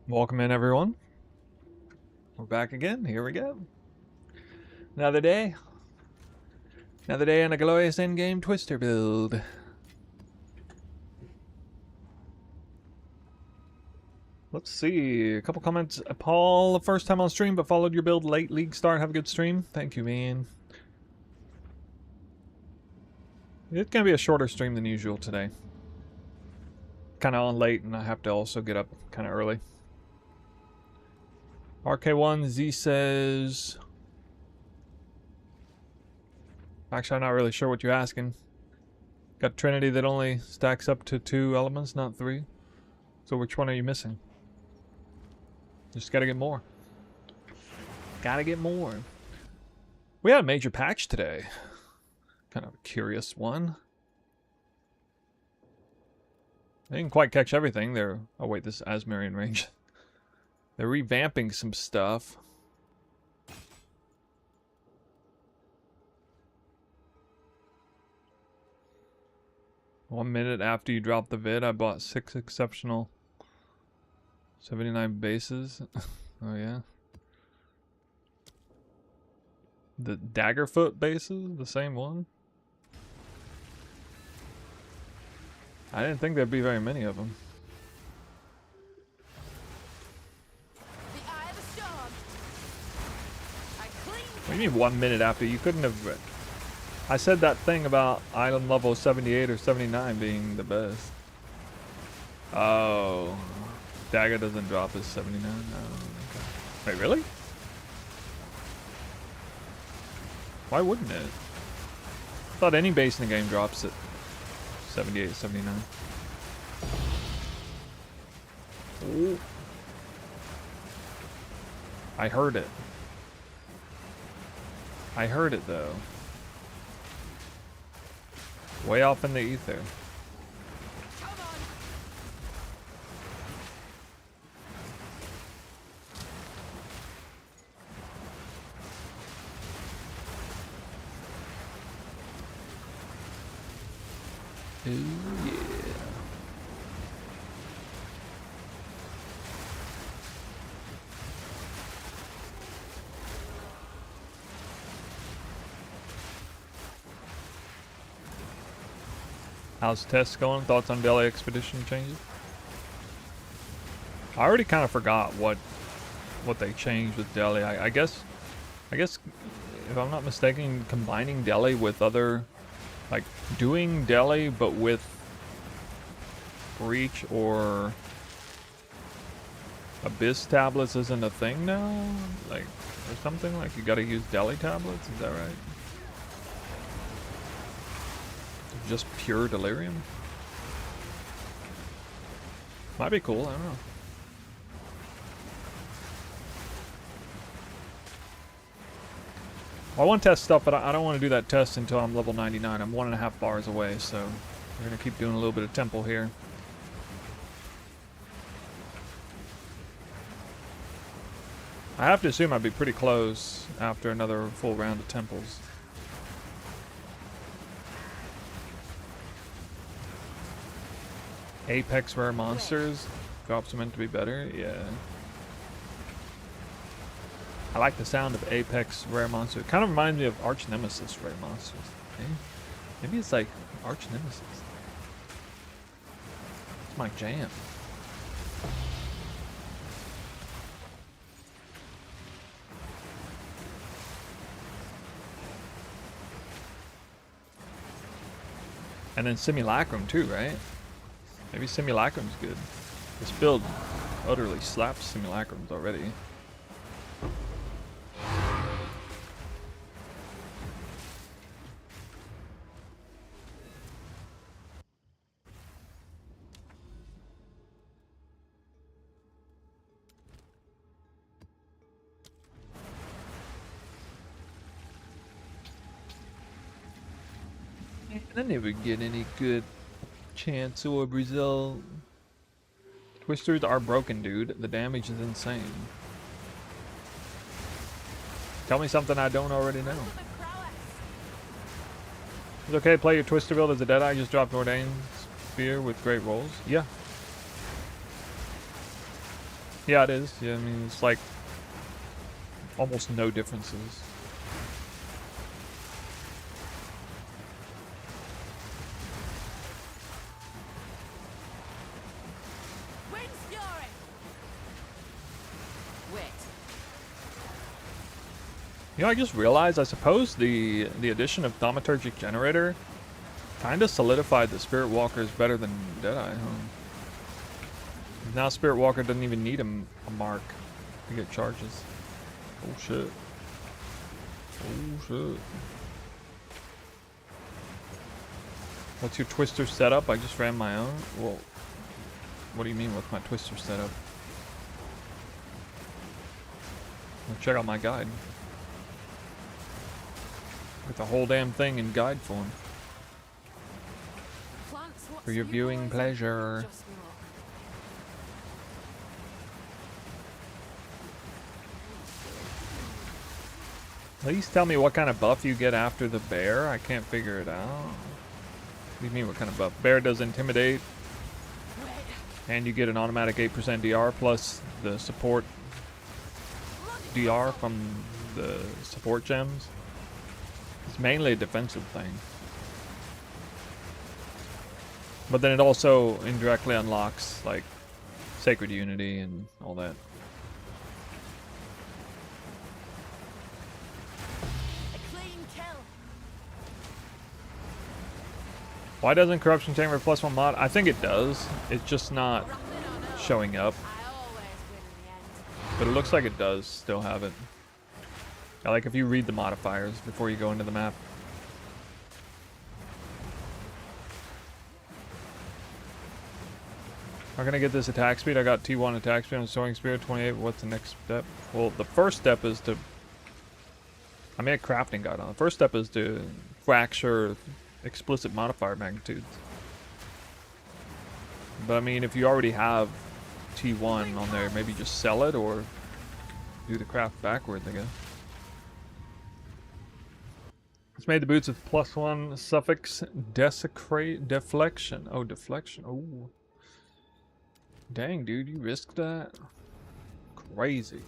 Welcome in, everyone. We're back again. Here we go. Another day. Another day on a glorious endgame Twister build. Let's see. A couple comments. Paul, first time on stream, but followed your build late. League start. Have a good stream. Thank you, man. It's going to be a shorter stream than usual today. Kind of on late, and I have to also get up kind of early. RK1Z says... Actually, I'm not really sure what you're asking. Got Trinity that only stacks up to 2 elements, not 3. So which one are you missing? Just gotta get more. Gotta get more. We had a major patch today. Kind of a curious one. They didn't quite catch everything. They're... Oh wait, this is Asmarian range. They're revamping some stuff. One minute after you dropped the vid, I bought 6 exceptional 79 bases. Oh yeah. The Daggerfoot bases? The same one? I didn't think there'd be very many of them. What do you mean 1 minute after? You couldn't have... I said that thing about island level 78 or 79 being the best. Oh. Dagger doesn't drop as 79? No. Okay. Wait, really? Why wouldn't it? I thought any base in the game drops at 78, 79. Ooh. I heard it. I heard it though. Way off in the ether. Ooh, yeah. How's tests going? Thoughts on Delhi expedition changes? I already kind of forgot what they changed with Delhi. I guess if I'm not mistaken, combining Delhi with other, like doing Delhi but with Breach or Abyss tablets isn't a thing now? Like, or something like you gotta use Delhi tablets? Is that right? Just pure Delirium? Might be cool, I don't know. Well, I want to test stuff, but I don't want to do that test until I'm level 99. I'm 1.5 bars away, so we're going to keep doing a little bit of temple here. I have to assume I'd be pretty close after another full round of temples. Apex rare monsters. Drops are meant to be better. Yeah. I like the sound of Apex rare monster. It kind of reminds me of Arch Nemesis rare monsters. Maybe it's like Arch Nemesis. It's my jam. And then Simulacrum too, right? Maybe Simulacrum's good. This build utterly slaps Simulacrums already. I never get any good chance or result. Twisters are broken, dude. The damage is insane. Tell me something I don't already know. It's okay to play your Twister build as a Deadeye. Just dropped Ordain's Spear with great rolls. Yeah. Yeah, it is. Yeah, I mean, it's like almost no differences. You know, I just realized, I suppose the addition of Thaumaturgic Generator kind of solidified that Spirit Walker is better than Deadeye, huh? Now Spirit Walker doesn't even need a mark to get charges. Oh shit. Oh shit. What's your Twister setup? I just ran my own? Well, what do you mean what's my Twister setup? Well, check out my guide. With the whole damn thing in guide form. For your viewing pleasure. Please tell me what kind of buff you get after the bear. I can't figure it out. What do you mean what kind of buff? Bear does intimidate. And you get an automatic 8% DR plus the support DR from the support gems. It's mainly a defensive thing. But then it also indirectly unlocks, like, Sacred Unity and all that. Why doesn't Corruption Chamber +1 mod? I think it does. It's just not showing up. But it looks like it does still have it. Like if you read the modifiers before you go into the map. I'm gonna get this attack speed. I got T1 attack speed on Soaring Spirit 28. What's the next step? Well, the first step is to... I made a crafting guide on. The first step is to fracture explicit modifier magnitudes. But I mean, if you already have T1 on there, maybe just sell it or do the craft backwards, I guess. It's made the boots with +1 suffix desecrate deflection. Oh, deflection. Oh. Dang, dude, you risked that? Crazy.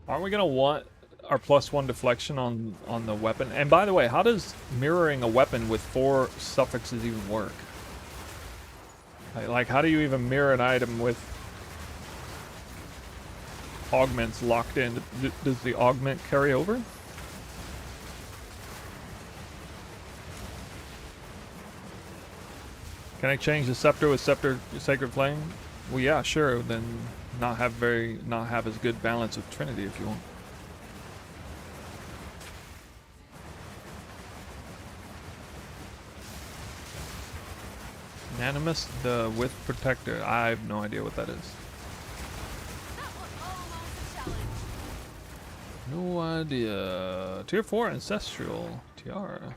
Aren't we gonna want our +1 deflection on the weapon? And by the way, how does mirroring a weapon with 4 suffixes even work? Like, how do you even mirror an item with augments locked in? Does the augment carry over? Can I change the scepter with scepter sacred flame? Well, yeah, sure. Then not have as good balance with Trinity if you want. Unanimous, the width protector. I have no idea what that is. No idea. Tier 4 ancestral tiara.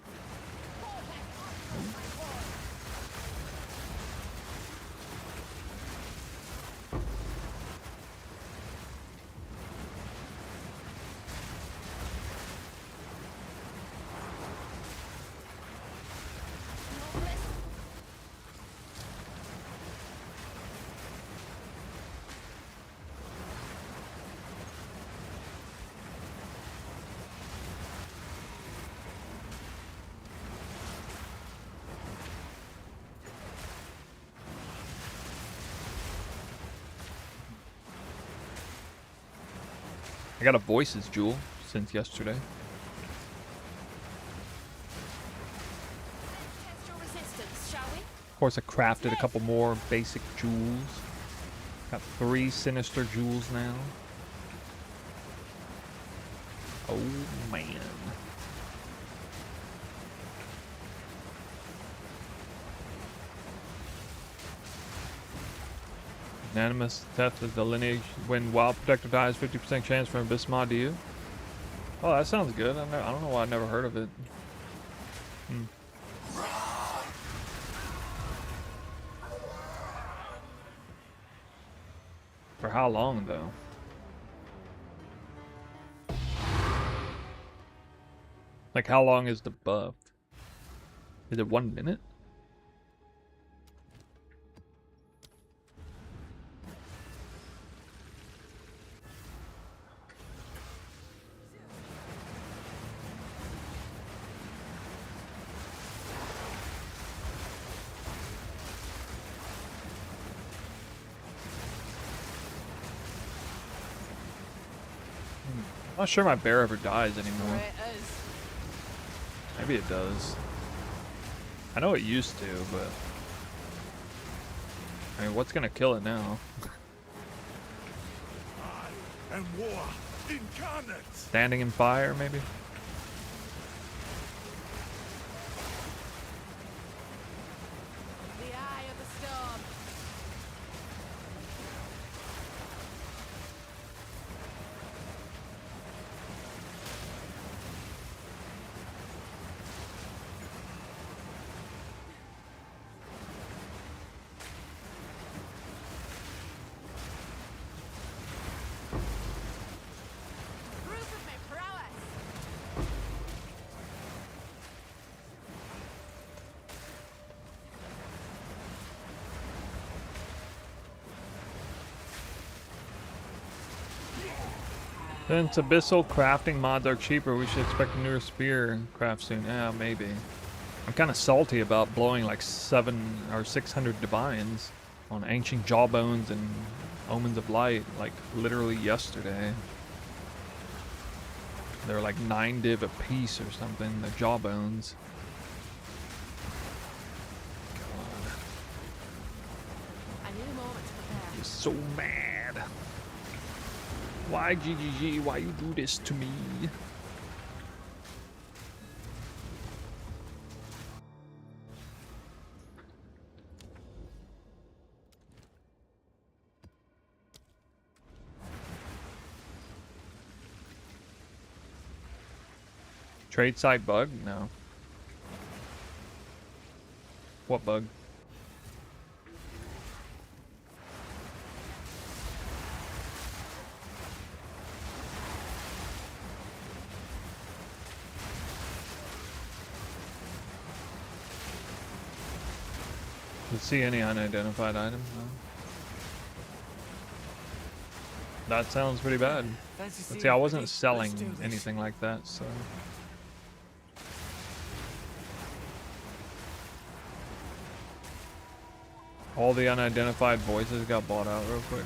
I got a voices jewel since yesterday. Of course, I crafted a couple more basic jewels. Got 3 sinister jewels now. Oh man. Unanimous death of the lineage. When Wild Protector dies, 50% chance for Abyss mod to you. Oh, that sounds good. I don't know why I never heard of it. For how long, though? Like, how long is the buff? Is it 1 minute? I'm not sure my bear ever dies anymore. It is. Maybe it does. I know it used to, but I mean, what's gonna kill it now? I am war incarnate. Standing in fire, maybe? The eye of the storm. Proof of my prowess. Since abyssal crafting mods are cheaper, we should expect a newer spear craft soon. Yeah, maybe. I'm kind of salty about blowing like 700 or 600 divines on ancient jawbones and omens of light, like literally yesterday. They're like 9 div a piece or something, the jawbones. God, I need a moment to prepare. I'm so mad. Why, GGG? Why you do this to me? Trade site bug? No. What bug? Let's see any unidentified item. No. That sounds pretty bad. Let's see, I wasn't selling anything like that, so. All the unidentified voices got bought out real quick.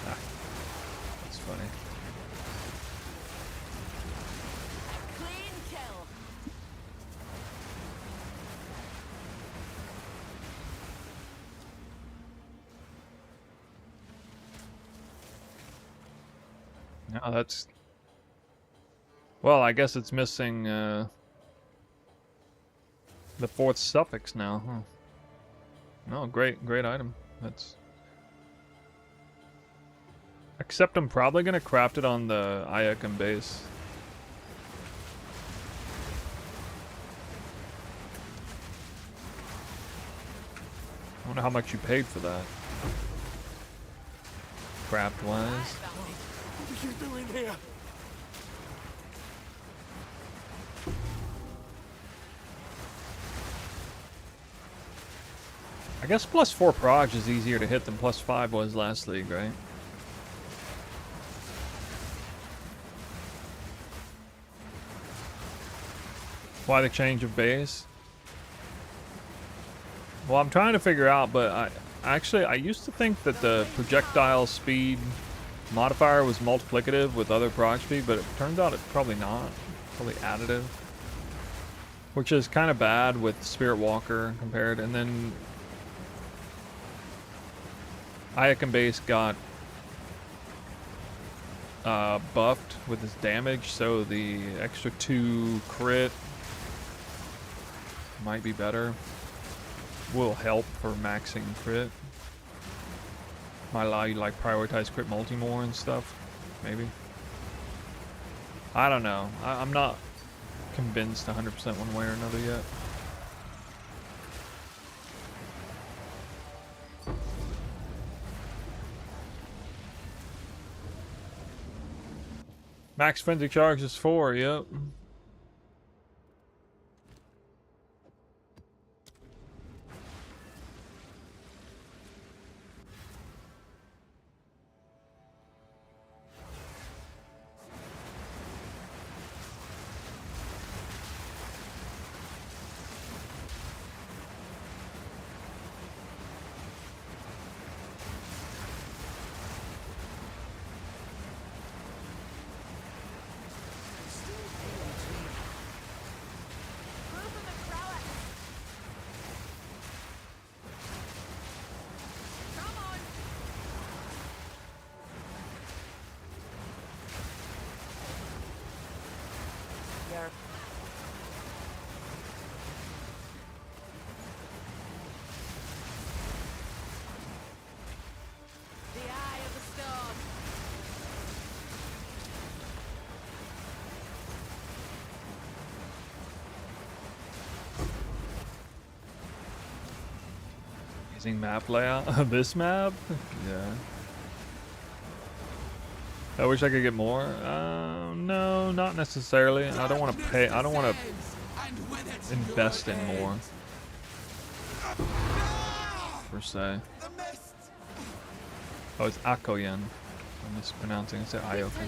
That's funny. Clean kill. No, that's... Well, I guess it's missing the 4th suffix now, huh? No, great item. That's... Except I'm probably gonna craft it on the Iakan base. I wonder how much you paid for that. Craft-wise. What are you doing here? I guess +4 proj is easier to hit than +5 was last league, right? Why the change of base? Well, I'm trying to figure out, but I used to think that the projectile speed modifier was multiplicative with other proj speed, but it turns out it's probably not. Probably additive. Which is kind of bad with Spirit Walker compared, and then Iakan base got buffed with his damage, so the extra 2 crit might be better. Will help for maxing crit. Might allow you to like prioritize crit multi more and stuff, maybe. I don't know. I'm not convinced 100% one way or another yet. Max frenzy charge is 4, yep. Amazing map layout. This map? Yeah. I wish I could get more. No, not necessarily. I don't want to pay. I don't want to invest in more. Per se. Oh, it's Akoyen. I'm mispronouncing. I said Ioken.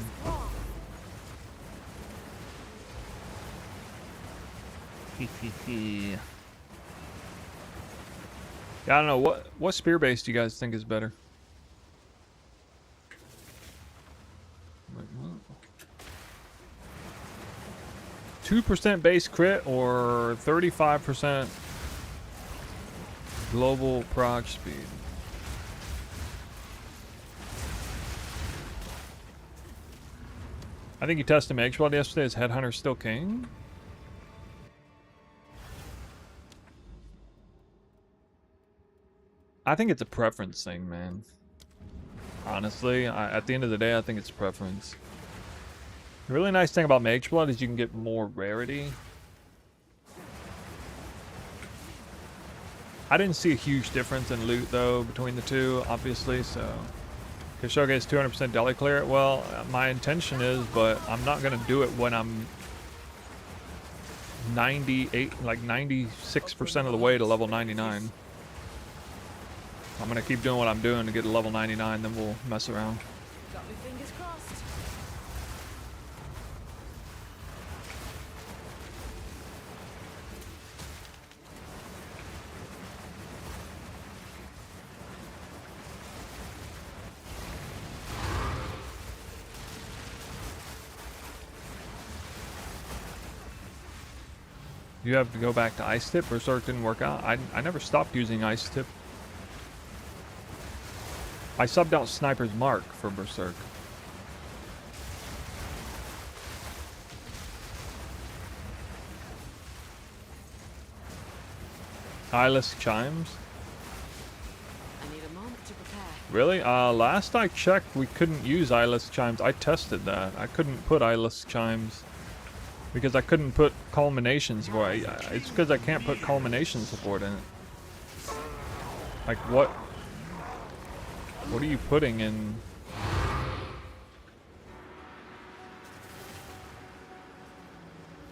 Yeah, I don't know. What spear base do you guys think is better? 2% base crit or 35% global prog speed? I think you tested Mage Blood yesterday. Is Headhunter still king? I think it's a preference thing, man. Honestly, at the end of the day, I think it's preference. The really nice thing about Mage Blood is you can get more rarity. I didn't see a huge difference in loot, though, between the two, obviously, so... Kashoge is 200% deli clear. Well, my intention is, but I'm not going to do it when I'm 96% of the way to level 99. I'm going to keep doing what I'm doing to get to level 99, then we'll mess around. Got my fingers crossed. You have to go back to Ice Tip. Berserk didn't work out. I never stopped using Ice Tip. I subbed out Sniper's Mark for Berserk. Eyeless Chimes? I need a moment to prepare. Really? Last I checked, we couldn't use Eyeless Chimes. I tested that. I couldn't put Eyeless Chimes because I couldn't put Culmination support. It's because I can't put Culmination support in it. Like, what? What are you putting in?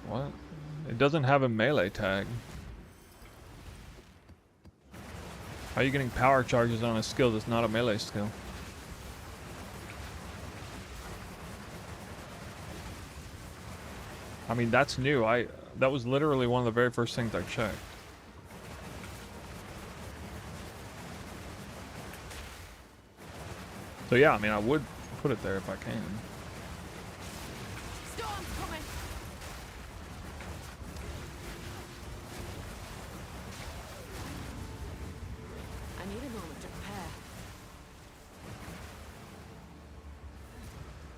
What? It doesn't have a melee tag. How are you getting power charges on a skill that's not a melee skill? I mean, that's new. That was literally one of the very first things I checked. So yeah, I mean, I would put it there if I can. Storm's coming. I need a moment to prepare.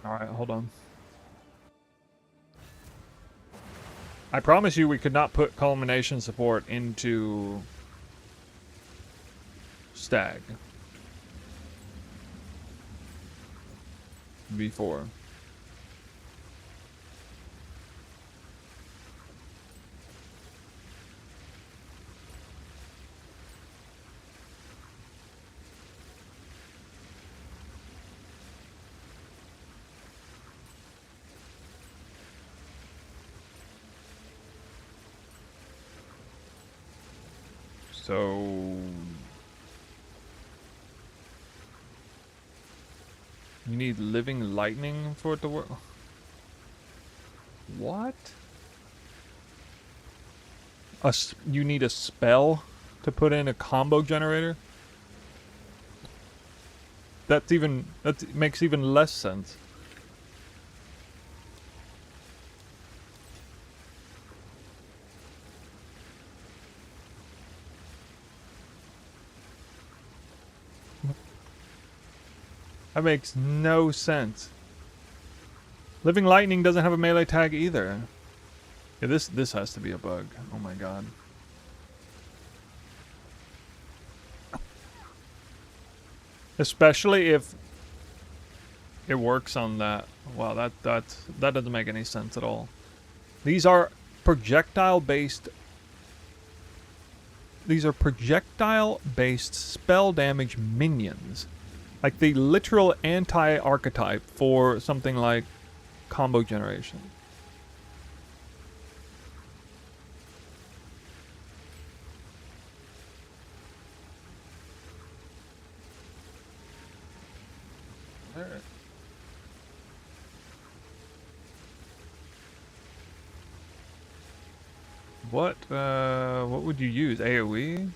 Alright, hold on. I promise you we could not put Culmination support into Stag before. So you need living lightning for it to work? What? You need a spell to put in a combo generator? That makes even less sense. That makes no sense. Living Lightning doesn't have a melee tag either. Yeah, this has to be a bug. Oh my god. Especially if it works on that. Wow, that doesn't make any sense at all. These are projectile based these are projectile-based spell damage minions. Like the literal anti-archetype for something like combo generation. Alright. What would you use? AoE?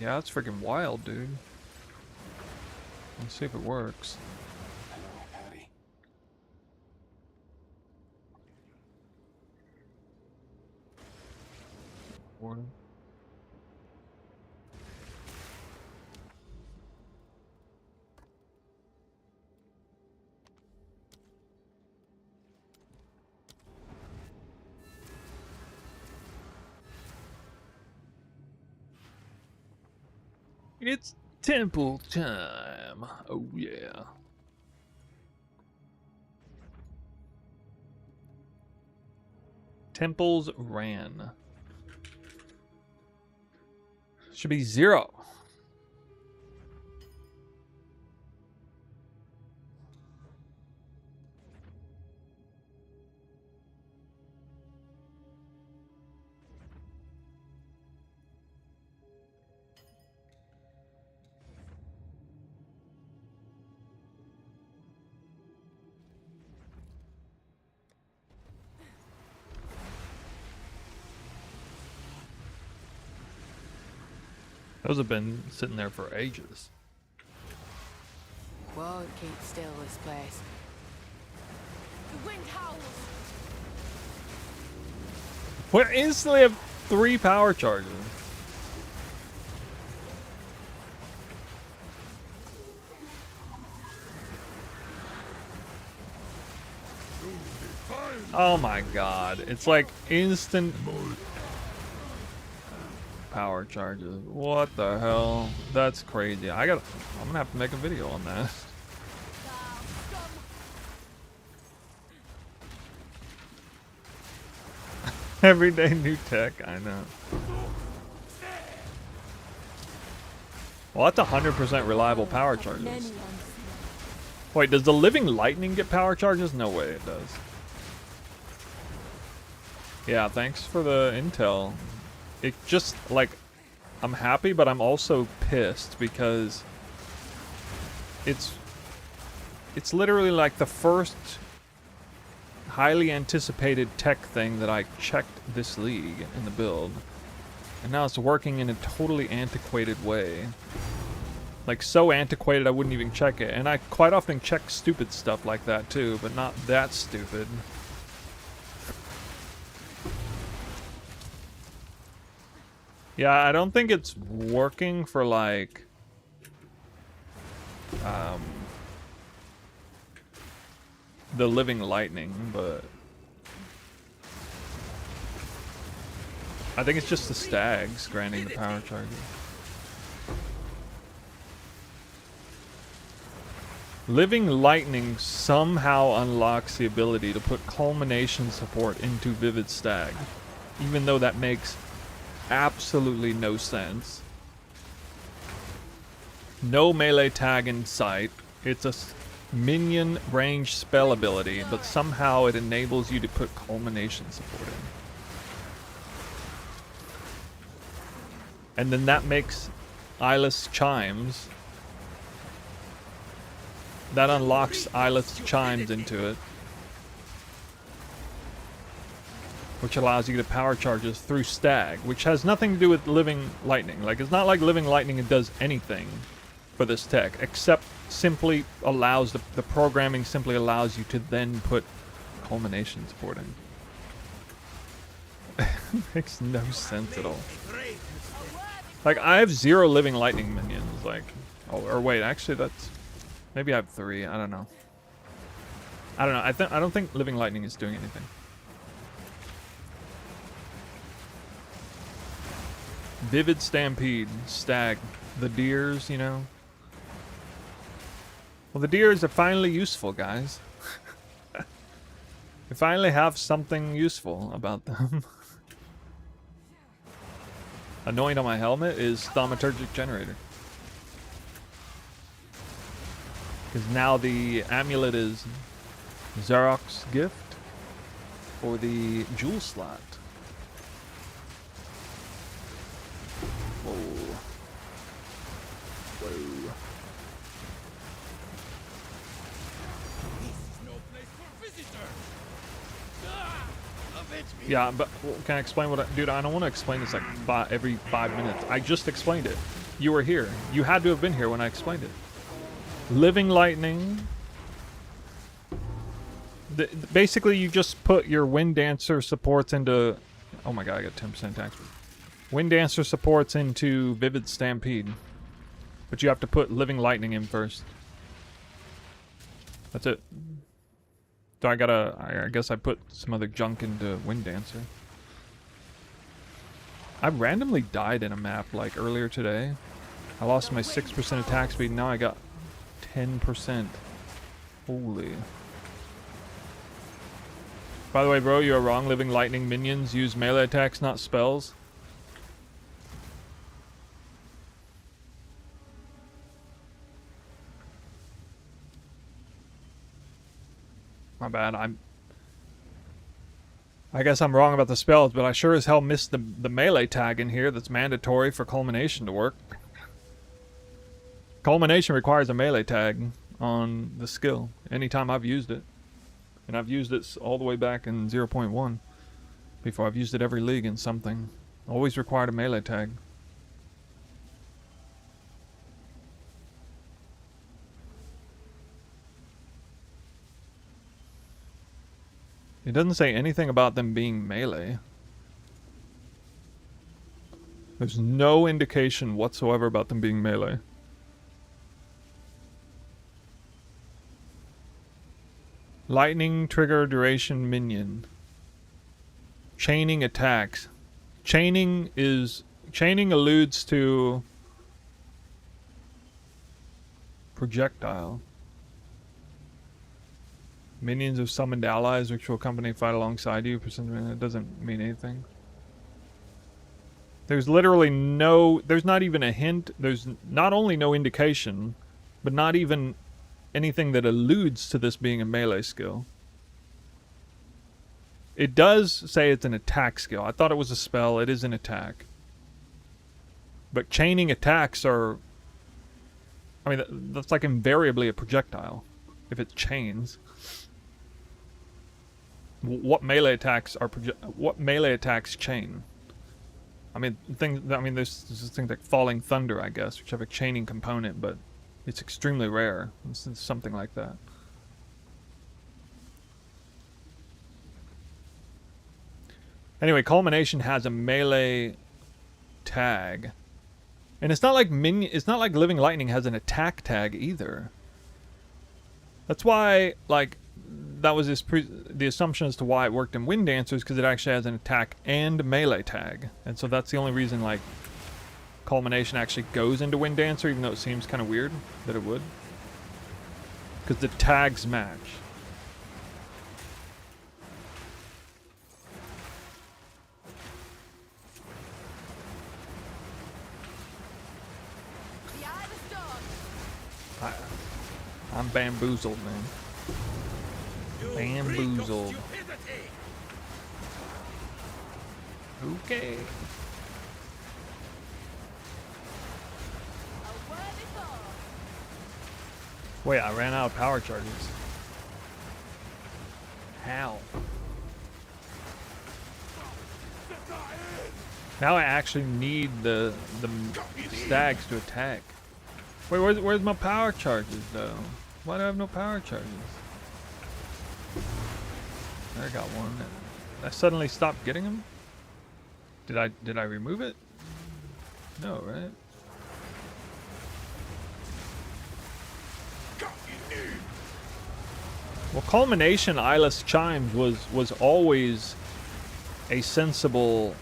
Yeah, that's freaking wild, dude. Let's see if it works. Hello, Harry. Warden. It's temple time. Oh yeah. Temples ran. Should be 0. Those have been sitting there for ages. Won't keep still, this place. The wind howls. We instantly have 3 power charges. Oh my god. It's like instant power charges. What the hell? That's crazy. I'm gonna have to make a video on that. Everyday new tech, I know. Well, that's 100% reliable power charges. Wait, does the living lightning get power charges? No way it does. Yeah, thanks for the intel. It just, like, I'm happy, but I'm also pissed because it's literally like the first highly anticipated tech thing that I checked this league in the build. And now it's working in a totally antiquated way. Like, so antiquated I wouldn't even check it. And I quite often check stupid stuff like that too, but not that stupid. Yeah, I don't think it's working for, like, the living lightning, but I think it's just the stags granting the power charges. Living lightning somehow unlocks the ability to put culmination support into Vivid Stag, even though that makes absolutely no sense. No melee tag in sight. It's a minion range spell ability, but somehow it enables you to put culmination support in. And then that makes Eyeless Chimes. That unlocks Eyeless Chimes into it, which allows you to power charges through Stag, which has nothing to do with Living Lightning. Like, it's not like Living Lightning does anything for this tech, except simply allows, the programming simply allows you to then put culmination support in. Makes no sense at all. Like, I have 0 Living Lightning minions, like, oh, or wait, actually that's, maybe I have 3, I don't know. I don't know, I don't think Living Lightning is doing anything. Vivid Stampede, Stag, the deers, you know. Well, the deers are finally useful, guys. They finally have something useful about them. Anoint on my helmet is thaumaturgic generator. Because now the amulet is Zarok's gift or the jewel slot. Whoa. Whoa. Yeah, but can I explain what dude, I don't want to explain this like every 5 minutes. I just explained it. You were here. You had to have been here when I explained it. Living lightning. Basically, you just put your Wind Dancer supports into... Oh my god, I got 10% attack speed. Wind Dancer supports into Vivid Stampede. But you have to put Living Lightning in first. That's it. So I guess I put some other junk into Wind Dancer. I randomly died in a map like earlier today. I lost my 6% attack speed, now I got 10%. Holy. By the way, bro, you are wrong. Living Lightning minions use melee attacks, not spells. My bad. I guess I'm wrong about the spells, but I sure as hell missed the melee tag in here that's mandatory for Culmination to work. Culmination requires a melee tag on the skill anytime I've used it. And I've used it all the way back in 0.1. Before I've used it every league in something. Always required a melee tag. It doesn't say anything about them being melee. There's no indication whatsoever about them being melee. Lightning trigger duration minion. Chaining attacks. Chaining alludes to projectile. Minions of summoned allies which will accompany fight alongside you. It doesn't mean anything. There's literally no... There's not even a hint. There's not only no indication, but not even anything that alludes to this being a melee skill. It does say it's an attack skill. I thought it was a spell. It is an attack. But chaining attacks are... I mean, that's like invariably a projectile. If it chains... What melee attacks are what melee attacks chain? I mean, there's things like Falling Thunder, I guess, which have a chaining component, but it's extremely rare. It's something like that. Anyway, Culmination has a melee tag, and it's not like Living Lightning has an attack tag either. That's why, like, that was the assumption as to why it worked in Wind Dancers, because it actually has an attack and melee tag. And so that's the only reason, like, Culmination actually goes into Wind Dancer, even though it seems kind of weird that it would. Because the tags match. I'm bamboozled, man. Bamboozled. Okay. Wait, I ran out of power charges. How? Now I actually need the stags to attack. Wait, where's my power charges though? Why do I have no power charges? I got one. I suddenly stopped getting them? Did I remove it? No, right? Well, Culmination Eyeless Chimes was always a sensible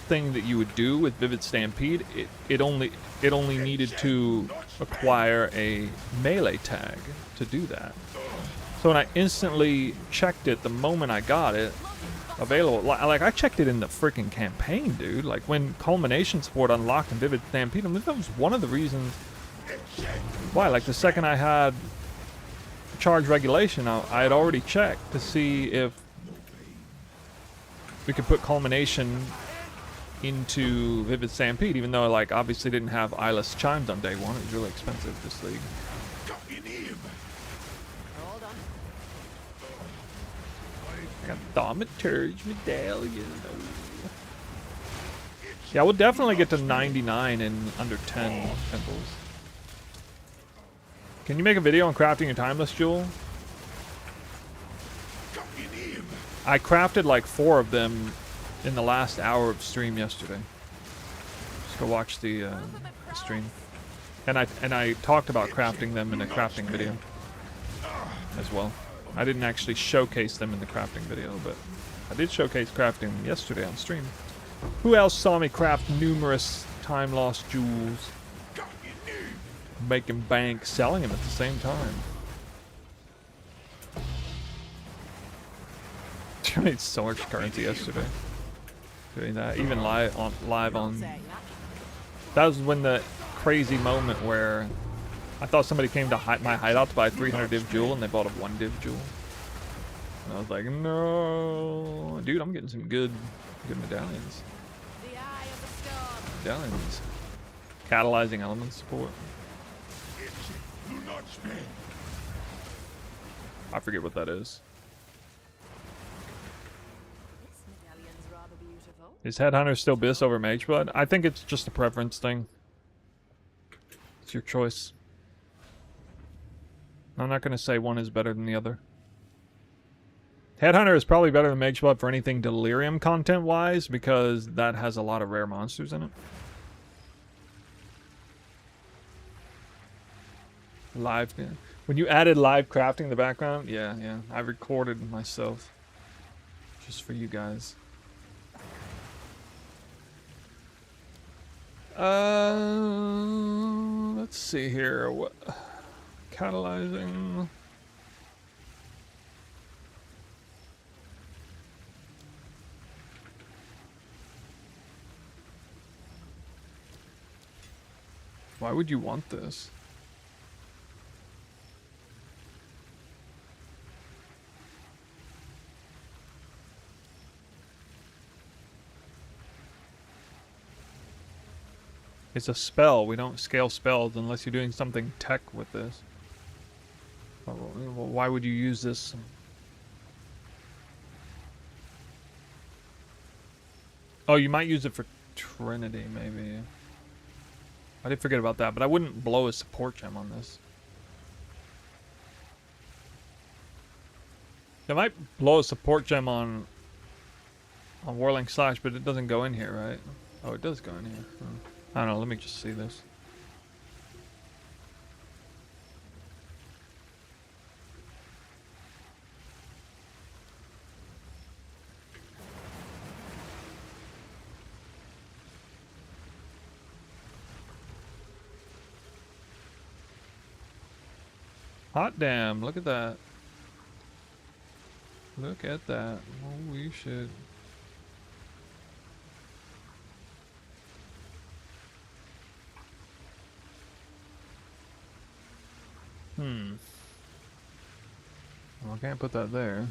thing that you would do with Vivid Stampede. It only needed to acquire a melee tag to do that. So when I instantly checked it the moment I got it available, like I checked it in the freaking campaign, dude. Like when culmination support unlocked in Vivid Stampede, I mean, that was one of the reasons why. Like the second I had charge regulation, I had already checked to see if we could put culmination into Vivid Stampede, even though like obviously didn't have eyeless chimes on day one. It was really expensive, this league. Hold on. I got Thaumaturge medallion. Yeah, we'll definitely get to 99 in under 10 pimples. Can you make a video on crafting your timeless jewel? I crafted like 4 of them in the last hour of stream yesterday. Just go watch the stream, and I talked about crafting them in a crafting video as well. I didn't actually showcase them in the crafting video, but I did showcase crafting them yesterday on stream. Who else saw me craft numerous time lost jewels, making bank, selling them at the same time? I made so much currency yesterday doing that, even live on. That was when the crazy moment where I thought somebody came to my hideout to buy 300 div jewel, and they bought a 1 div jewel. And I was like, no, dude, I'm getting some good medallions. The eye of the storm. Medallions. Catalyzing element support. I forget what that is. This medallion's rather beautiful. Is Headhunter still BIS over Mageblood? I think it's just a preference thing. It's your choice. I'm not going to say one is better than the other. Headhunter is probably better than Mageblood for anything Delirium content-wise, because that has a lot of rare monsters in it. Live. When you added live crafting in the background, yeah, I recorded myself just for you guys. Let's see here. What catalyzing? Why would you want this? It's a spell. We don't scale spells unless you're doing something tech with this. Why would you use this? Oh, you might use it for Trinity, maybe. I did forget about that, but I wouldn't blow a support gem on this. I might blow a support gem on Whirling Slash, but it doesn't go in here, right? Oh, it does go in here. Oh. I don't know, let me just see this. Hot damn, look at that. Look at that. Holy shit. Well, I can't put that there.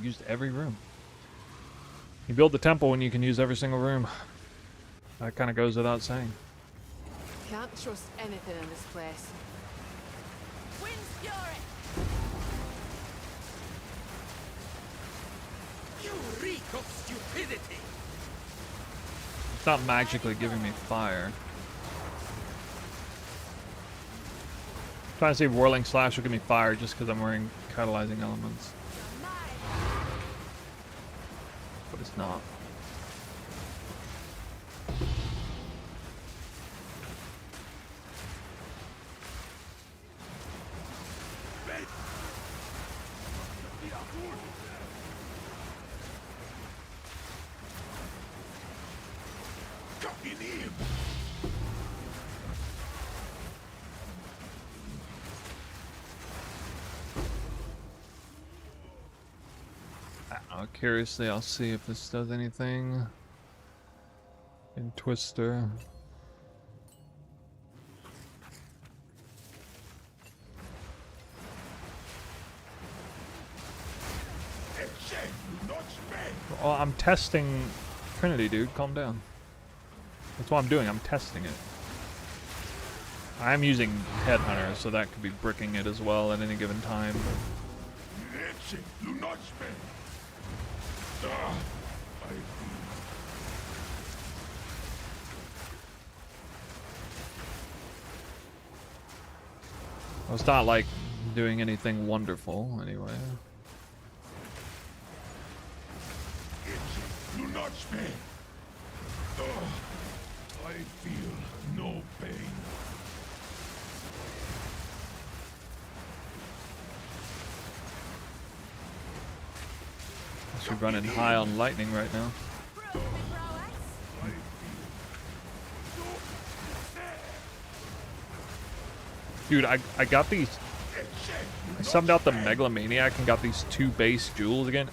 Used every room. You build the temple when you can use every single room. That kind of goes without saying. Can't trust anything in this place. Wind's fury! You reek of stupidity! It's not magically giving me fire. Trying to see if Whirling Slash will give me fire just because I'm wearing catalyzing elements. But it's not. Curiously, I'll see if this does anything in Twister. Oh, I'm testing Trinity, dude. Calm down. That's what I'm doing. I'm testing it. I'm using Headhunter, so that could be bricking it as well at any given time. Well, it's not like doing anything wonderful, anyway. Do not spare. I feel no pain. We're running high on lightning right now. Dude, I got these. I subbed out the Megalomaniac and got these 2 base jewels again.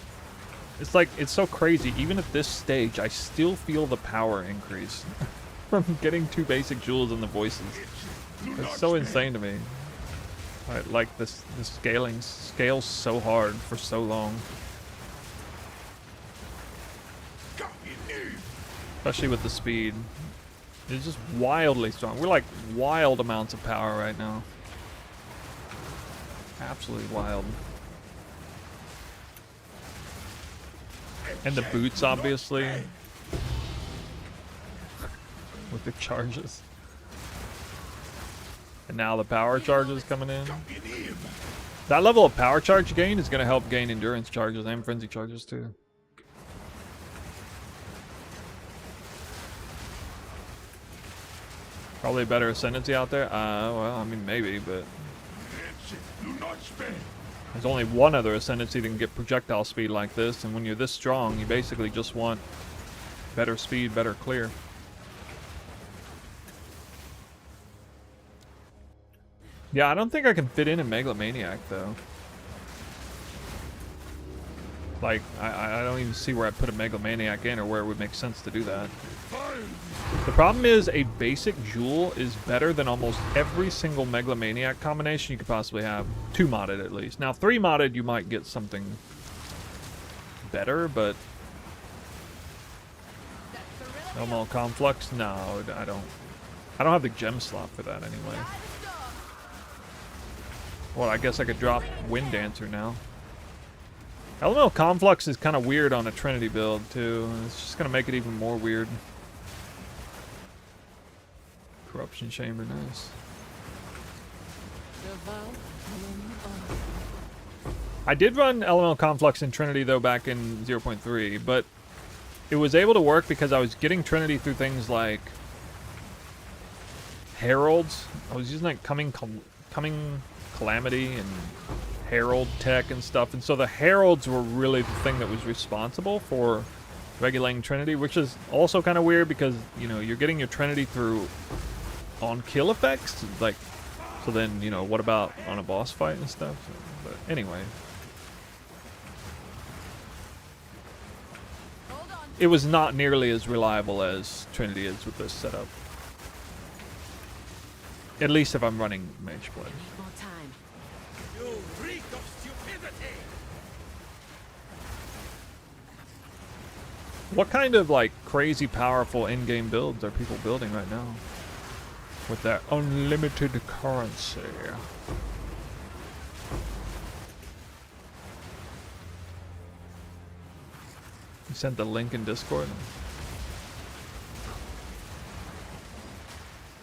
It's like, it's so crazy. Even at this stage, I still feel the power increase from getting 2 basic jewels in the voices. It's so insane to me. Like the scaling scales so hard for so long. Especially with the speed. It's just wildly strong. We're like wild amounts of power right now. Absolutely wild. And the boots, obviously. With the charges. And now the power charges coming in. That level of power charge gain is going to help gain endurance charges and frenzy charges too. Probably a better ascendancy out there. Well, I mean, maybe, but there's only one other ascendancy that can get projectile speed like this, and when you're this strong, you basically just want better speed, better clear. Yeah, I don't think I can fit in a Megalomaniac, though. Like, I don't even see where I'd put a Megalomaniac in or where it would make sense to do that. The problem is a basic jewel is better than almost every single Megalomaniac combination you could possibly have. 2 modded at least. Now 3 modded you might get something better, but Elemental Conflux? No, I don't have the gem slot for that anyway. Well, I guess I could drop Wind Dancer now. Elemental Conflux is kind of weird on a Trinity build too. It's just gonna make it even more weird. Corruption Chamber, nice. I did run Elemental Conflux in Trinity though back in 0.3, but it was able to work because I was getting Trinity through things like Heralds. I was using like Coming Calamity and Herald tech and stuff, and so the Heralds were really the thing that was responsible for regulating Trinity, which is also kind of weird because, you know, you're getting your Trinity through on kill effects, like, so then, you know, what about on a boss fight and stuff? But anyway, it was not nearly as reliable as Trinity is with this setup. At least if I'm running Mage Blade. You reek of stupidity! What kind of like crazy powerful in-game builds are people building right now with that unlimited currency? You sent the link in Discord?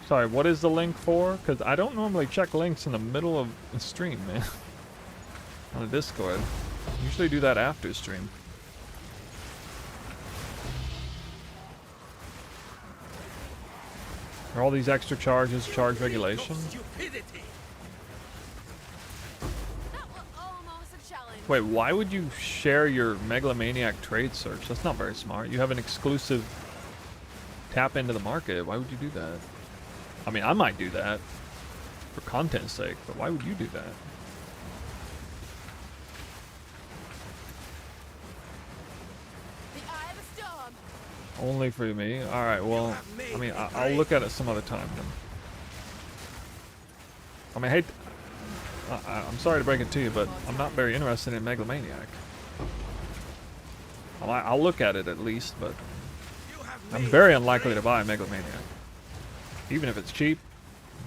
Sorry, what is the link for? Because I don't normally check links in the middle of the stream, man. On the Discord. Usually do that after stream. Are all these extra charges charge regulation? Wait, why would you share your Megalomaniac trade search? That's not very smart. You have an exclusive tap into the market. Why would you do that? I mean, I might do that for content's sake, but why would you do that? Only for me? Alright, well, I mean, I'll look at it some other time then. I mean, I'm sorry to break it to you, but I'm not very interested in Megalomaniac. I'll look at it at least, but I'm very unlikely to buy Megalomaniac. Even if it's cheap.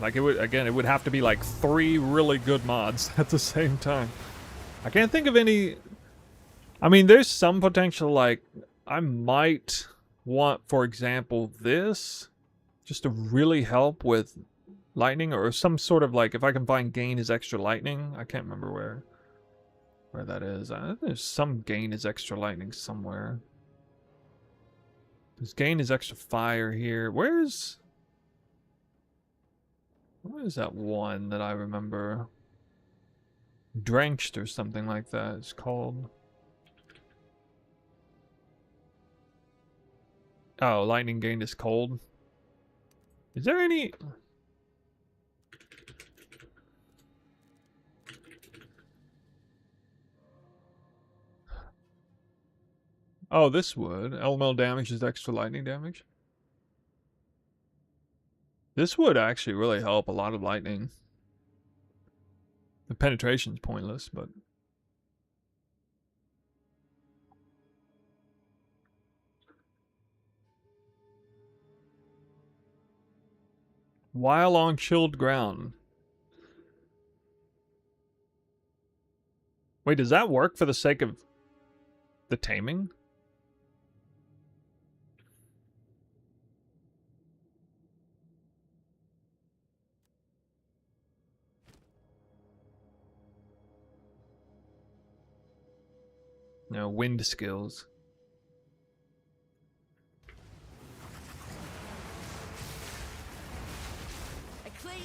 Like, it would have to be like 3 really good mods at the same time. I can't think of any... I mean, there's some potential, like, I might want, for example, this just to really help with lightning, or some sort of, like, if I can find gain is extra lightning. I can't remember where that is. There's some gain is extra lightning somewhere. There's gain is extra fire here. Where is that one that I remember? Drenched or something like that it's called. Oh, lightning gain is cold. Is there any... Oh, this would. Elemental damage is extra lightning damage. This would actually really help a lot of lightning. The penetration's pointless, but... While on chilled ground. Wait, does that work for the sake of the taming? No, wind skills.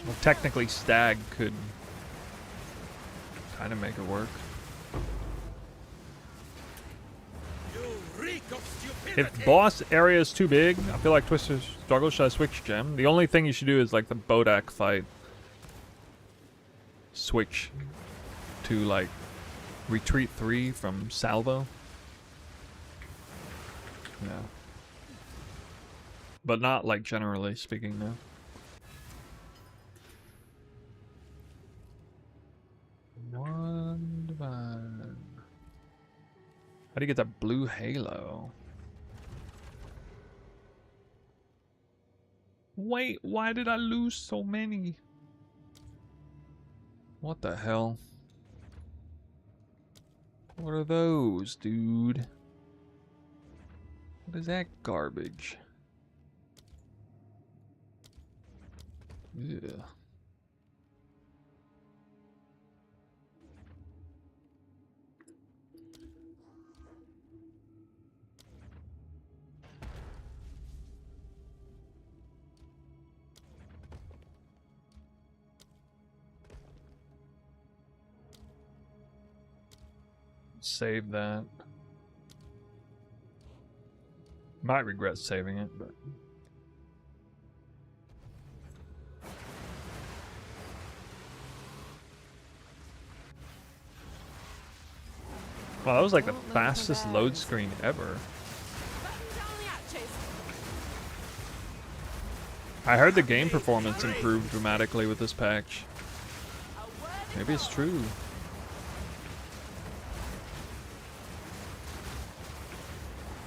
Well, technically Stag could kind of make it work. If boss area is too big, I feel like Twister struggles. Should I switch gem? The only thing you should do is like the Bodak fight. Switch to like retreat 3 from salvo. Yeah. But not like generally speaking, no. One divine. How do you get that blue halo? Wait, why did I lose so many? What the hell? What are those, dude? What is that garbage? Yeah. Save that. Might regret saving it, but... Wow, that was like the fastest load screen ever. I heard the game performance improved dramatically with this patch. Maybe it's true.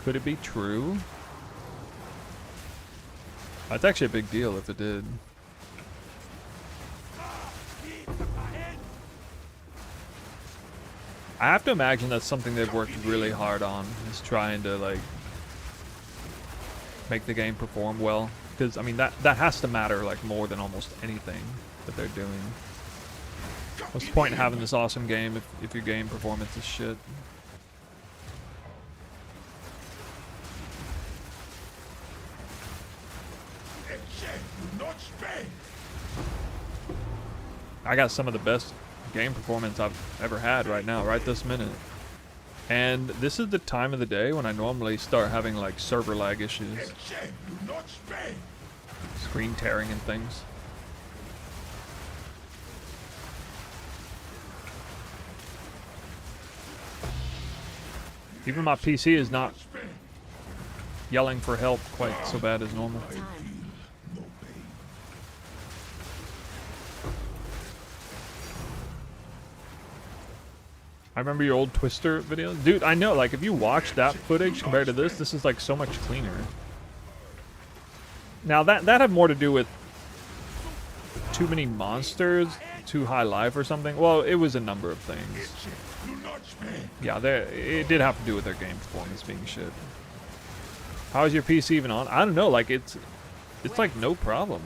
Could it be true? That's actually a big deal if it did. I have to imagine that's something they've worked really hard on, is trying to like make the game perform well. Because I mean that has to matter like more than almost anything that they're doing. What's the point in having this awesome game if your game performance is shit? I got some of the best game performance I've ever had right now, right this minute. And this is the time of the day when I normally start having like server lag issues. Screen tearing and things. Even my PC is not yelling for help quite so bad as normal. I remember your old Twister videos. Dude, I know, like, if you watch that footage compared to this is, like, so much cleaner. Now, that had more to do with too many monsters, too high life or something. Well, it was a number of things. Yeah, it did have to do with their game performance being shit. How is your PC even on? I don't know, like, it's like, no problem.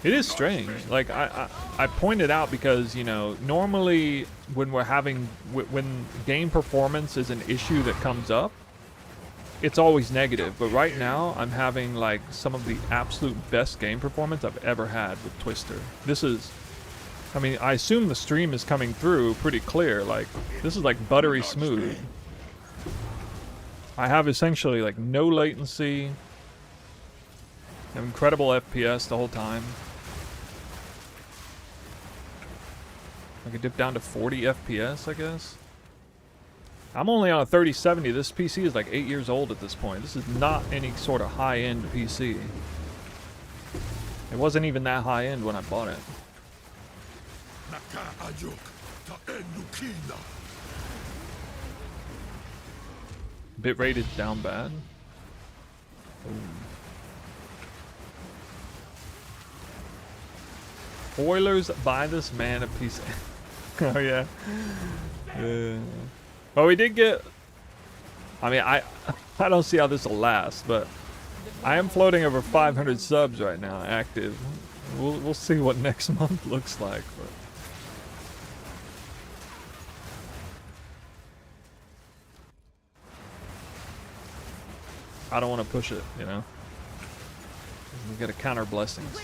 It is strange. Like, I pointed out because, you know, normally when we're having, when game performance is an issue that comes up, it's always negative. But right now, I'm having, like, some of the absolute best game performance I've ever had with Twister. This is, I mean, I assume the stream is coming through pretty clear. Like, this is, like, buttery smooth. I have essentially, like, no latency. I have incredible FPS the whole time. I could dip down to 40 FPS, I guess. I'm only on a 3070. This PC is like 8 years old at this point. This is not any sort of high-end PC. It wasn't even that high-end when I bought it. Bitrate is down bad. Ooh. Oilers buy this man a piece. Oh yeah. Well, we did get. I mean, I don't see how this will last, but I am floating over 500 subs right now, active. We'll see what next month looks like. But. I don't want to push it, you know. We gotta counter blessings.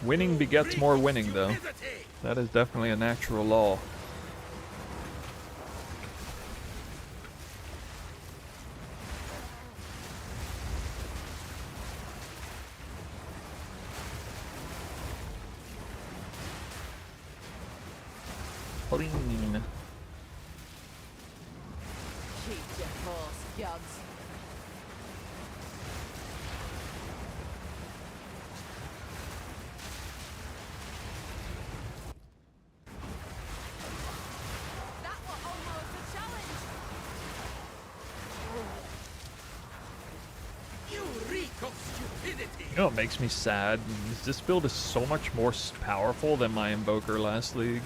Winning begets more winning, though. That is definitely a natural law. Clean. Keep your horse, gods. That was almost a challenge. You reek of stupidity. You know what makes me sad? This build is so much more powerful than my Invoker last league.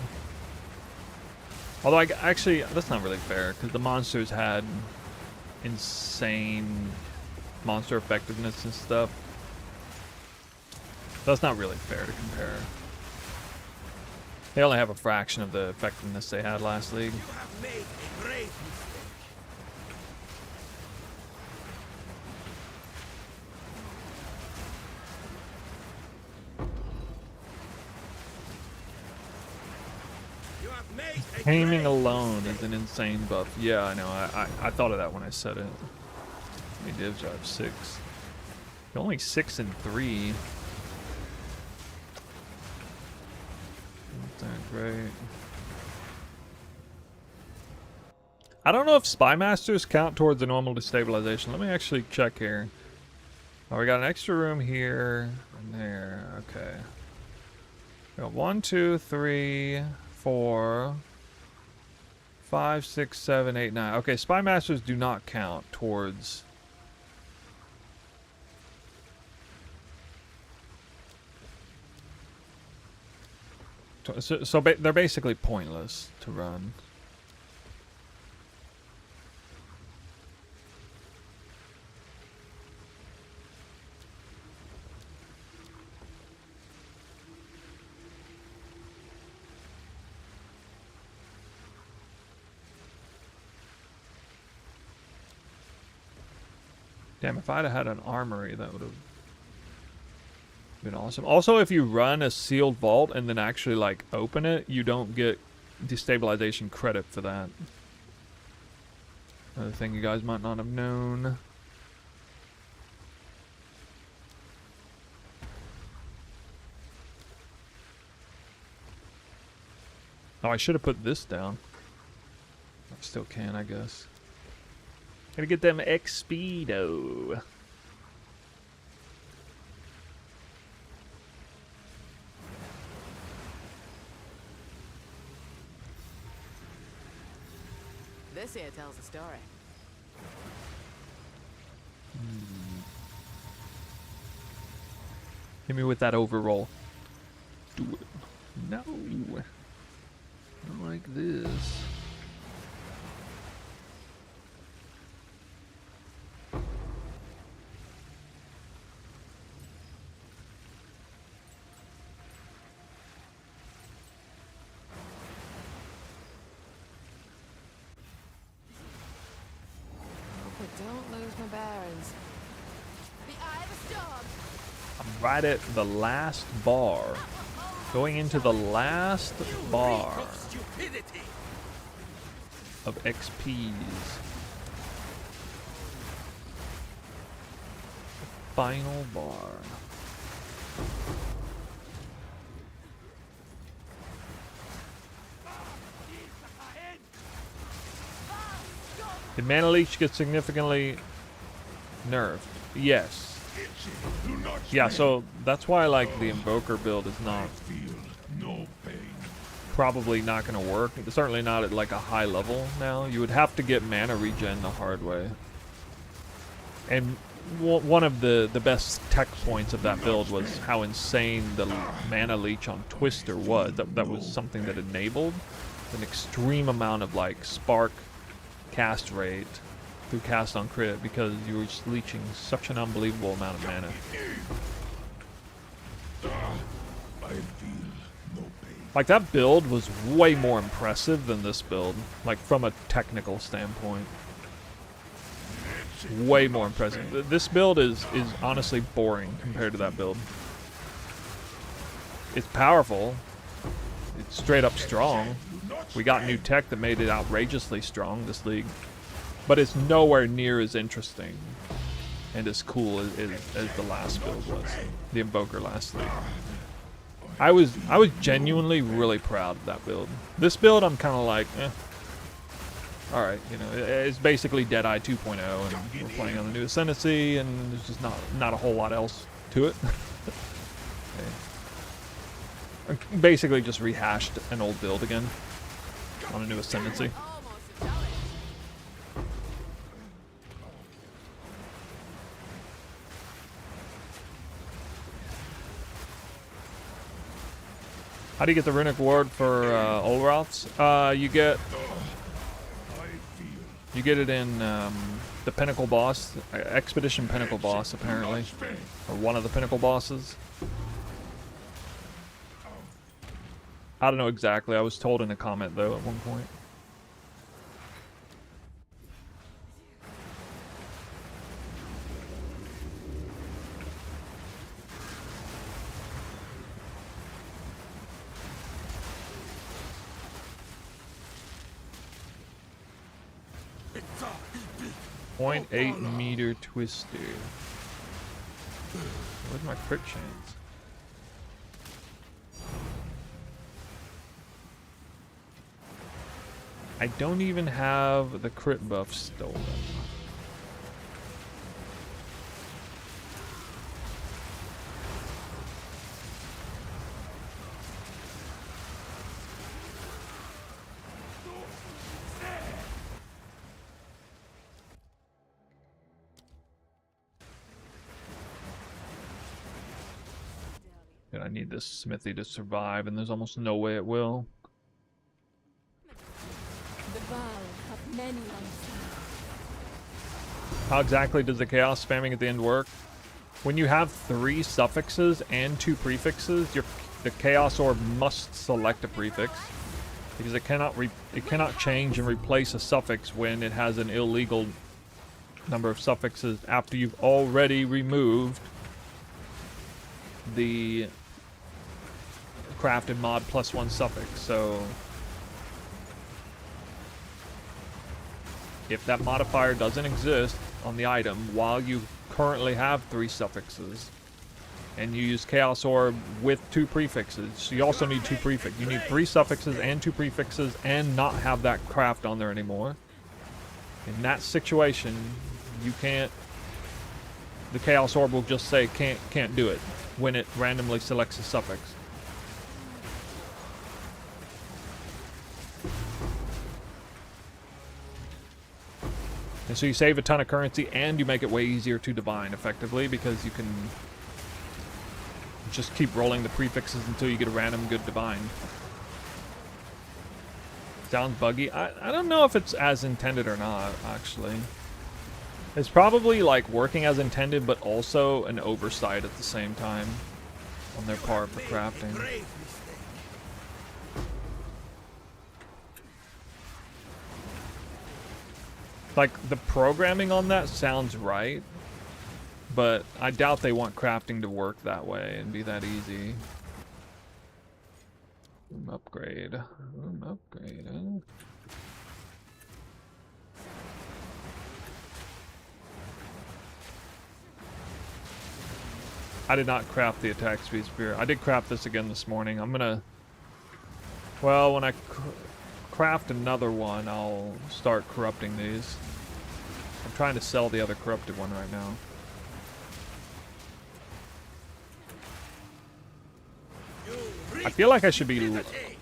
Although, actually, that's not really fair, because the monsters had insane monster effectiveness and stuff. That's not really fair to compare. They only have a fraction of the effectiveness they had last league. You have made a grave mistake. Aiming alone is an insane buff. Yeah, I know. I thought of that when I said it. How many divs do I have? 6. You're only 6 and 3. Not that great. I don't know if Spy Masters count towards the normal destabilization. Let me actually check here. Oh, we got an extra room here and there. Okay. We got 1, 2, 3, 4, 5, 6, 7, 8, 9. Okay, Spy Masters do not count towards. So they're basically pointless to run. Damn, if I'd have had an armory, that would have been awesome. Also, if you run a sealed vault and then actually, like, open it, you don't get destabilization credit for that. Another thing you guys might not have known. Oh, I should have put this down. I still can, I guess. Gotta get them XP-do. This here tells a story. Hit me with that overroll. Do it. No. Not like this. Don't lose my bearings. The eye of the storm. I'm right at the last bar. Going into the last bar of XPs. Final bar. Did Mana Leech get significantly nerfed? Yes. Yeah, so that's why like the Invoker build is not probably not going to work. It's certainly not at like a high level now. You would have to get mana regen the hard way. And one of the best tech points of that build was how insane the Mana Leech on Twister was. That was something that enabled an extreme amount of like spark cast rate through cast on crit because you were just leeching such an unbelievable amount of mana. Like that build was way more impressive than this build, like from a technical standpoint. Way more impressive. This build is honestly boring compared to that build. It's powerful. It's straight up strong. We got new tech that made it outrageously strong this league. But it's nowhere near as interesting and as cool as the last build was. The Invoker last league. I was genuinely really proud of that build. This build I'm kinda like, alright, you know, it's basically Deadeye 2.0 and we're playing on the new Ascendancy and there's just not a whole lot else to it. Basically just rehashed an old build again on a new Ascendancy. How do you get the Runic Ward for Olroths? You get it in the Pinnacle boss, Expedition Pinnacle boss apparently, or one of the Pinnacle bosses. I don't know exactly. I was told in a comment though at one point. .8 meter twister. Where's my crit chance? I don't even have the crit buff stolen. And I need this smithy to survive, and there's almost no way it will. The Val have many on side. How exactly does the chaos spamming at the end work? When you have 3 suffixes and 2 prefixes, the chaos orb must select a prefix, because it cannot change and replace a suffix when it has an illegal number of suffixes after you've already removed the crafted mod +1 suffix. So if that modifier doesn't exist on the item while you currently have 3 suffixes and you use Chaos Orb with 2 prefixes, you also need 2 prefixes. You need 3 suffixes and 2 prefixes and not have that craft on there anymore. In that situation, you can't, the Chaos Orb will just say can't do it when it randomly selects a suffix. And so you save a ton of currency and you make it way easier to divine effectively, because you can just keep rolling the prefixes until you get a random good divine. Sounds buggy. I don't know if it's as intended or not, actually. It's probably like working as intended, but also an oversight at the same time on their part for crafting. Like, the programming on that sounds right, but I doubt they want crafting to work that way and be that easy. Room upgrade. Room upgrade, huh? I did not craft the attack speed spear. I did craft this again this morning. I'm gonna... Well, when I craft another one, I'll start corrupting these. I'm trying to sell the other corrupted one right now. I feel like I should be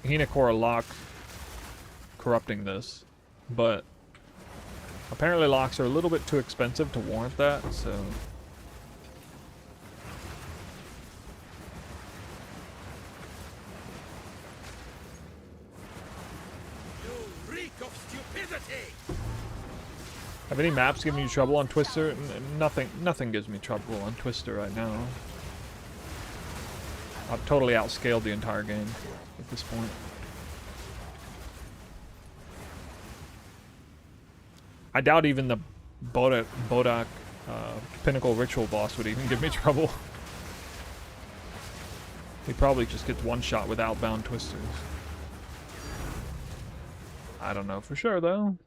Hinekora lock corrupting this, but apparently locks are a little bit too expensive to warrant that, so... Have any maps given you trouble on Twister? Nothing gives me trouble on Twister right now. I've totally outscaled the entire game at this point. I doubt even the Bodak Pinnacle Ritual boss would even give me trouble. He probably just gets one shot with outbound twisters. I don't know for sure though.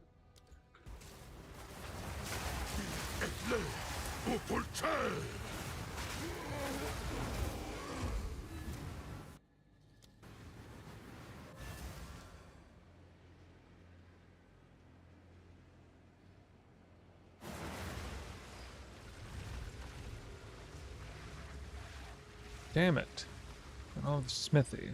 Damn it. Oh, the smithy.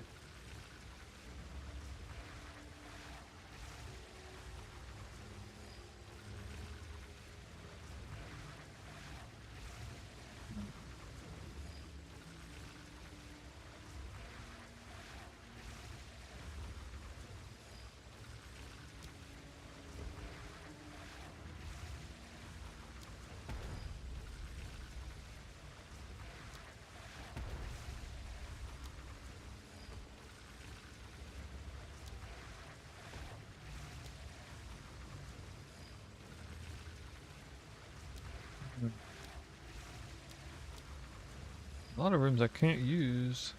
A lot of rooms I can't use.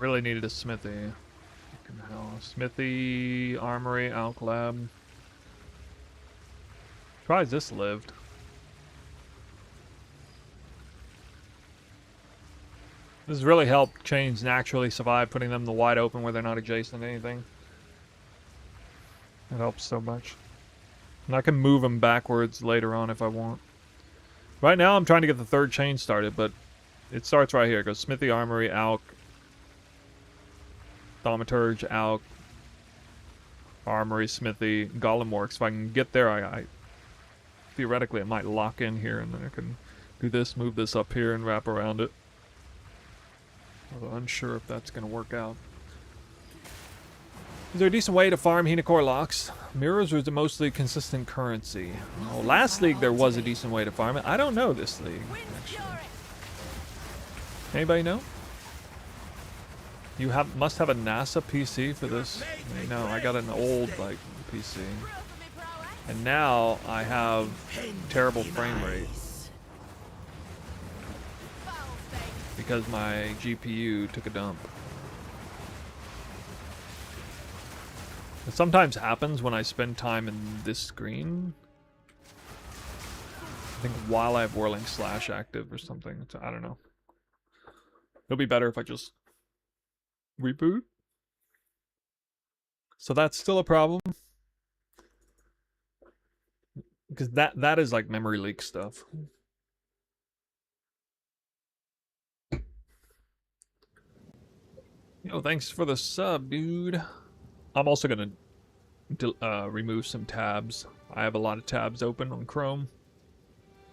Really needed a smithy. Fucking hell. Smithy, armory, alch lab. Surprised this lived. This has really helped chains naturally survive, putting them in the wide open where they're not adjacent to anything. It helps so much. And I can move them backwards later on if I want. Right now I'm trying to get the third chain started, but it starts right here. It goes Smithy, Armory, Alch, Thaumaturge, Alch, Armory, Smithy, Golem Works. If I can get there, I theoretically it might lock in here, and then I can do this, move this up here, and wrap around it. Although unsure if that's going to work out. Is there a decent way to farm Hinacore locks? Mirrors, or is it mostly consistent currency? Oh, last league there was a decent way to farm it. I don't know this league, actually. Anybody know? You must have a NASA PC for this. No, I got an old like PC, and now I have terrible frame rate because my GPU took a dump. It sometimes happens when I spend time in this screen. I think while I have Whirling Slash active or something. So I don't know. It'll be better if I just reboot. So that's still a problem. Because that is like memory leak stuff. Yo, thanks for the sub, dude. I'm also gonna remove some tabs. I have a lot of tabs open on Chrome.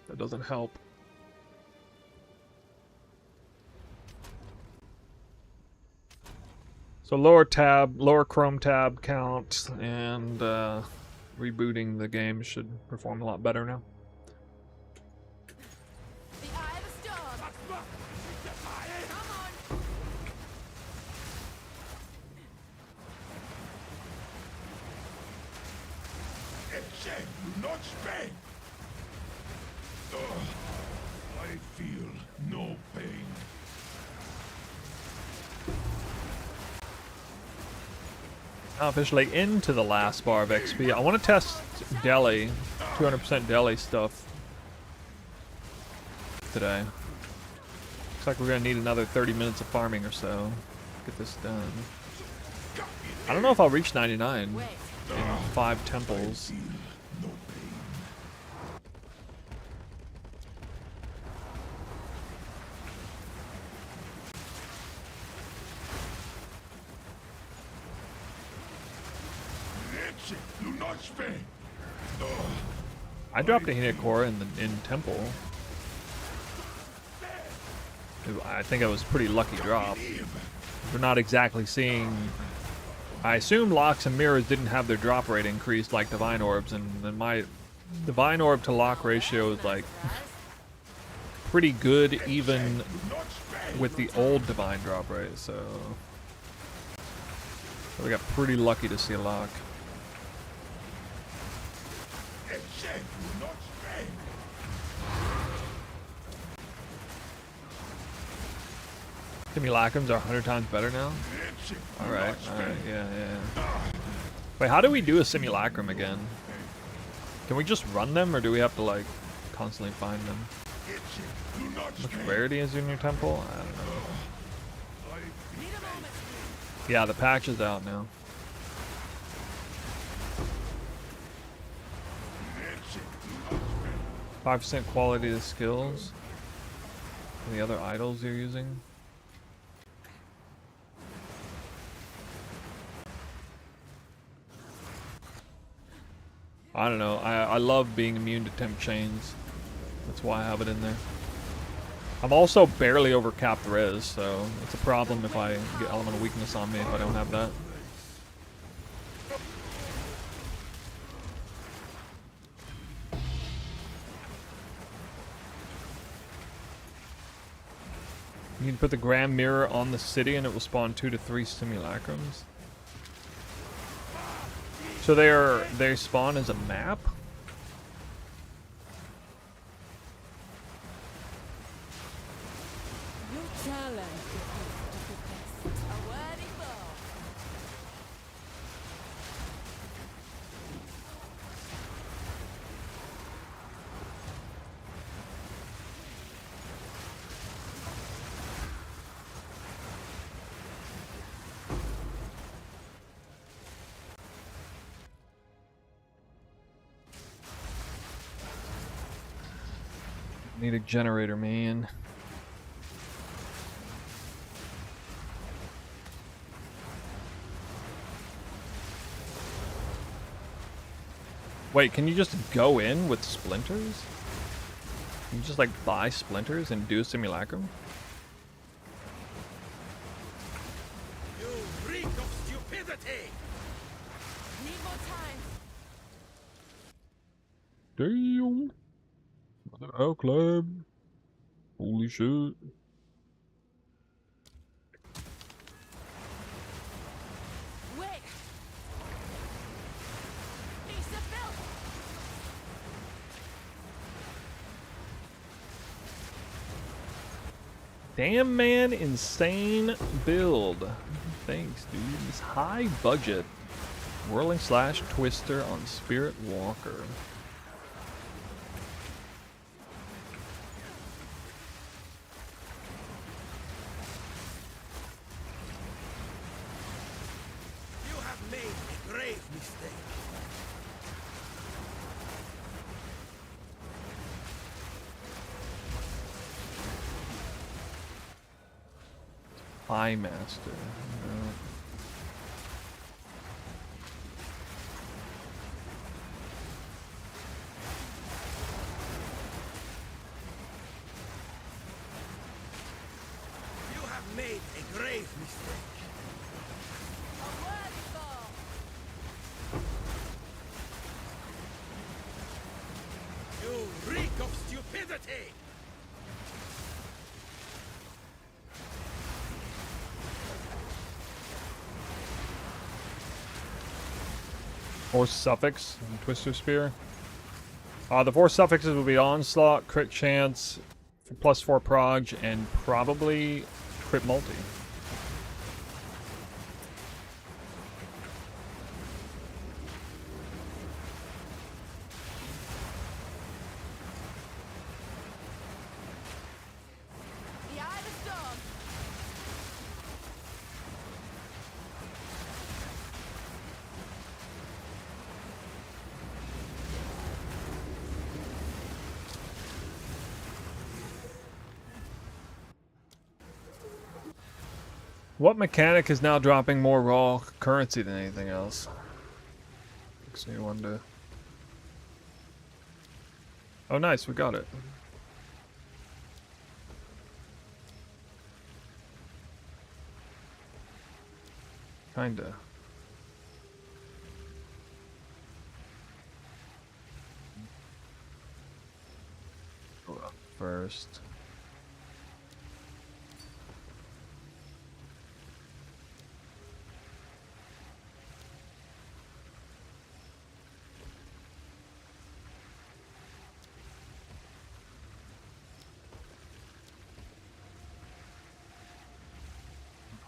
That doesn't help. So lower Chrome tab count, and rebooting the game should perform a lot better now. The eye of the storm. Come on. Not Spain. I feel no pain. Now officially into the last bar of XP. I want to test Delhi, 200% Delhi stuff today. Looks like we're gonna need another 30 minutes of farming or so to get this done. I don't know if I'll reach 99 in 5 temples. I dropped a Hinacore in Temple. I think it was a pretty lucky drop. We're not exactly seeing... I assume locks and mirrors didn't have their drop rate increased like Divine Orbs, and then my Divine Orb to lock ratio is like pretty good even with the old Divine drop rate, so we got pretty lucky to see a lock. Simulacrums are 100 times better now? Alright, yeah. Wait, how do we do a simulacrum again? Can we just run them, or do we have to, like, constantly find them? How much rarity is in your temple? I don't know. Yeah, the patch is out now. %5 quality of the skills. And the other idols you're using. I don't know. I love being immune to temp chains. That's why I have it in there. I'm also barely over capped res, so it's a problem if I get elemental weakness on me if I don't have that. You can put the Grand Mirror on the city and it will spawn 2 to 3 simulacrums. So they spawn as a map? Your talent is the best. Need a generator, man. Wait, can you just go in with splinters? Can you just like buy splinters and do a simulacrum? You reek of stupidity! Need more time. Damn. Mother Outclub. Holy shit. Wait. Piece of build. Damn, man, insane build. Thanks, dude. This high budget whirling slash twister on Spirit Walker. You have made a grave mistake. High Master. No. You have made a grave mistake. A worthy fall. You reek of stupidity! Force suffix, Twister Spear. The 4 suffixes will be Onslaught, Crit Chance, +4 Prog, and probably Crit Multi. The eye of the storm. What mechanic is now dropping more raw currency than anything else? Makes me wonder. Oh, nice, we got it. Kinda. Go up first.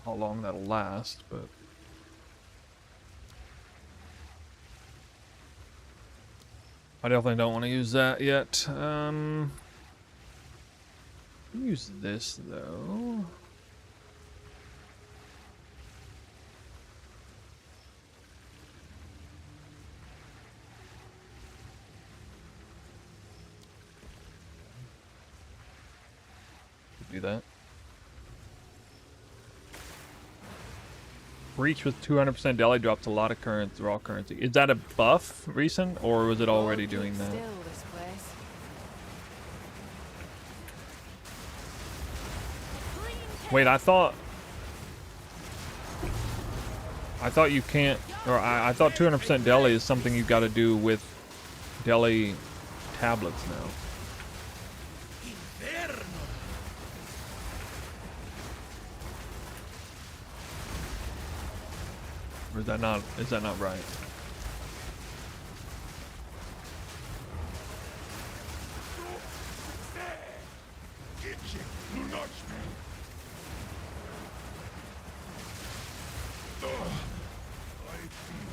How long that'll last, but I definitely don't want to use that yet. Use this though. Do that. Breach with 200% deli drops a lot of currency, raw currency. Is that a buff recent, or was it already Won't doing keep that? Still, this place. Clean Wait, I thought you can't, or I thought 200% deli is something you got to do with deli tablets now. Inferno! Or is that not right? Itching to nudge me. Ugh. I feel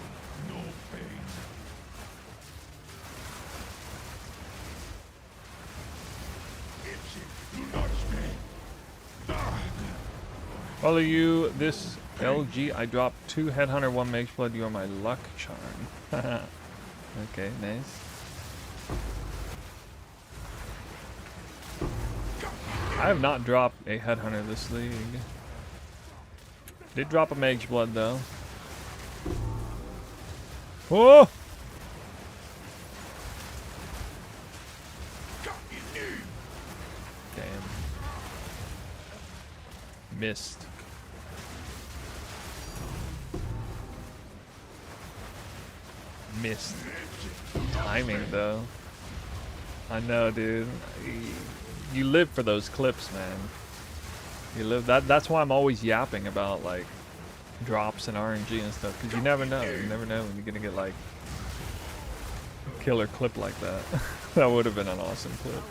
no pain. Itching to nudge me. Ah. Follow you, this LG. I dropped 2 Headhunter, 1 Mage Blood. You are my luck charm. Okay, nice. I have not dropped a headhunter this league. Did drop a mage's blood though. Whoa! Damn. Missed. Missed. Timing though. I know, dude. You live for those clips, man. You live that's why I'm always yapping about like drops and RNG and stuff, because you never know. You never know when you're gonna get like a killer clip like that. That would have been an awesome clip.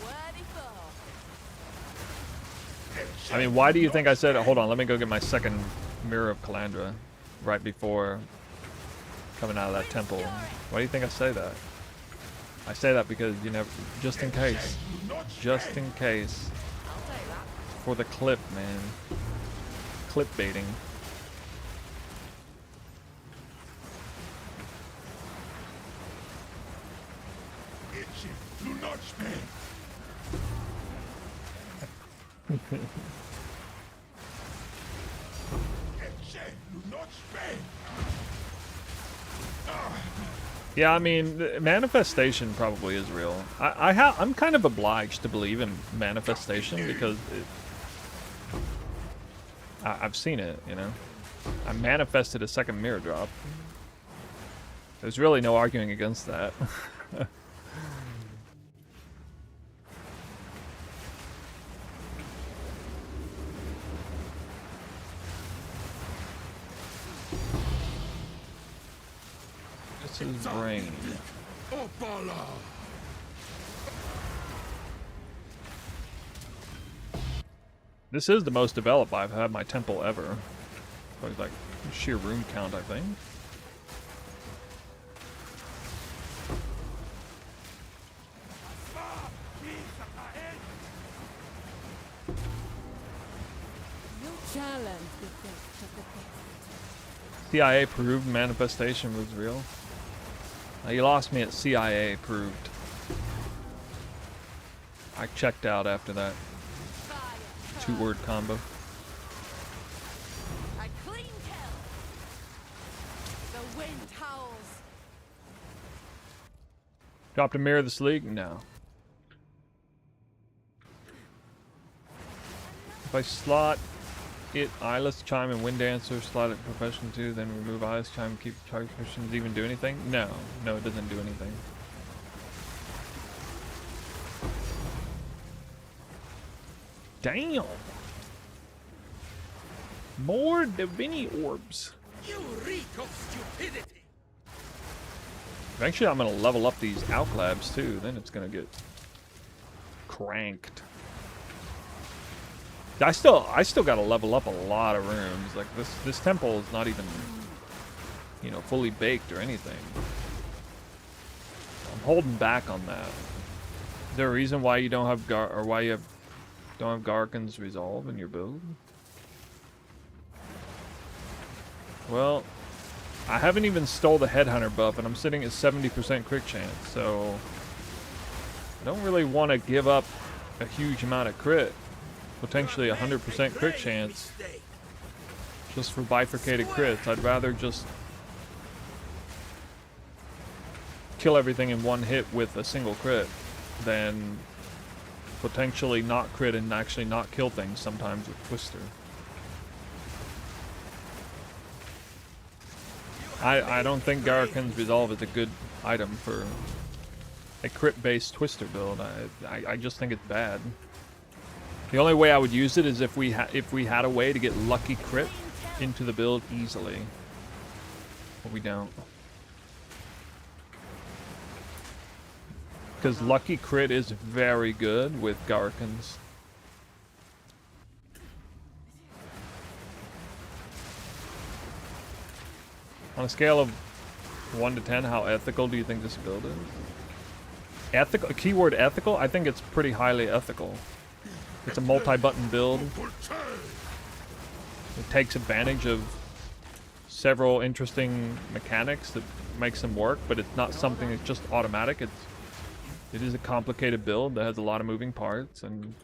I mean, why do you think I said it? Hold on, let me go get my second Mirror of Calandra right before coming out of that temple. Why do you think I say that? I say that because you never, just in case. Just in case. For the clip, man. Clip baiting. Do not spend. Do not spend. Yeah, I mean, manifestation probably is real. I'm kind of obliged to believe in manifestation because I've seen it, you know. I manifested a second mirror drop. There's really no arguing against that. This is brain. Opala. This is the most developed I've had my temple ever. Probably like sheer room count, I think. No challenge the depth of the past. CIA proved manifestation was real. You lost me at CIA proved. I checked out after that two-word combo. I clean kill. The wind howls. Dropped a mirror this league? No. If I slot it Eyeless Chime and Wind Dancer, slot it Profession 2, then remove Eyeless Chime, keep target Profession, does it even do anything? No. No, it doesn't do anything. Damn! More Divinity Orbs. You reek of stupidity. Eventually I'm gonna level up these Alklabs too, then it's gonna get cranked. I still gotta level up a lot of rooms. Like this temple is not even, you know, fully baked or anything. I'm holding back on that. Is there a reason why you don't have don't have Garkin's Resolve in your build? Well, I haven't even stole the Headhunter buff, and I'm sitting at 70% crit chance, so I don't really want to give up a huge amount of crit. Potentially 100% crit chance just for bifurcated crits. I'd rather just kill everything in one hit with a single crit than potentially not crit and actually not kill things sometimes with Twister. I don't think Garrican's Resolve is a good item for a crit-based Twister build. I just think it's bad. The only way I would use it is if we had a way to get lucky crit into the build easily. But we don't. Because lucky crit is very good with Garkins. On a scale of 1 to 10, how ethical do you think this build is? Ethical, keyword ethical? I think it's pretty highly ethical. It's a multi-button build. It takes advantage of several interesting mechanics that makes them work, but it's not something that's just automatic. It is a complicated build that has a lot of moving parts, and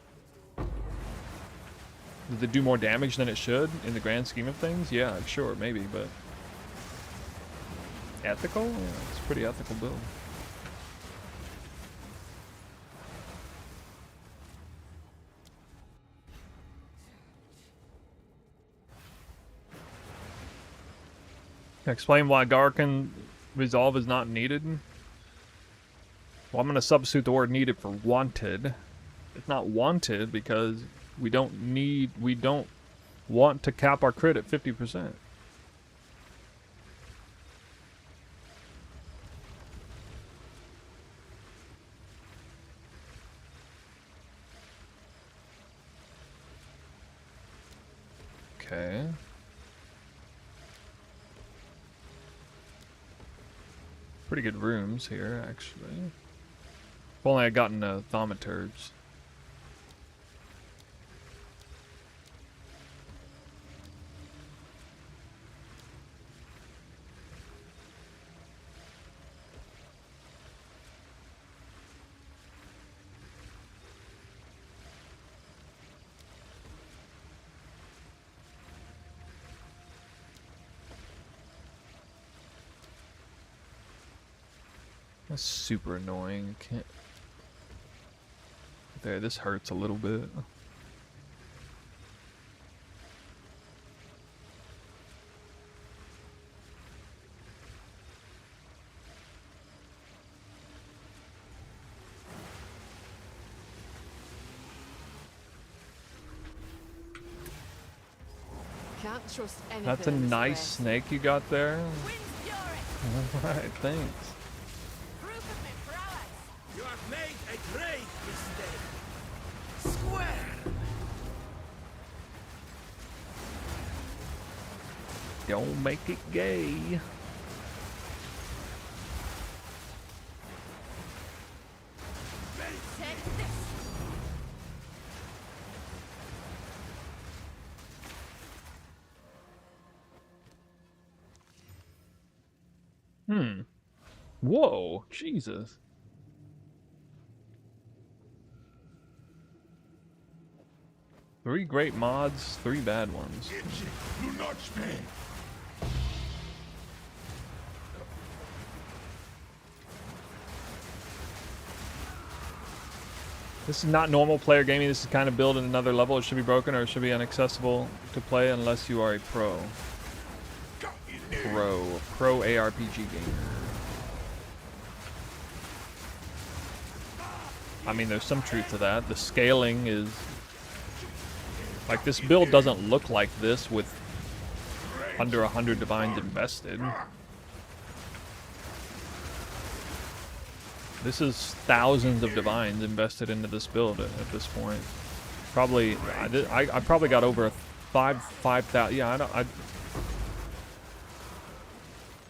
Does it do more damage than it should in the grand scheme of things? Yeah, sure, maybe, but ethical? Yeah, it's a pretty ethical build. Explain why Garkin resolve is not needed. Well, I'm going to substitute the word needed for wanted. It's not wanted because we don't want to cap our crit at 50%. Okay. Pretty good rooms here, actually. If only I'd gotten thaumaturgs. That's super annoying. Can't. There, this hurts a little bit. Can't trust anything. That's a in this nice place. snake you got there. Wind's fury. Alright, thanks. Proof of my prowess. You have made a great mistake. Square. Don't make it gay. Take this. Whoa, Jesus. Three great mods, three bad ones. Do not spare. This is not normal player gaming. This is kind of build at another level. It should be broken or it should be inaccessible to play unless you are a pro. Pro ARPG gamer. I mean, there's some truth to that. The scaling is... Like, this build doesn't look like this with under 100 divines invested. This is thousands of divines invested into this build at this point. Probably, I probably got over 5,000. Yeah,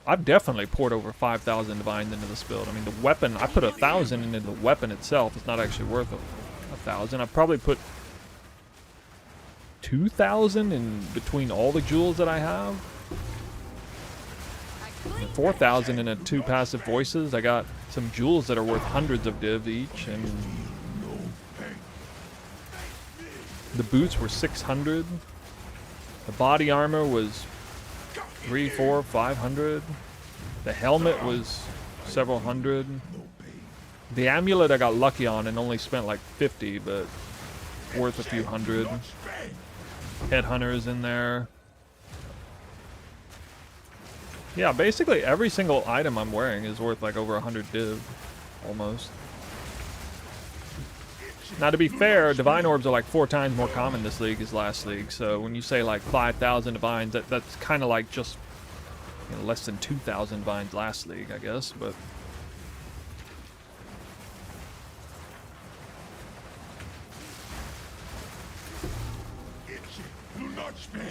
I've definitely poured over 5,000 divines into this build. I mean, the weapon, I put 1,000 into the weapon itself. It's not actually worth 1,000. I probably put 2,000 in between all the jewels that I have. 4,000 in 2 passive voices. I got some jewels that are worth hundreds of div each, and the boots were 600. The body armor was 300, 400, 500. The helmet was several hundred. The amulet I got lucky on and only spent like 50, but worth a few hundred. Headhunters in there. Yeah, basically every single item I'm wearing is worth like over 100 div, almost. Now, to be fair, divine orbs are like 4 times more common this league as last league. So when you say like 5,000 divines, that's kind of like just, you know, less than 2,000 divines last league, I guess. But Do not spare.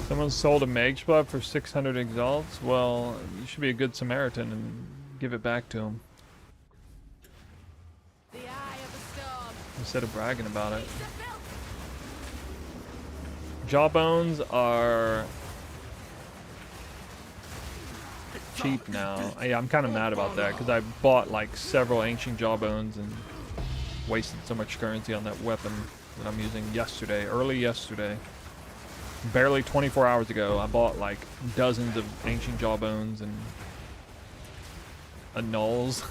someone sold a mage buff for 600 exalts. Well, you should be a good Samaritan and give it back to him The eye of the storm. instead of bragging about it. It's a filth. Jawbones are cheap now. Yeah, I'm kind of mad about that because I bought like several ancient jawbones and wasted so much currency on that weapon that I'm using yesterday, early yesterday. Barely 24 hours ago, I bought like dozens of ancient jawbones and annulls,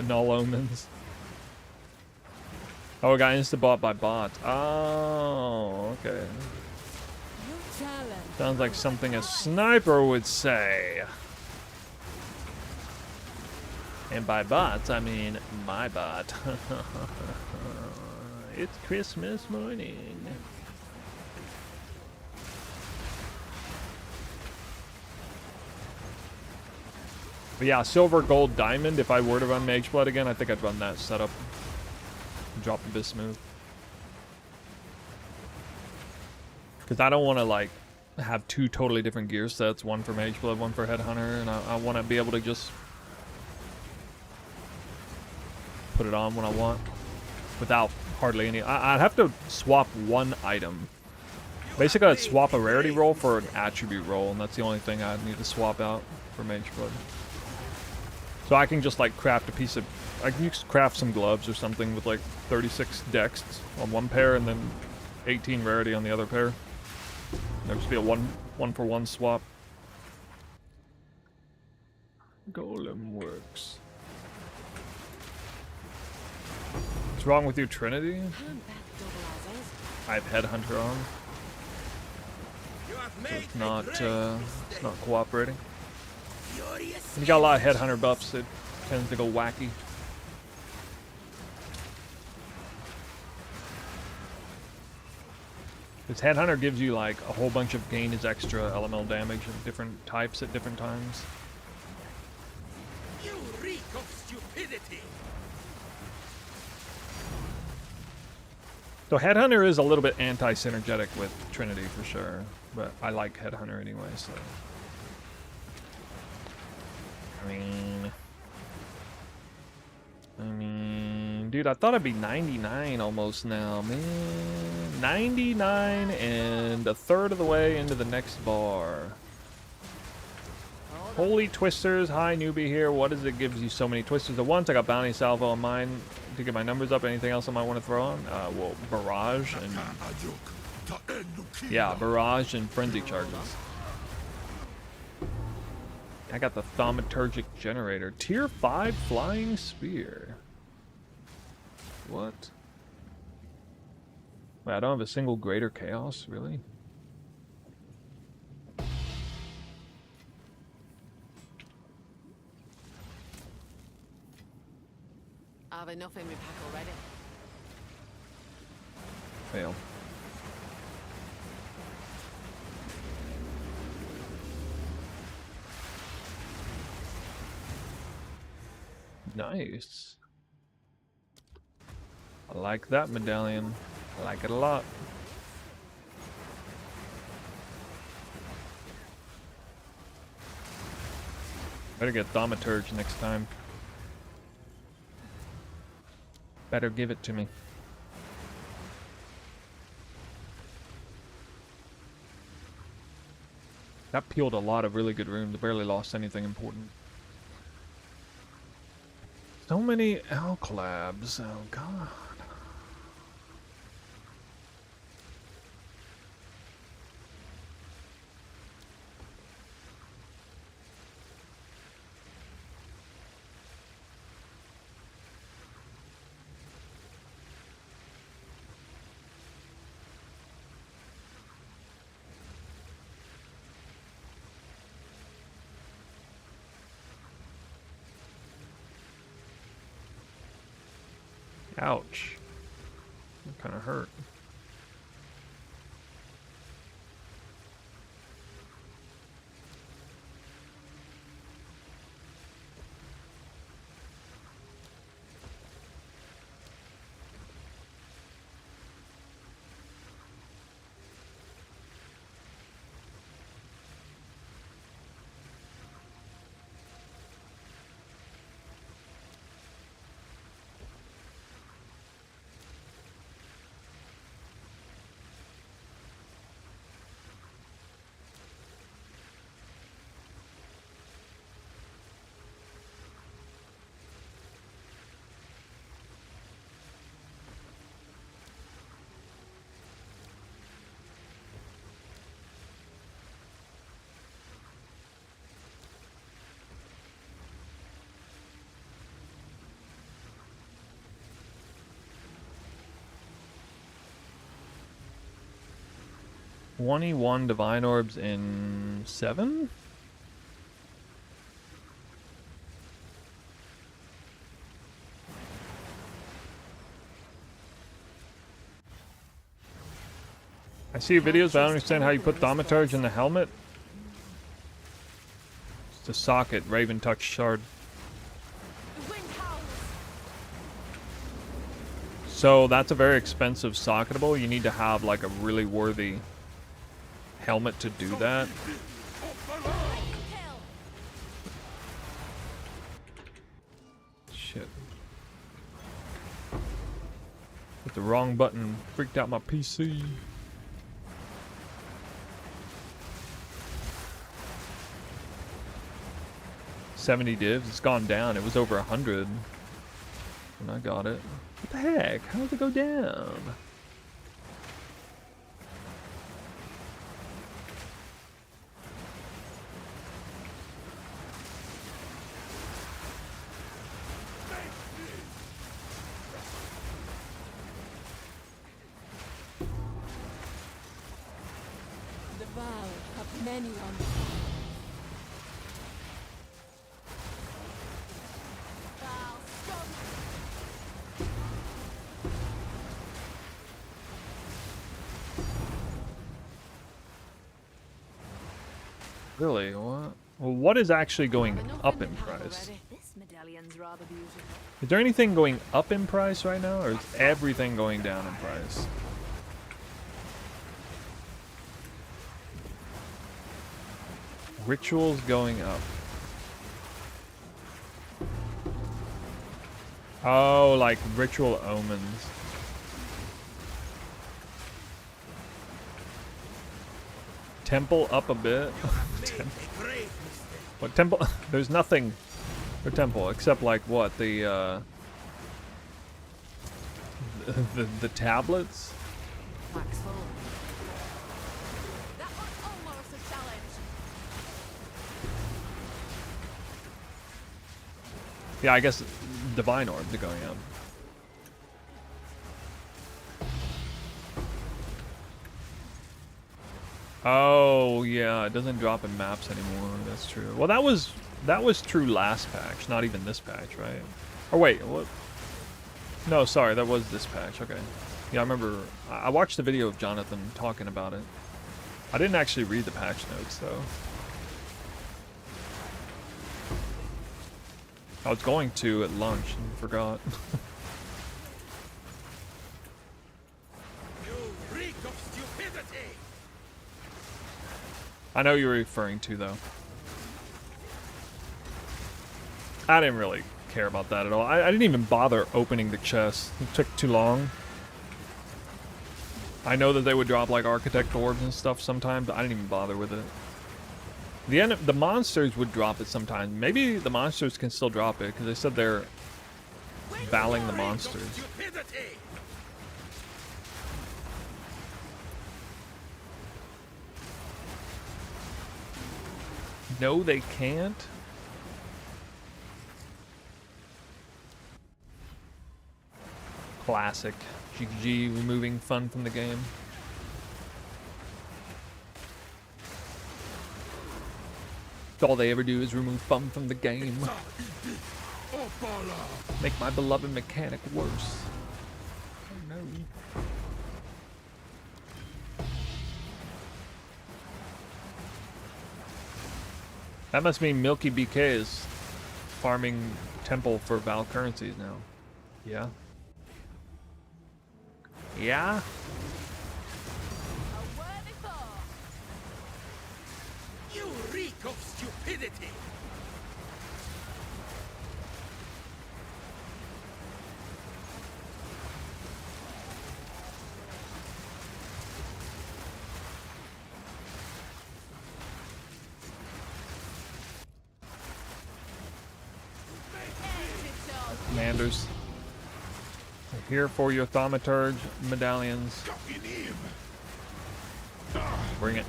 null omens. Oh, it got insta-bought by bots. Oh, okay. Your talent. Sounds like something a sniper would say. And by bots, I mean my bot. It's Christmas morning. But yeah, silver, gold, diamond. If I were to run Mage Blood again, I think I'd run that setup. Drop the Bisque move. Because I don't want to like have two totally different gear sets, one for Mage Blood, one for Headhunter, and I want to be able to just put it on when I want without hardly any. I'd have to swap one item. Basically, I'd swap a rarity roll for an attribute roll, and that's the only thing I'd need to swap out for Mage Blood. So I can just like craft a piece of, I can just craft some gloves or something with like 36 dex on one pair and then 18 rarity on the other pair. There'll just be a one for one swap. Golem works. What's wrong with you, Trinity? I have Headhunter on. So it's not cooperating. You got a lot of Headhunter buffs, it tends to go wacky. Because Headhunter gives you like a whole bunch of gain as extra elemental damage of different types at different times. You reek of stupidity. So Headhunter is a little bit anti-synergetic with Trinity for sure, but I like Headhunter anyway, so. I mean, dude, I thought I'd be 99 almost now, man. 99 and a third of the way into the next bar. Holy twisters, hi newbie here. What is it gives you so many twisters at once? I got bounty salvo on mine to get my numbers up. Anything else I might want to throw on? Well, barrage and yeah, barrage and frenzy charges. I got the thaumaturgic generator. Tier 5 flying spear. What? Wait, I don't have a single greater chaos, really? I have enough in my pack already. Fail. Nice. I like that medallion. I like it a lot. Better get Thaumaturge next time. Better give it to me. That peeled a lot of really good runes. I barely lost anything important. So many L collabs. Oh god. Ouch. That kind of hurt. 21 divine orbs in 7? I see your videos, but I don't understand how you put thaumaturge in the helmet. It's the socket, Raven Touch Shard. So that's a very expensive socketable. You need to have like a really worthy helmet to do that. Shit. Hit the wrong button. Freaked out my PC. $70 divs. It's gone down. It was over 100 when I got it. What the heck? How did it go down? The vow have many on Really? What? Well, what is actually going up in price? This medallion's rather beautiful. Is there anything going up in price right now, or is everything going down in price? Rituals going up. Oh, like ritual omens. Temple up a bit. What temple? There's nothing for temple except like what the tablets. Wax full. That was almost a challenge. Yeah, I guess divine orbs are going up. Oh yeah, it doesn't drop in maps anymore. That's true. Well, that was true last patch, not even this patch, right? Or wait, what? No, sorry, that was this patch. Okay. Yeah, I remember. I watched the video of Jonathan talking about it. I didn't actually read the patch notes though. I was going to at lunch and forgot. You reek of stupidity! I know you're referring to though. I didn't really care about that at all. I didn't even bother opening the chest. It took too long. I know that they would drop like architect orbs and stuff sometimes, but I didn't even bother with it. The monsters would drop it sometimes. Maybe the monsters can still drop it because they said they're battling the monsters. No, they can't. Classic. GG removing fun from the game. All they ever do is remove fun from the game. Make my beloved mechanic worse. Oh no. That must mean Milky BK is farming temple for Val currencies now. Yeah. Yeah? A worthy foe. You reek of stupidity! Commanders. We're here for your thaumaturge medallions. Bring it.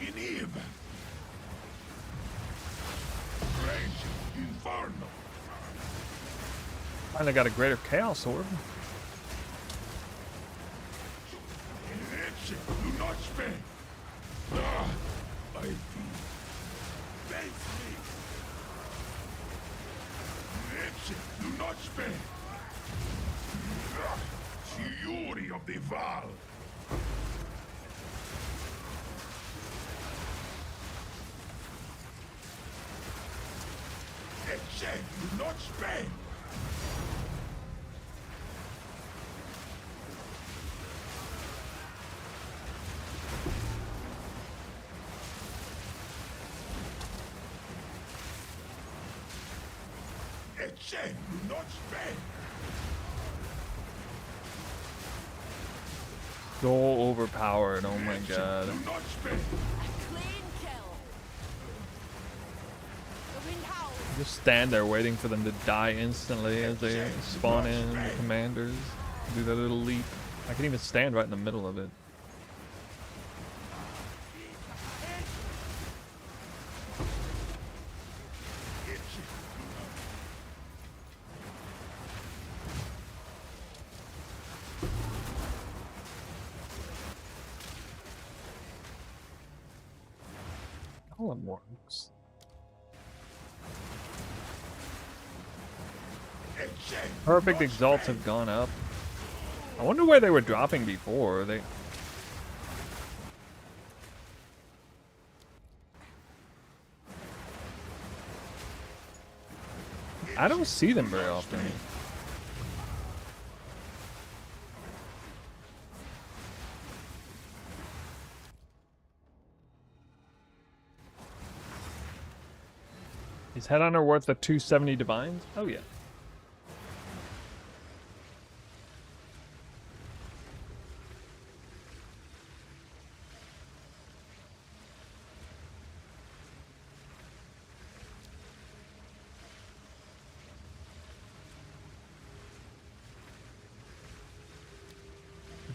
Iniv. Rage Inferno. Finally got a greater chaos orb. Rage, do not spare. Ah, I feel. Face me. Rage, do not spare. Ah, Fury of the Val. Rage, do not spare. Rage, do not spare. So overpowered, oh my god. Do not spare. Clean kill. The wind howls. Just stand there waiting for them to die instantly as they spawn in the commanders. Do that little leap. I can even stand right in the middle of it. All it works. Perfect exalts have gone up. I wonder where they were dropping before. I don't see them very often. Is Headhunter worth the 270 divines? Oh yeah.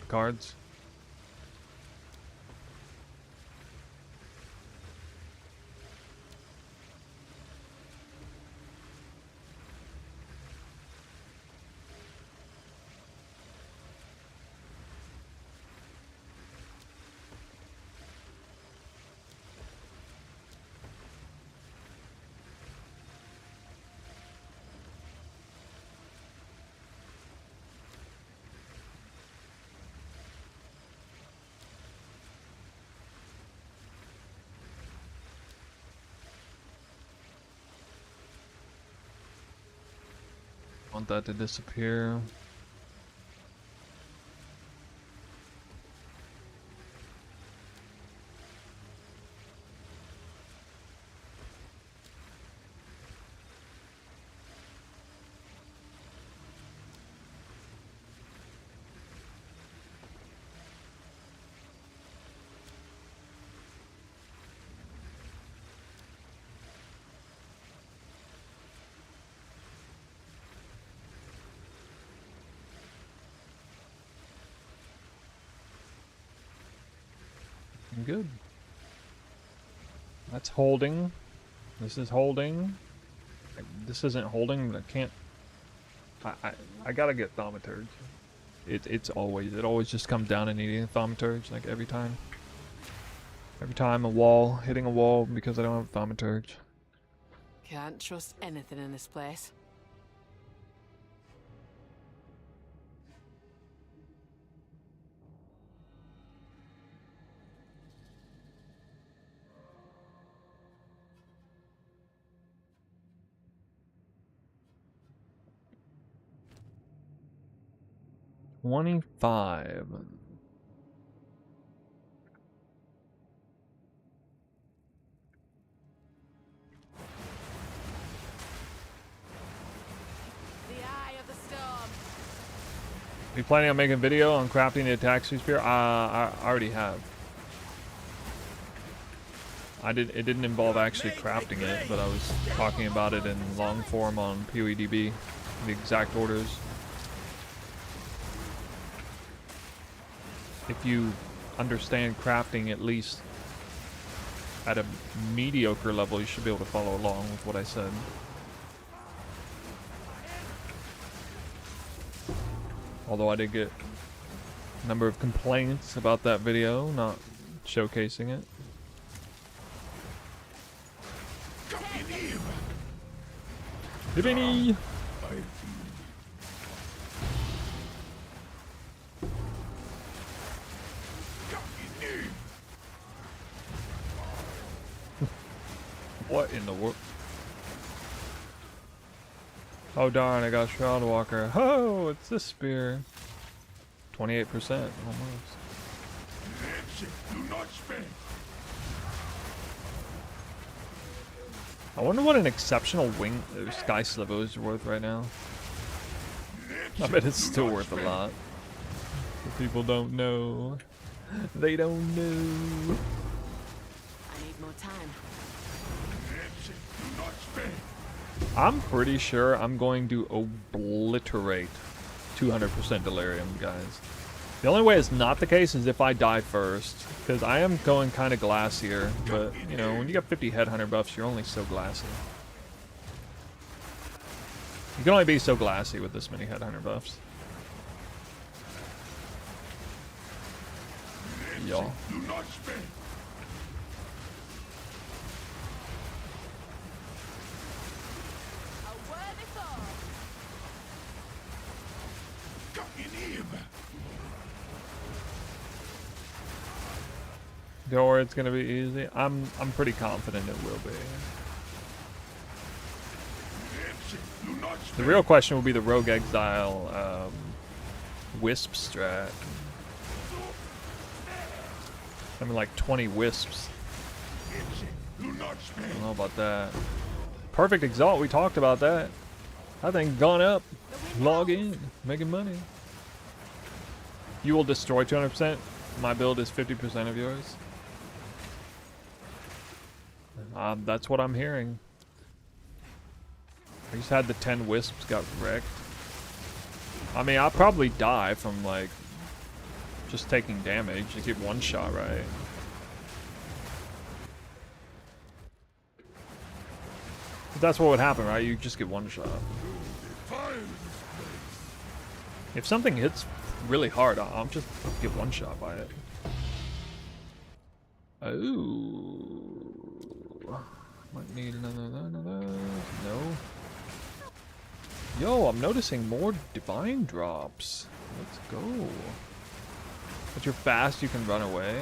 Cards. Want that to disappear. Good. That's holding. This is holding. This isn't holding. I can't. I gotta get thaumaturge. It always just comes down to needing a thaumaturge, like every time. Every time hitting a wall because I don't have thaumaturge. Can't trust anything in this place. $25. The eye of the storm. Are you planning on making a video on crafting the attack spear? I already have. It didn't involve actually crafting it, but I was talking about it in long form on PoEDB, the exact orders. If you understand crafting at least at a mediocre level, you should be able to follow along with what I said. Although I did get a number of complaints about that video, not showcasing it. Hibini! What in the world? Oh darn, I got Shroudwalker. Oh, it's this spear. 28%, almost. Do not spend. I wonder what an exceptional wing sky sliver is worth right now. I bet it's still worth a lot. But people don't know. They don't know. I need more time. Do not spend. I'm pretty sure I'm going to obliterate 200% Delirium, guys. The only way it's not the case is if I die first, because I am going kind of glassy here, but, you know, when you got 50 Headhunter buffs, you're only so glassy. You can only be so glassy with this many Headhunter buffs. Y'all. Do not spend. A worthy foe. Or it's gonna be easy. I'm pretty confident it will be. The real question will be the Rogue Exile Wisp strat. I mean, like 20 Wisps. I don't know about that. Perfect Exalt, we talked about that. That thing gone up. Log in, making money. You will destroy 200%. My build is 50% of yours. That's what I'm hearing. I just had the 10 Wisps got wrecked. I mean, I'll probably die from, like, just taking damage. You get one shot, right? But that's what would happen, right? You just get one shot. If something hits really hard, I'll just get one shot by it. Oh. Might need another one of those. No. Yo, I'm noticing more divine drops. Let's go. But you're fast, you can run away.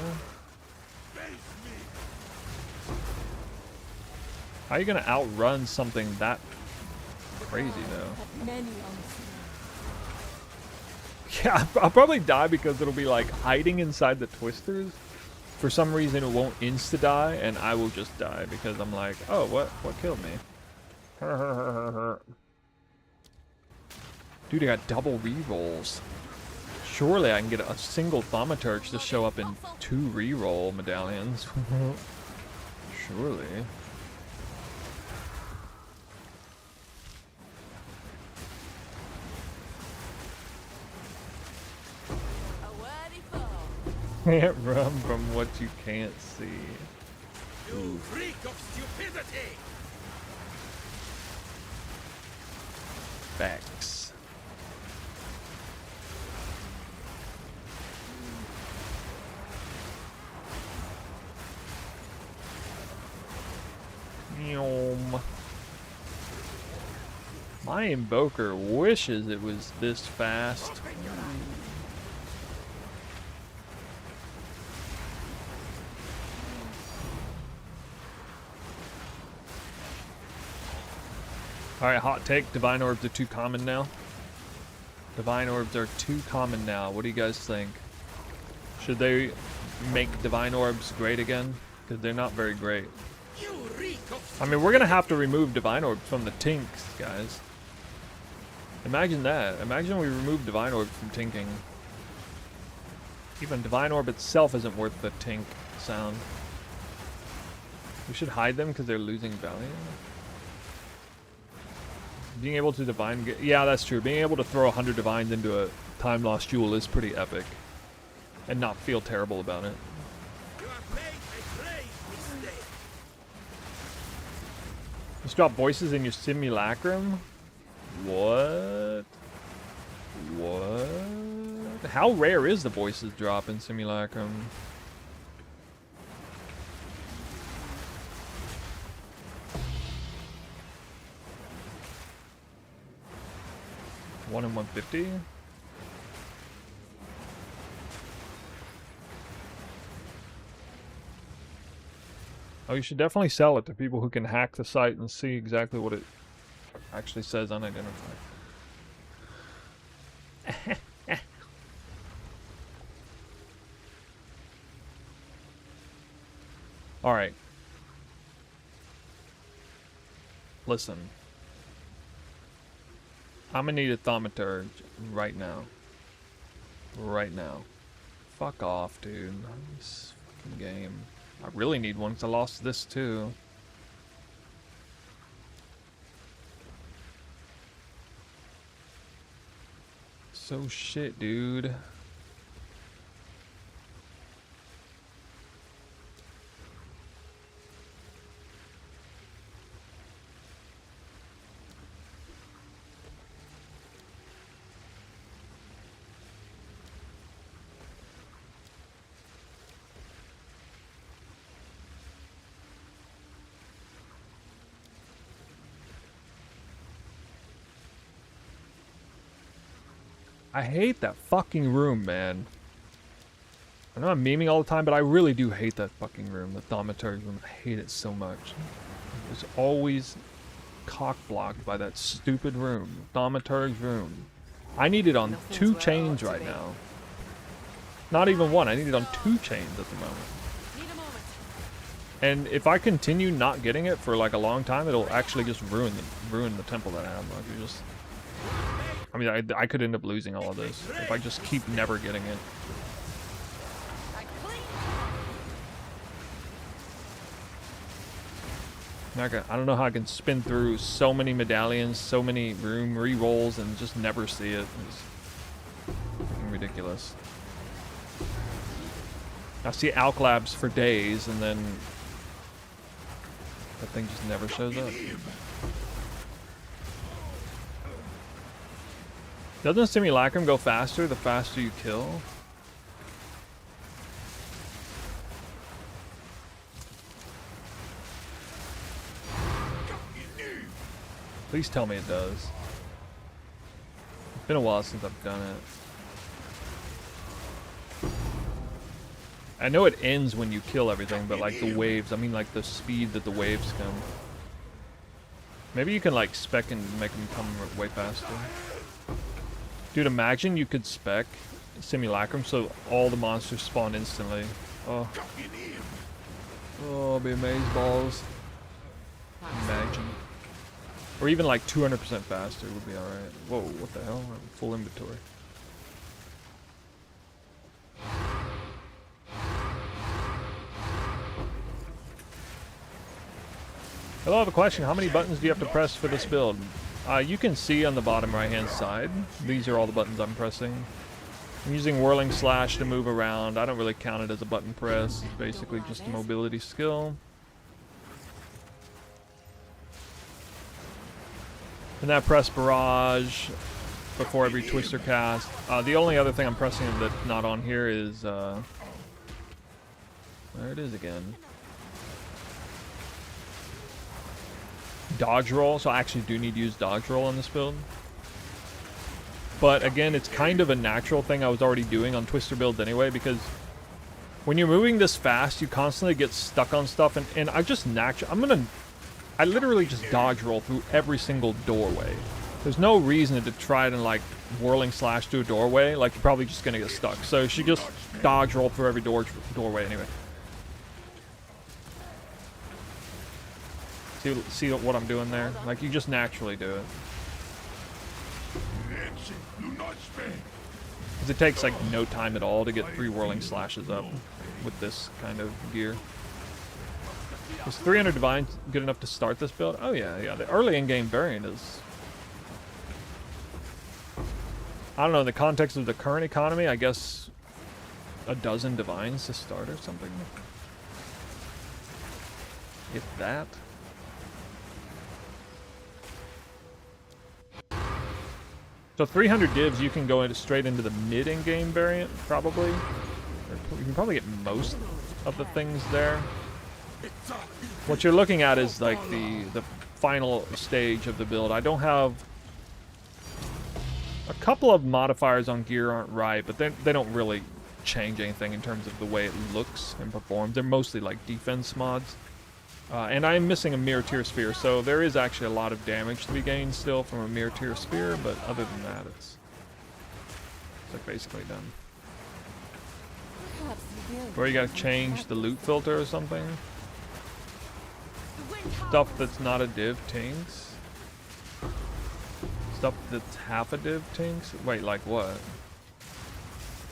How are you gonna outrun something that crazy though? Yeah, I'll probably die because it'll be like hiding inside the twisters. For some reason it won't insta-die, and I will just die because I'm like, oh, what killed me? Dude, I got double rerolls. Surely I can get a single Thaumaturge to show up in 2 reroll medallions. Surely. Can't run from what you can't see. You freak of stupidity! Facts. My Invoker wishes it was this fast. Alright, hot take. Divine Orbs are too common now. Divine Orbs are too common now. What do you guys think? Should they make Divine Orbs great again? Because they're not very great. I mean, we're going to have to remove Divine Orbs from the Tinks, guys. Imagine that. Imagine we remove Divine Orbs from Tinking. Even Divine Orb itself isn't worth the Tink sound. We should hide them because they're losing value. Being able to divine... Yeah, that's true. Being able to throw 100 divines into a time lost jewel is pretty epic. And not feel terrible about it. You have made a grave mistake. Just drop voices in your simulacrum? What? What? How rare is the voices drop in simulacrum? One in 150? Oh, you should definitely sell it to people who can hack the site and see exactly what it actually says unidentified. Alright. Listen. I'm gonna need a thaumaturge right now. Right now. Fuck off, dude. This fucking game. I really need one because I lost this too. So shit, dude. I hate that fucking room, man. I know I'm memeing all the time, but I really do hate that fucking room, the thaumaturge room. I hate it so much. It's always cock-blocked by that stupid room, thaumaturge room. I need it on Nothing's 2 where it ought chains to right be. now. Not even 1, I need it on 2 chains at the moment. Need a moment. And if I continue not getting it for like a long time, it'll actually just ruin the temple that I have. Like, you just... I mean, I could end up losing all of this if I just keep never getting it. I don't know how I can spin through so many medallions, so many room re-rolls, and just never see it. It's fucking ridiculous. I see Alk Labs for days, and then that thing just never shows up. Doesn't Simulacrum go faster the faster you kill? Please tell me it does. It's been a while since I've done it. I know it ends when you kill everything, but like the waves, I mean like the speed that the waves come. Maybe you can like spec and make them come way faster. Dude, imagine you could spec Simulacrum so all the monsters spawn instantly. Oh. Oh, be amazed balls. Imagine. Or even like 200% faster would be alright. Whoa, what the hell? Full inventory. Hello, I have a question. How many buttons do you have to press for this build? You can see on the bottom right hand side. These are all the buttons I'm pressing. I'm using whirling slash to move around. I don't really count it as a button press. It's basically just a mobility skill. And that press barrage before every twister cast. The only other thing I'm pressing that's not on here is there it is again. Dodge roll, so I actually do need to use dodge roll on this build. But again, it's kind of a natural thing I was already doing on twister builds anyway, because when you're moving this fast, you constantly get stuck on stuff, and I just I literally just dodge roll through every single doorway. There's no reason to try to like whirling slash through a doorway, like you're probably just gonna get stuck. So you should just dodge roll through every doorway anyway. See what I'm doing there? Like, you just naturally do it. Because it takes, like, no time at all to get 3 whirling slashes up with this kind of gear. Is 300 Divine good enough to start this build? Oh, yeah. The early in-game variant is... I don't know, in the context of the current economy, I guess a dozen Divines to start or something. If that... So 300 divs, you can go straight into the mid-in-game variant, probably. Or you can probably get most of the things there. What you're looking at is like the final stage of the build. I don't have... A couple of modifiers on gear aren't right, but they don't really change anything in terms of the way it looks and performs. They're mostly like defense mods. And I'm missing a mirror tier sphere, so there is actually a lot of damage to be gained still from a mirror tier sphere, but other than that, it's like basically done. Perhaps you will. Or you gotta change the loot filter or something. Stuff that's not a div tinks. Stuff that's half a div tinks? Wait, like what?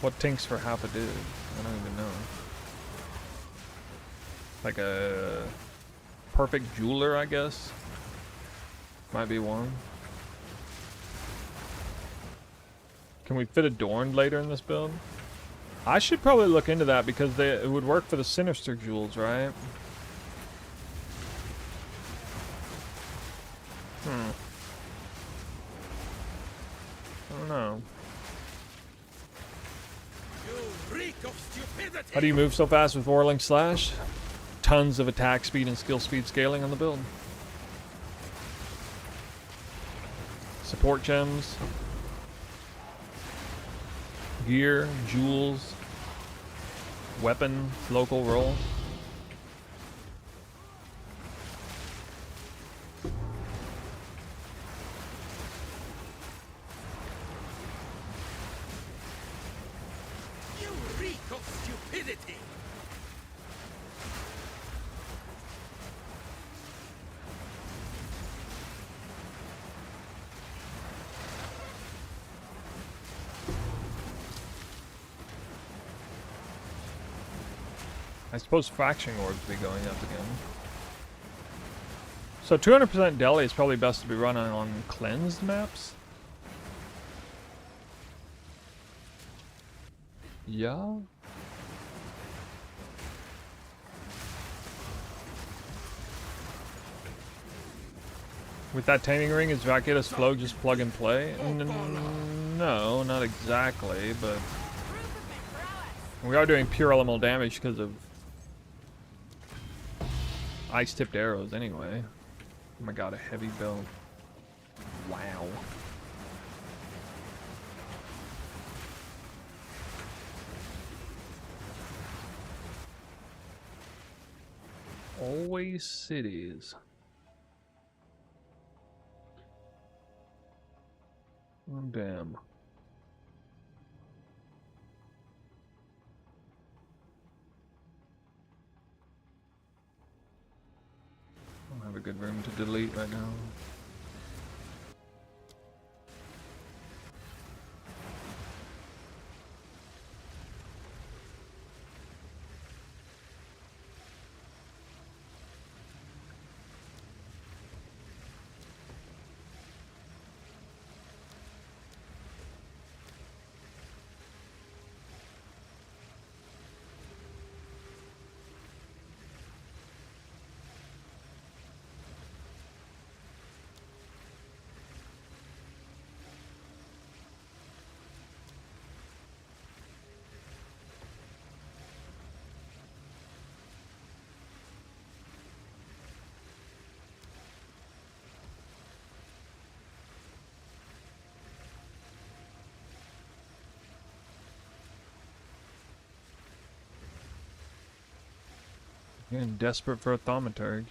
What tinks for half a div? I don't even know. Like a perfect jeweler, I guess. Might be one. Can we fit adorned later in this build? I should probably look into that because it would work for the sinister jewels, right? I don't know. You reek of stupidity. How do you move so fast with Whirling Slash? Tons of attack speed and skill speed scaling on the build. Support gems. Gear, jewels. Weapon, local roll. You reek of stupidity. I suppose faction orbs be going up again. So 200% deli is probably best to be run on cleansed maps. Yeah. With that taming ring, is Vacuous Flow just plug and play? No, not exactly, but we are doing pure elemental damage because of ice-tipped arrows anyway. Oh my god, a heavy belt. Wow. Always cities. Oh, damn. I don't have a good room to delete right now. Getting desperate for a thaumaturge.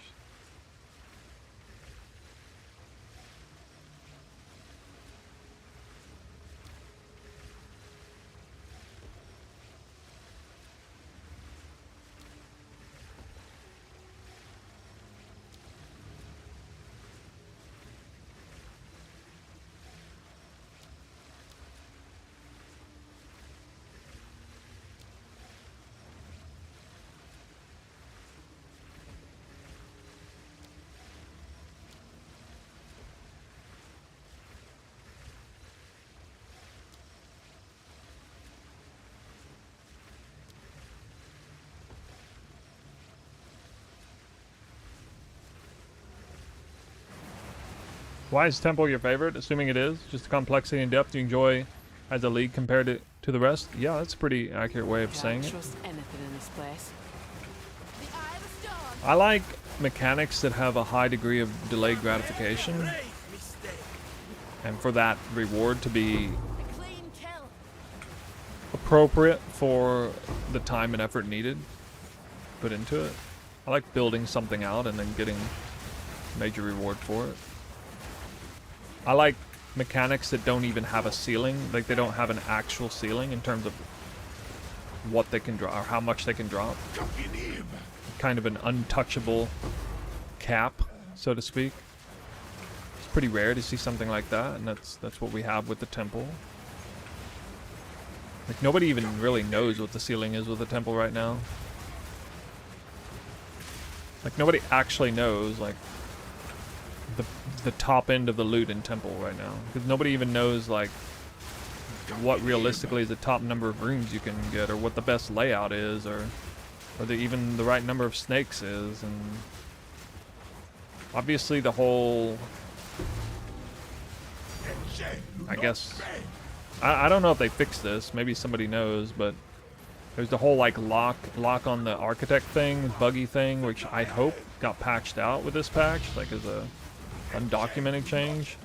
Why is Temple your favorite? Assuming it is. Just the complexity and depth you enjoy as a league compared to the rest? Yeah, that's a pretty accurate way of saying Can't it. trust anything in this place. The Eye of the Storm. I like mechanics that have a high degree of delayed gratification, Great mistake. and for that reward to be A clean kill. appropriate for the time and effort needed put into it. I like building something out and then getting major reward for it. I like mechanics that don't even have a ceiling, like they don't have an actual ceiling in terms of what they can drop or how much they can drop. Kind of an untouchable cap, so to speak. It's pretty rare to see something like that, and that's what we have with the temple. Like nobody even really knows what the ceiling is with the temple right now. Like nobody actually knows like the top end of the loot in temple right now, because nobody even knows like what realistically is the top number of rooms you can get, or what the best layout is, or even the right number of snakes is. And obviously the whole, I guess, I don't know if they fixed this, maybe somebody knows, but there's the whole like lock on the architect thing, buggy thing, which I hope got patched out with this patch, like as a undocumented change.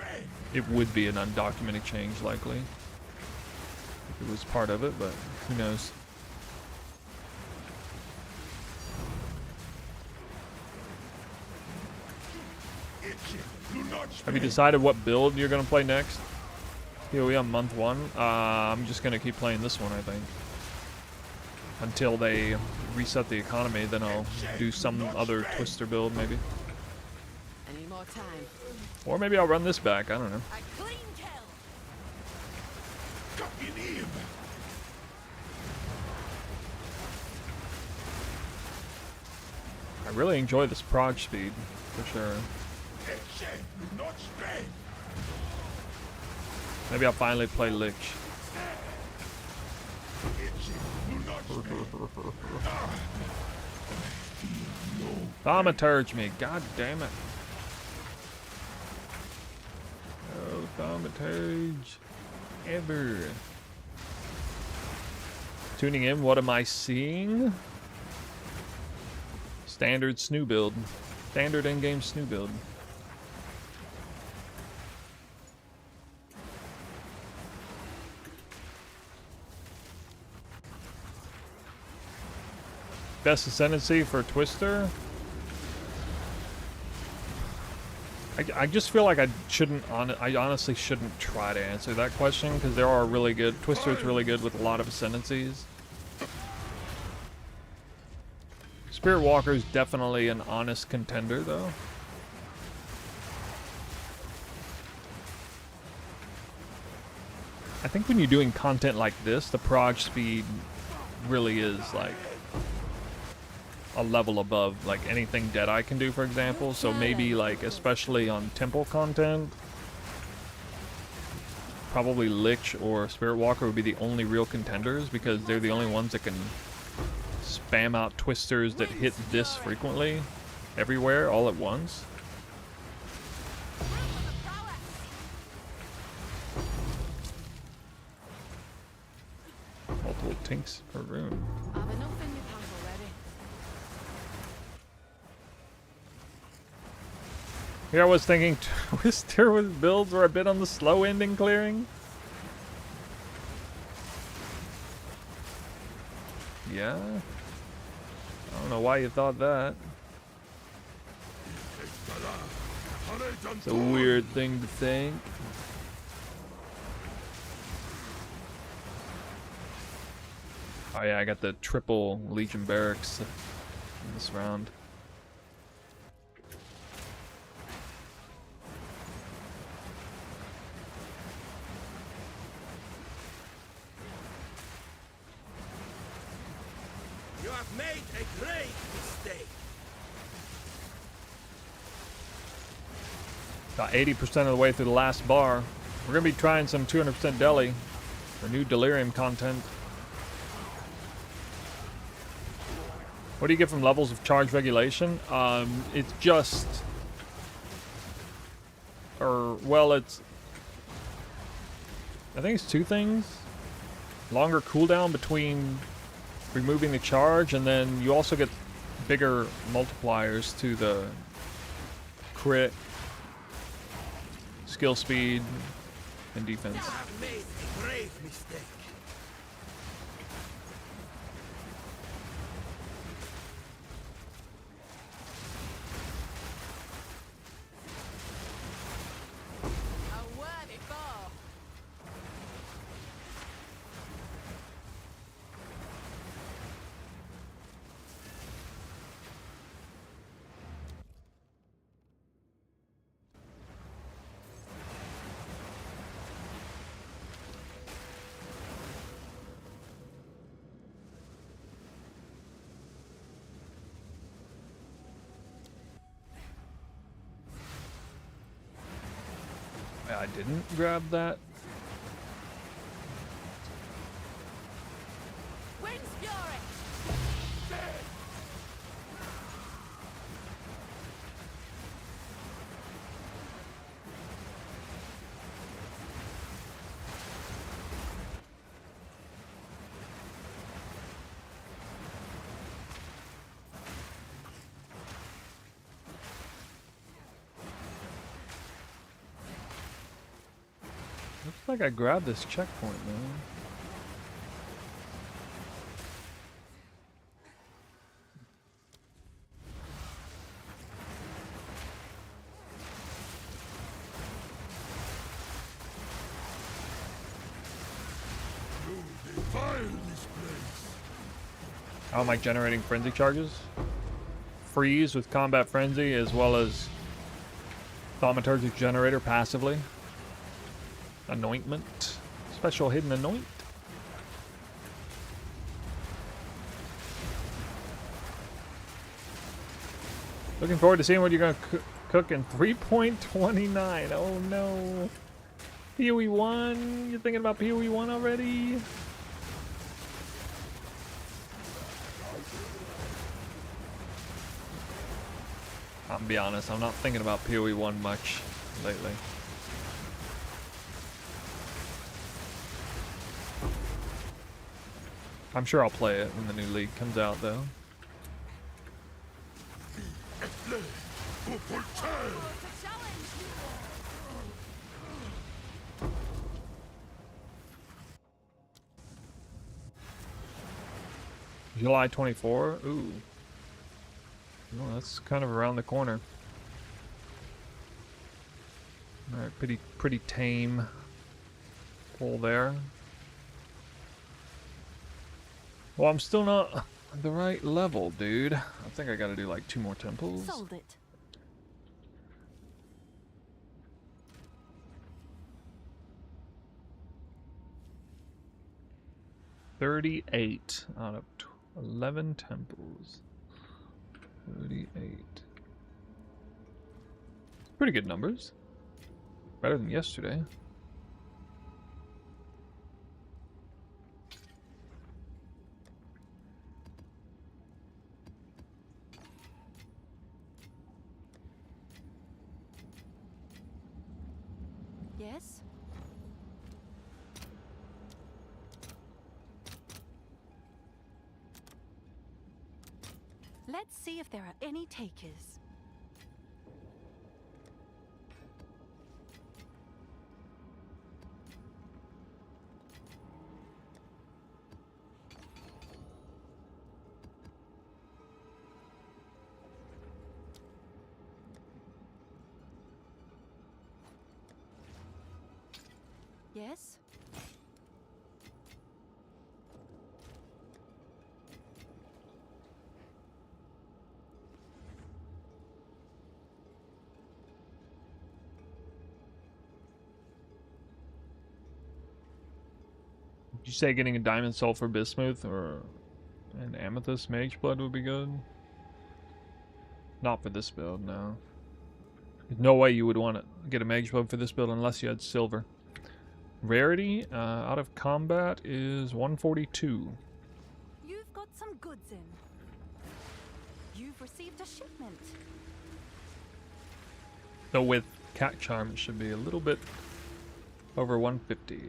It would be an undocumented change likely if it was part of it, but who knows. Have you decided what build you're gonna play next? Here we are, month 1. I'm just gonna keep playing this one, I think, until they reset the economy. Then I'll do some other Twister build maybe, I need more time. or maybe I'll run this back. I don't know. A clean kill. I really enjoy this prog speed for sure. Maybe I'll finally play Lich. Thaumaturge me, god damn it. Oh, Thaumaturge. Ever. Tuning in, what am I seeing? Standard snoo build. Standard in-game snoo build. Best ascendancy for Twister? I just feel like I honestly shouldn't try to answer that question, because there are really good, Twister's really good with a lot of ascendancies. Spirit Walker is definitely an honest contender though. I think when you're doing content like this, the prog speed really is like a level above like anything Deadeye can do, for example. So maybe like, especially on temple content, probably Lich or Spirit Walker would be the only real contenders, because they're the only ones that can spam out twisters that hit this frequently everywhere all at once. Multiple tinks per room. I've enough in my pants already. Here I was thinking Twister with builds were a bit on the slow ending clearing. Yeah? I don't know why you thought that. It's a weird thing to think. Oh yeah, I got the triple Legion Barracks in this round. You have made a great mistake. About 80% of the way through the last bar. We're going to be trying some 200% deli for new Delirium content. What do you get from levels of charge regulation? It's just or, well, it's... I think it's two things. Longer cooldown between removing the charge, and then you also get bigger multipliers to the crit, skill speed, and defense. You have made a grave mistake. A worthy foe. I didn't grab that. Wind's fury. Looks like I grabbed this checkpoint, man. Defile this place. How am I generating frenzy charges? Freeze with combat frenzy, as well as thaumaturgic generator passively. Anointment. Special hidden anoint. Looking forward to seeing what you're going to cook in 3.29. Oh no. PoE 1? You're thinking about PoE 1 already? I'll be honest, I'm not thinking about PoE 1 much lately. I'm sure I'll play it when the new league comes out, though. To challenge. July 24? Ooh. Well, that's kind of around the corner. Alright, pretty tame pull there. Well, I'm still not at the right level, dude. I think I gotta do like 2 more temples. Sold it. $38 out of 11 temples. 38. Pretty good numbers. Better than yesterday. Yes? Let's see if there are any takers. Yes? Did you say getting a diamond sulfur bismuth or an amethyst mage blood would be good? Not for this build, no. There's no way you would want to get a mage blood for this build unless you had silver. Rarity out of combat is 142. You've got some goods in. You've received a shipment. So with cat charm, it should be a little bit over 150.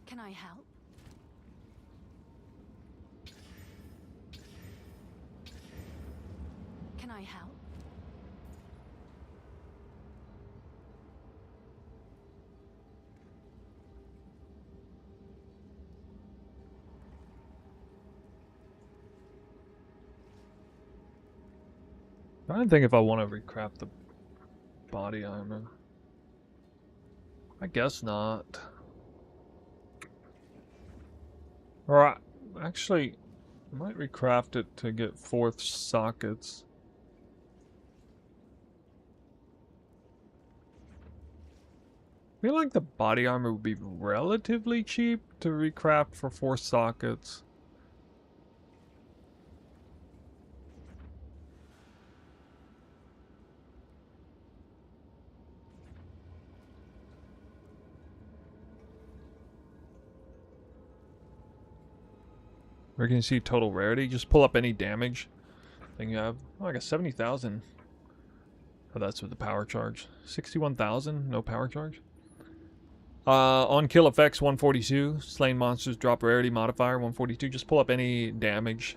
Can I help? Can I help? I don't think if I want to recraft the body armor. I guess not. Or actually, I might recraft it to get 4th sockets. I feel like the body armor would be relatively cheap to recraft for 4 sockets. Where can you see total rarity? Just pull up any damage thing you have. Oh, I got 70,000. Oh, that's with the power charge. 61,000, no power charge. On kill effects 142. Slain monsters drop rarity modifier 142. Just pull up any damage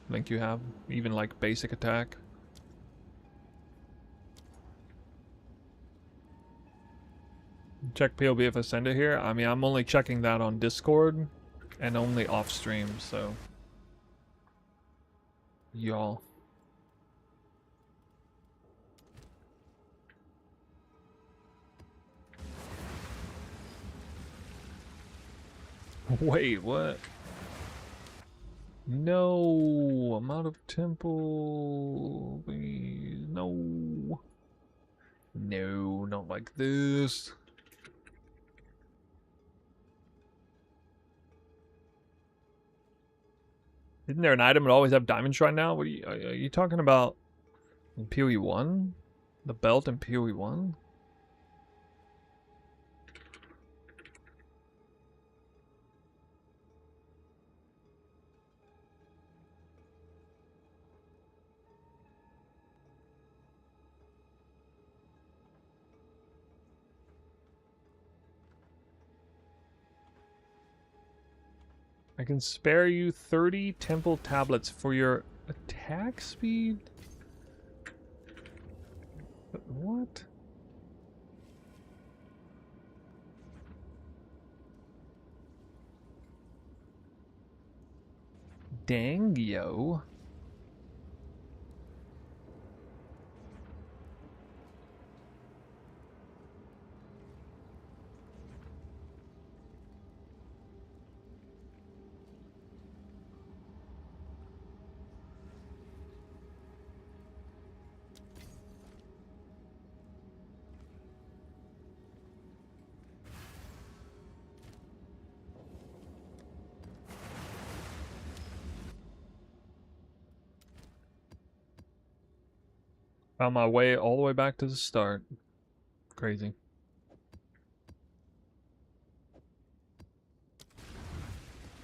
link you have, even like basic attack. Check POB if I send it here. I mean, I'm only checking that on Discord and only off stream, so y'all. Wait, what? No, I'm out of temple. Please, no. No, not like this. Isn't there an item that always have diamond shrine now? What are you talking about? In PoE 1? The belt in PoE 1? I can spare you 30 temple tablets for your attack speed? What? Dang, yo. Found my way all the way back to the start. Crazy.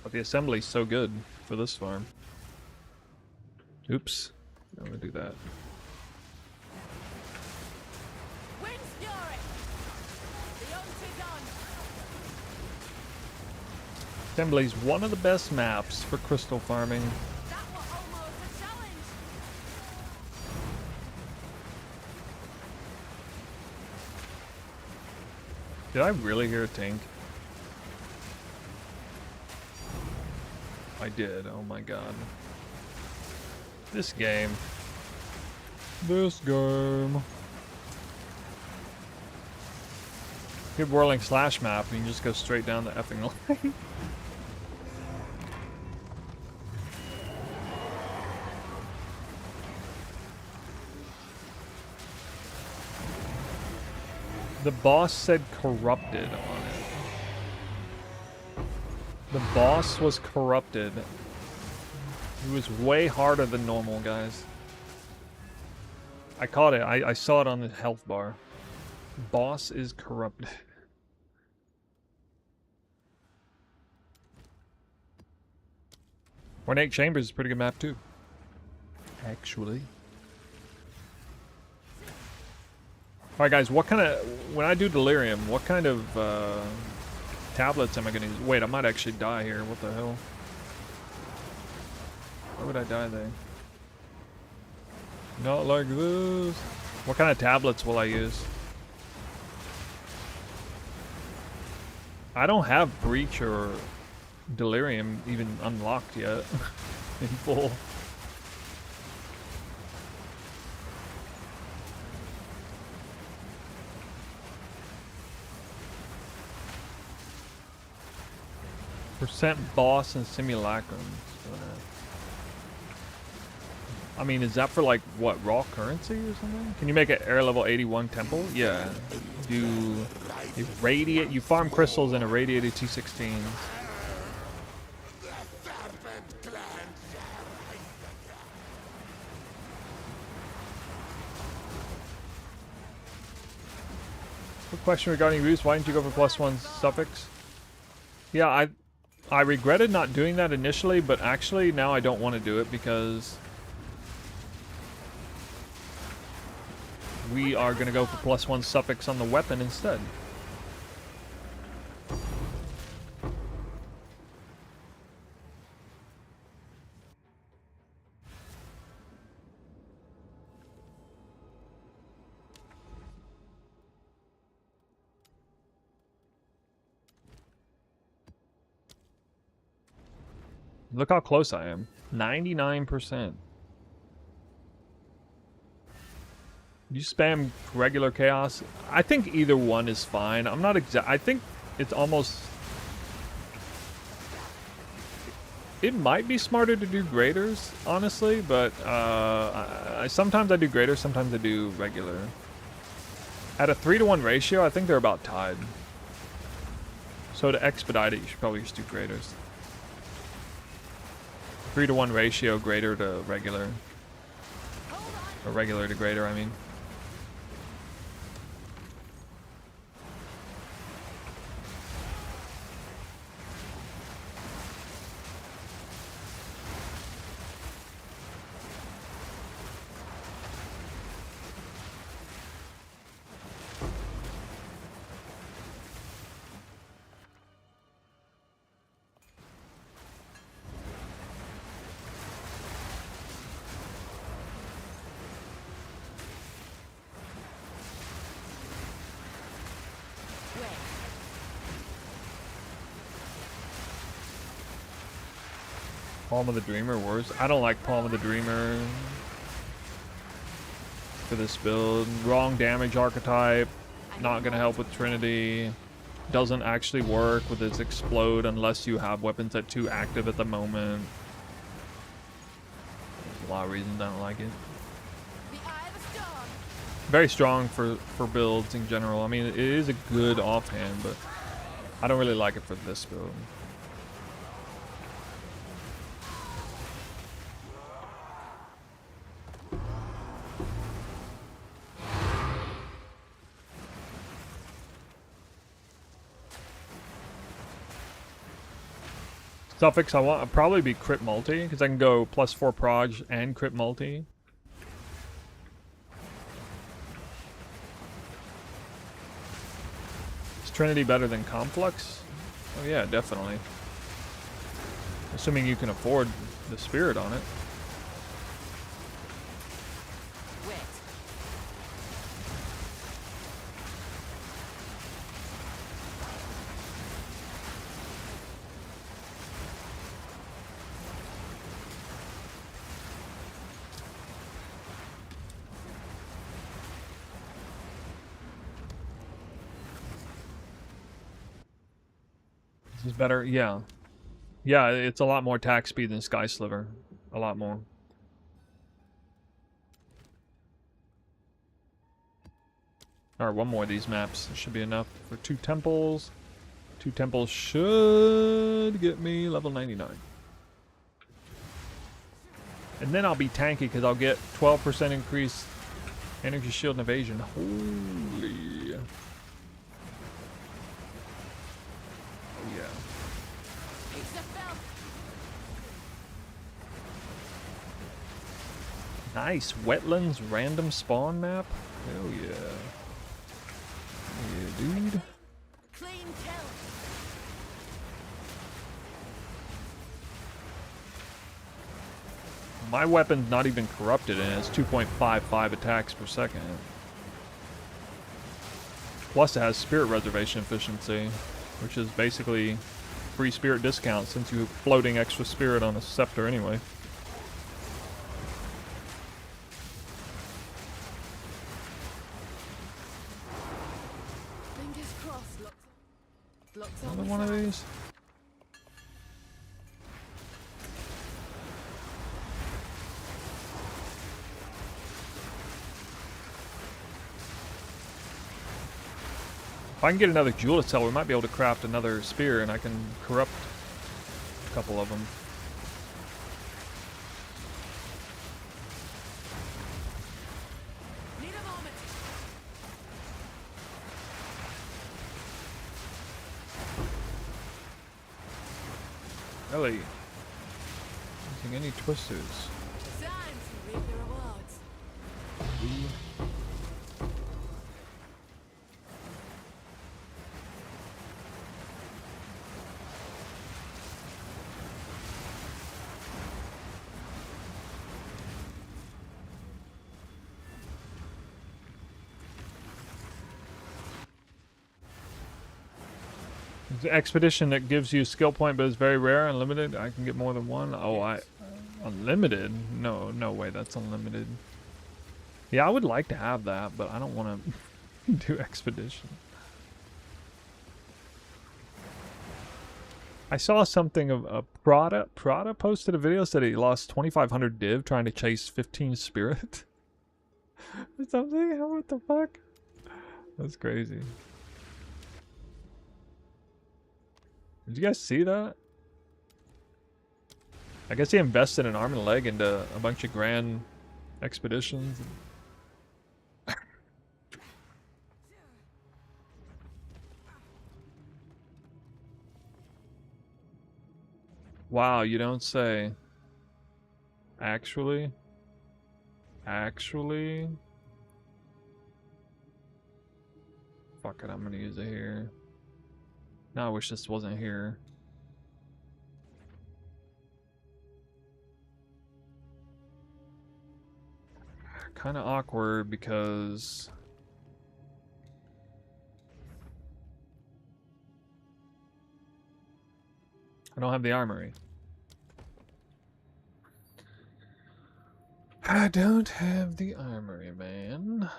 But the assembly's so good for this farm. Oops. I'm gonna do that. Wind's fury! The hunt is on! Assembly's one of the best maps for crystal farming. That was almost a challenge! Did I really hear a tank? I did, oh my god. This game. This game. Hit whirling slash map and you just go straight down the effing line. The boss said corrupted on it. The boss was corrupted. He was way harder than normal, guys. I caught it. I saw it on the health bar. Boss is corrupted. Ornate Chambers is a pretty good map too. Actually. Alright guys, what kind of, when I do Delirium, what kind of tablets am I going to use? Wait, I might actually die here. What the hell? Why would I die there? Not like this. What kind of tablets will I use? I don't have Breach or Delirium even unlocked yet in full. Percent boss and simulacrums. I mean, is that for like what, raw currency or something? Can you make an air level 81 temple? Yeah. Do irradiate. You farm crystals and irradiated T16s. Quick question regarding roost. Why didn't you go for +1 suffix? Yeah, I regretted not doing that initially, but actually now I don't want to do it because we are going to go for +1 suffix on the weapon instead. Look how close I am. 99%. You spam regular chaos. I think either one is fine. I'm not I think it's almost... It might be smarter to do graders, honestly, but sometimes I do graders, sometimes I do regular. At a 3-to-1 ratio, I think they're about tied. So to expedite it, you should probably just do graders. 3-to-1 ratio, grader to regular. Or regular to grader, I mean. Palm of the Dreamer worse. I don't like Palm of the Dreamer for this build. Wrong damage archetype. Not gonna help with Trinity. Doesn't actually work with its explode unless you have weapons at 2 active at the moment. There's a lot of reasons I don't like it. Very strong for builds in general. I mean, it is a good offhand, but I don't really like it for this build. Suffix, I'll probably be crit multi, because I can go +4 proj and crit multi. Is Trinity better than Conflux? Oh yeah, definitely. Assuming you can afford the spirit on it. This is better, yeah. Yeah, it's a lot more attack speed than Sky Sliver. A lot more. Alright, one more of these maps. It should be enough for 2 temples. 2 temples should get me level 99. And then I'll be tanky because I'll get 12% increase energy shield and evasion. Holy. Nice. Wetlands random spawn map? Hell yeah. Yeah, dude. Clean kill. My weapon's not even corrupted and it's 2.55 attacks per second. Plus it has spirit reservation efficiency, which is basically free spirit discount since you're floating extra spirit on a scepter anyway. Fingers crossed. Looks on Another the one of side. these? If I can get another jewel cell, we might be able to craft another spear and I can corrupt a couple of them. Need a moment. Ellie. Using any twisters. Time to reap the rewards. It's an expedition that gives you a skill point but is very rare, unlimited. I can get more than one. Oh, unlimited? No, no way that's unlimited. Yeah, I would like to have that, but I don't want to do expedition. I saw something of Prada posted a video, said he lost 2,500 div trying to chase 15 spirit. Or something? What the fuck? That's crazy. Did you guys see that? I guess he invested an arm and a leg into a bunch of grand expeditions. Wow, you don't say. Actually? Actually? Fuck it, I'm gonna use it here. Now I wish this wasn't here. Kind of awkward because I don't have the armory. I don't have the armory, man.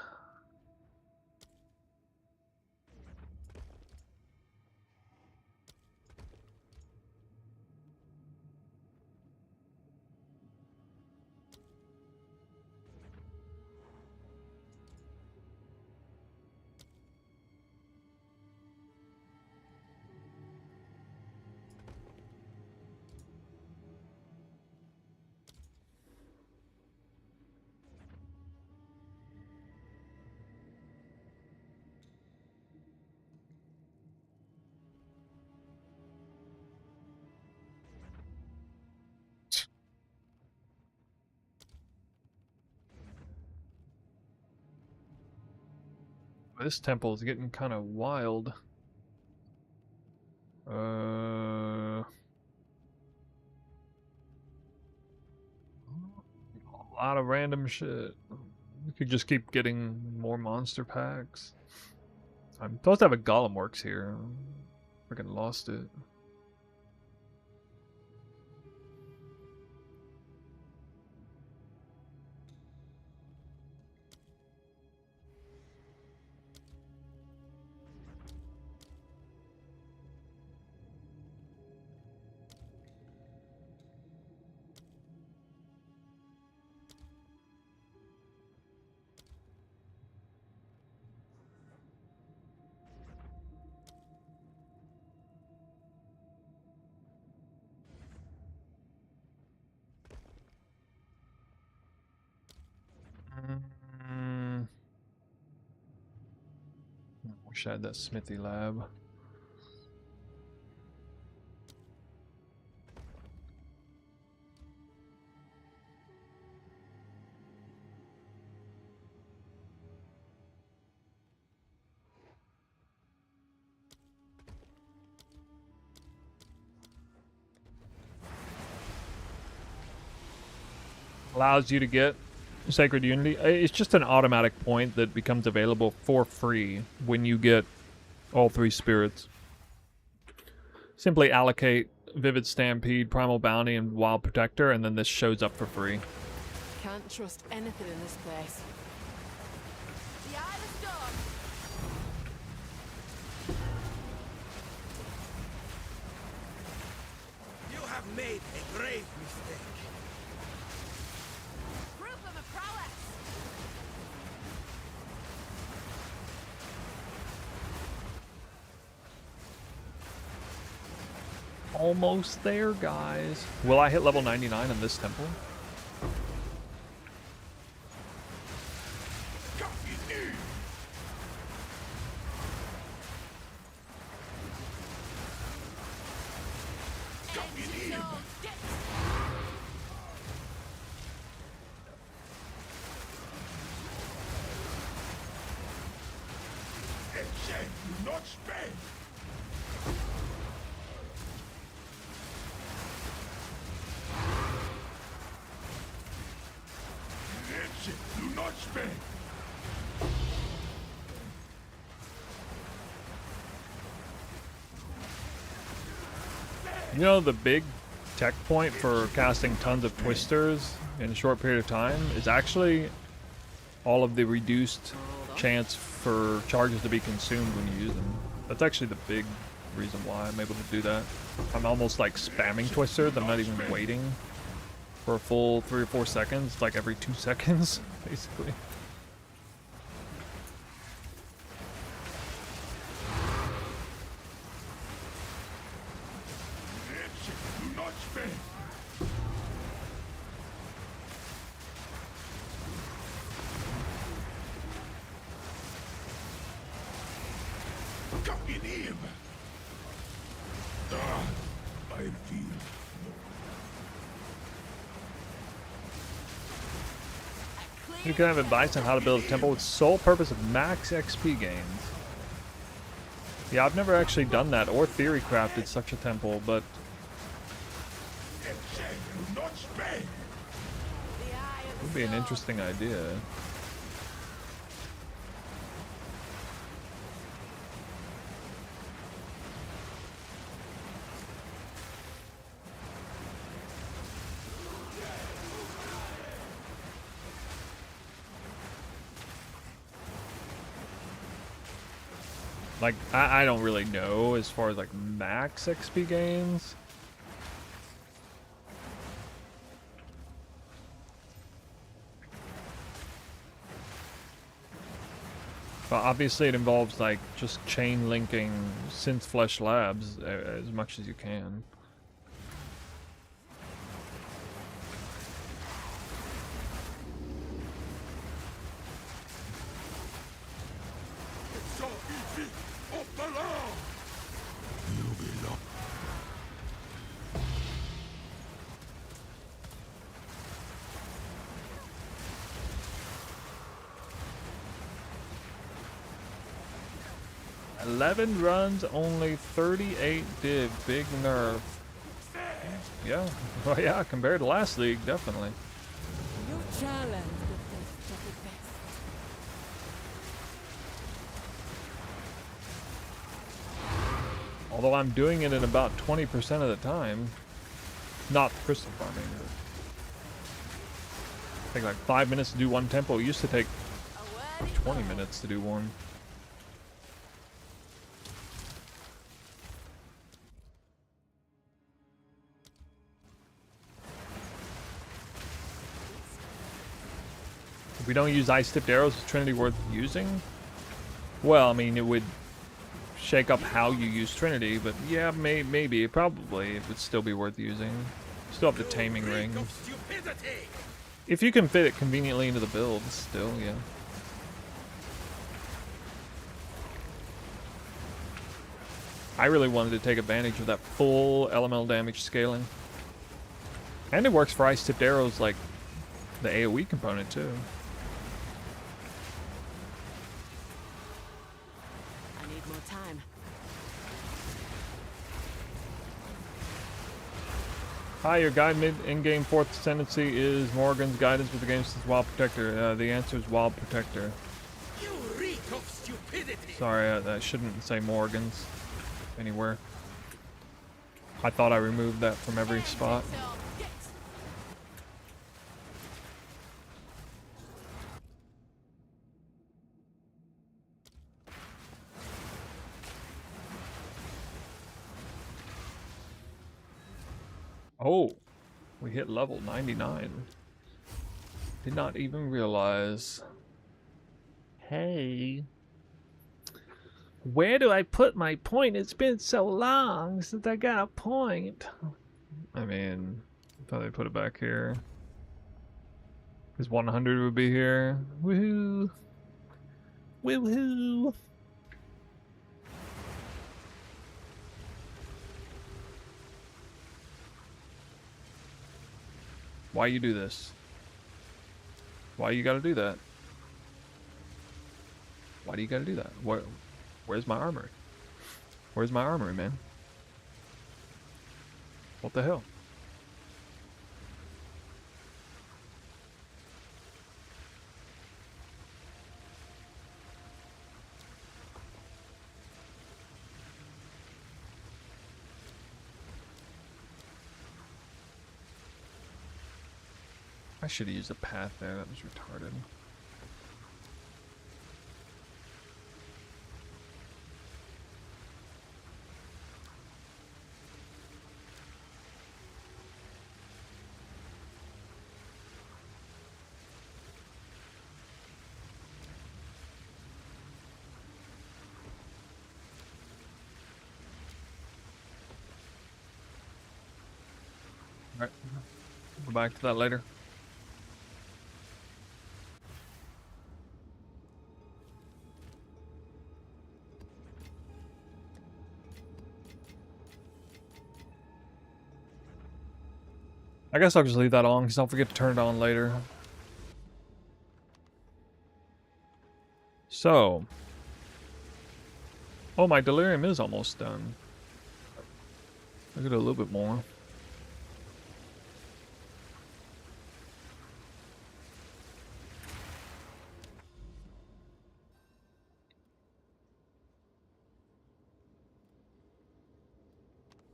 This temple is getting kind of wild. A lot of random shit. We could just keep getting more monster packs. I'm supposed to have a Golem Works here. Freaking lost it. Wish I had that smithy lab. allows you to get Sacred Unity. It's just an automatic point that becomes available for free when you get all 3 spirits. Simply allocate Vivid Stampede, Primal Bounty, and Wild Protector, and then this shows up for free. Can't trust anything in this place. The eye of the storm. You have made a grave mistake. Proof of a prowess. Almost there, guys. Will I hit level 99 in this temple? Not spend. Do not spend. You know, the big tech point for casting tons of twisters in a short period of time is actually all of the reduced chance for charges to be consumed when you use them. That's actually the big reason why I'm able to do that. I'm almost like spamming twisters. I'm not even waiting for a full 3 or 4 seconds. It's like every 2 seconds, basically. Do not spend. Come in him. I feel. You can have advice on how to build a temple with sole purpose of max XP gains. Yeah, I've never actually done that or theory crafted such a temple, but Do not spend. The eye it of would the be an storm. interesting idea. Like, I don't really know as far as like max XP gains. But obviously it involves like just chain linking Synth Flesh Labs as much as you can. So easy. Of the law. You belong. $11 runs, only 38 div. Big nerf. Yeah, well, yeah, compared to last league, definitely. You challenge the best of the best. Although I'm doing it in about 20% of the time. Not crystal farming. But take like 5 minutes to do one tempo. It used to take A worthy 20 foe. minutes to do one. If we don't use ice-tipped arrows, is Trinity worth using? Well, I mean, it would shake up how you use Trinity, but yeah, maybe, probably, it would still be worth using. Still have the taming ring. Of stupidity. If you can fit it conveniently into the build, still, yeah. I really wanted to take advantage of that full elemental damage scaling. And it works for ice-tipped arrows like the AoE component, too. I need more time. Hi, your guide in-game fourth ascendancy is Morgan's guidance with the game since Wild Protector. The answer is Wild Protector. You reek of stupidity. Sorry, I shouldn't say Morgan's anywhere. I thought I removed that from every spot. Oh, we hit level 99. Did not even realize. Hey. Where do I put my point? It's been so long since I got a point. I mean, I thought they put it back here. Because 100 would be here. Woohoo! Woohoo! Why you do this? Why you gotta do that? Why do you gotta do that? Where's my armory? Where's my armory, man? What the hell? I should have used a path there. That was retarded. Alright. Go back to that later. I guess I'll just leave that on because I'll forget to turn it on later. So. Oh, my Delirium is almost done. I could do a little bit more.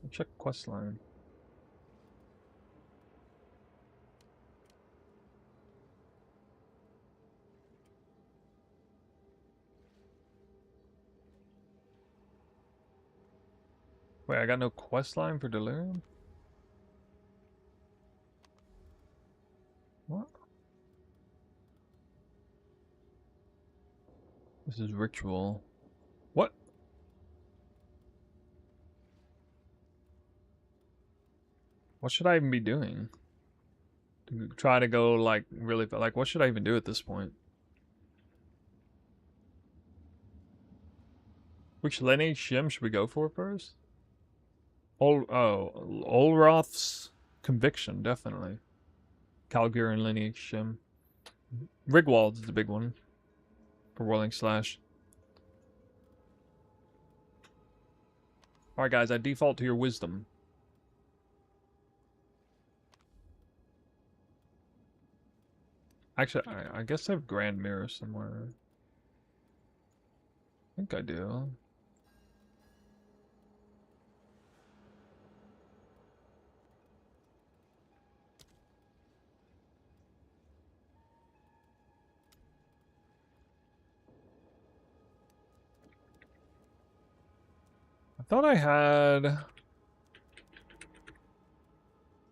I'll check quest line. Wait, I got no quest line for Delirium? What? This is ritual. What? What should I even be doing? To try to go like really, like what should I even do at this point? Which lineage gem should we go for first? Olroth's Conviction, definitely. Calgarian lineage gem. Rigwald's the big one for Whirling Slash. Alright guys, I default to your wisdom. Actually, I guess I have Grand Mirror somewhere. I think I do. I thought I had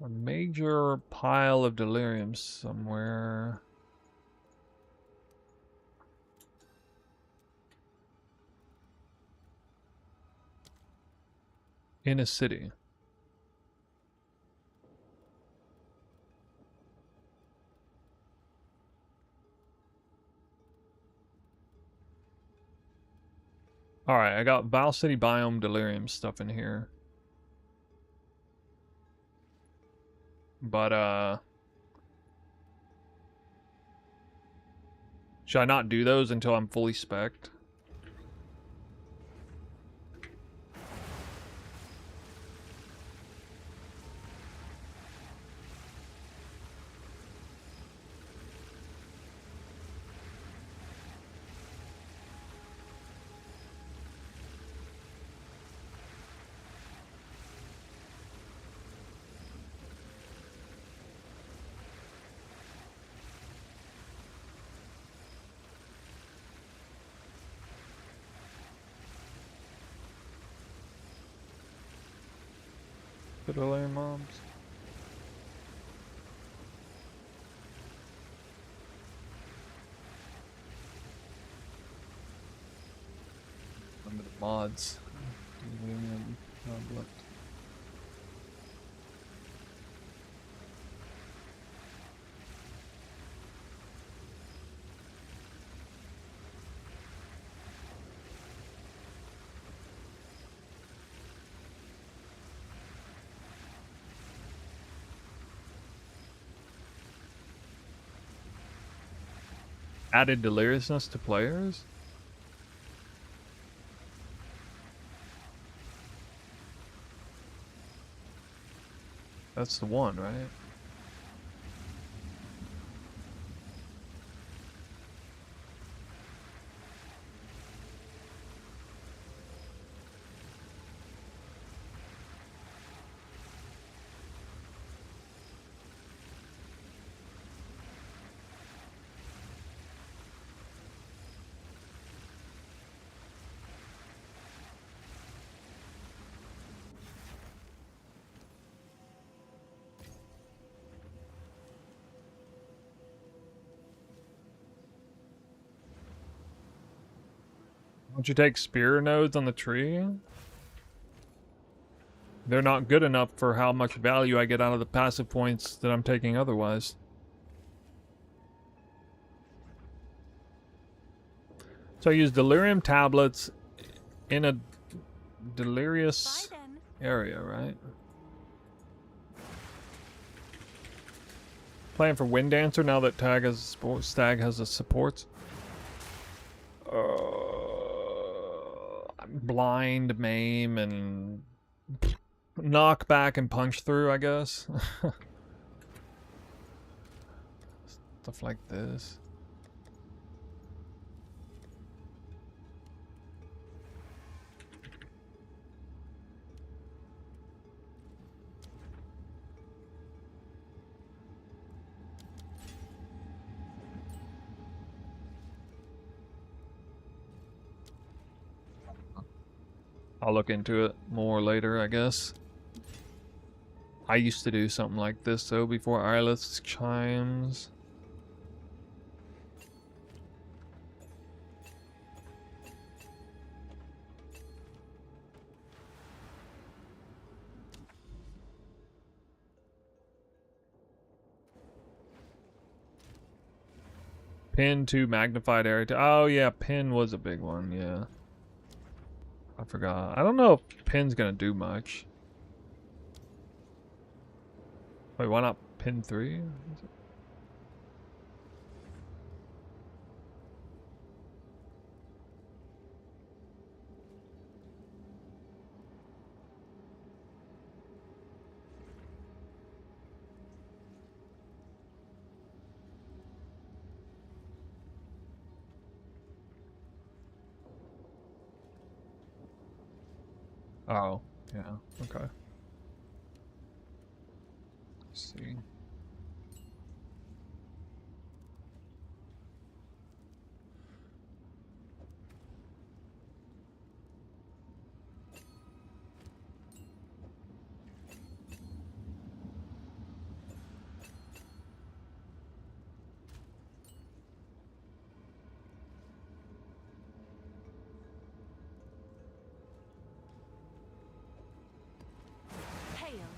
a major pile of Delirium somewhere. In a city. Alright, I got Val City Biome Delirium stuff in here. But, should I not do those until I'm fully spec'd? The Delirium mobs. Remember the mods. Delirium tablet. Added deliriousness to players? That's the one, right? Don't you take spear nodes on the tree? They're not good enough for how much value I get out of the passive points that I'm taking otherwise. So I use delirium tablets in a delirious area, right? Playing for Wind Dancer now that Stag has a support. Blind, maim, and knock back and punch through, I guess. Stuff like this. I'll look into it more later, I guess. I used to do something like this, though, before Eyeless Chimes. Pin to magnified area. Oh, yeah, pin was a big one, yeah. I forgot. I don't know if pin's gonna do much. Wait, why not pin 3? Oh, yeah, okay. Let's see.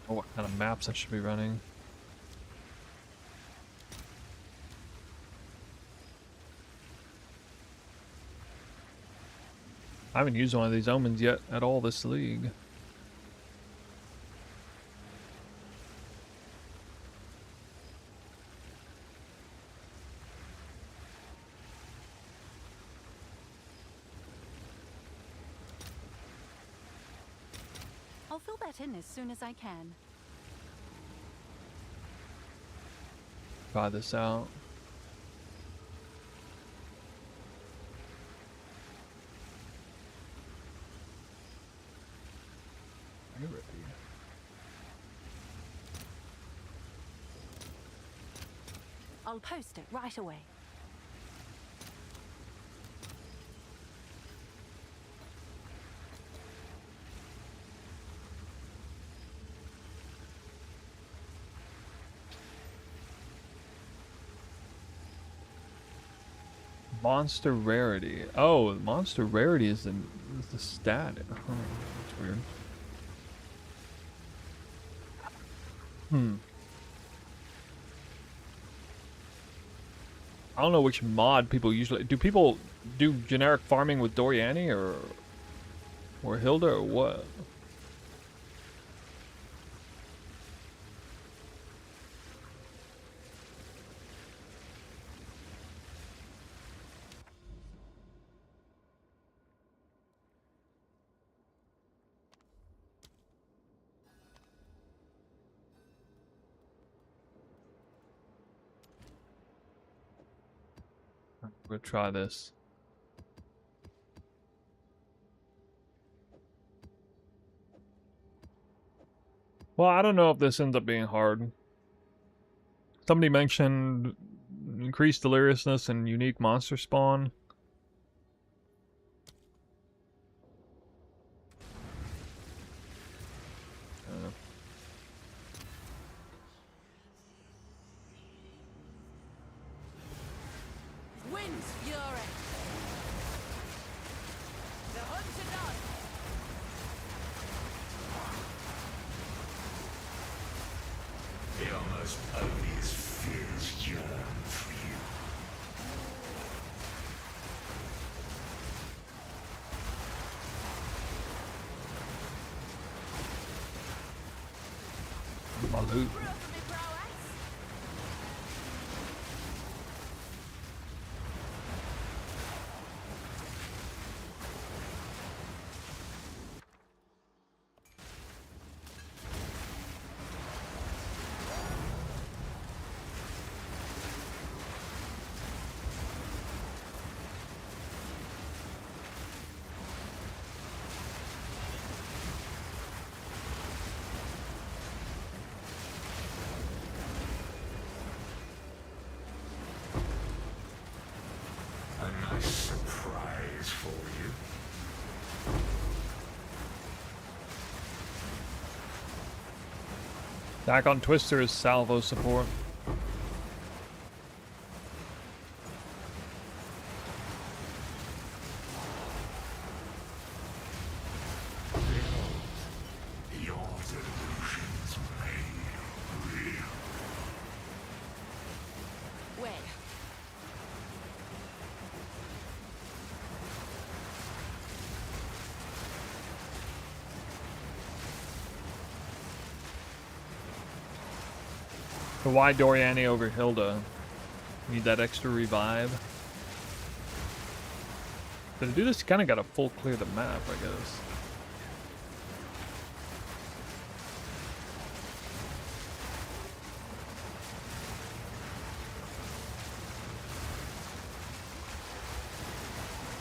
Oh, what kind of maps I should be running. I haven't used one of these omens yet at all this league. I'll fill that in as soon as I can. Try this out. I'll post it right away. Monster rarity. Oh, monster rarity is the stat. Oh, that's weird. I don't know which mod people usually do. People do generic farming with Doriani or Hilda or what? We'll try this. Well, I don't know if this ends up being hard. Somebody mentioned increased deliriousness and unique monster spawn. Wind's fury. The hunt's done. The almost odious fears yearn for you. My loot. Proof of me prowess. A nice surprise for you. Back on Twister is salvo support. Your delusions made real. Wait. So why Doriani over Hilda? Need that extra revive. But to do this, you kind of got to full clear the map, I guess.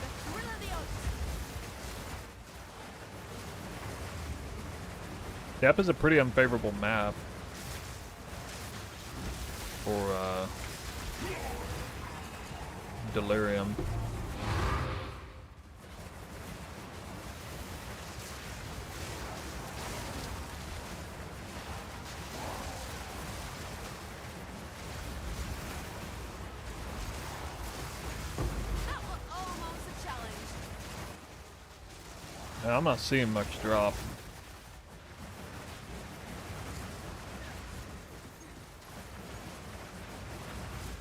The thrill of the hunt. Dep is a pretty unfavorable map for Delirium. That was almost a challenge. Yeah, I'm not seeing much drop.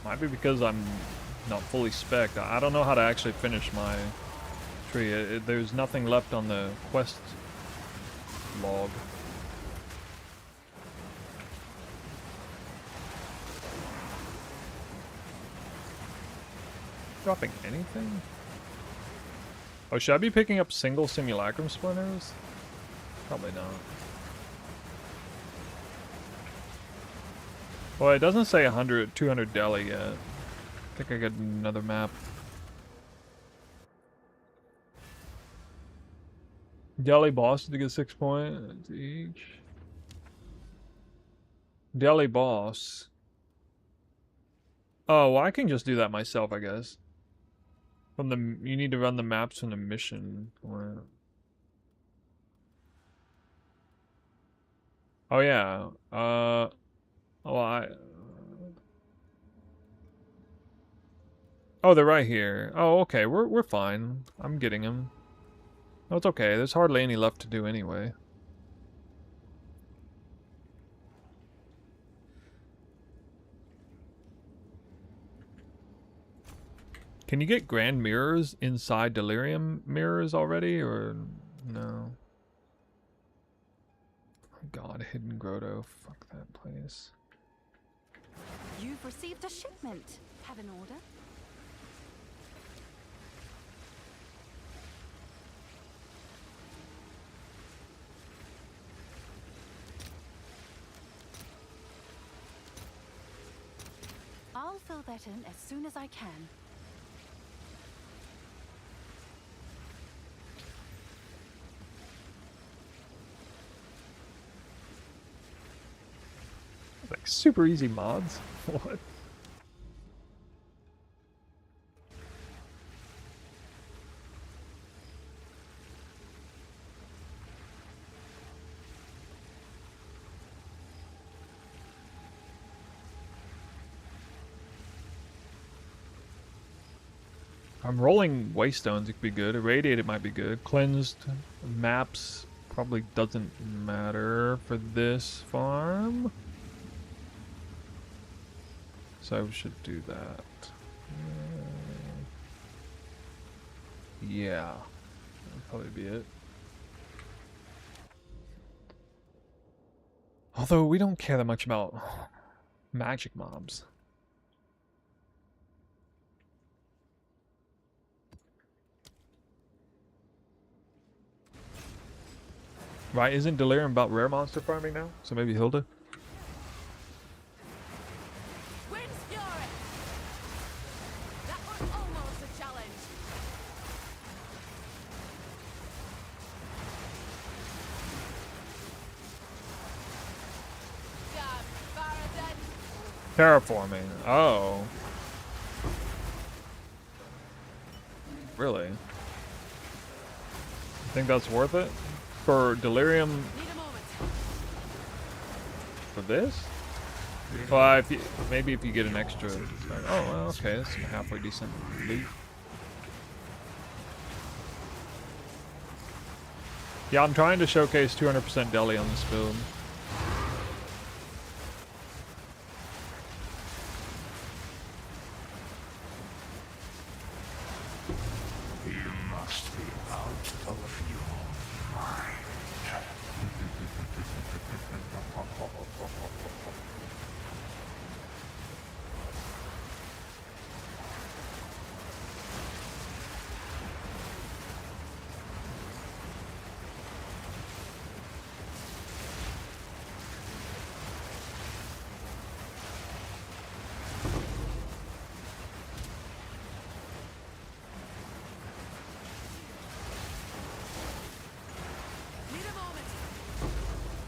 Might be because I'm not fully spec'd. I don't know how to actually finish my tree. There's nothing left on the quest log. Dropping anything? Oh, should I be picking up single simulacrum splinters? Probably not. Well, it doesn't say 100, 200 deli yet. I think I got another map. Deli boss to get 6 points each. Deli boss. Oh, well, I can just do that myself, I guess. From the you need to run the maps from the mission. Oh yeah. Oh Oh, they're right here. Oh, okay. We're fine. I'm getting him. No, it's okay. There's hardly any left to do anyway. Can you get grand mirrors inside Delirium mirrors already, or no? Oh God, hidden grotto. Fuck that place. You've received a shipment. Have an order? I'll fill that in as soon as I can. Like super easy mods. What? I'm rolling Waystones, it could be good. Irradiated might be good. Cleansed maps probably doesn't matter for this farm. So we should do that. Yeah. That'll probably be it. Although we don't care that much about magic mobs. Right, isn't Delirium about rare monster farming now? So maybe Hilda? Wind's Fury! That was almost a challenge. God, Faraday. Terraforming. Oh. Really? Think that's worth it? For Delirium, Need a moment. for this? Well, if you, maybe if you get an extra. Oh, well, okay, that's halfway decent loot. Yeah, I'm trying to showcase 200% deli on this build. You must be out of your mind. Need a moment.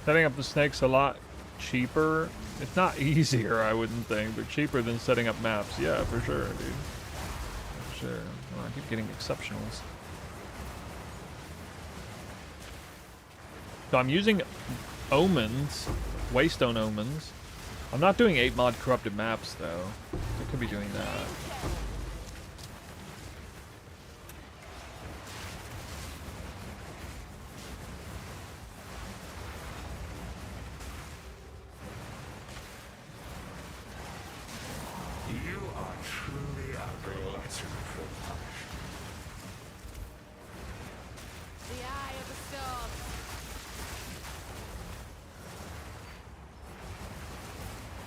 Setting up the snake's a lot cheaper. It's not easier, I wouldn't think, but cheaper than setting up maps. Yeah, for sure, dude. For sure. Oh, I keep getting exceptionals. So I'm using omens, Waystone omens. I'm not doing 8 mod corrupted maps though. I could be doing that. You are truly a glutton for punishment. The eye of the storm.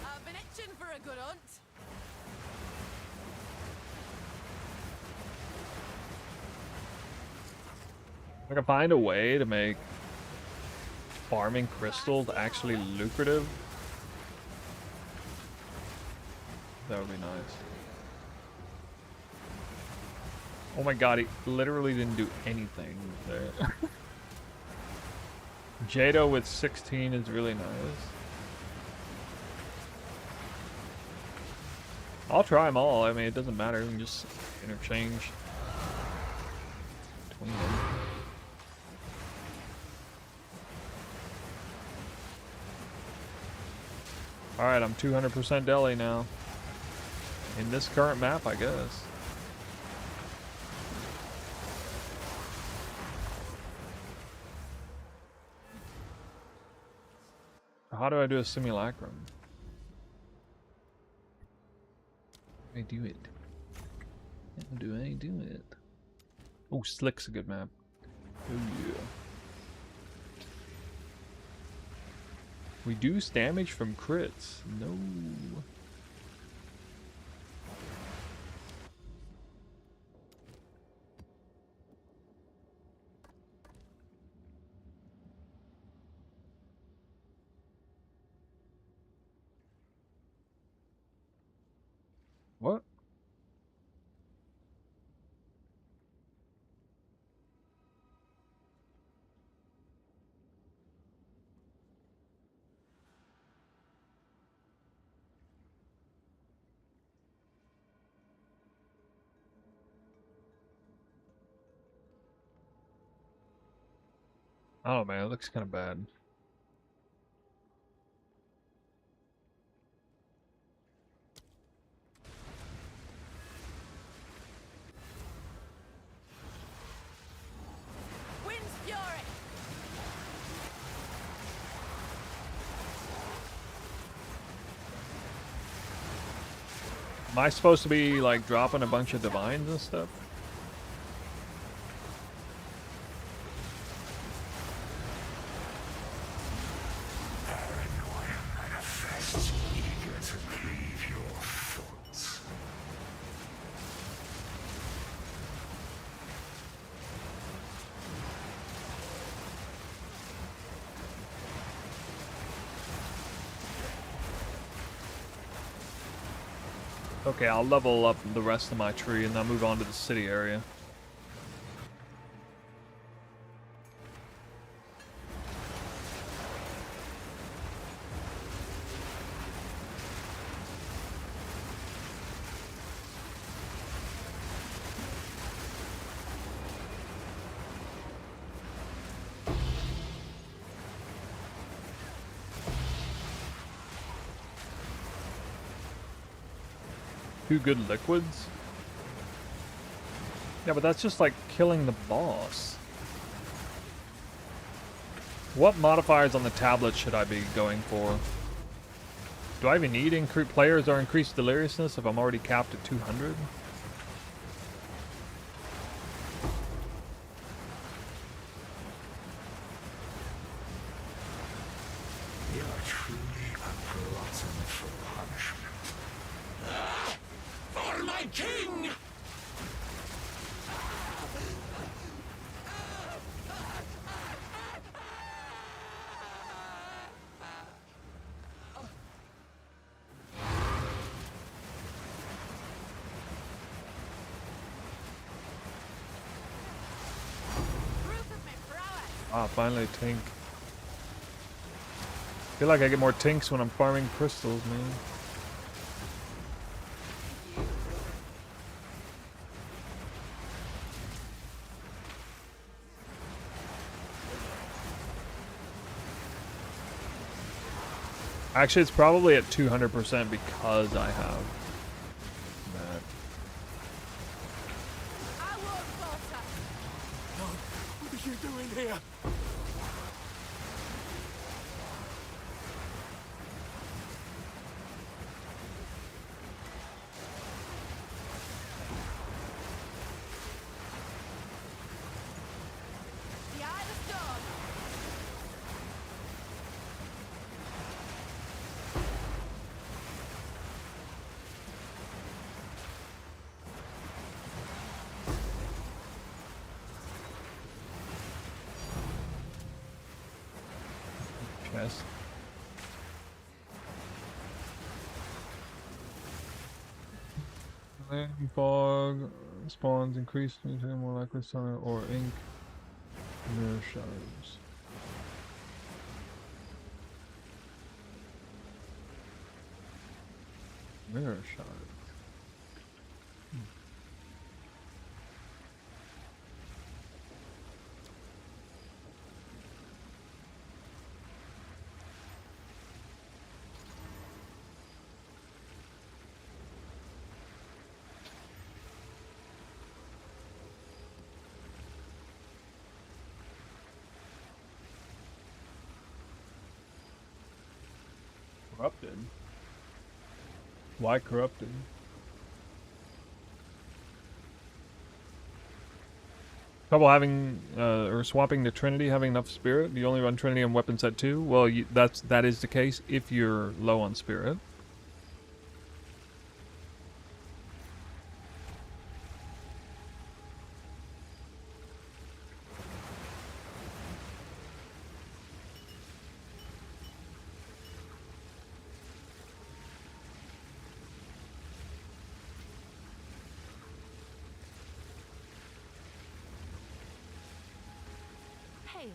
I've been itching for a good hunt. If I can find a way to make farming crystals actually lucrative, that would be nice. Oh my god, he literally didn't do anything there. Jado with 16 is really nice. I'll try them all. I mean, it doesn't matter. We can just interchange between them. Alright, I'm 200% deli now. In this current map, I guess. How do I do a simulacrum? How do I do it? How do I do it? Oh, Slick's a good map. Oh yeah. Reduce damage from crits. No. What? Oh man, it looks kind of bad. Wind's fury! Am I supposed to be like dropping a bunch of divines and stuff? Paranoia manifests, eager to cleave your thoughts. Okay, I'll level up the rest of my tree and then move on to the city area. Two good liquids? Yeah, but that's just like killing the boss. What modifiers on the tablet should I be going for? Do I even need players or increased deliriousness if I'm already capped at 200? You are truly a glutton for punishment. For my king! Proof of my prowess! Ah, finally Tink. I feel like I get more Tinks when I'm farming crystals, man. Actually, it's probably at 200% because I have that. I won't falter! What are you doing here? The eye of the storm! Chest. Lightning fog spawns increasingly more likely sun or ink mirror shards. Mirror shards. Corrupted? Why corrupted? Trouble having or swapping to Trinity, having enough spirit. You only run Trinity on weapon set 2. Well, that is the case if you're low on spirit. Hail.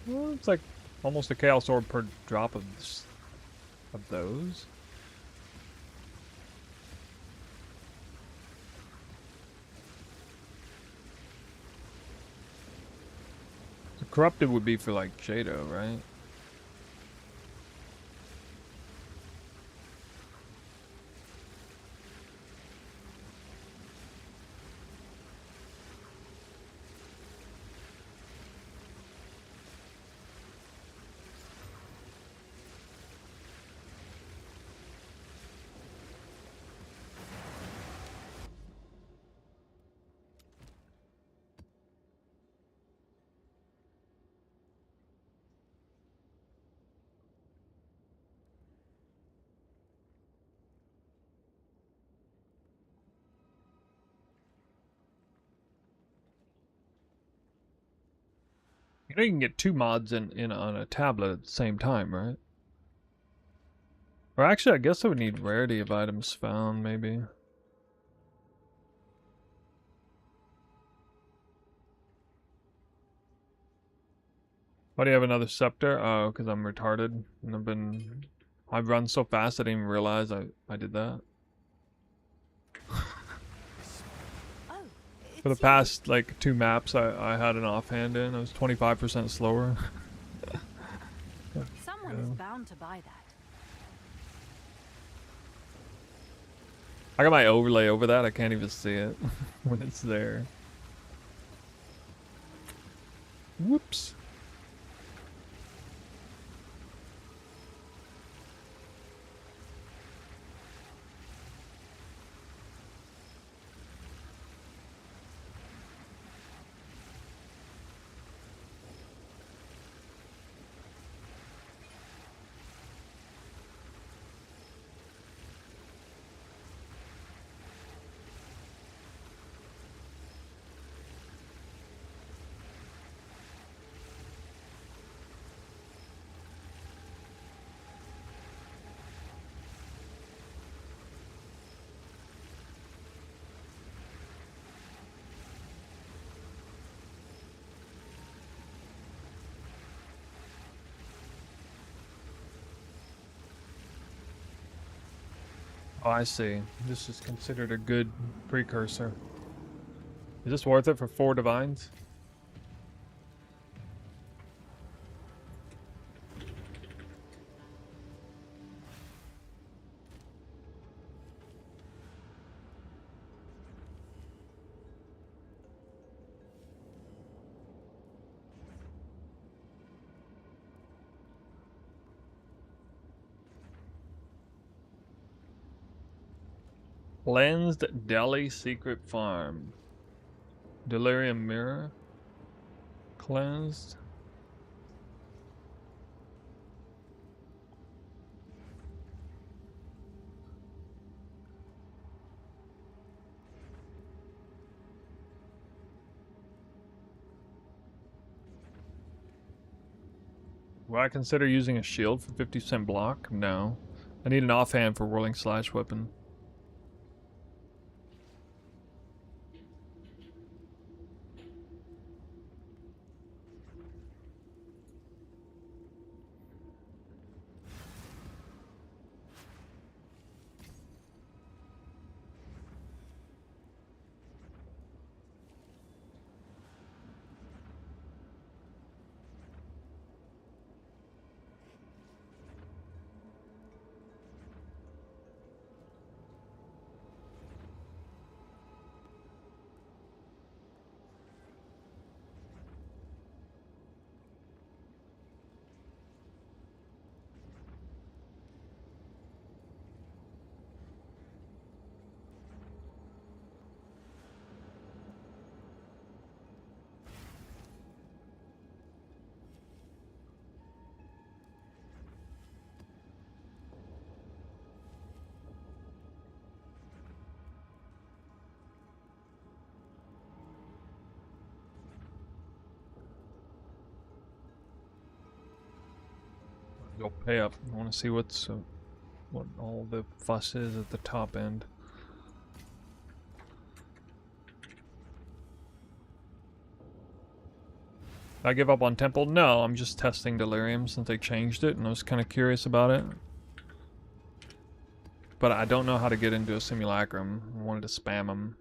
Well, it's like almost a Chaos Orb per drop of those. So corrupted would be for like Jado, right? You know you can get 2 mods in on a tablet at the same time, right? Or actually, I guess I would need rarity of items found, maybe. Why do you have another scepter? Oh, because I'm retarded. And I've run so fast I didn't even realize I did that. Oh, For the it's you. past, like, 2 maps I had an offhand in. I was 25% slower. Someone is bound to buy that. I got my overlay over that. I can't even see it when it's there. Whoops. Oh, I see. This is considered a good precursor. Is this worth it for 4 divines? Cleansed Deli Secret Farm. Delirium Mirror. Cleansed. Would I consider using a shield for 50% block? No. I need an offhand for whirling slash weapon. Go pay up. I want to see what's what all the fuss is at the top end. I give up on Temple? No, I'm just testing Delirium since they changed it, and I was kind of curious about it. But I don't know how to get into a simulacrum. I wanted to spam them.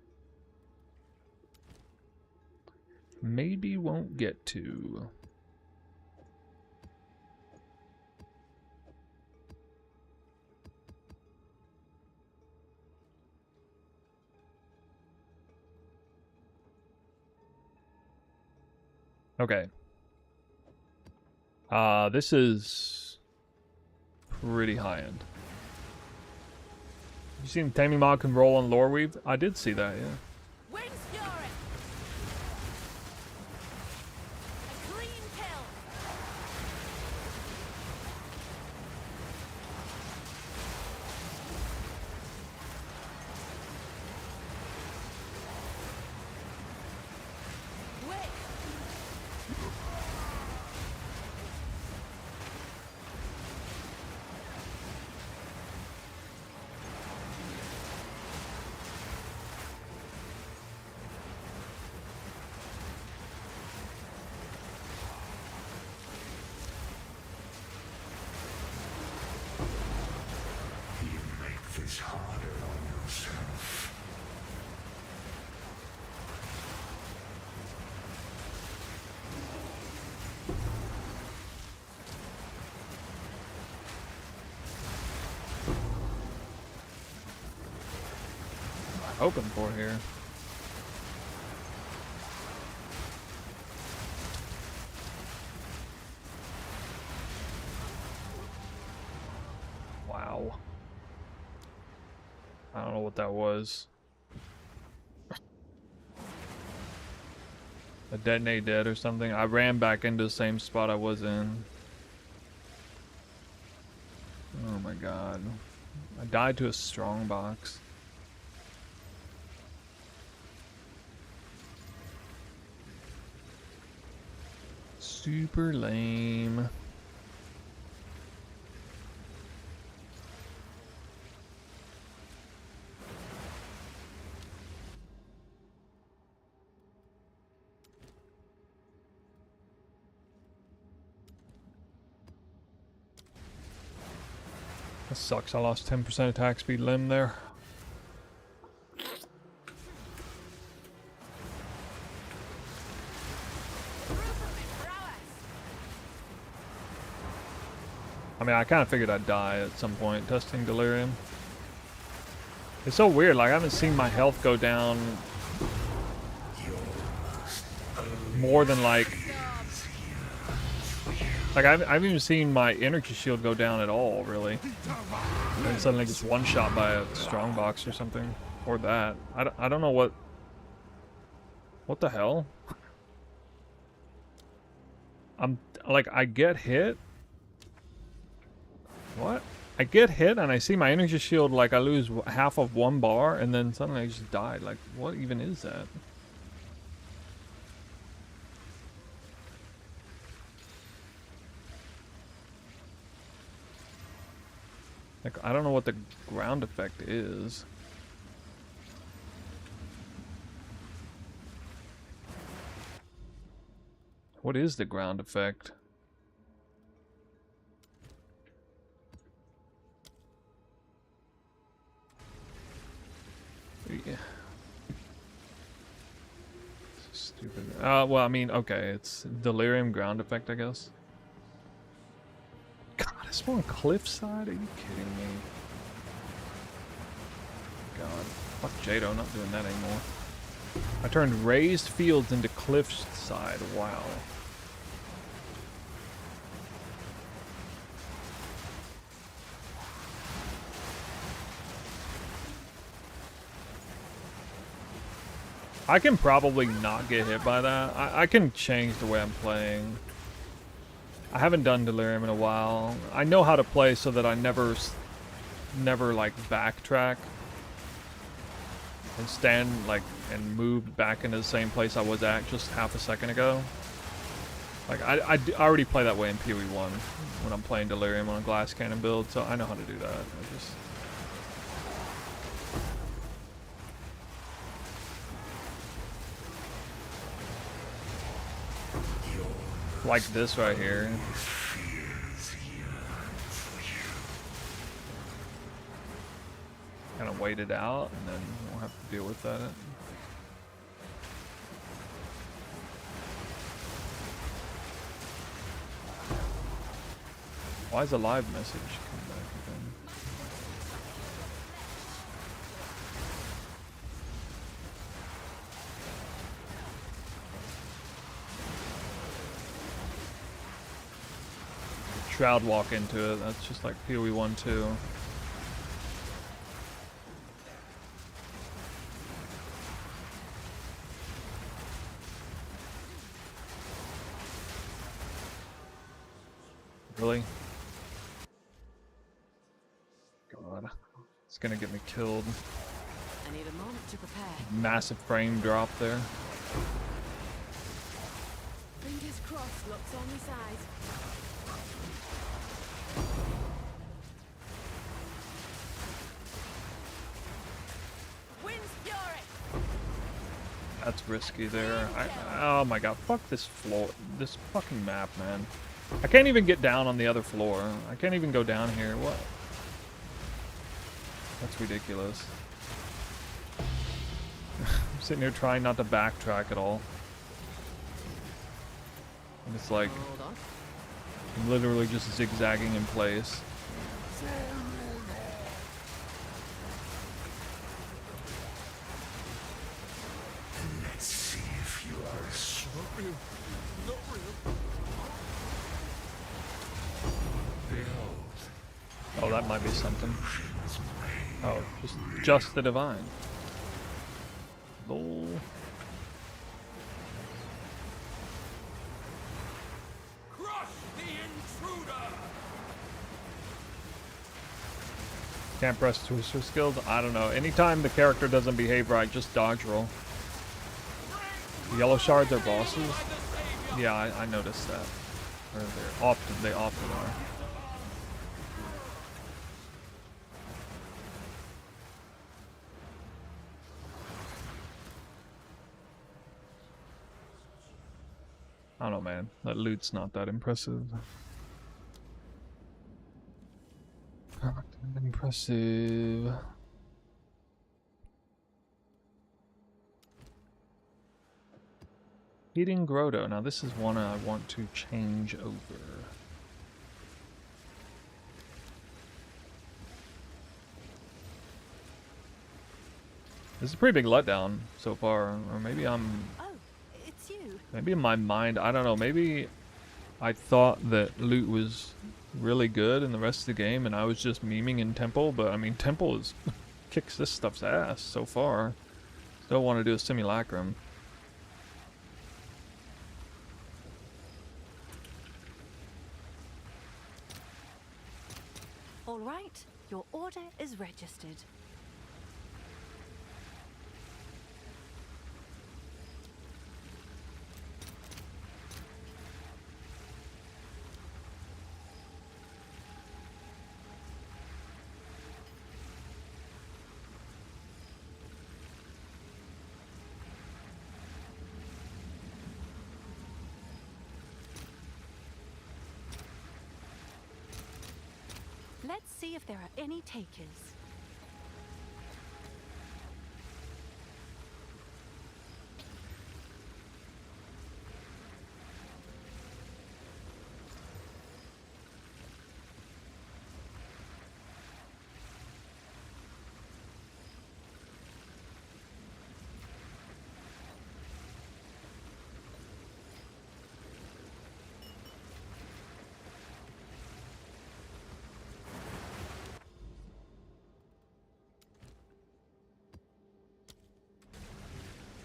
Maybe won't get to. Okay. This is pretty high end. You seen Taming Mod can roll on Lore Weave? I did see that, yeah. Wings Fury! A clean kill! Wait! You make this harder on yourself. Hoping for here. Wow. I don't know what that was. A detonate dead or something. I ran back into the same spot I was in. Oh my god. I died to a strong box. Super lame. That sucks. I lost 10% attack speed limb there. I mean, I kind of figured I'd die at some point testing Delirium. It's so weird, like I haven't seen my health go down more than like I haven't even seen my energy shield go down at all, really. And then suddenly gets one shot by a strongbox or something. Or that. I don't know what the hell? I'm like, I get hit. What? I get hit and I see my energy shield, like I lose half of one bar and then suddenly I just died. Like, what even is that? Like, I don't know what the ground effect is. What is the ground effect? Yeah. Stupid. Well, I mean, okay, it's Delirium ground effect, I guess. God, I spawned cliffside? Are you kidding me? God, fuck Jado, not doing that anymore. I turned raised fields into cliffside. Wow. I can probably not get hit by that. I can change the way I'm playing. I haven't done Delirium in a while. I know how to play so that I never like backtrack and stand like and move back into the same place I was at just half a second ago. Like, I already play that way in PoE 1 when I'm playing Delirium on a glass cannon build, so I know how to do that. I just... like this right here. Kind of wait it out, and then we'll have to deal with that. Why is a live message come back again? Shroud walk into it, that's just like PoE 1 too. Really? God. It's gonna get me killed. I need a moment to prepare. Massive frame drop there. Fingers crossed, looks on his eyes. Wind's fury! That's risky there. Oh my god, fuck this floor. This fucking map, man. I can't even get down on the other floor. I can't even go down here. What? That's ridiculous. I'm sitting here trying not to backtrack at all. And it's like, Hold on. I'm literally just zigzagging in place. Let's see if you are sorry. Not real. Behold. Oh, that might be something. Oh, just the divine. Lol. Crush the intruder. Can't press twister skills? I don't know. Anytime the character doesn't behave right, just dodge roll. The yellow shards are bosses? Yeah, I noticed that. Or they often are. I don't know, man. That loot's not that impressive. Not that impressive. Eating Grotto. Now this is one I want to change over. This is a pretty big letdown so far, or maybe I'm... Oh, it's you. Maybe in my mind, I don't know, maybe I thought that loot was really good in the rest of the game and I was just memeing in Temple, but I mean, Temple is kicks this stuff's ass so far. Still want to do a simulacrum. All right, your order is registered. Let's see if there are any takers.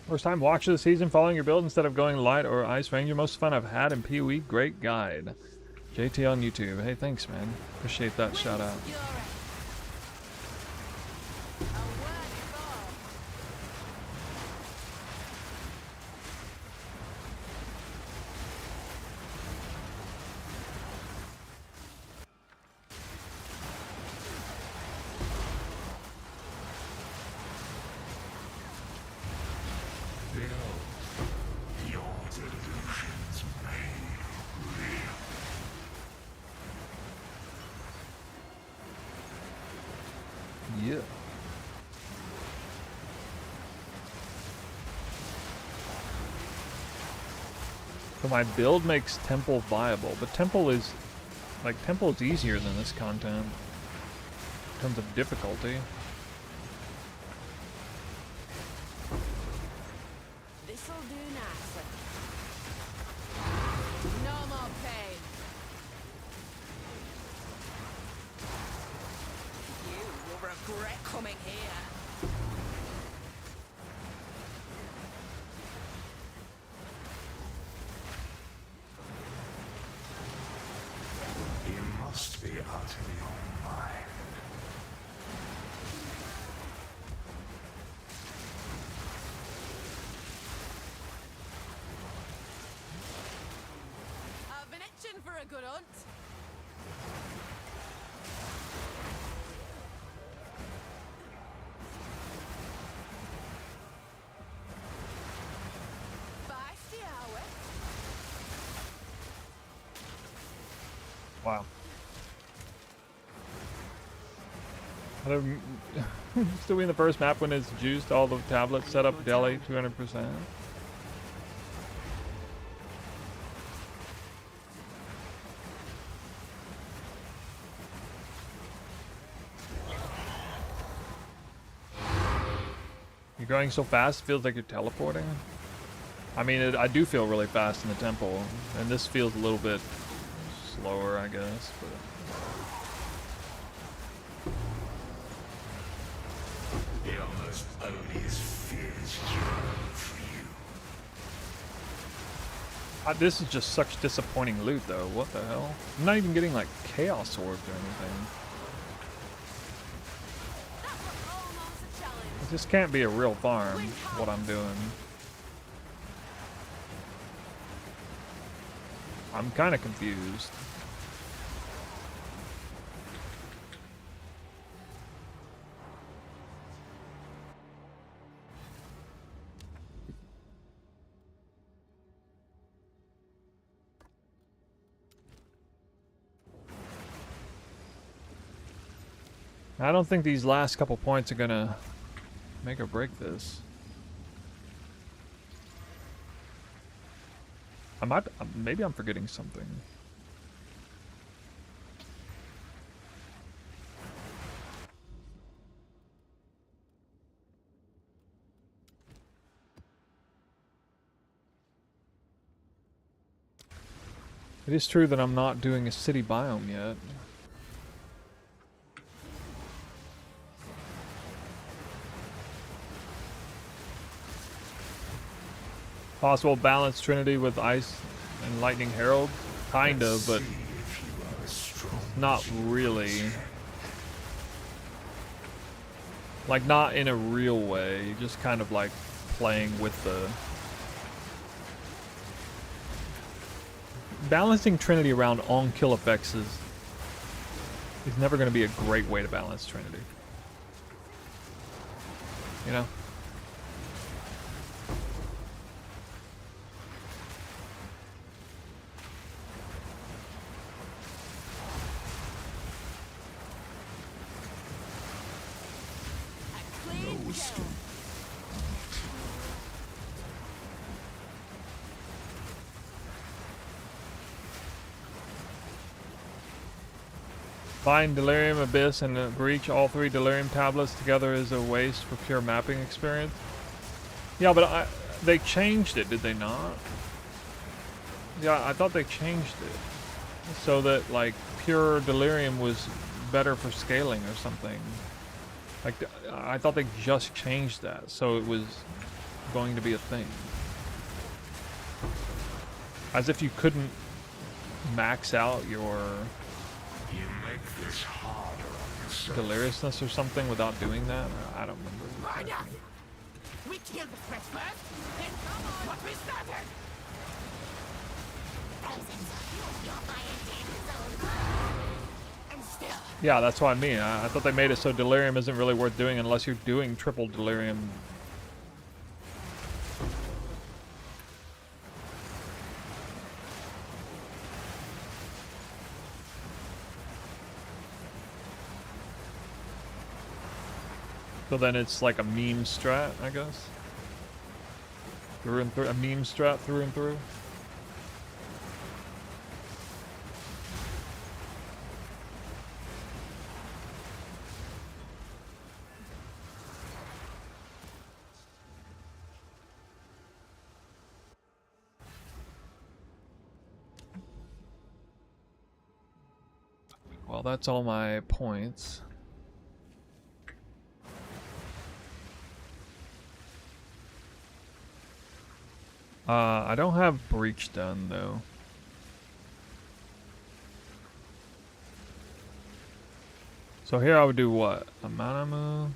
First time watch of the season, following your build instead of going light or ice ranger. Most fun I've had in PoE. Great guide. JT on YouTube. Hey, thanks, man. Appreciate that shout out. So my build makes temple viable, but temple is easier than this content in terms of difficulty. This'll do nicely. No more pain. You will regret coming here. You must be out of your mind. I've been itching for a good hunt. Feisty, are we? Wow. Still be in the first map when it's juiced all the tablets set up Delhi 200%. You're going so fast, it feels like you're teleporting. I mean, I do feel really fast in the temple, and this feels a little bit slower, I guess. But It almost always feels yearning for you. this is just such disappointing loot, though. What the hell? I'm not even getting like chaos orbs or anything. That was almost a challenge. This can't be a real farm. What I'm doing. I'm kind of confused. I don't think these last couple points are gonna make or break this. Maybe I'm forgetting something. It is true that I'm not doing a city biome yet. Possible balance Trinity with Ice and Lightning Herald? Kinda, but not really. Like, not in a real way. Just kind of like playing with the... Balancing Trinity around on-kill effects is never going to be a great way to balance Trinity. You know? Find Delirium, Abyss, and Breach. All three Delirium tablets together is a waste for pure mapping experience. Yeah, but they changed it, did they not? Yeah, I thought they changed it. So that, like, pure Delirium was better for scaling or something. Like, I thought they just changed that, so it was going to be a thing. As if you couldn't max out your... You make this harder on yourself. deliriousness or something without doing that? I don't remember. Right up! We killed the threat first, then come on what we started! And still, Yeah, that's what I mean. I thought they made it so Delirium isn't really worth doing unless you're doing triple Delirium. So then it's like a meme strat, I guess. Through and through, a meme strat through and through. Well, that's all my points. I don't have breach done though. So here I would do what? A mana move?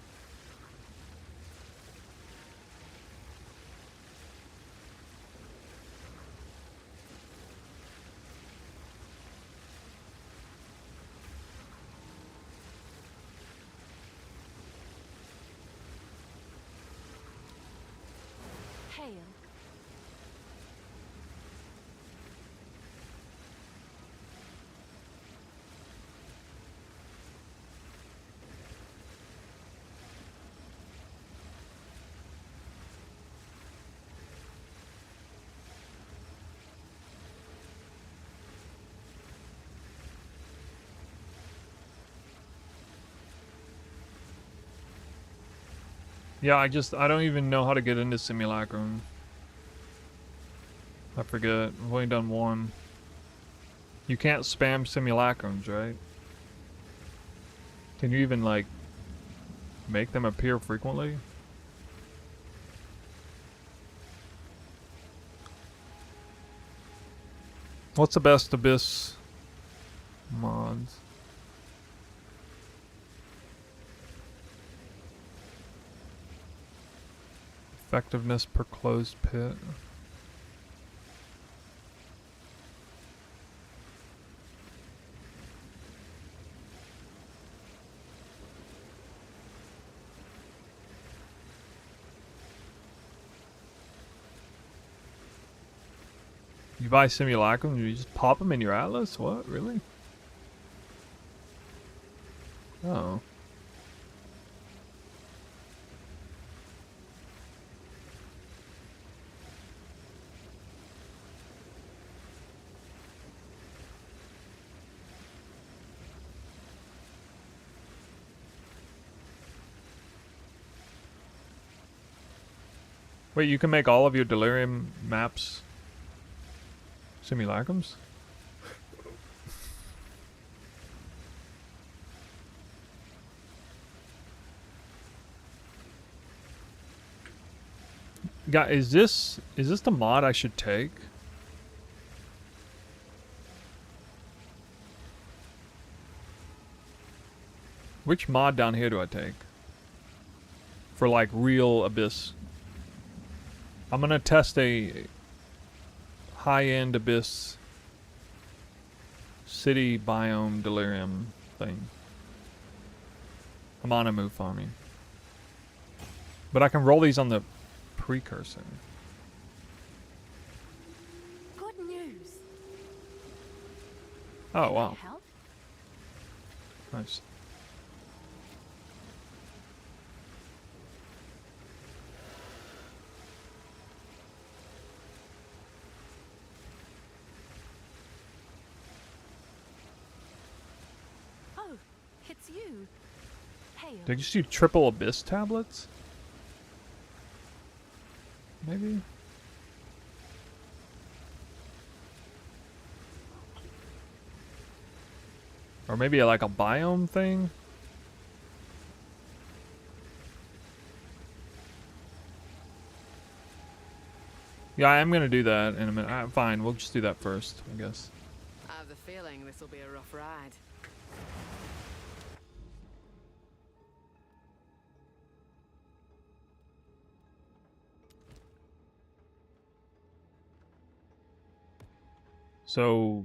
Hail. Yeah, I don't even know how to get into Simulacrum. I forget. I've only done one. You can't spam Simulacrums, right? Can you even, like, make them appear frequently? What's the best Abyss mods? Effectiveness per closed pit. You buy Simulacrum, you just pop them in your Atlas? What? Really? Oh. Wait, you can make all of your Delirium maps Simulacrums? Guy, is this the mod I should take? Which mod down here do I take? For like real Abyss. I'm gonna test a high-end Abyss city biome Delirium thing. I'm on a move farming. But I can roll these on the precursor. Good news. Oh, wow. Can I help? Nice. Oh, it's you. Hail. Did you just do triple Abyss tablets? Maybe? Or maybe like a biome thing? Yeah, I am gonna do that in a minute. Fine, we'll just do that first, I guess. I have the feeling this will be a rough ride. So...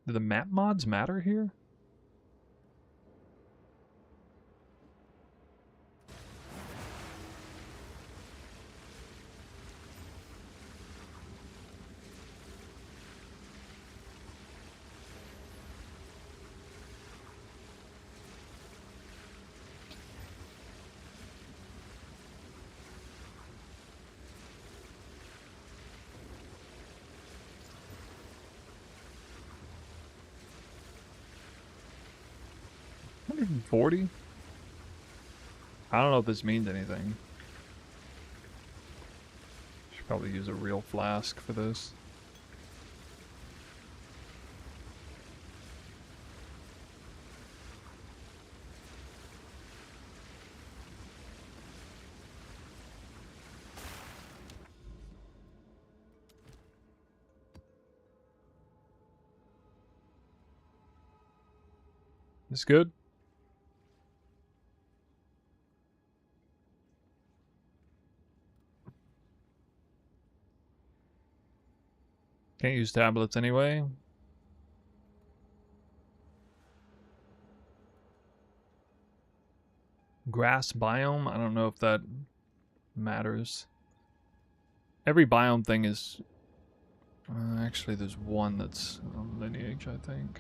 do the map mods matter here? 140? I don't know if this means anything. Should probably use a real flask for this. This good? Can't use tablets anyway. Grass biome? I don't know if that matters. Every biome thing is... actually, there's one that's on lineage, I think.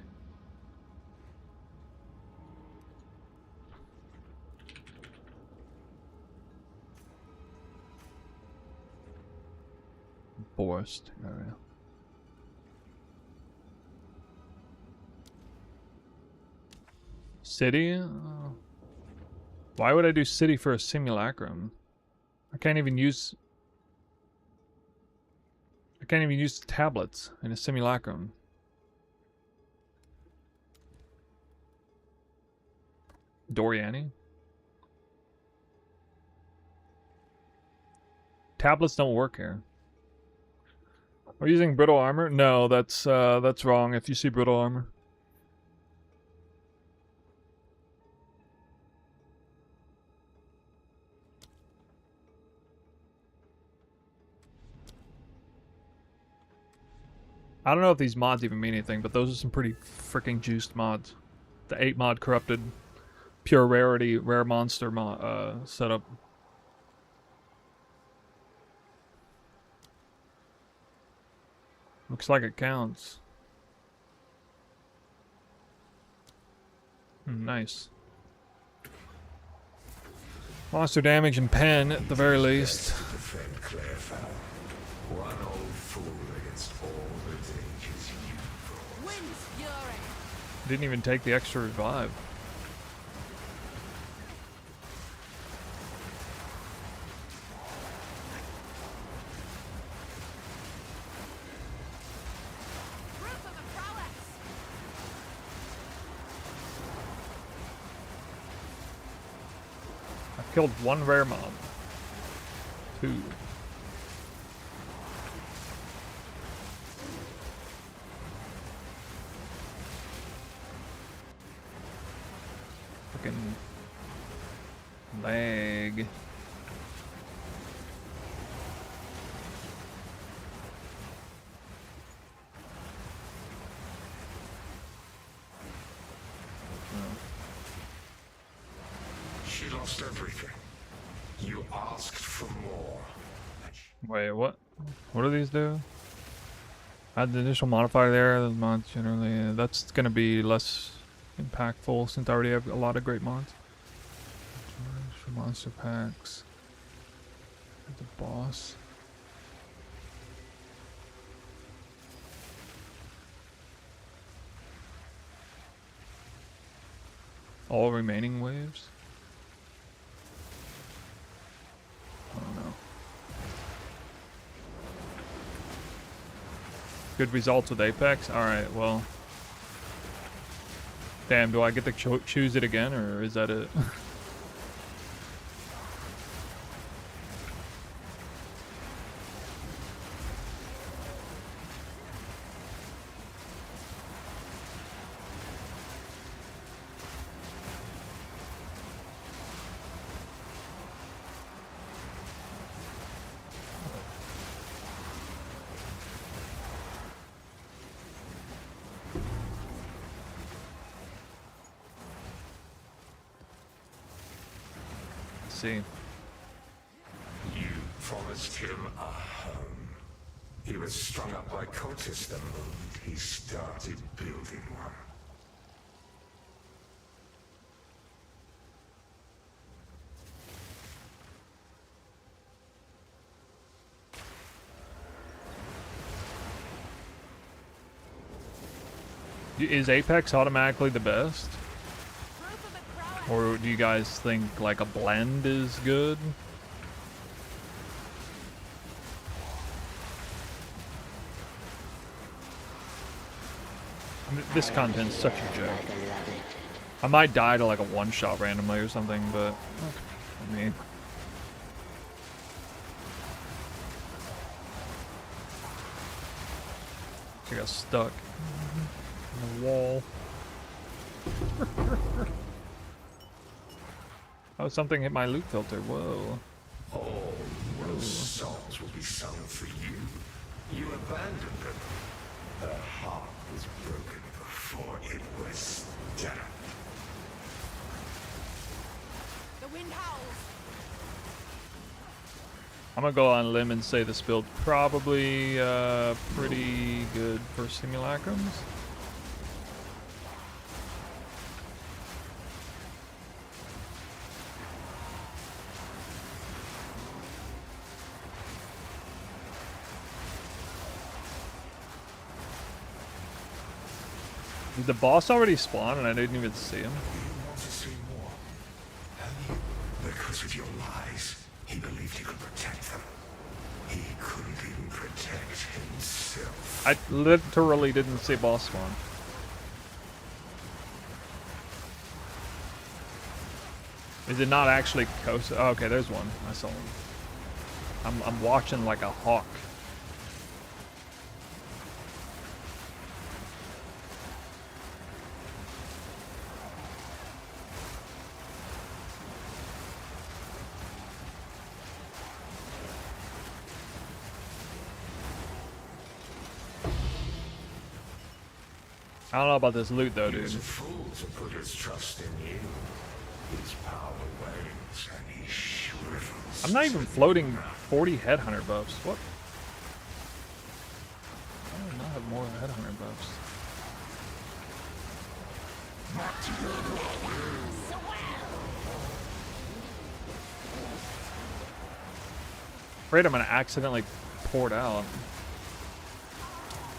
Forest area. City? Why would I do city for a simulacrum? I can't even use the tablets in a simulacrum. Doriani? Tablets don't work here. Are you using brittle armor? No, that's wrong if you see brittle armor. I don't know if these mods even mean anything, but those are some pretty freaking juiced mods. The 8 mod corrupted, pure rarity, rare monster setup. Looks like it counts. Nice. Monster damage and pen at the very least. One old fool against all the dangers you brought. Wind's fury. Didn't even take the extra revive. Proof of the prowess. I've killed 1 rare mob. 2. Fucking lag. She lost everything. You asked for more. Wait, what? What do these do? Add the initial modifier there. The mods generally, that's gonna be less impactful since I already have a lot of great mods. Monster packs. The boss. All remaining waves? I don't know. Good results with Apex? Alright, well. Damn, do I get to choose it again, or is that it? See. You promised him a home. He was strung up by cultists the moment he started building one. Is Apex automatically the best? Proof of the Or do you guys think like a blend is good? I mean, this content's such a joke. I might die to like a one-shot randomly or something, but I mean, I got stuck in the wall. Oh, something hit my loot filter. Whoa. All those songs will be sung for you. You abandoned them. Her heart was broken before it was done. The wind howls. I'm gonna go on a limb and say this build probably pretty good for simulacrums. Did the boss already spawn and I didn't even see him? You want to see more? Have you? Because of your lies, he believed he could protect them. He couldn't even protect himself. I literally didn't see boss spawn. Is it not actually Kosa? Oh, okay, there's one. I saw one. I'm watching like a hawk. I don't know about this loot though, He was dude. a fool to put his trust in you. His power wanes and he shrivels. I'm not even floating 40 headhunter buffs. What? I do not have more headhunter buffs. Afraid I'm gonna accidentally port out.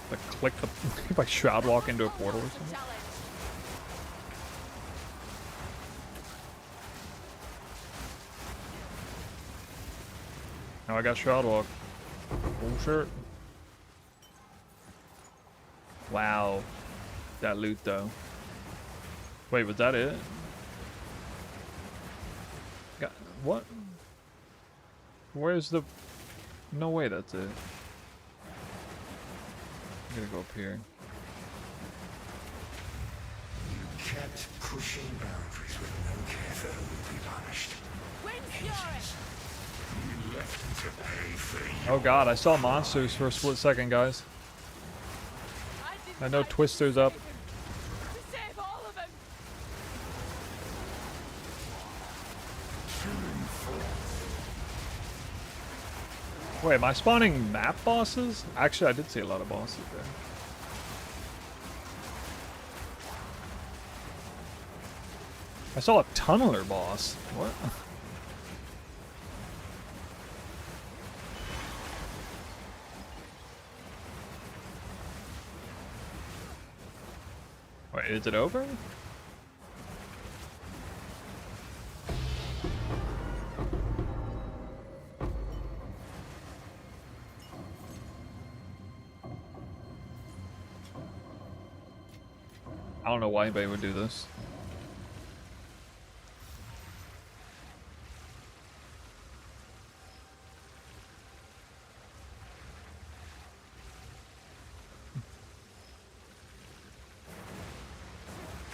Like click the if I shroud walk into a portal or something. Challenge. Now I got shroud walk. Oh shirt. Wow. That loot though. Wait, was that it? Got what? Where's the no way that's it. I'm gonna go up here. You kept pushing boundaries with no care for who would be punished. Wind fury. You left him to pay for Oh god, I saw monsters for a split second, guys. I know Twister's up. To save all of them. Wait, am I spawning map bosses? Actually, I did see a lot of bosses there. I saw a tunneler boss. What? Wait, is it over? I don't know why anybody would do this.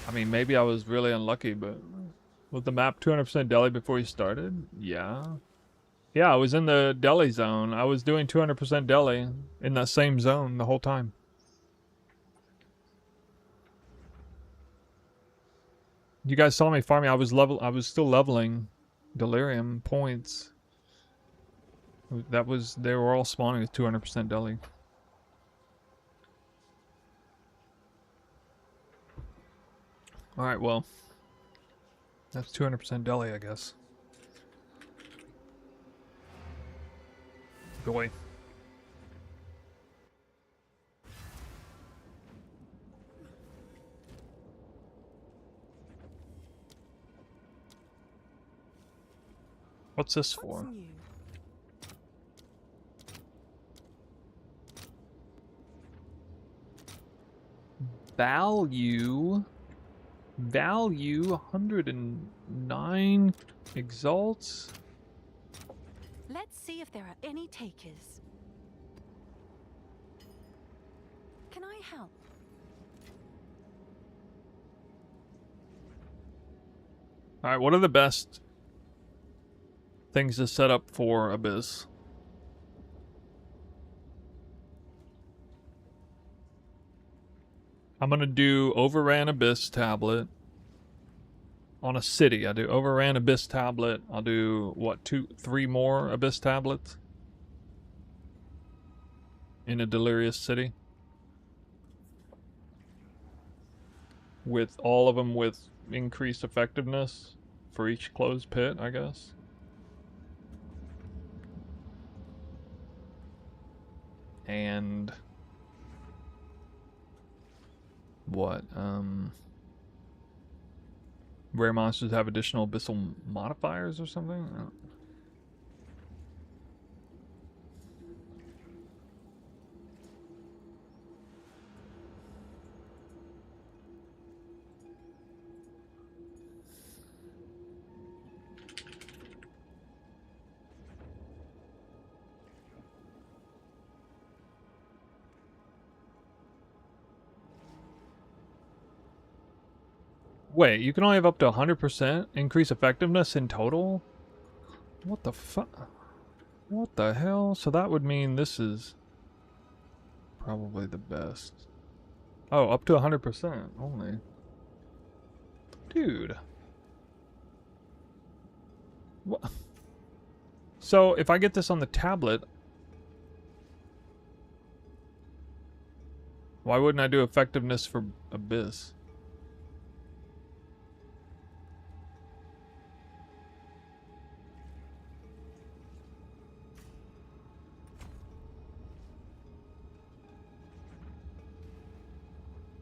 I mean, maybe I was really unlucky, but was the map 200% deli before you started? Yeah. Yeah, I was in the deli zone. I was doing 200% deli in that same zone the whole time. You guys saw me farming. I was still leveling Delirium points. They were all spawning with 200% deli. Alright, well. That's 200% deli, I guess. Boy. What's this What's for? new? Value. Value 109 exalts. Let's see if there are any takers. Can I help? All right, what are the best things to set up for Abyss? I'm gonna do Overran Abyss tablet on a city. I do Overran Abyss tablet. I'll do what, 3 more Abyss tablets in a Delirious city, with all of them with increased effectiveness for each closed pit, I guess. And what? Rare monsters have additional abyssal modifiers or something? I don't- Wait, you can only have up to 100% increase effectiveness in total? What the fuck? What the hell? So that would mean this is probably the best. Oh, up to 100% only. Dude. What? So if I get this on the tablet, why wouldn't I do effectiveness for Abyss?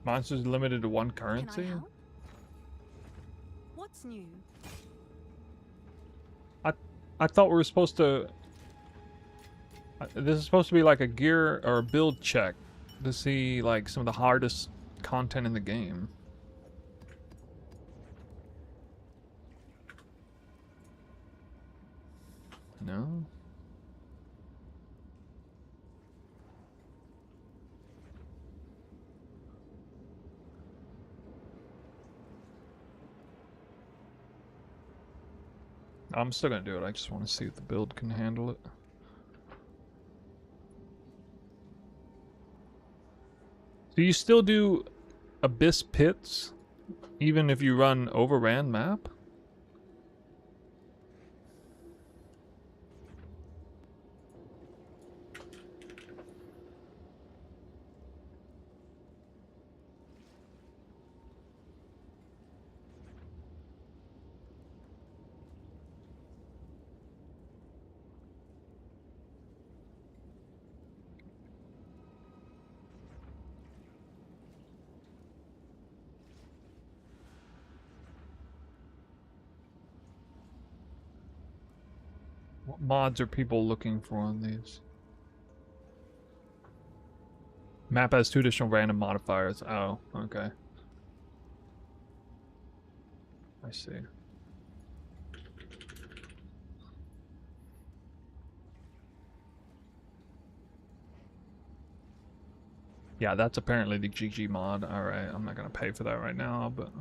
Monsters limited to 1 currency? Can I help? What's new? I thought we were supposed to... This is supposed to be like a gear or a build check to see like some of the hardest content in the game. No? I'm still gonna do it. I just want to see if the build can handle it. Do you still do Abyss Pits even if you run Overran map? What mods are people looking for on these? Map has 2 additional random modifiers. Oh, okay. I see. Yeah, that's apparently the GG mod. Alright, I'm not gonna pay for that right now, but...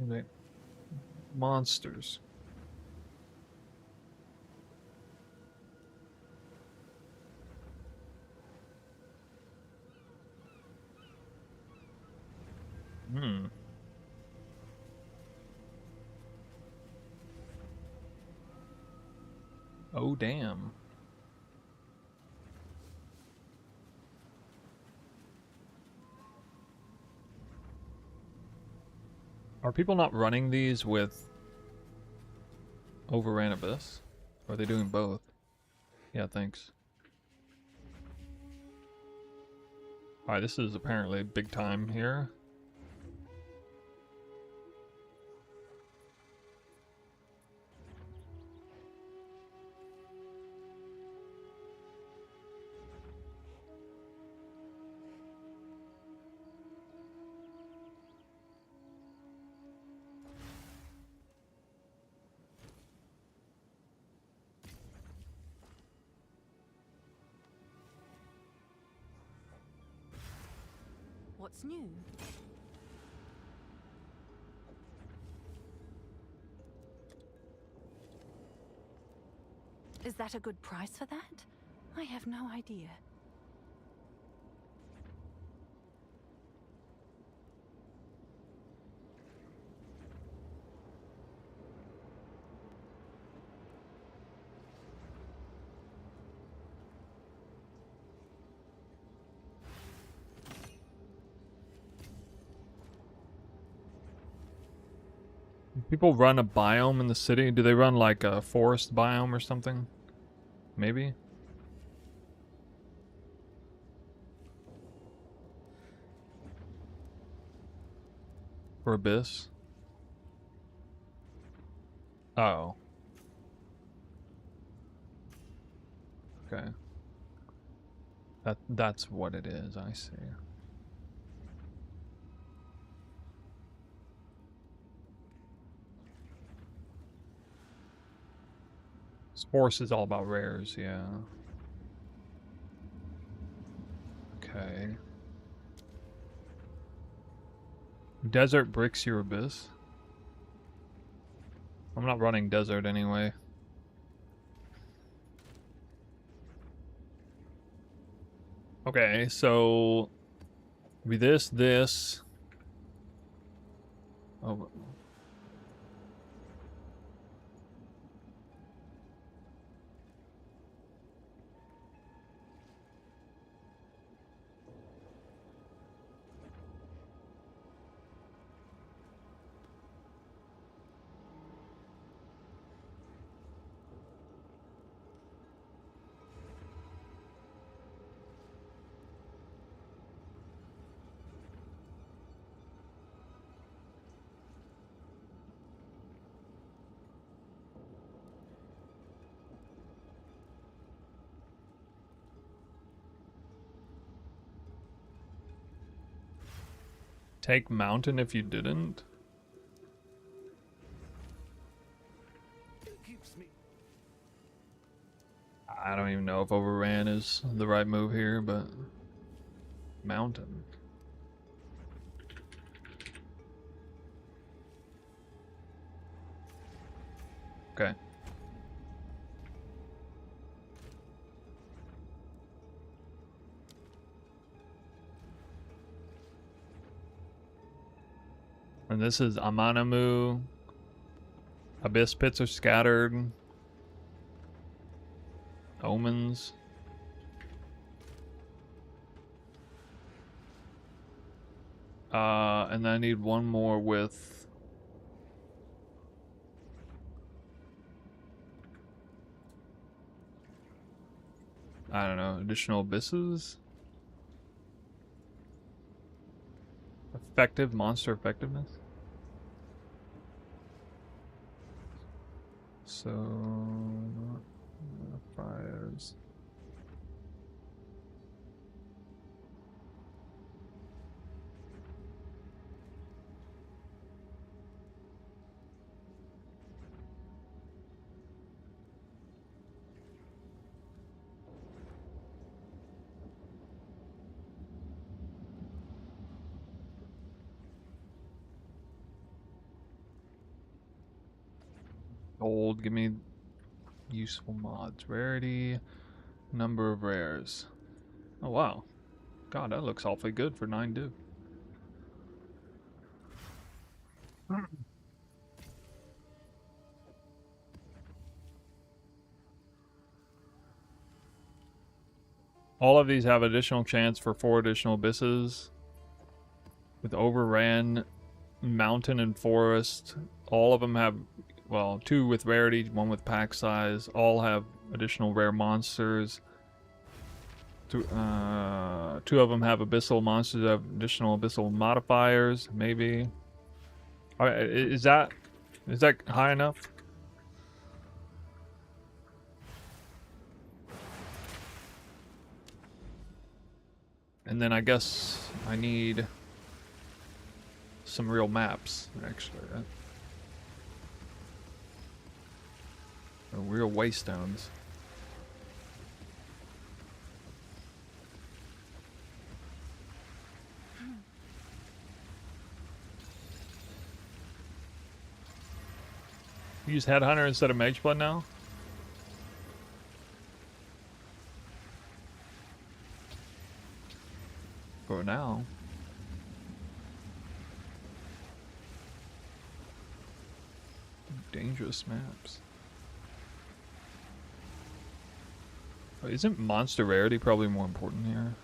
Wait. Monsters. Hmm. Oh, damn. Are people not running these with Overran Abyss? Or are they doing both? Yeah, thanks. Alright, this is apparently big time here. What's new? Is that a good price for that? I have no idea. People run a biome in the city? Do they run like a forest biome or something? Maybe? For Abyss? Oh. Okay. That's what it is, I see. Forest is all about rares, yeah. Okay. Desert bricks your Abyss? I'm not running desert anyway. Okay, so be this. Oh. Take mountain if you didn't? It keeps me. I don't even know if overran is the right move here, but mountain. Okay. And this is Amanamu. Abyss pits are scattered. Omens. And then I need one more with... I don't know, additional abysses? Effective monster effectiveness? So... Fires... Gold, give me useful mods. Rarity, number of rares. Oh wow. God, that looks awfully good for 9 do. All of these have additional chance for 4 additional abysses. With overran, mountain, and forest. All of them have, well, 2 with rarity, 1 with pack size. All have additional rare monsters. 2 of them have abyssal monsters that have additional abyssal modifiers, maybe. Alright, is that high enough? And then I guess I need some real maps, actually. Real waystones. You use Headhunter instead of Mageblood now? For now. Dangerous maps. Oh, isn't monster rarity probably more important here?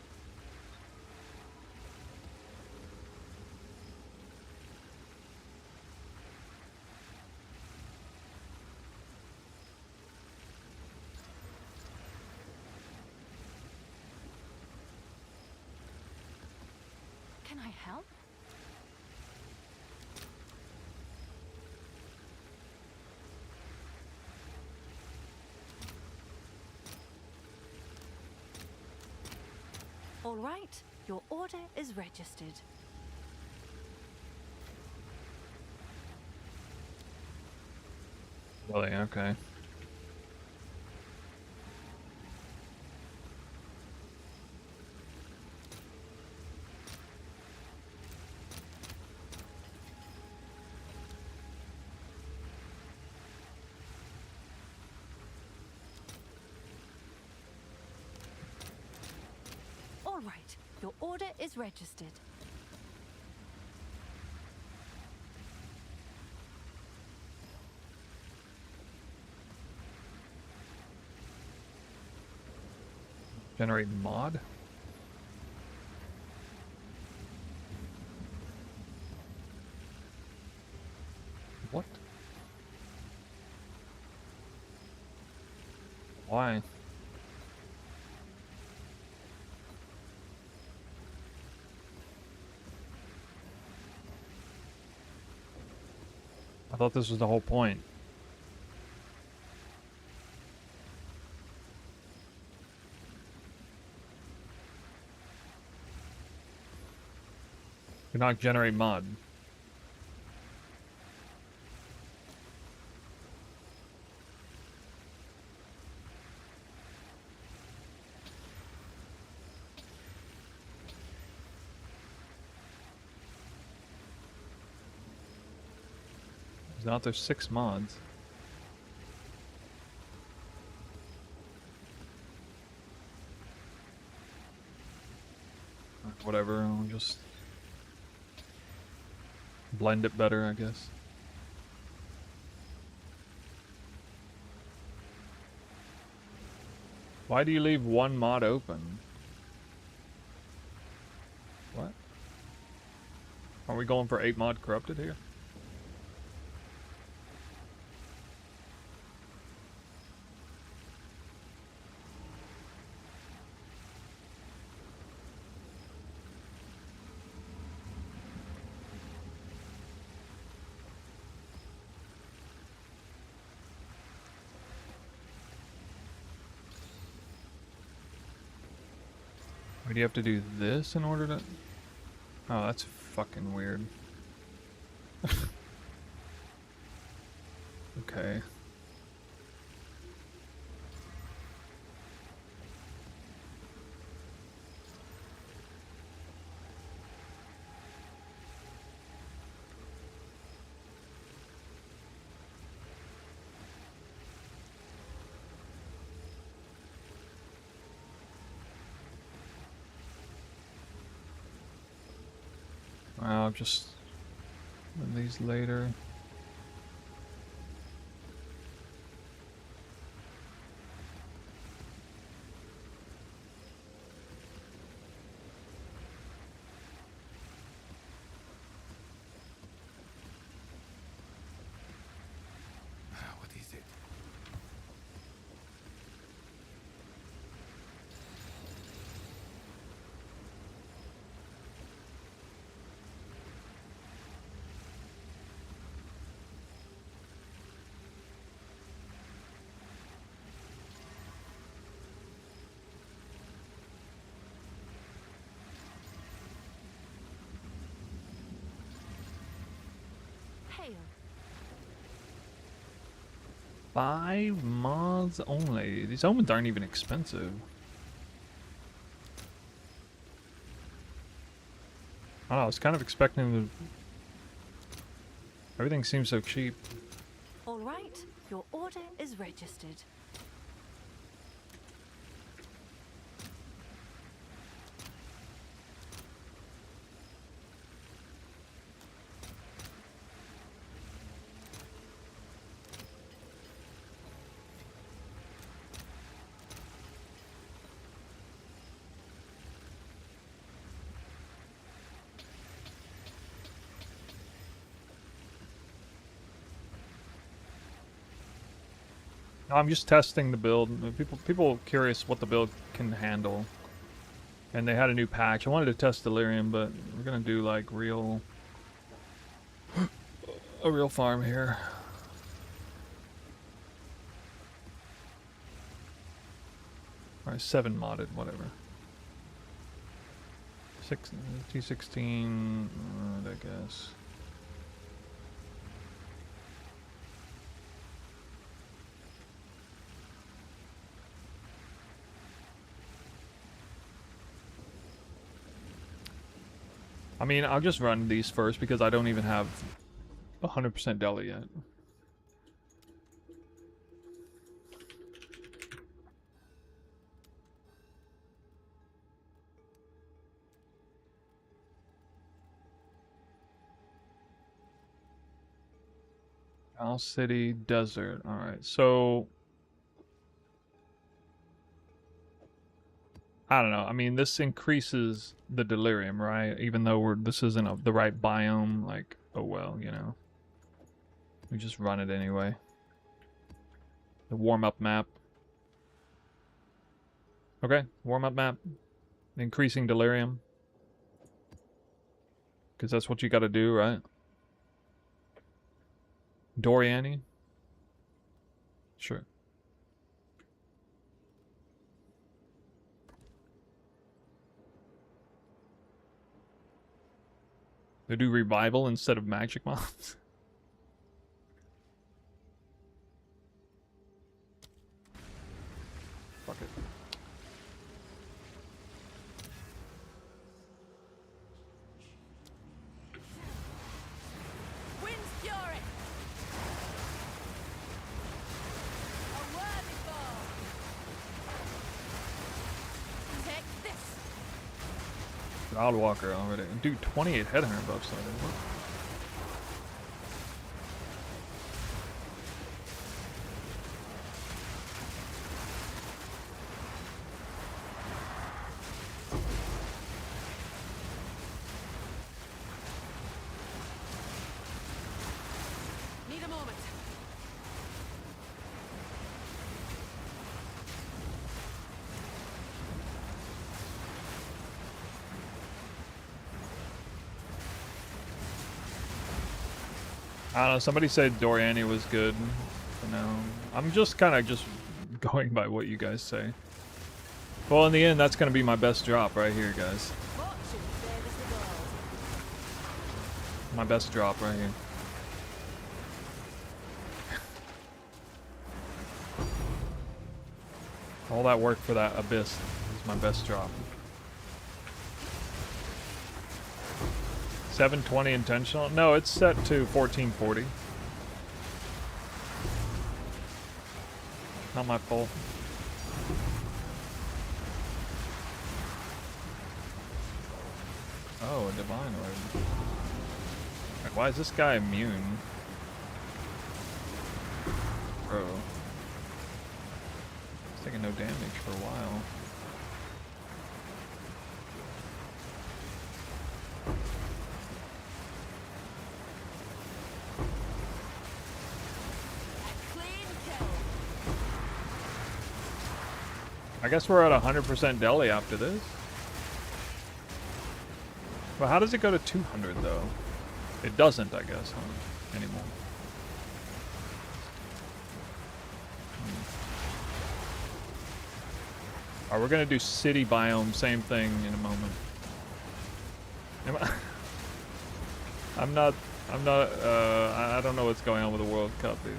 Can I help? All right, your order is registered. Really? Okay. All right, your order is registered. Generate mod? What? Why? I thought this was the whole point. Do not generate mod. Now there's 6 mods. Whatever, I'll just blend it better, I guess. Why do you leave 1 mod open? What? Are we going for 8 mod corrupted here? Or do you have to do this in order to... Oh, that's fucking weird. Okay. I'll just run these later. What is it? Hail. 5 mods only. These omens aren't even expensive. I don't know, I was kind of expecting the... Everything seems so cheap. All right, your order is registered. I'm just testing the build. People are curious what the build can handle. And they had a new patch. I wanted to test Delirium, but we're gonna do like a real farm here. Alright, 7 modded, whatever. T16, I guess. I mean, I'll just run these first because I don't even have 100% deli yet. Owl City Desert. Alright, so... I don't know. I mean, this increases the delirium, right? Even though this isn't the right biome, like, oh well, you know. We just run it anyway. The warm-up map. Okay, warm-up map. Increasing delirium. Because that's what you gotta do, right? Doriani? Sure. They do revival instead of magic mobs. Fuck it. Wind's fury. A worthy foe. Take this. Godwalker already. Dude, 28 headhunter buffs already. What? Need a moment. I don't know, somebody said Doriani was good. You know, I'm just kind of just going by what you guys say. Well, in the end, that's going to be my best drop right here, guys. Fortune favors the bold. My best drop right here. All that work for that abyss is my best drop. 720 intentional? No, it's set to 1440. Not my fault. Oh, a divine orb. Why is this guy immune? Bro. He's taking no damage for a while. I guess we're at 100% deli after this. Well, how does it go to 200 though? It doesn't, I guess, huh? Anymore. Alright, we're gonna do city biome, same thing in a moment. I don't know what's going on with the World Cup, dude.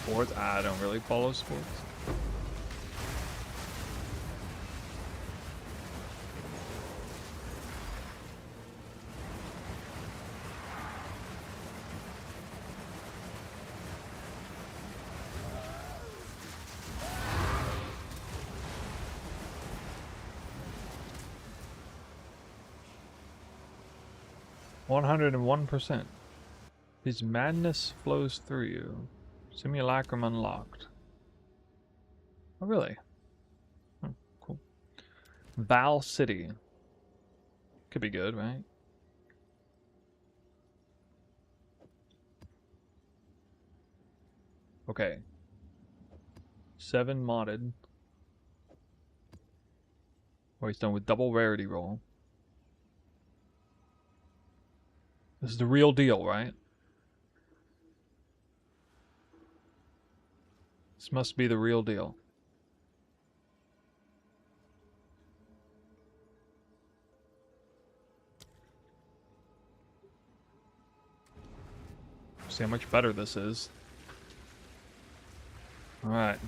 Sports? I don't really follow sports. %. His madness flows through you. Simulacrum unlocked. Oh, really? Oh, cool. Val City. Could be good, right? Okay. 7 modded. Oh, he's done with double rarity roll. This is the real deal, right? This must be the real deal. See how much better this is. Alright.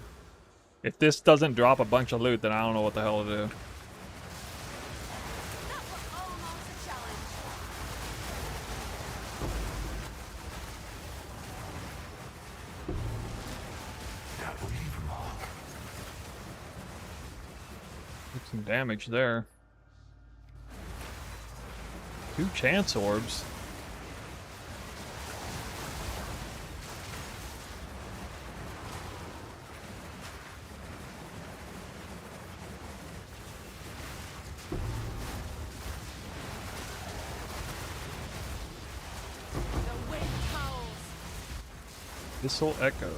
If this doesn't drop a bunch of loot, then I don't know what the hell to do. Some damage there. 2 chance orbs. Thistle echoes.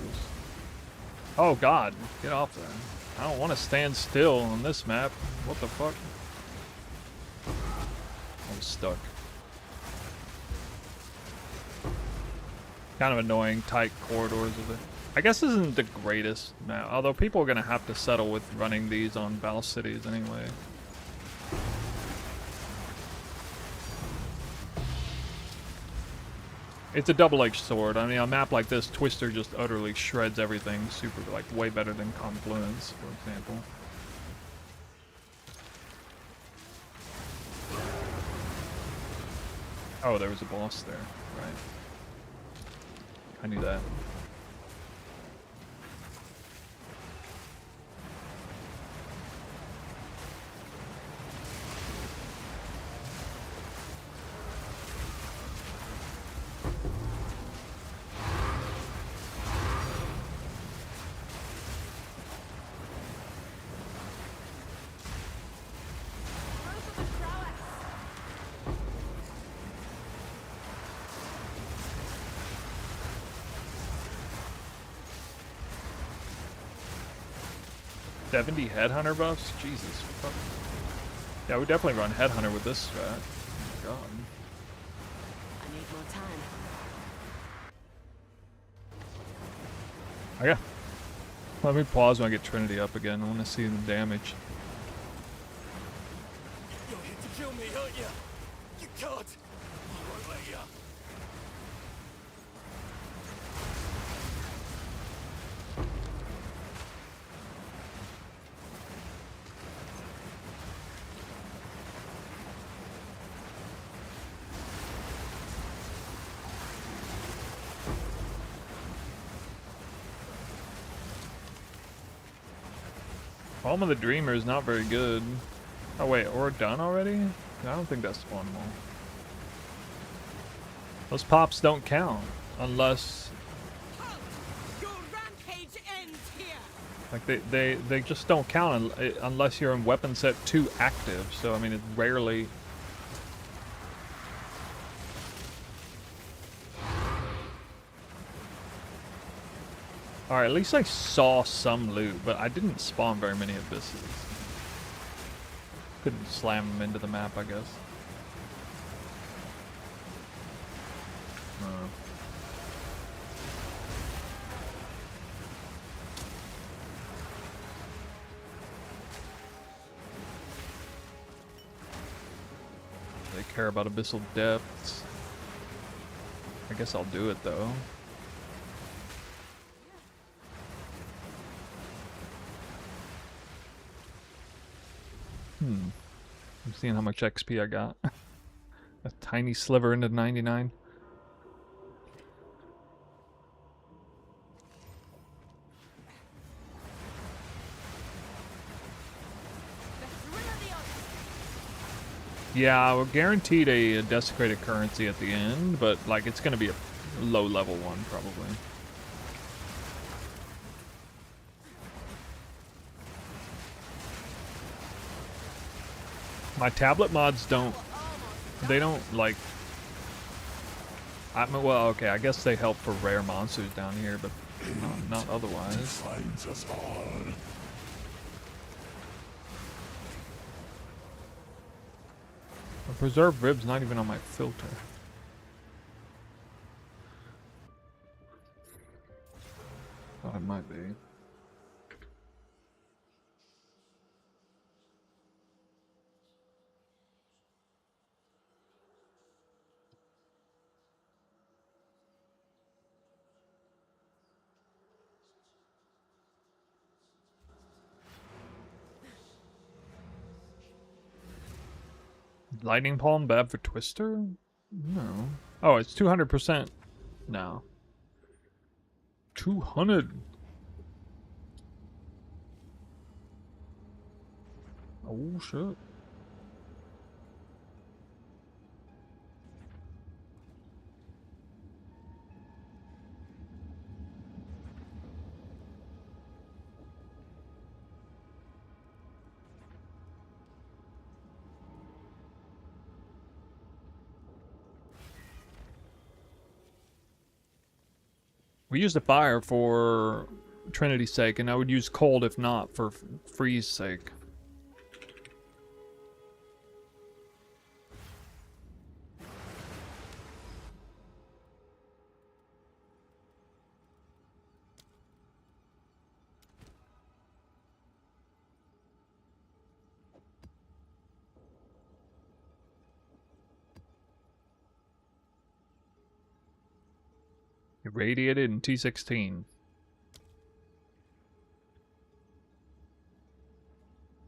Oh god, get off there. I don't want to stand still on this map. What the fuck? I'm stuck. Kind of annoying, tight corridors of it. I guess this isn't the greatest map, although people are going to have to settle with running these on Val Cities anyway. It's a double-edged sword. I mean, a map like this, Twister just utterly shreds everything super, like, way better than Confluence, for example. Oh, there was a boss there, right. I knew that. $70 Headhunter buffs? Jesus. Fuck. Yeah, we definitely run Headhunter with this strat. Oh my god. I need more time. Okay. Let me pause when I get Trinity up again. I want to see the damage. You're here to kill me, aren't you? You can't. I won't let you. Home of the Dreamer is not very good. Oh wait, or done already? I don't think that's spawnable. Those pops don't count unless Halt! Your rampage ends here. like they just don't count unless you're in weapon set 2 active. So I mean, it's rarely. Alright, at least I saw some loot, but I didn't spawn very many abysses. Couldn't slam them into the map, I guess. They care about abyssal depths. I guess I'll do it though. I'm seeing how much XP I got. A tiny sliver into 99. Yeah, we're guaranteed a desecrated currency at the end, but like it's gonna be a low level one probably. My tablet mods don't like. Well, okay, I guess they help for rare monsters down here, but not otherwise. Finds us all. A preserved rib's not even on my filter. Thought it might be. Lightning Palm bad for Twister? No. Oh, it's 200% now. 200. Oh shit. We used the fire for Trinity's sake, and I would use cold if not for freeze sake. Irradiated in T16.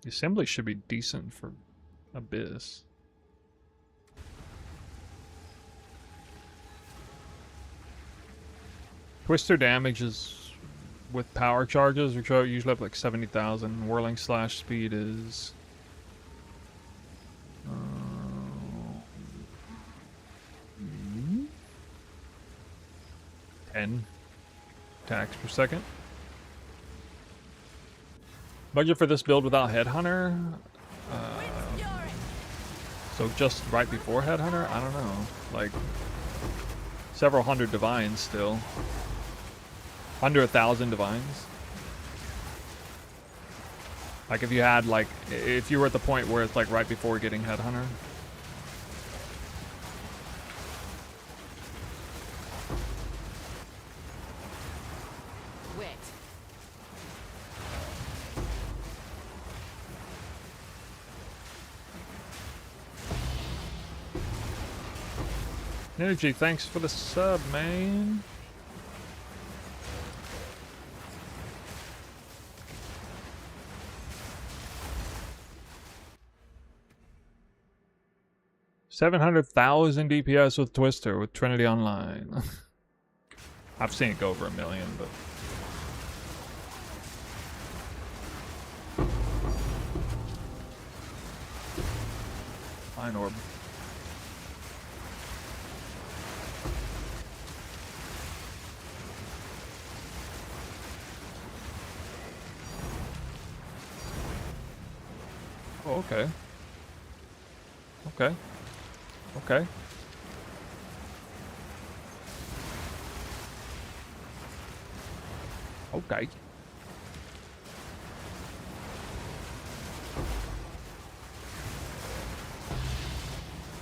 The assembly should be decent for Abyss. Twister damage is with power charges, which are usually up like 70,000. Whirling slash speed is 10 attacks per second. Budget for this build without Headhunter? So just right before Headhunter? I don't know. Like, several hundred divines still. Under 1,000 divines. Like if you had like, if you were at the point where it's like right before getting Headhunter. Energy, thanks for the sub, man. $700,000 DPS with Twister with Trinity Online. I've seen it go over 1 million, but fine orb. Oh, okay. Okay. Okay. Okay.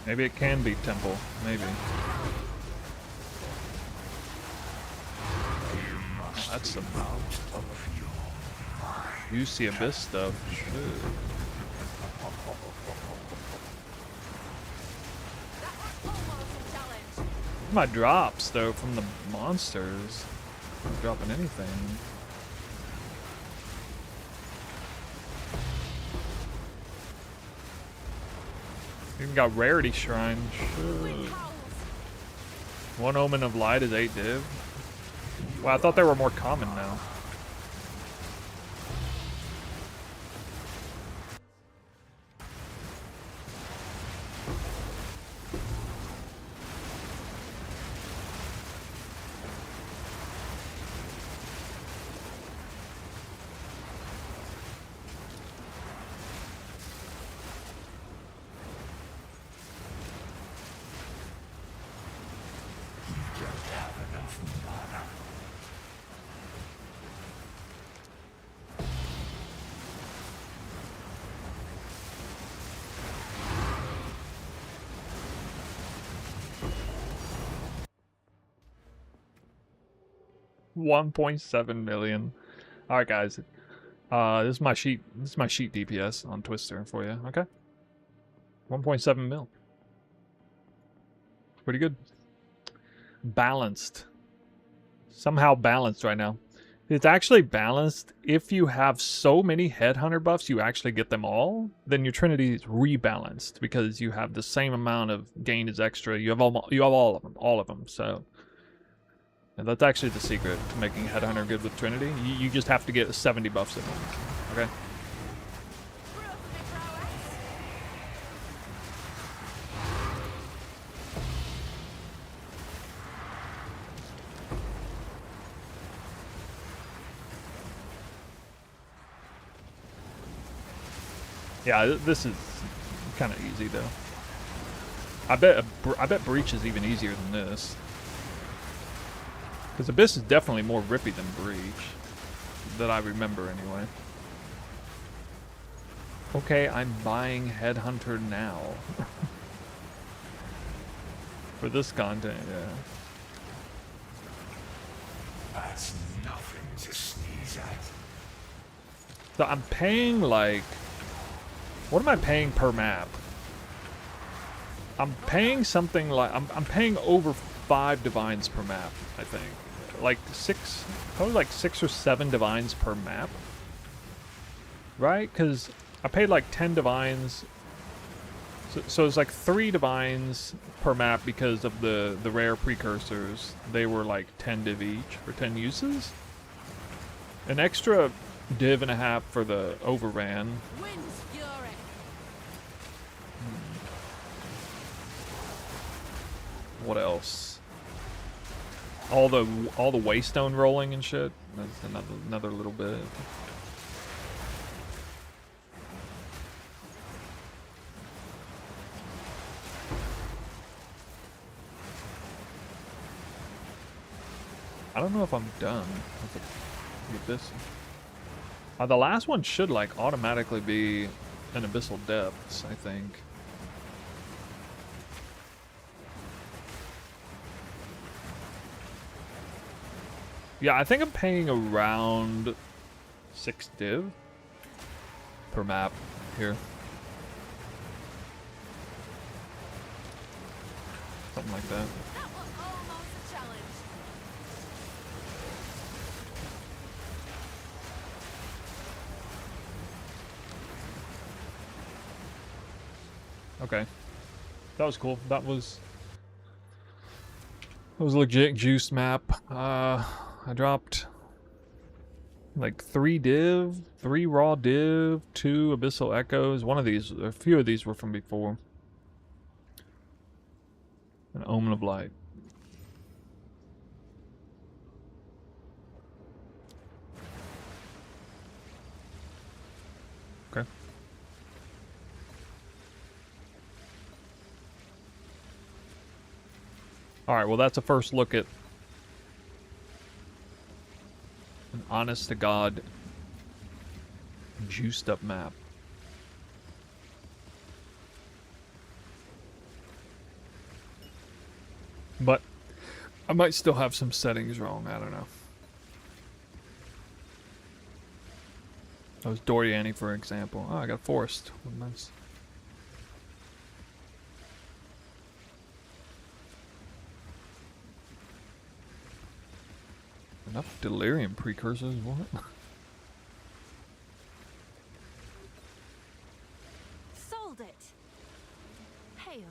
Maybe it can be temple. Maybe. Oh, that's some juicy abyss stuff. Shit. My drops though from the monsters. Not dropping anything. Even got rarity shrine. Shit. One omen of light is 8 div. Wow, I thought they were more common now. $1.7 million. All right, guys. This is my sheet. This is my sheet DPS on Twister for you. Okay. 1.7 mil. Pretty good. Balanced. Somehow balanced right now. It's actually balanced. If you have so many headhunter buffs, you actually get them all. Then your Trinity is rebalanced because you have the same amount of gain as extra. You have all of them. So. And that's actually the secret to making Headhunter good with Trinity. You just have to get 70 buffs in them. Okay? Yeah, this is kind of easy though. I bet Breach is even easier than this. Because Abyss is definitely more rippy than Breach. That I remember anyway. Okay, I'm buying Headhunter now. For this content, yeah. That's nothing to sneeze at. So I'm paying like... What am I paying per map? I'm paying something like... I'm paying over 5 divines per map, I think. Like 6, probably like 6 or 7 divines per map. Right? Because I paid like 10 divines. So it's like 3 divines per map because of the rare precursors. They were like 10 div each for 10 uses. An extra div and a half for the overran. Wind's fury. What else? All the waystone rolling and shit. That's another little bit. I don't know if I'm done with the Abyss. The last one should like automatically be an Abyssal Depths, I think. Yeah, I think I'm paying around 6 div per map here. Something something like that. That was almost a challenge. Okay. That was cool. That was a legit juice map. I dropped like 3 div, 3 raw div, 2 abyssal echoes. One of these, a few of these were from before. An omen of light. Okay. Alright, well that's a first look at an honest to God juiced up map. But I might still have some settings wrong, I don't know. That was Doriani, for example. Oh, I got a forest. Nice. Enough delirium precursors, what? Sold it. Hail.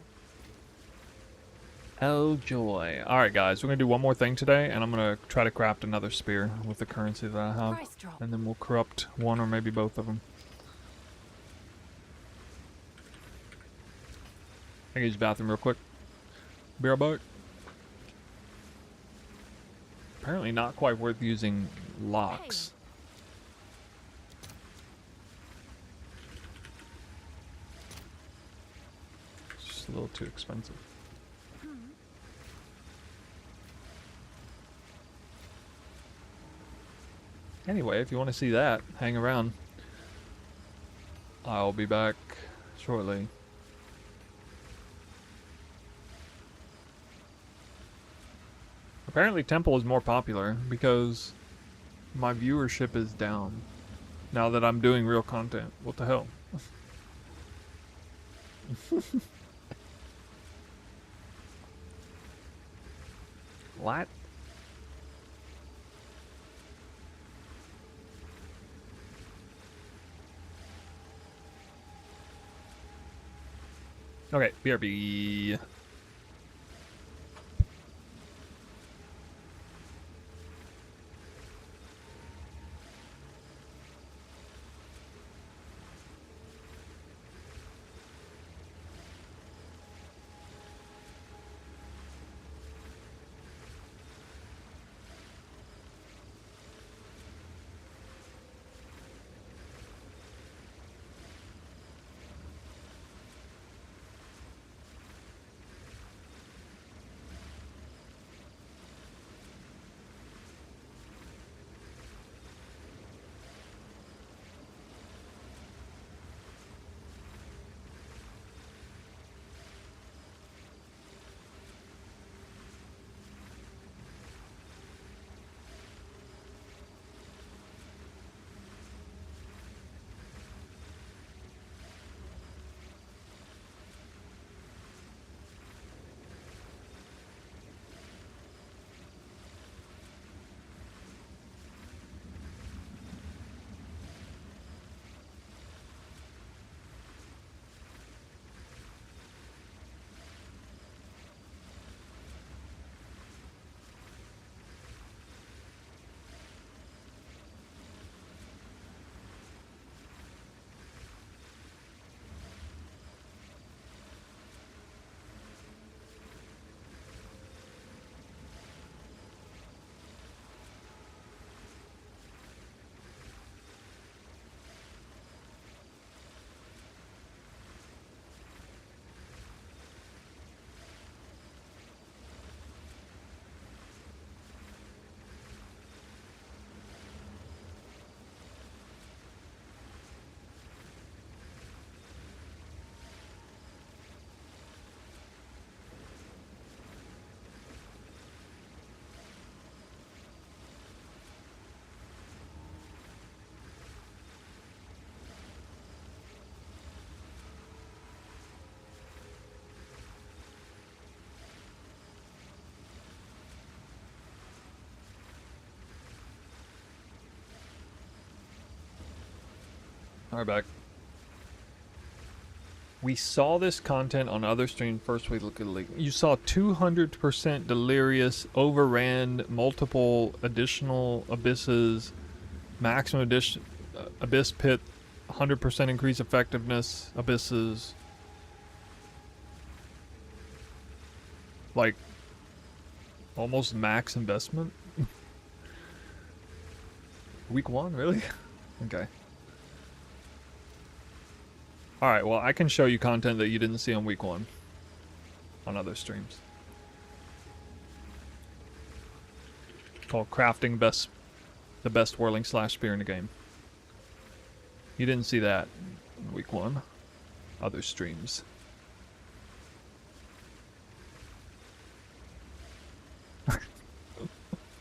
Oh joy. Alright guys, we're gonna do one more thing today, and I'm gonna try to craft another spear with the currency that I have. Price drop. And then we'll corrupt one or maybe both of them. I can use the bathroom real quick. Be right back. Apparently not quite worth using locks. It's just a little too expensive. Anyway, if you want to see that, hang around. I'll be back shortly. Apparently Temple is more popular because my viewership is down now that I'm doing real content. What the hell? What? Okay, BRB. Alright, back. We saw this content on other streams first we look at the league. You saw 200% delirious, overran multiple additional abysses, maximum addition, abyss pit, 100% increase effectiveness, abysses. Like, almost max investment. Week 1, really? Okay. Alright, well, I can show you content that you didn't see on week 1 on other streams. Called crafting the best whirling slash spear in the game. You didn't see that in week 1. Other streams.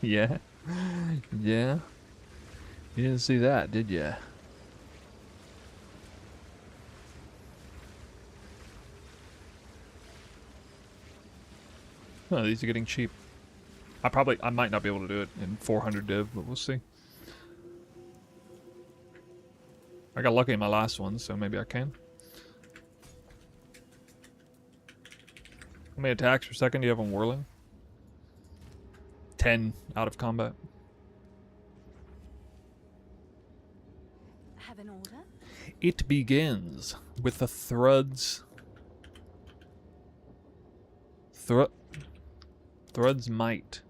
Yeah. Yeah. You didn't see that, did ya? Oh, these are getting cheap. I might not be able to do it in 400 div, but we'll see. I got lucky in my last one, so maybe I can. How many attacks per second do you have on whirling? 10 out of combat. Have an order? It begins with the Thrud's Might.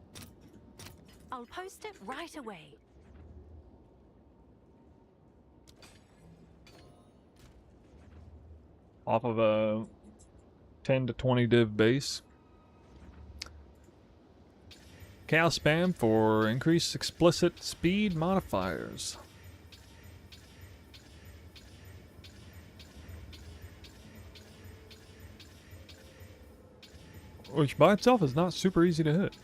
I'll post it right away. Off of a 10 to 20 div base. Chaos spam for increased explicit speed modifiers. Which by itself is not super easy to hit.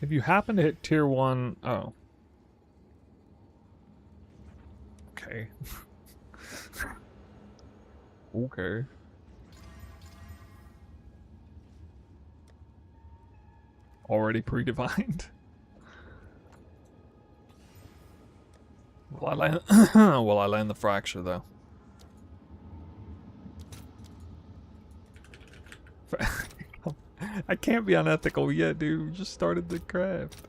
If you happen to hit tier 1... Oh. Okay. Okay. Already predefined. Will I land? Will I land the fracture though? I can't be unethical yet, dude. We just started the craft.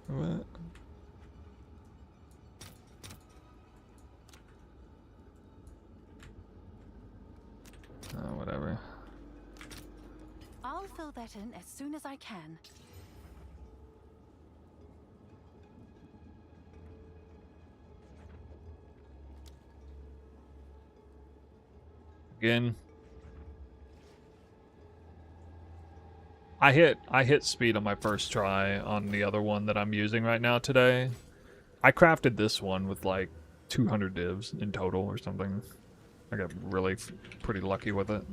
What? Oh, whatever. I'll fill that in as soon as I can. Again. I hit speed on my first try on the other one that I'm using right now today. I crafted this one with like 200 divs in total or something. I got really pretty lucky with it.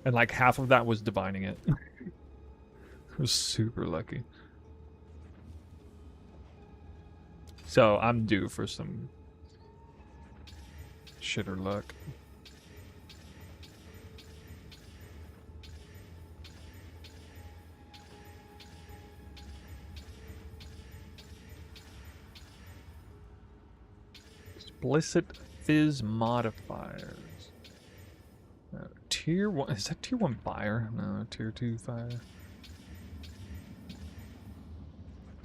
And like half of that was divining it. It was super lucky. So I'm due for some shitter luck. Explicit fizz modifiers. Tier 1. Is that tier 1 fire? No, tier 2 fire.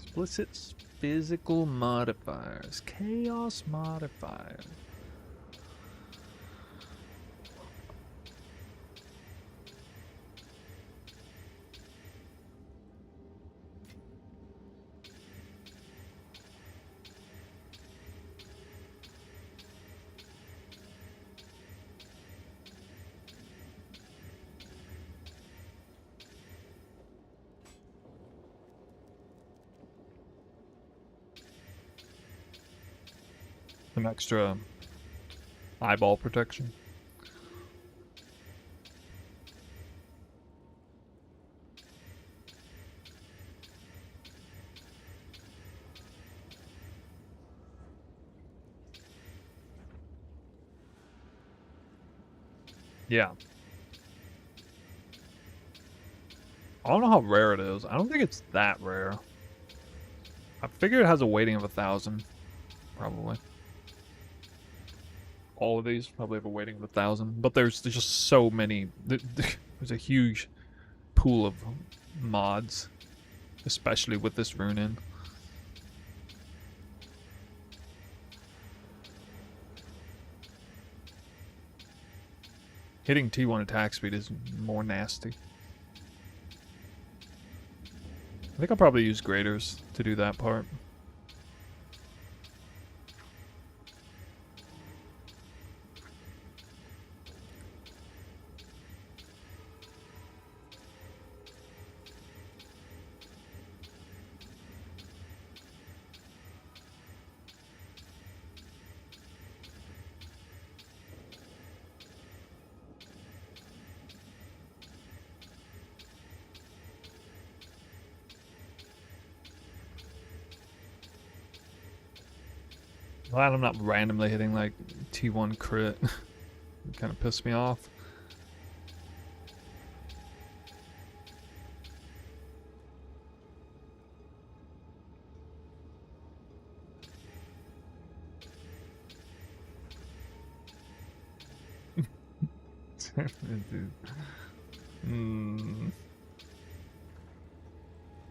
Explicit physical modifiers. Chaos modifier. Some extra eyeball protection. Yeah. don't know how rare it is. I don't think it's that rare. I figure it has a weighting of 1,000. Probably. All of these probably have a weighting of 1,000. But there's just so many. There's a huge pool of mods. Especially with this rune in. Hitting T1 attack speed is more nasty. I think I'll probably use graders to do that part. Glad I'm not randomly hitting like T1 crit. It kind of pissed me off. Dude.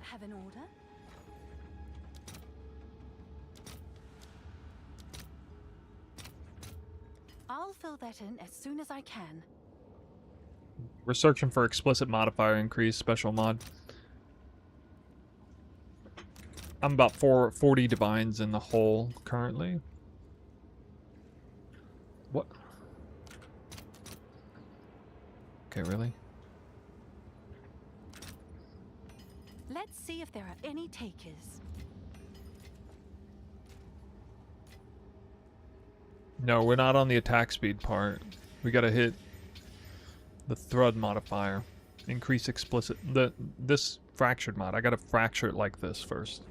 Have an order? I'll fill that in as soon as I can. We're searching for explicit modifier increase special mod. I'm about 40 divines in the hole currently. What? Okay, really? Let's see if there are any takers. No, we're not on the attack speed part. We gotta hit the thrud modifier. Increase explicit. This fractured mod. I gotta fracture it like this first.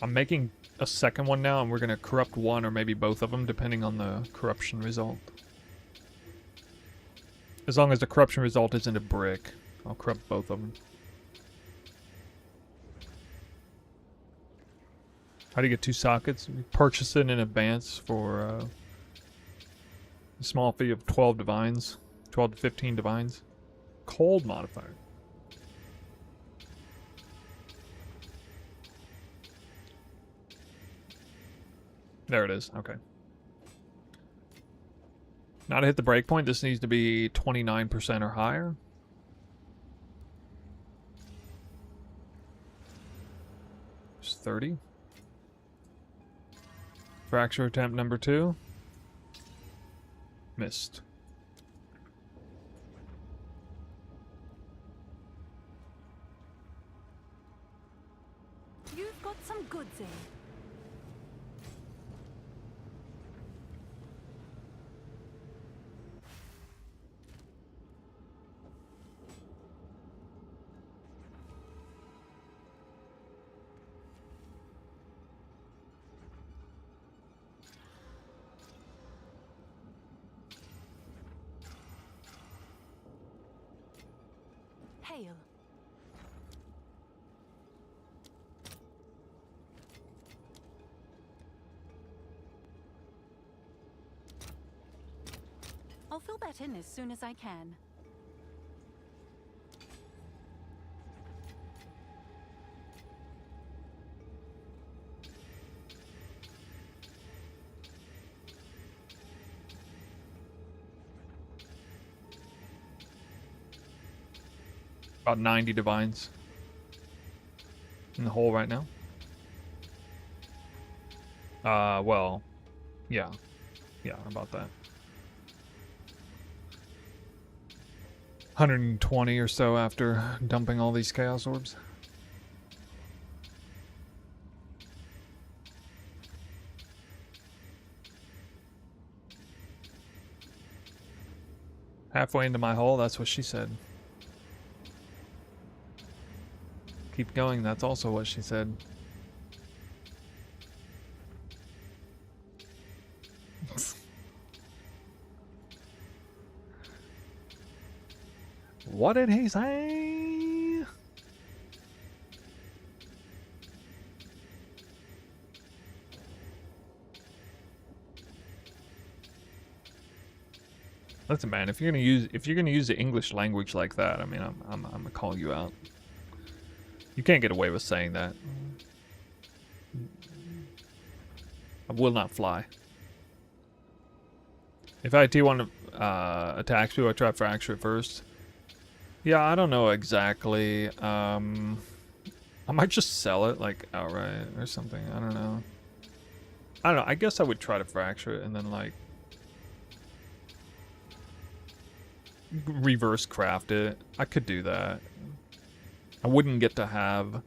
I'm making a second one now, and we're gonna corrupt one or maybe both of them, depending on the corruption result. As long as the corruption result isn't a brick, I'll corrupt both of them. How do you get 2 sockets? You purchase it in advance for a small fee of 12 divines. 12 to 15 divines. Cold modifier. There it is. Okay. Now to hit the breakpoint, this needs to be 29% or higher. It's 30. Fracture attempt number 2. Missed. You've got some goods in. Hail. I'll fill that in as soon as I can. About 90 divines in the hole right now. Well, yeah. Yeah, about that. 120 or so after dumping all these chaos orbs. Halfway into my hole, that's what she said. Keep going, that's also what she said. What did he say? Listen, man, if you're gonna use the English language like that, I mean, I'm gonna call you out. You can't get away with saying that. I will not fly. If I T1 attack speed, I try to fracture it first. Yeah, I don't know exactly. I might just sell it like outright or something. I don't know. I don't know. I guess I would try to fracture it and then like reverse craft it. I could do that. I wouldn't get to have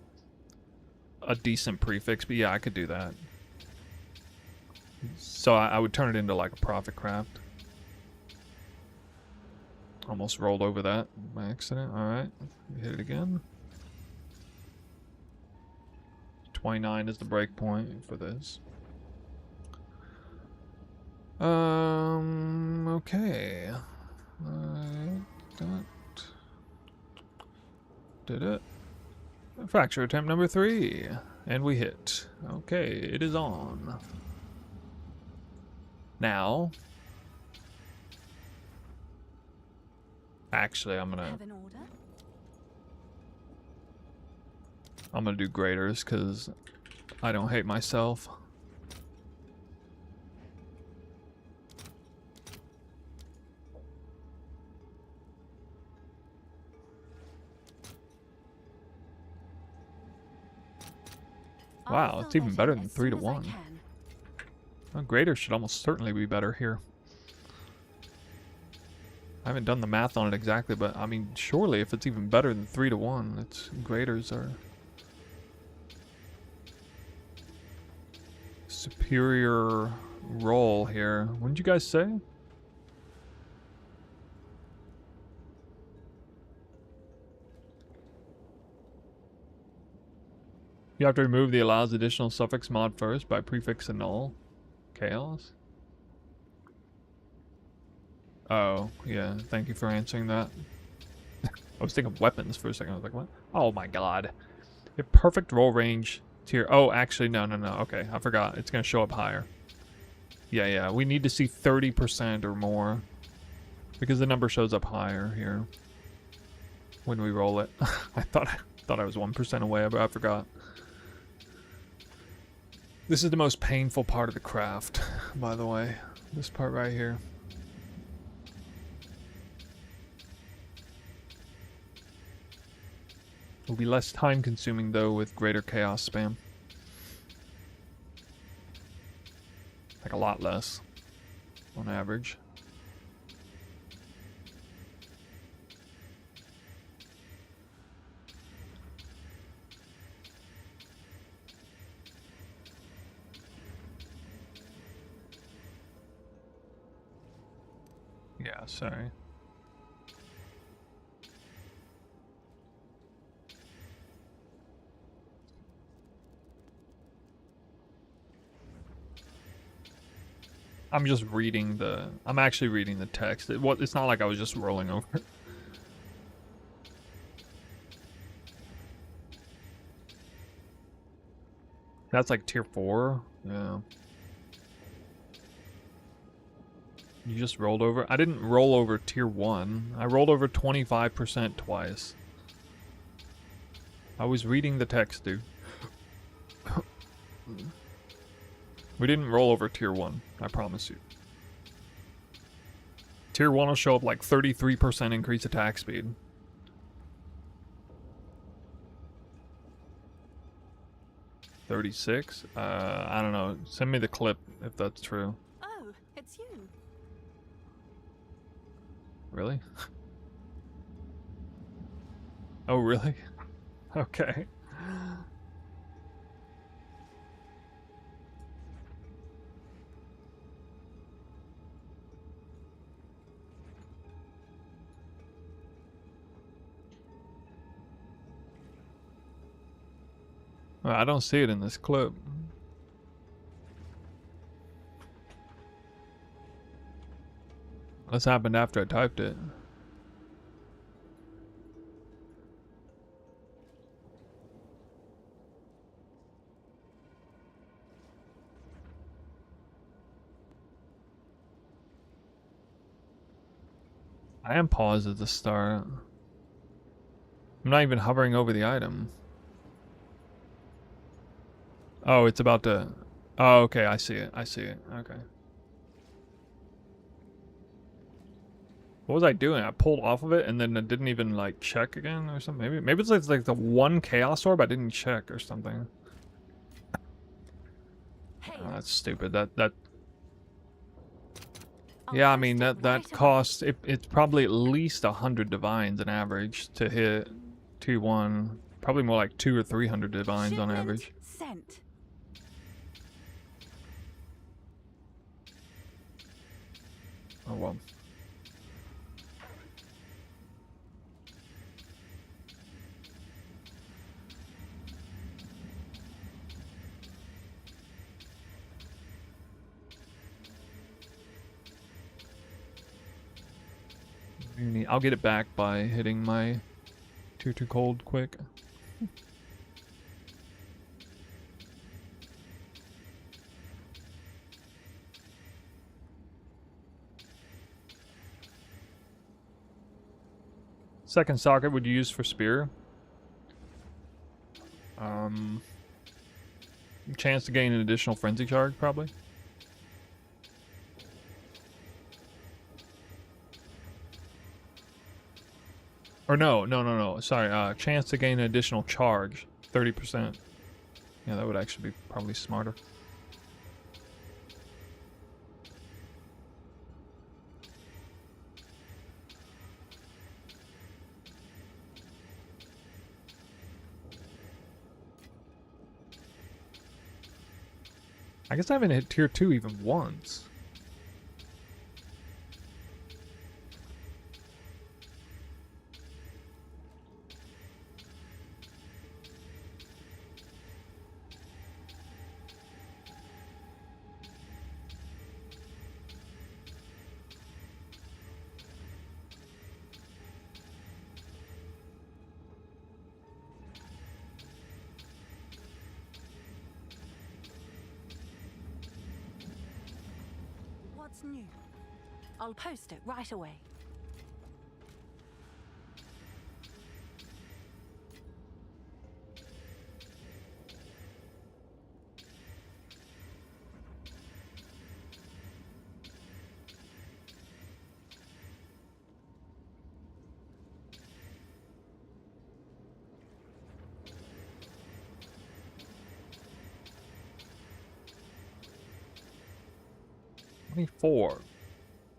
a decent prefix, but yeah, I could do that. So I would turn it into like a profit craft. Almost rolled over that by accident. Alright, hit it again. 29 is the break point for this. Okay. Did it. Fracture attempt number 3. And we hit. Okay, it is on. Now. Actually, I'm gonna do graders because I don't hate myself. Wow, it's even better than 3 to 1. Well, graders should almost certainly be better here. I haven't done the math on it exactly, but I mean, surely if it's even better than 3 to 1, it's graders are superior roll here. What did you guys say? You have to remove the allows additional suffix mod first by prefix annul. Chaos? Oh, yeah. Thank you for answering that. I was thinking weapons for a second. I was like, what? Oh my god. A perfect roll range tier. Oh, actually, no. Okay, I forgot. It's going to show up higher. Yeah. We need to see 30% or more. Because the number shows up higher here. When we roll it. I thought I was 1% away, but I forgot. This is the most painful part of the craft, by the way. This part right here. Will be less time consuming though with greater chaos spam. Like a lot less on average. Yeah, sorry. I'm just reading the... I'm actually reading the text. It's not like I was just rolling over. That's like tier 4? Yeah. You just rolled over? I didn't roll over tier 1. I rolled over 25% twice. I was reading the text, dude. We didn't roll over tier 1, I promise you. Tier 1 will show up like 33% increase attack speed. $36? I don't know. Send me the clip if that's true. Oh, it's you. Really? Oh, really? Okay. Well, I don't see it in this clip. This happened after I typed it. I am paused at the start. I'm not even hovering over the item. Oh, it's about to... Oh, okay, I see it. I see it. Okay. What was I doing? I pulled off of it and then it didn't even, like, check again or something? Maybe it's like the one Chaos Orb I didn't check or something. Hey, Oh, that's stupid. That... I'll Yeah, I post mean, it right that away. costs... It's probably at least 100 divines on average to hit 2-1. Probably more like 200 or 300 divines on Shipment average. sent. Oh, well. I'll get it back by hitting my too cold quick. Second socket would you use for spear? Chance to gain an additional frenzy charge, probably. Or no. Sorry, chance to gain an additional charge, 30%. Yeah, that would actually be probably smarter. I guess I haven't hit tier 2 even once. What's new? I'll post it right away. $24.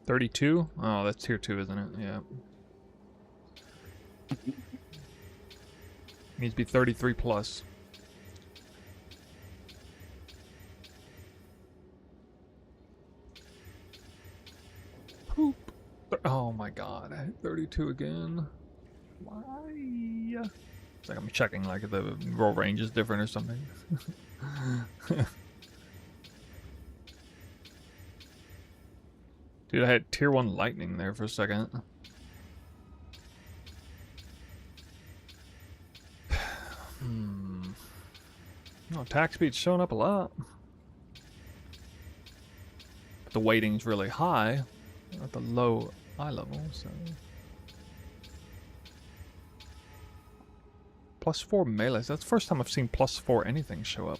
32? Oh, that's tier 2, isn't it? Yeah. Needs to be 33 plus. Poop. Oh my god, I hit 32 again. Why? It's like I'm checking like if the roll range is different or something. Dude, I had tier 1 lightning there for a second. No, attack speed's showing up a lot. But the weighting's really high at the low eye level, so... +4 melee. That's the first time I've seen +4 anything show up.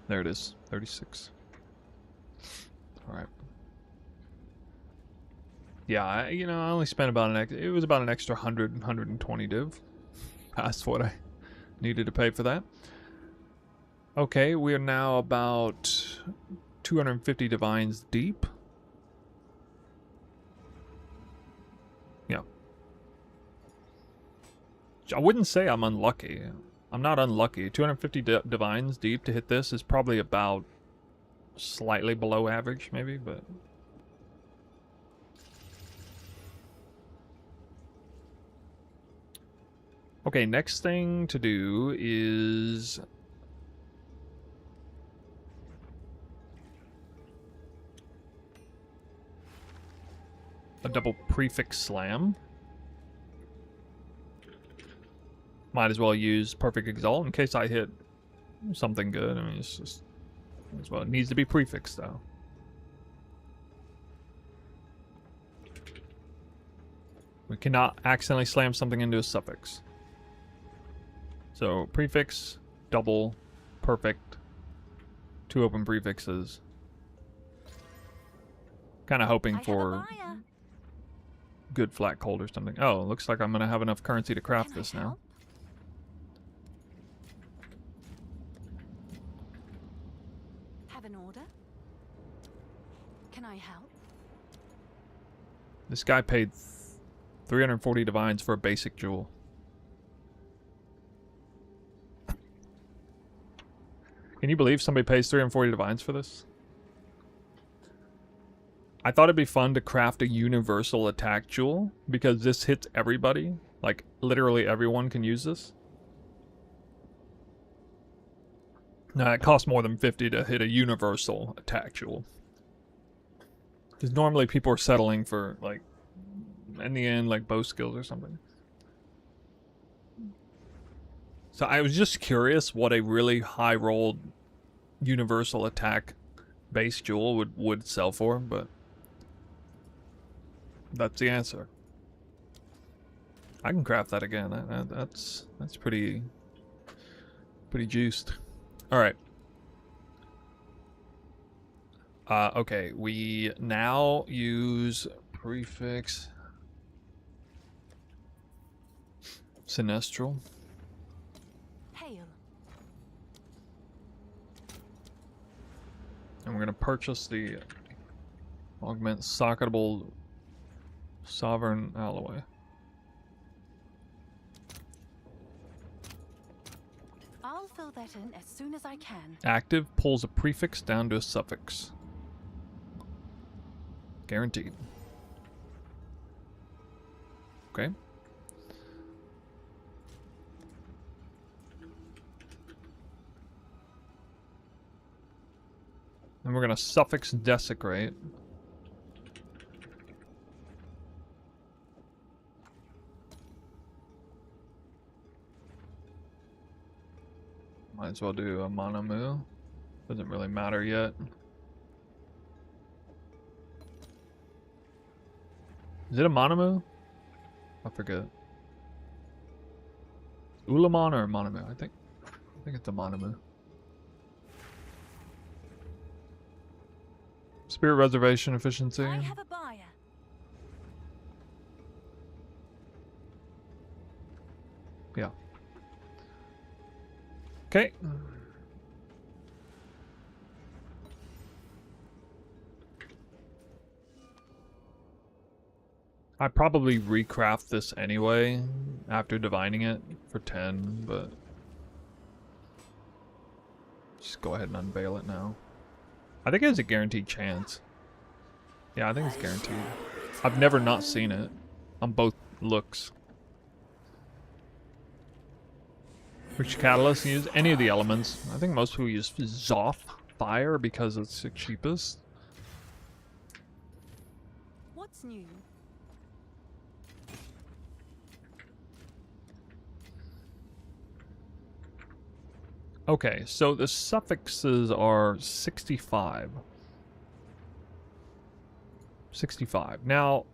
There it is, 36. Alright. Yeah, I only spent about it was about an extra 120 div. Past what I needed to pay for that. Okay, we are now about 250 divines deep. Yeah. I wouldn't say I'm unlucky. I'm not unlucky. 250 divines deep to hit this is probably about slightly below average, maybe, but... Okay, next thing to do is... a double prefix slam. Might as well use perfect exalt in case I hit something good. I mean, it's just as well. It needs to be prefixed though. We cannot accidentally slam something into a suffix. So prefix, double, perfect, 2 open prefixes. Kind of hoping for good flat cold or something. Oh, looks like I'm gonna have enough currency to craft this now. Have an order? Can I help? This guy paid 340 divines for a basic jewel. Can you believe somebody pays 340 divines for this? I thought it'd be fun to craft a universal attack jewel because this hits everybody. Like, literally everyone can use this. Now, it costs more than 50 to hit a universal attack jewel. Because normally people are settling for, like, in the end, like bow skills or something. So I was just curious what a really high rolled universal attack base jewel would sell for, but that's the answer. I can craft that again. That's pretty juiced. All right. Okay, we now use prefix Sinestral. Hail. And we're going to purchase the augment socketable sovereign alloy. I'll fill that in as soon as I can. Active pulls a prefix down to a suffix. Guaranteed. Okay. And we're going to suffix desecrate. Might as well do a monomu. Doesn't really matter yet. Is it a monomu? I forget. Ulamon or monomu? I think it's a monomu. Spirit reservation efficiency. I have a buyer. Yeah. Okay. I probably recraft this anyway after divining it for 10, but just go ahead and unveil it now. I think it has a guaranteed chance. Yeah, I think it's guaranteed. I've never not seen it on both looks. Which catalyst use? Any of the elements. I think most people use Zoth fire because it's the cheapest. What's new? Okay, so the suffixes are 65. 65. Now,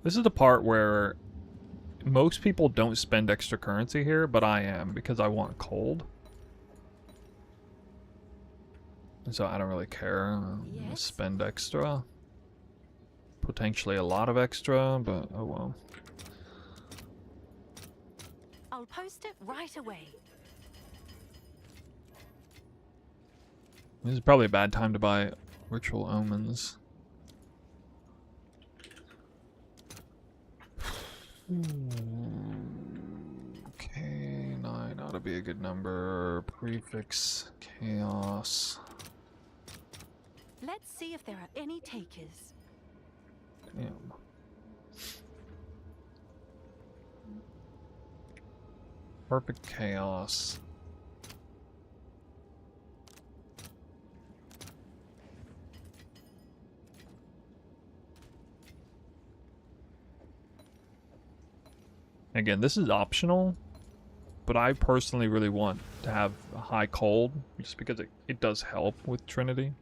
this is the part where most people don't spend extra currency here, but I am because I want cold. And so I don't really care. I'm gonna spend extra. Potentially a lot of extra, but oh well. I'll post it right away. This is probably a bad time to buy ritual omens. Okay, 9 ought to be a good number. Prefix chaos. Let's see if there are any takers. Damn. Perfect chaos. Again, this is optional, but I personally really want to have a high cold, just because it does help with Trinity.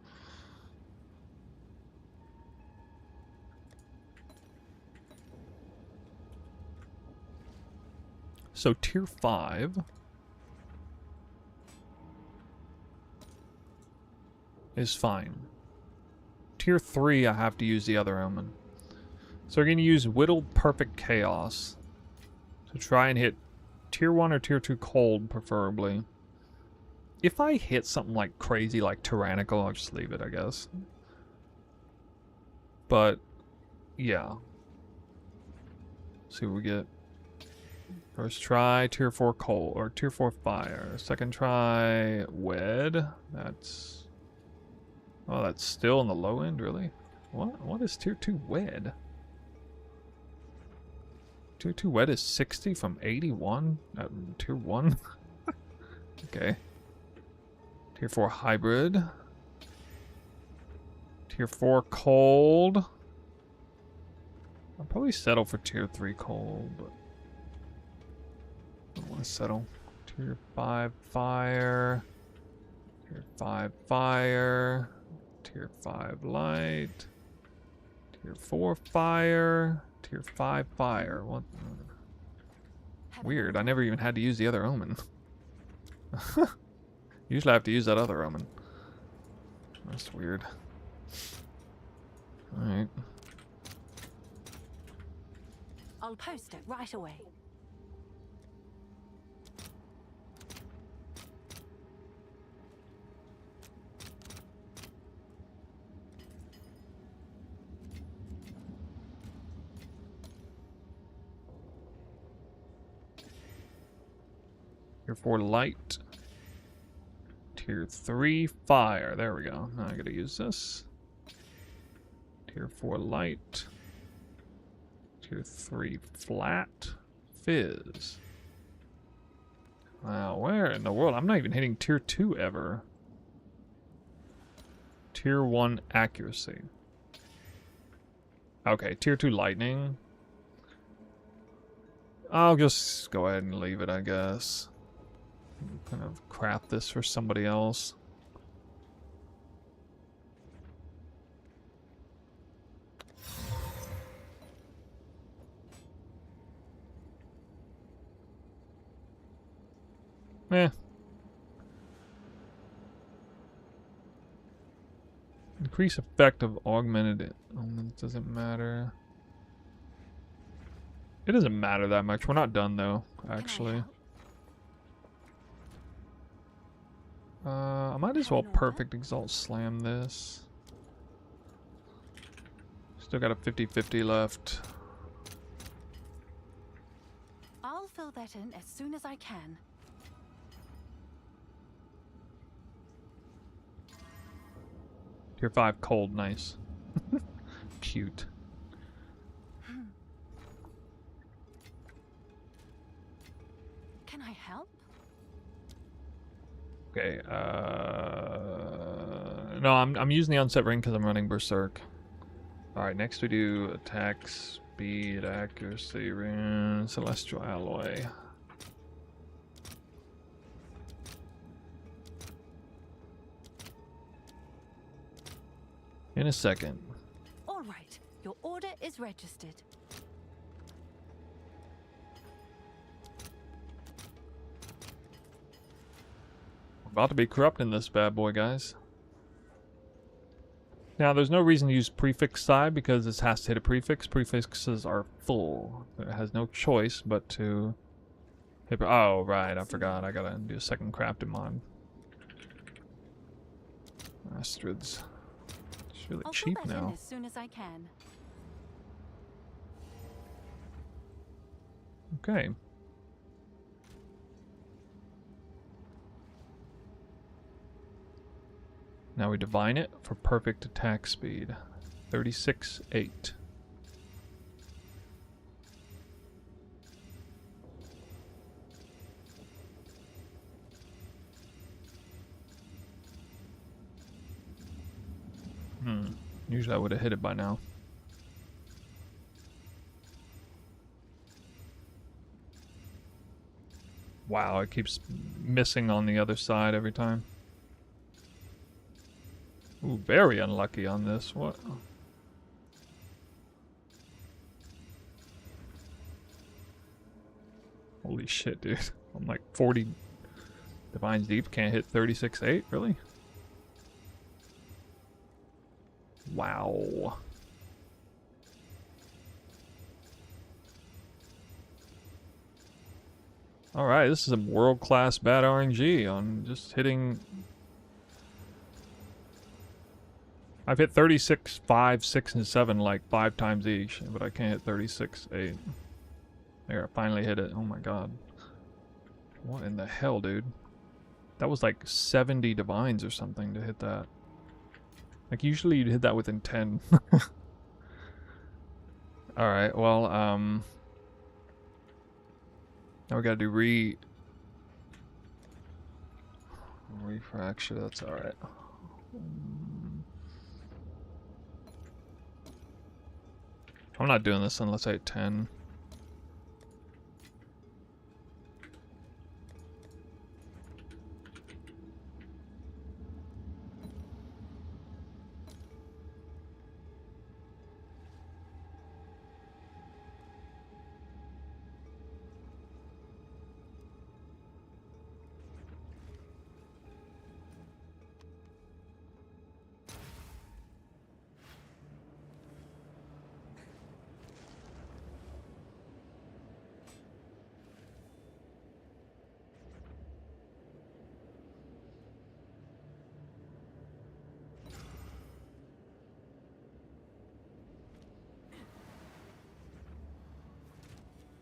So tier 5 is fine. Tier 3, I have to use the other omen. So we're going to use Whittled Perfect Chaos to try and hit tier 1 or tier 2 cold, preferably. If I hit something like crazy, like Tyrannical, I'll just leave it, I guess. But, yeah. See what we get. First try, tier 4 cold, or tier 4 fire. Second try, wed. That's... Oh, that's still in the low end, really? What is tier 2 wed? Tier 2 wed is 60 from 81 at tier 1? Okay. Tier 4 hybrid. Tier 4 cold. I'll probably settle for tier 3 cold, but I don't want to settle. Tier 5 fire. Tier 5 fire. Tier 5 light. Tier 4 fire. Tier 5 fire. What? Weird. I never even had to use the other omen. Usually I have to use that other omen. That's weird. Alright. I'll post it right away. Tier 4 light. Tier 3 fire. There we go. Now I gotta use this. Tier 4 light. Tier 3 flat. Fizz. Wow, where in the world? I'm not even hitting tier 2 ever. Tier 1 accuracy. Okay, tier 2 lightning. I'll just go ahead and leave it, I guess. Kind of craft this for somebody else. Eh. Increase effect of augmented. It doesn't matter. It doesn't matter that much. We're not done though, actually. I might as well perfect exalt slam this. Still got a 50-50 left. I'll fill that in as soon as I can. Tier 5 cold, nice. Cute. Can I help? Okay, no, I'm using the unset ring because I'm running Berserk. Alright, next we do attack, speed, accuracy, ring, celestial alloy. In a second. All right, your order is registered. About to be corrupting this bad boy, guys. Now, there's no reason to use prefix side because this has to hit a prefix. Prefixes are full. It has no choice but to hit. Oh, right, I forgot. I gotta do a second crafting mod. Astrids. It's really cheap I'll fill that now. in as soon as I can. Okay. Now we divine it for perfect attack speed. 36.8. Usually I would have hit it by now. Wow, it keeps missing on the other side every time. Ooh, very unlucky on this. What? Holy shit, dude. I'm like 40 divines deep, can't hit 36.8, really? Wow. Alright, this is some world-class bad RNG on just hitting... I've hit 36, 5, 6, and 7 like 5 times each, but I can't hit 36, 8. There, I finally hit it. Oh my god. What in the hell, dude? That was like 70 divines or something to hit that. Like, usually you'd hit that within 10. Alright, well, now we gotta do refracture, that's alright. I'm not doing this unless I hit 10.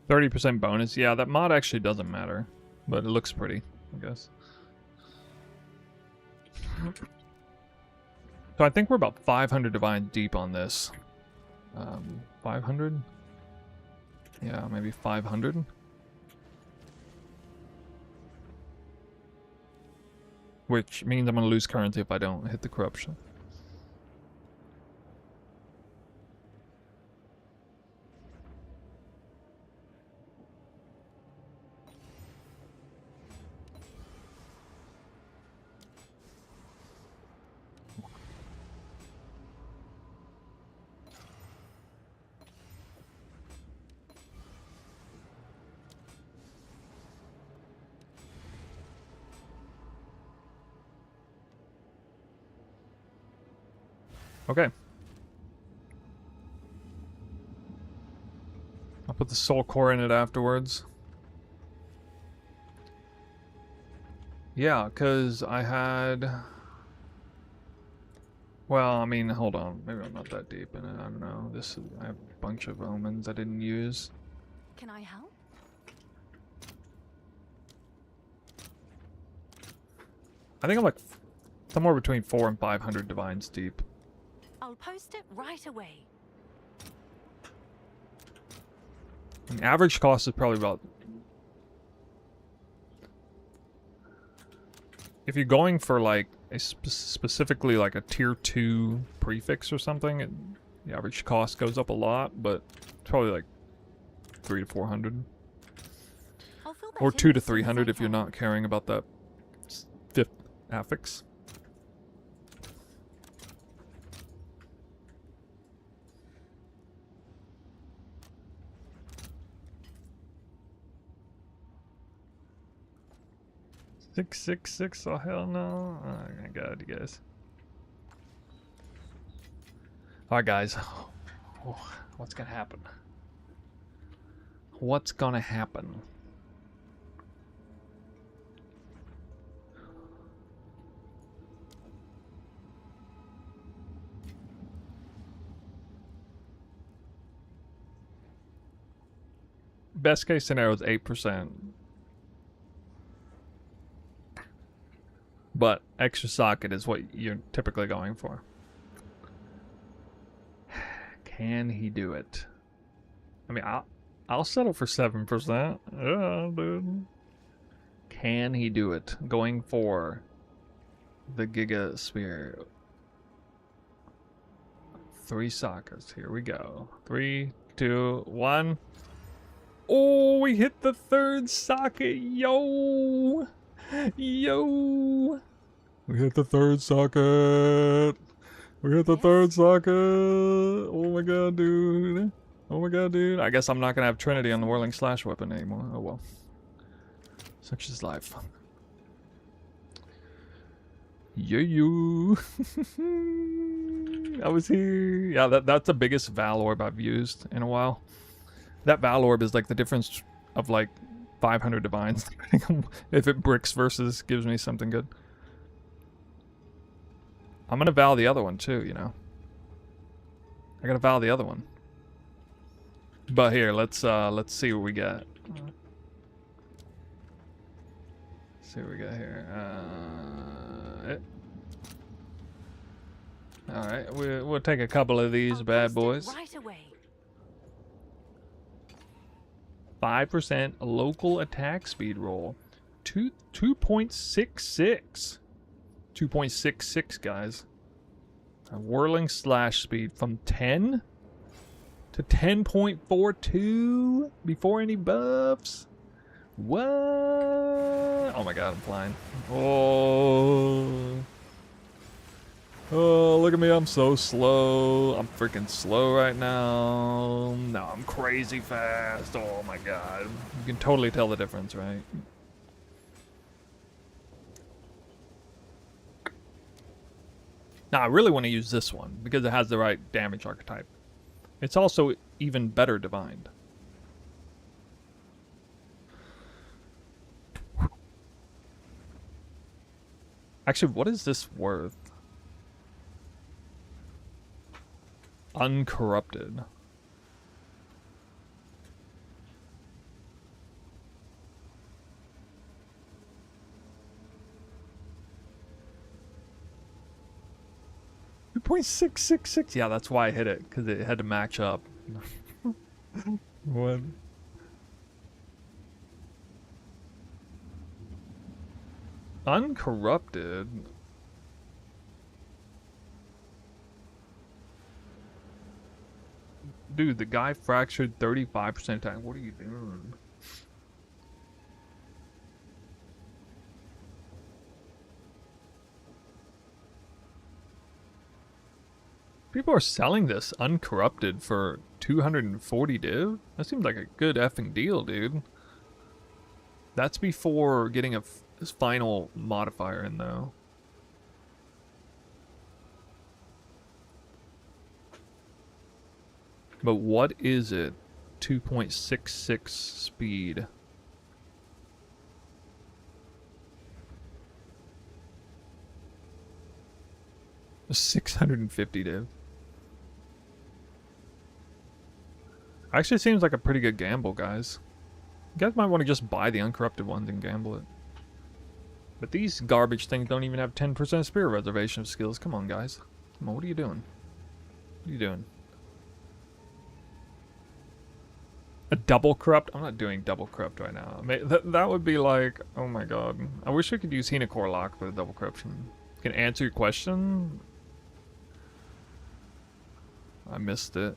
%30 bonus. Yeah, that mod actually doesn't matter, but it looks pretty, I guess. So I think we're about 500 divines deep on this. 500? Yeah, maybe 500. Which means I'm going to lose currency if I don't hit the corruption. Okay. I'll put the soul core in it afterwards. Yeah, because I had... Well, I mean, hold on. Maybe I'm not that deep in it. I don't know. I have a bunch of omens I didn't use. Can I help? I think I'm like somewhere between 400 and 500 divines deep. I'll post it right away. And average cost is probably about... If you're going for like a specifically like a tier 2 prefix or something, the average cost goes up a lot, but it's probably like 300 to 400. I'll fill that Or in 200 to as soon as I 300 if you're can. not caring about that 5th affix. Six, 666, oh hell no. Oh my god, you guys. Alright guys. Oh, what's gonna happen? What's gonna happen? Best case scenario is 8%. But extra socket is what you're typically going for. Can he do it? I mean, I'll settle for 7%. Yeah, dude. Can he do it? Going for the Giga Sphere. 3 sockets. Here we go. 3, 2, 1. Oh, we hit the third socket. Yo. Yo. We hit the third socket. We hit the third socket. Oh my god, dude. Oh my god, dude. I guess I'm not gonna have Trinity on the whirling slash weapon anymore. Oh well. Such is life. Yeah, you. I was here. Yeah, that's the biggest Val orb I've used in a while. That Val orb is like the difference of like 500 divines. If it bricks versus gives me something good. I'm gonna Val the other one too, you know. I gotta Val the other one. But here, let's see what we got. See what we got here. All right, we'll take a couple of these I'll bad post it boys. right away. 5% local attack speed roll. 2.66. 2.66, guys. A whirling slash speed from 10 to 10.42 before any buffs. What? Oh my god, I'm flying. Oh. Oh, look at me, I'm so slow. I'm freaking slow right now. No, I'm crazy fast. Oh my god. You can totally tell the difference, right? Now, I really want to use this one because it has the right damage archetype. It's also even better divined. Actually, what is this worth? Uncorrupted. .666. Yeah, that's why I hit it, because it had to match up. What? Uncorrupted. Dude, the guy fractured 35% attack. What are you doing? People are selling this uncorrupted for 240 div? That seems like a good effing deal, dude. That's before getting this final modifier in, though. But what is it? 2.66 speed. $650 div. Actually seems like a pretty good gamble, guys. You guys might want to just buy the uncorrupted ones and gamble it. But these garbage things don't even have 10% spirit reservation of skills. Come on, guys. Come on, what are you doing? What are you doing? A double corrupt? I'm not doing double corrupt right now. I mean, that would be like, oh my god. I wish we could use Hinacore Lock for the double corruption. Can answer your question? I missed it.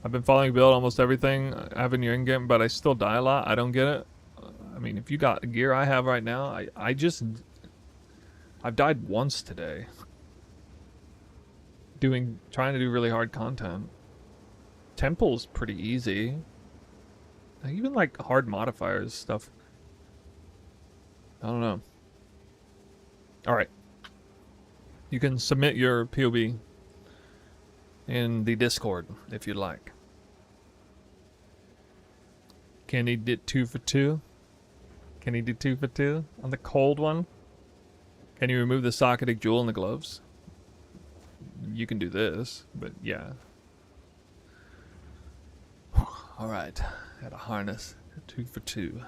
I've been following build almost everything I have in your in-game, but I still die a lot. I don't get it. I mean, if you got the gear I have right now, I've died once today. Trying to do really hard content. Temple's pretty easy. Even like hard modifiers stuff. I don't know. Alright. You can submit your POB in the Discord if you'd like. Can he do 2 for 2? Can he do 2 for 2 on the cold one? Can you remove the socketed jewel in the gloves? You can do this, but yeah. Alright, got a harness. 2 for 2.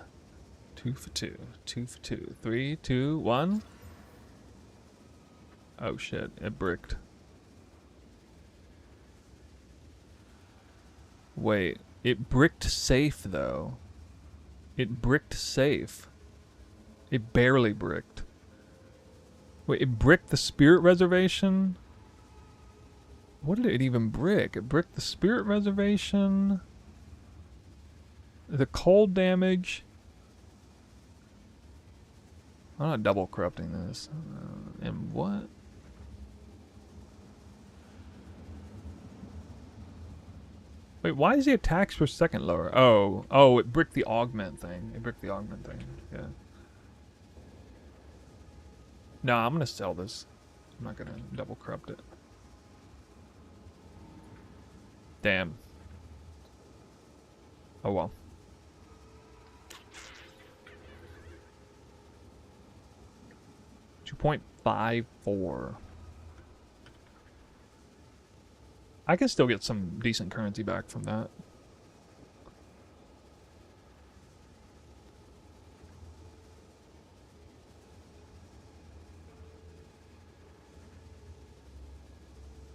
2 for 2. 2 for 2. 3, 2, 1. Oh shit, it bricked. Wait, it bricked safe though. It bricked safe. It barely bricked. Wait, it bricked the spirit reservation? What did it even brick? It bricked the spirit reservation. The cold damage. I'm not double corrupting this. And what? Wait, why is the attacks per second lower? Oh, it bricked the augment thing. Yeah. No, I'm gonna sell this. I'm not gonna double corrupt it. Damn. Oh well. $2.54. I can still get some decent currency back from that.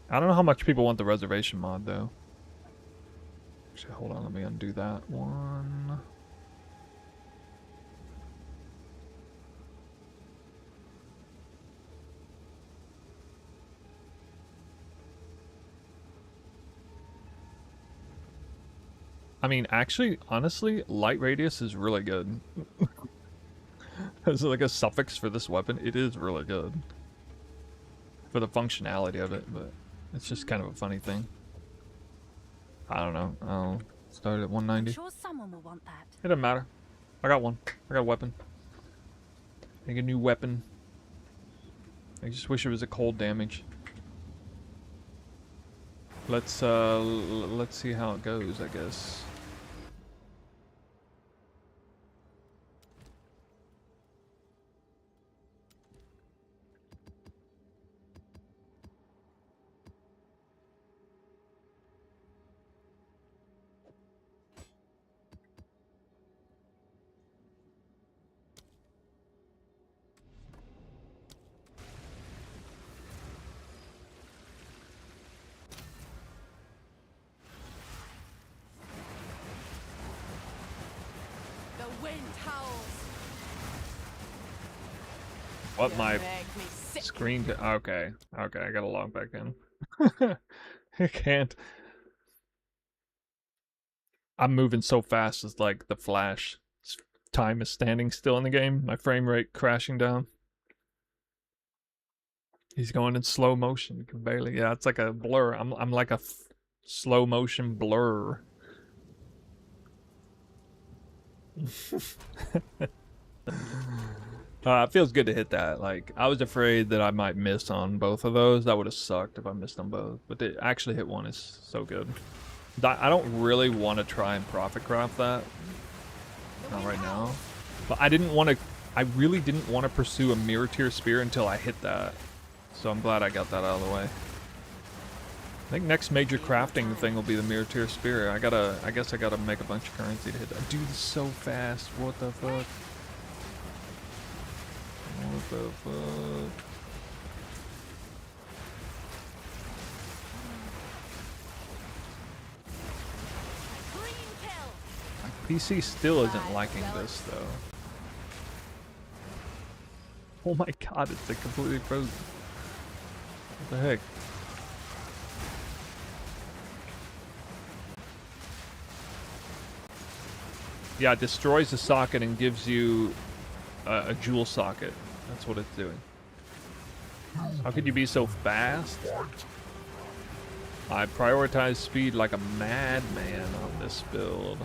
I don't know how much people want the reservation mod though. Actually, hold on, let me undo that one. I mean, actually, honestly, light radius is really good. As like a suffix for this weapon, it is really good. For the functionality of it, but it's just kind of a funny thing. I don't know. I'll start at 190. I'm sure someone will want that. It doesn't matter. I got one. I got a weapon. Make a new weapon. I just wish it was a cold damage. Let's see how it goes, I guess. The wind howls. What You my make me sick. screen? Okay, I gotta log back in. I can't. I'm moving so fast. It's like the Flash. Time is standing still in the game. My frame rate crashing down. He's going in slow motion. You can barely. Yeah, it's like a blur. I'm like a slow motion blur. It feels good to hit that. Like, I was afraid that I might miss on both of those. That would have sucked if I missed on both. But to actually hit one is so good. I don't really want to try and profit craft that. Not right now. But I really didn't want to pursue a mirror tier spear until I hit that. So I'm glad I got that out of the way. I think next major crafting thing will be the mirror tier spear. I guess I gotta make a bunch of currency to hit that. Dude, this is so fast. What the fuck? What the fuck? My PC still isn't liking this though. Oh my god, it's like completely frozen. What the heck? Yeah, it destroys the socket and gives you a jewel socket. That's what it's doing. How could you be so fast? I prioritize speed like a madman on this build.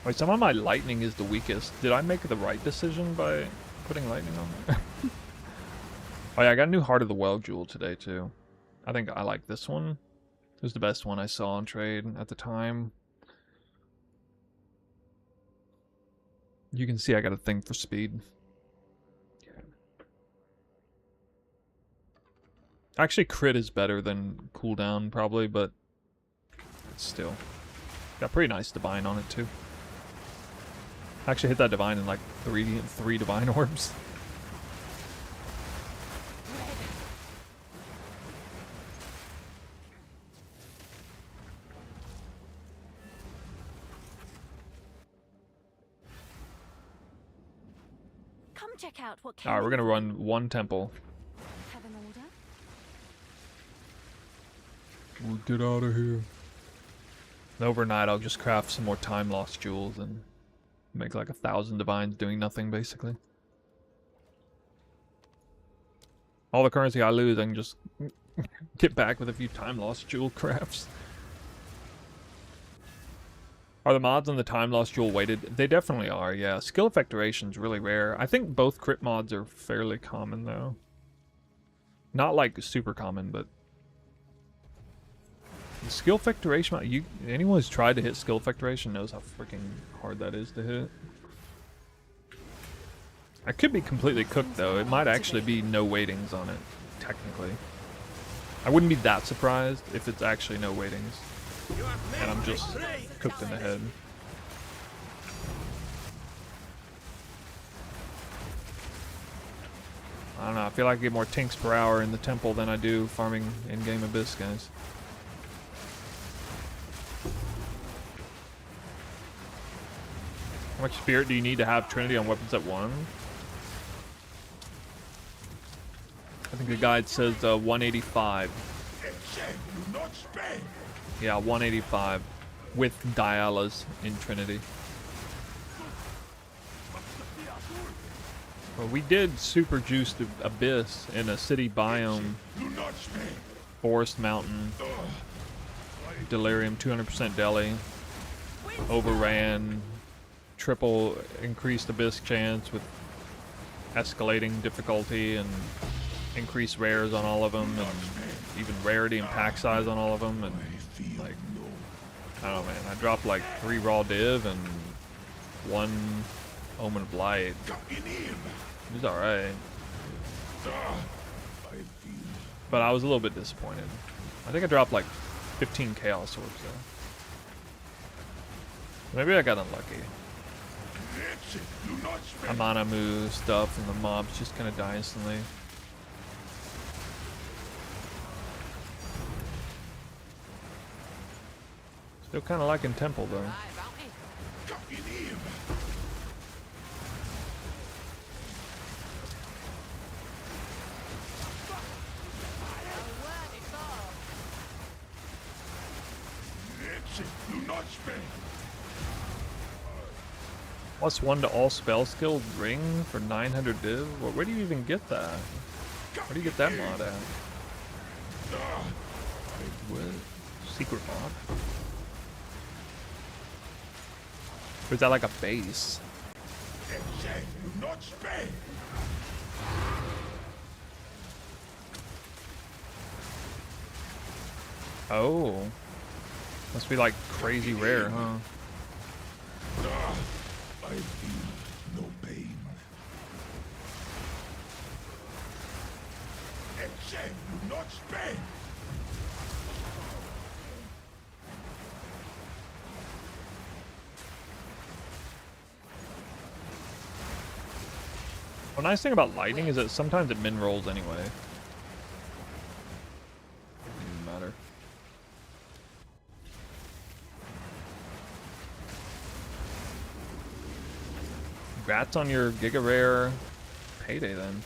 Wait, some of my lightning is the weakest. Did I make the right decision by putting lightning on there? Oh yeah, I got a new Heart of the Well jewel today too. I think I like this one. It was the best one I saw on trade at the time. You can see I got a thing for speed. Yeah. Actually, crit is better than cooldown probably, but it's still got pretty nice divine on it too. I actually hit that divine in like three divine orbs. check out what Alright, we're gonna run one temple. Have an order? We'll get out of here. And overnight, I'll just craft some more time lost jewels and make like 1,000 divines doing nothing, basically. All the currency I lose, I can just get back with a few time lost jewel crafts. Are the mods on the time lost jewel weighted? They definitely are, yeah. Skill effectoration is really rare. I think both crit mods are fairly common, though. Not like super common, but the skill effectoration mod, anyone who's tried to hit skill effectoration knows how freaking hard that is to hit. I could be completely cooked, though. It might actually be no weightings on it, technically. I wouldn't be that surprised if it's actually no weightings. And I'm just cooked in the head. I don't know, I feel like I get more tinks per hour in the temple than I do farming in-game Abyss, guys. How much spirit do you need to have Trinity on weapons at 1? I think the guide says 185. Yeah, 185 with Dialas in Trinity. Well, we did super juice the Abyss in a city biome, forest mountain, Delirium, 200% deli, overran, triple increased Abyss chance with escalating difficulty and increased rares on all of them, and even rarity and pack size on all of them, and like, I don't know, man, I dropped like 3 raw div and 1 Omen of Light. It was alright. But I was a little bit disappointed. I think I dropped like 15 Chaos Orbs though. Maybe I got unlucky. My mana move stuff and the mobs just kind of die instantly. Still kind of liking Temple though. +1 to all spell skill ring for 900 div? Where do you even get that? Where do you get that mod at? What? Secret mod? Or is that like a base? Oh. Must be like crazy rare, huh? I feel no pain. Do not spare. The nice thing about lightning is that sometimes it min rolls anyway. Doesn't even matter. Congrats on your Giga Rare payday then.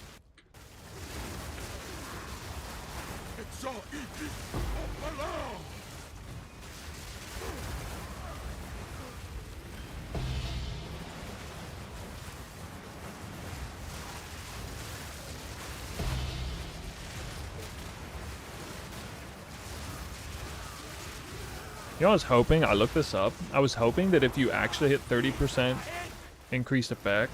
You know, I was hoping, I looked this up, I was hoping that if you actually hit 30% increased effect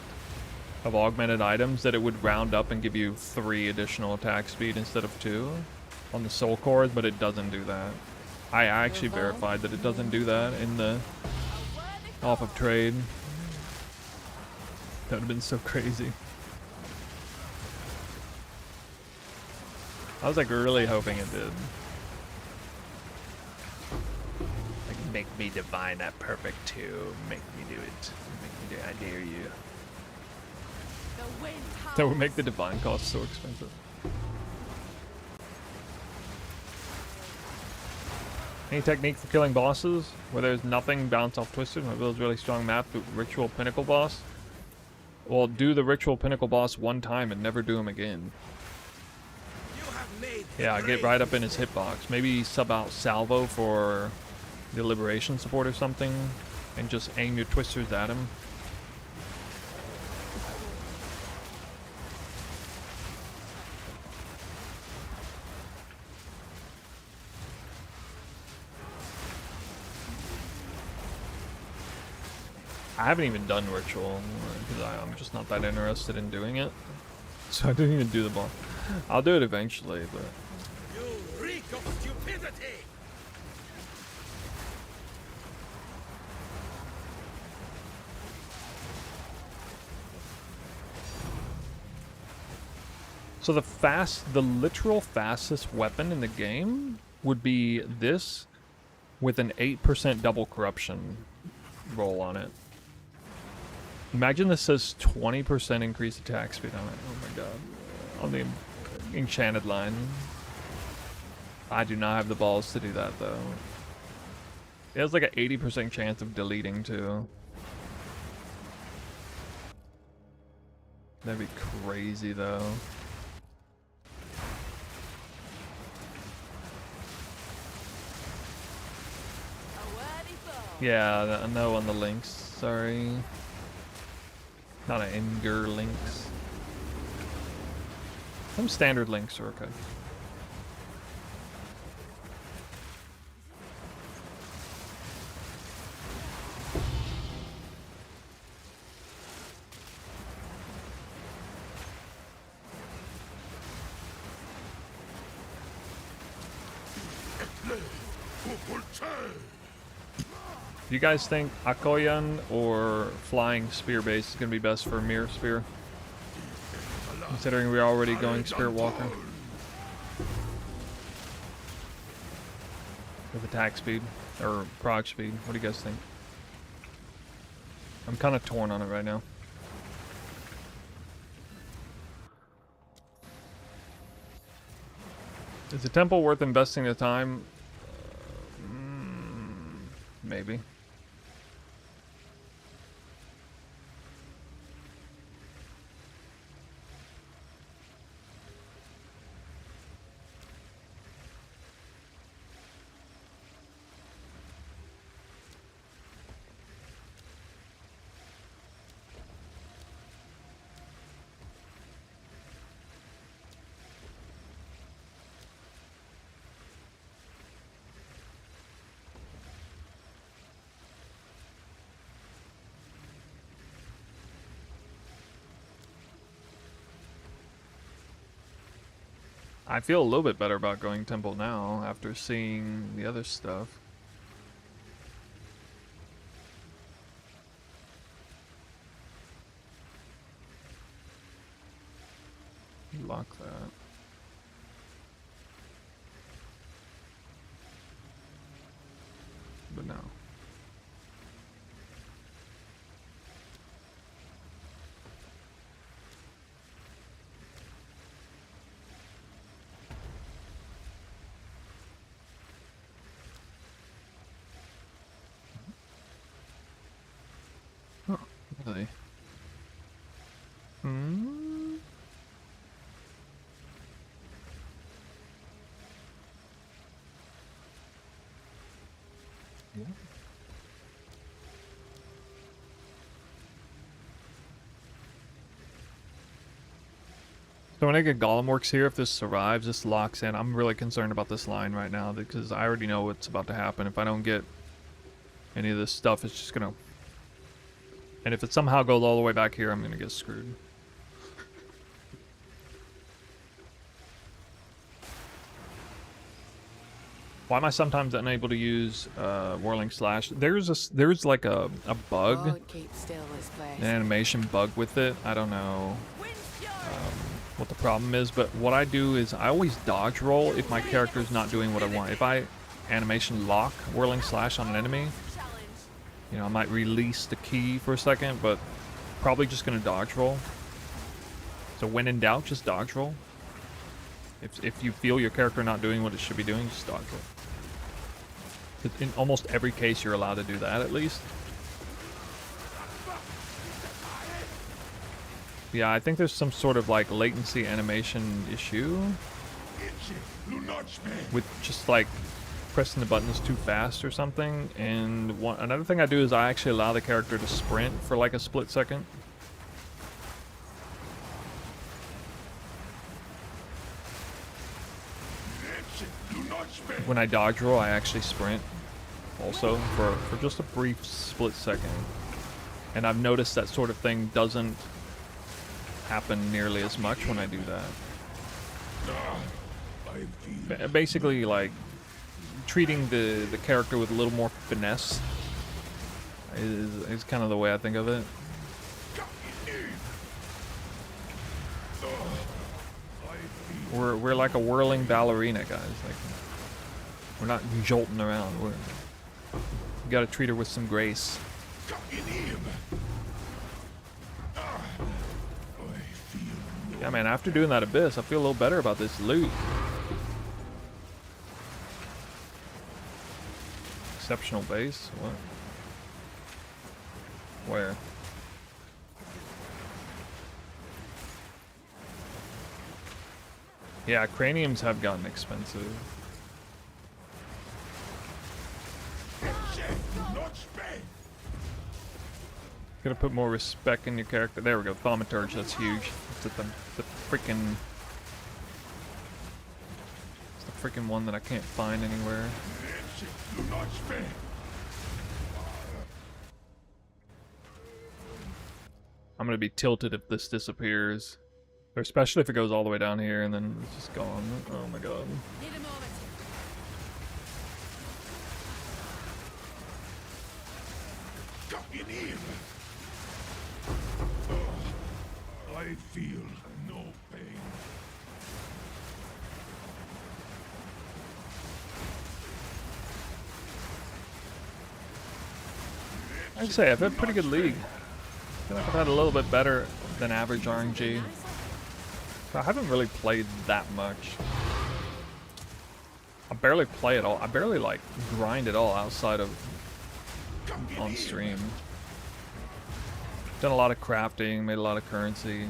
of augmented items, that it would round up and give you 3 additional attack speed instead of 2 on the soul cores, but it doesn't do that. I actually verified that it doesn't do that in the off of trade. That would have been so crazy. I was like really hoping it did. Like, make me divine that perfect too. Make me do it. Make me do it. I dare you. That would make the divine cost so expensive. Any technique for killing bosses where there's nothing bounce off twisted? My build's really strong map to ritual pinnacle boss. Well, do the ritual pinnacle boss one time and never do him again. You have made Yeah, get right up in his hitbox. Maybe sub out Salvo for the Liberation support or something, and just aim your twisters at him. I haven't even done ritual because I'm just not that interested in doing it. So I didn't even do the boss. I'll do it eventually, but You reek of stupidity! so the literal fastest weapon in the game would be this with an 8% double corruption roll on it. Imagine this says 20% increased attack speed on it. Oh my god. On the enchanted line. I do not have the balls to do that though. It has like an 80% chance of deleting too. That'd be crazy though. Yeah, no on the links. Sorry. Not an Inger links. Some standard links are okay. Do you guys think Akoyan or Flying Spear Base is going to be best for Mirror Spear? Considering we're already going Spirit Walker. With attack speed, or prog speed. What do you guys think? I'm kind of torn on it right now. Is the temple worth investing the time? Maybe. I feel a little bit better about going temple now after seeing the other stuff. Lock that. But no. Oh, really? Hmm? Yeah. So when I get Golem works here, if this survives, this locks in. I'm really concerned about this line right now because I already know what's about to happen. If I don't get any of this stuff, it's just gonna... And if it somehow goes all the way back here, I'm gonna get screwed. Why am I sometimes unable to use Whirling Slash? There's like a bug, Won't keep still this place. an animation bug with it. I don't know what the problem is, but what I do is I always dodge roll if my character's not doing what I want. If I animation lock Whirling Slash on an enemy, you know, I might release the key for a second, but probably just gonna dodge roll. So when in doubt, just dodge roll. If you feel your character not doing what it should be doing, just dodge roll. In almost every case, you're allowed to do that at least. Yeah, I think there's some sort of like latency animation issue with just like pressing the buttons too fast or something. And another thing I do is I actually allow the character to sprint for like a split second. When I dodge roll, I actually sprint also for just a brief split second. And I've noticed that sort of thing doesn't happen nearly as much when I do that. Basically, like, treating the character with a little more finesse is kind of the way I think of it. We're like a whirling ballerina, guys. Like, we're not jolting around. We gotta treat her with some grace. Yeah, man, after doing that abyss, I feel a little better about this loot. Exceptional base? What? Where? Yeah, craniums have gotten expensive. Gotta put more respect in your character. There we go, thaumaturge, that's huge. It's the freaking... It's the freaking one that I can't find anywhere. I'm gonna be tilted if this disappears. Or especially if it goes all the way down here and then it's just gone. Oh my god. I feel no pain. I'd say I've had a pretty good league. I feel like I've had a little bit better than average RNG. I haven't really played that much. I barely play at all. I barely like grind at all outside of on stream. Done a lot of crafting, made a lot of currency.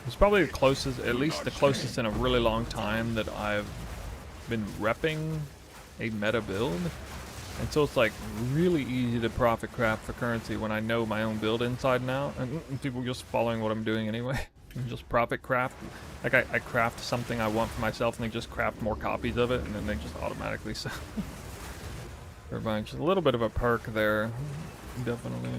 It's probably the closest, at least the closest in a really long time that I've been repping a meta build. And so it's like really easy to profit craft for currency when I know my own build inside and out. And people just following what I'm doing anyway. And just profit craft. Like I craft something I want for myself and they just craft more copies of it and then they just automatically sell. Everybody, just a little bit of a perk there. Definitely.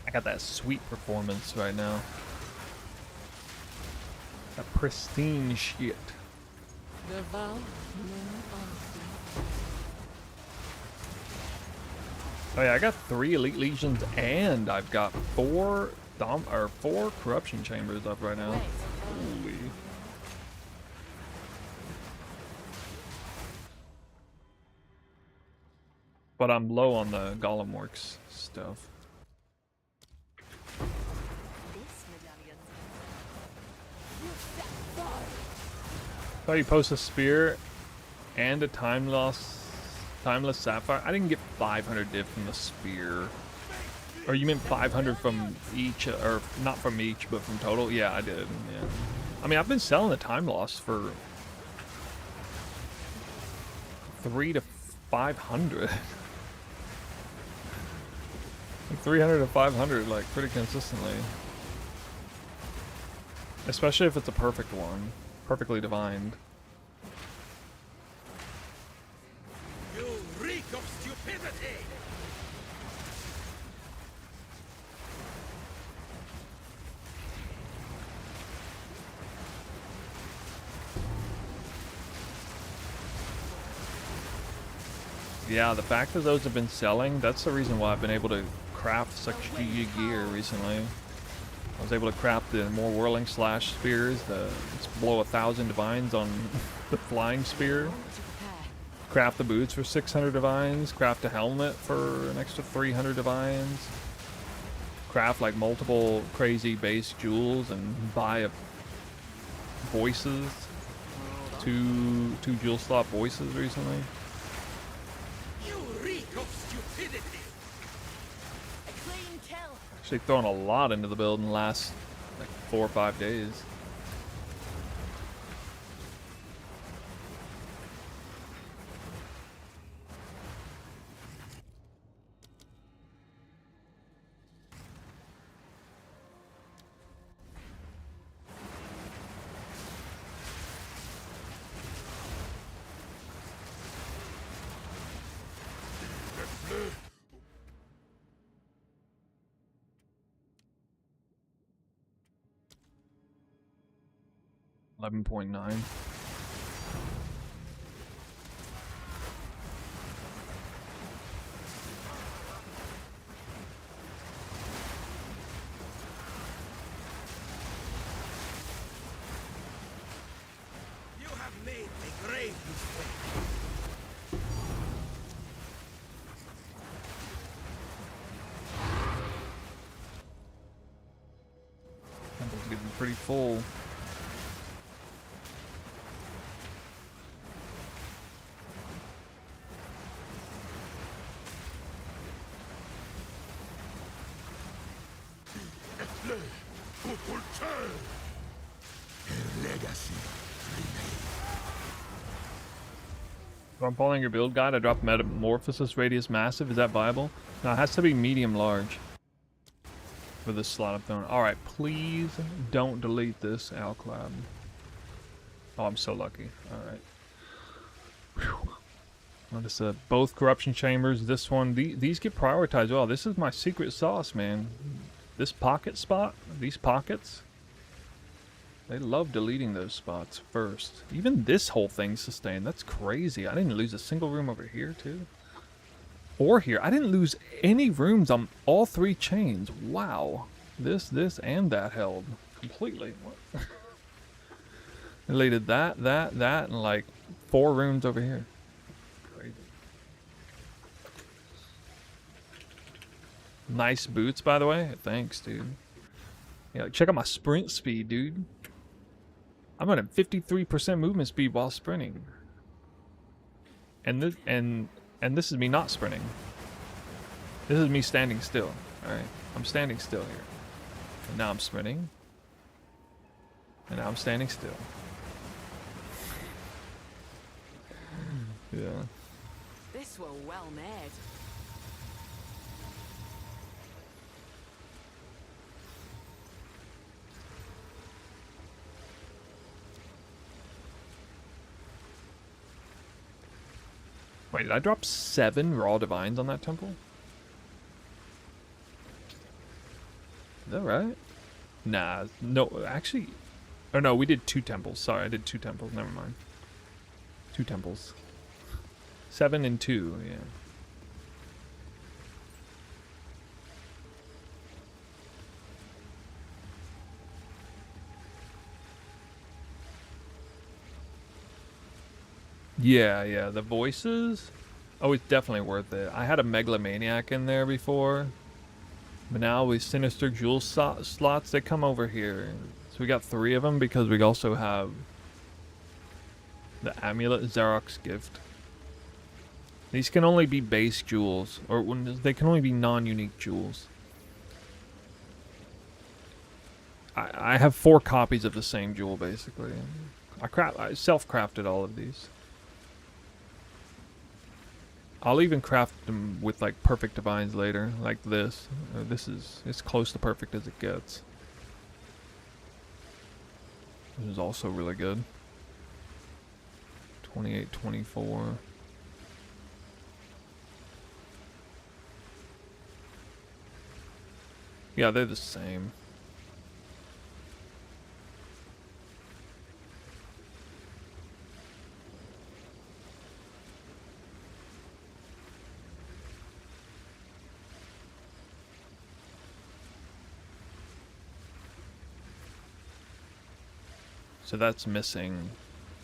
I got that sweet performance right now. That pristine shit. Oh yeah, I got 3 Elite Legions and I've got 4 corruption chambers up right now. Holy. But I'm low on the Golem Works stuff. Oh, you post a spear and a timeless sapphire. I didn't get 500 div from the spear. Or you meant 500 from each, or not from each, but from total? Yeah, I did. Yeah. I mean, I've been selling the time loss for 300 to 500. 300 to 500, like, pretty consistently. Especially if it's a perfect one. Perfectly divined. You reek of stupidity! Yeah, the fact that those have been selling, that's the reason why I've been able to craft such GG gear recently. I was able to craft the more whirling slash spears, it's below 1,000 divines on the flying spear. Craft the boots for 600 divines, craft a helmet for an extra 300 divines. craft like multiple crazy base jewels and buy a voices, two jewel slot voices recently. You reek of stupidity. A clean kill. Actually throwing a lot into the build in the last like 4 or 5 days. $11.9. You have made a grave mistake. Temple's getting pretty full. If I'm following your build guide, I dropped Metamorphosis Radius Massive. Is that viable? No, it has to be medium large for this slot of throwing. Alright, please don't delete this Alclad. Oh, I'm so lucky. Alright. Notice both corruption chambers. This one, these get prioritized. Well, this is my secret sauce, man. This pocket spot, these pockets, they love deleting those spots first. Even this whole thing's sustained. That's crazy. I didn't lose a single room over here, too. Or here. I didn't lose any rooms on all 3 chains. Wow. This, and that held completely. Deleted that, and like 4 rooms over here. Crazy. Nice boots, by the way. Thanks, dude. Yeah, check out my sprint speed, dude. I'm at a 53% movement speed while sprinting. And this is me not sprinting. This is me standing still. Alright. I'm standing still here. And now I'm sprinting. And now I'm standing still. Yeah. This were well made. Wait, did I drop 7 raw divines on that temple? Is that right? Nah, no, actually... Oh no, we did 2 temples. Sorry, I did 2 temples. Never mind. 2 temples. 7 and 2, yeah. Yeah, the voices. Oh, it's definitely worth it. I had a megalomaniac in there before, but now with sinister jewel slots, they come over here. So we got 3 of them because we also have the amulet Xerox gift. These can only be base jewels, or they can only be non-unique jewels. I have 4 copies of the same jewel basically. I self-crafted all of these. I'll even craft them with like perfect divines later, like this. It's close to perfect as it gets. This is also really good. 28, 24. Yeah, they're the same. So that's missing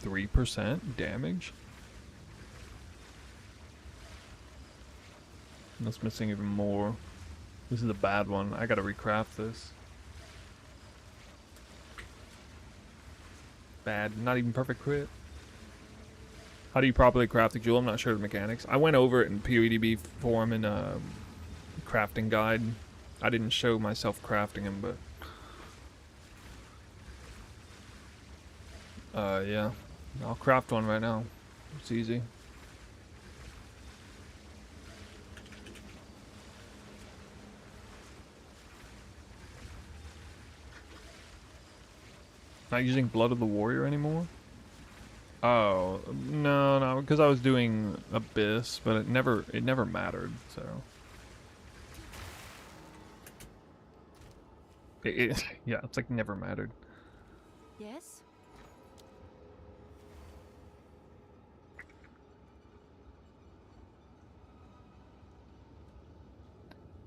3% damage. That's missing even more. This is a bad one. I gotta recraft this. Bad. Not even perfect crit. How do you properly craft a jewel? I'm not sure of the mechanics. I went over it in POEDB forum in a crafting guide. I didn't show myself crafting them, but... yeah. I'll craft one right now. It's easy. Not using Blood of the Warrior anymore? Oh, no, because I was doing Abyss, but it never mattered, so. Yeah, it's like never mattered. Yes?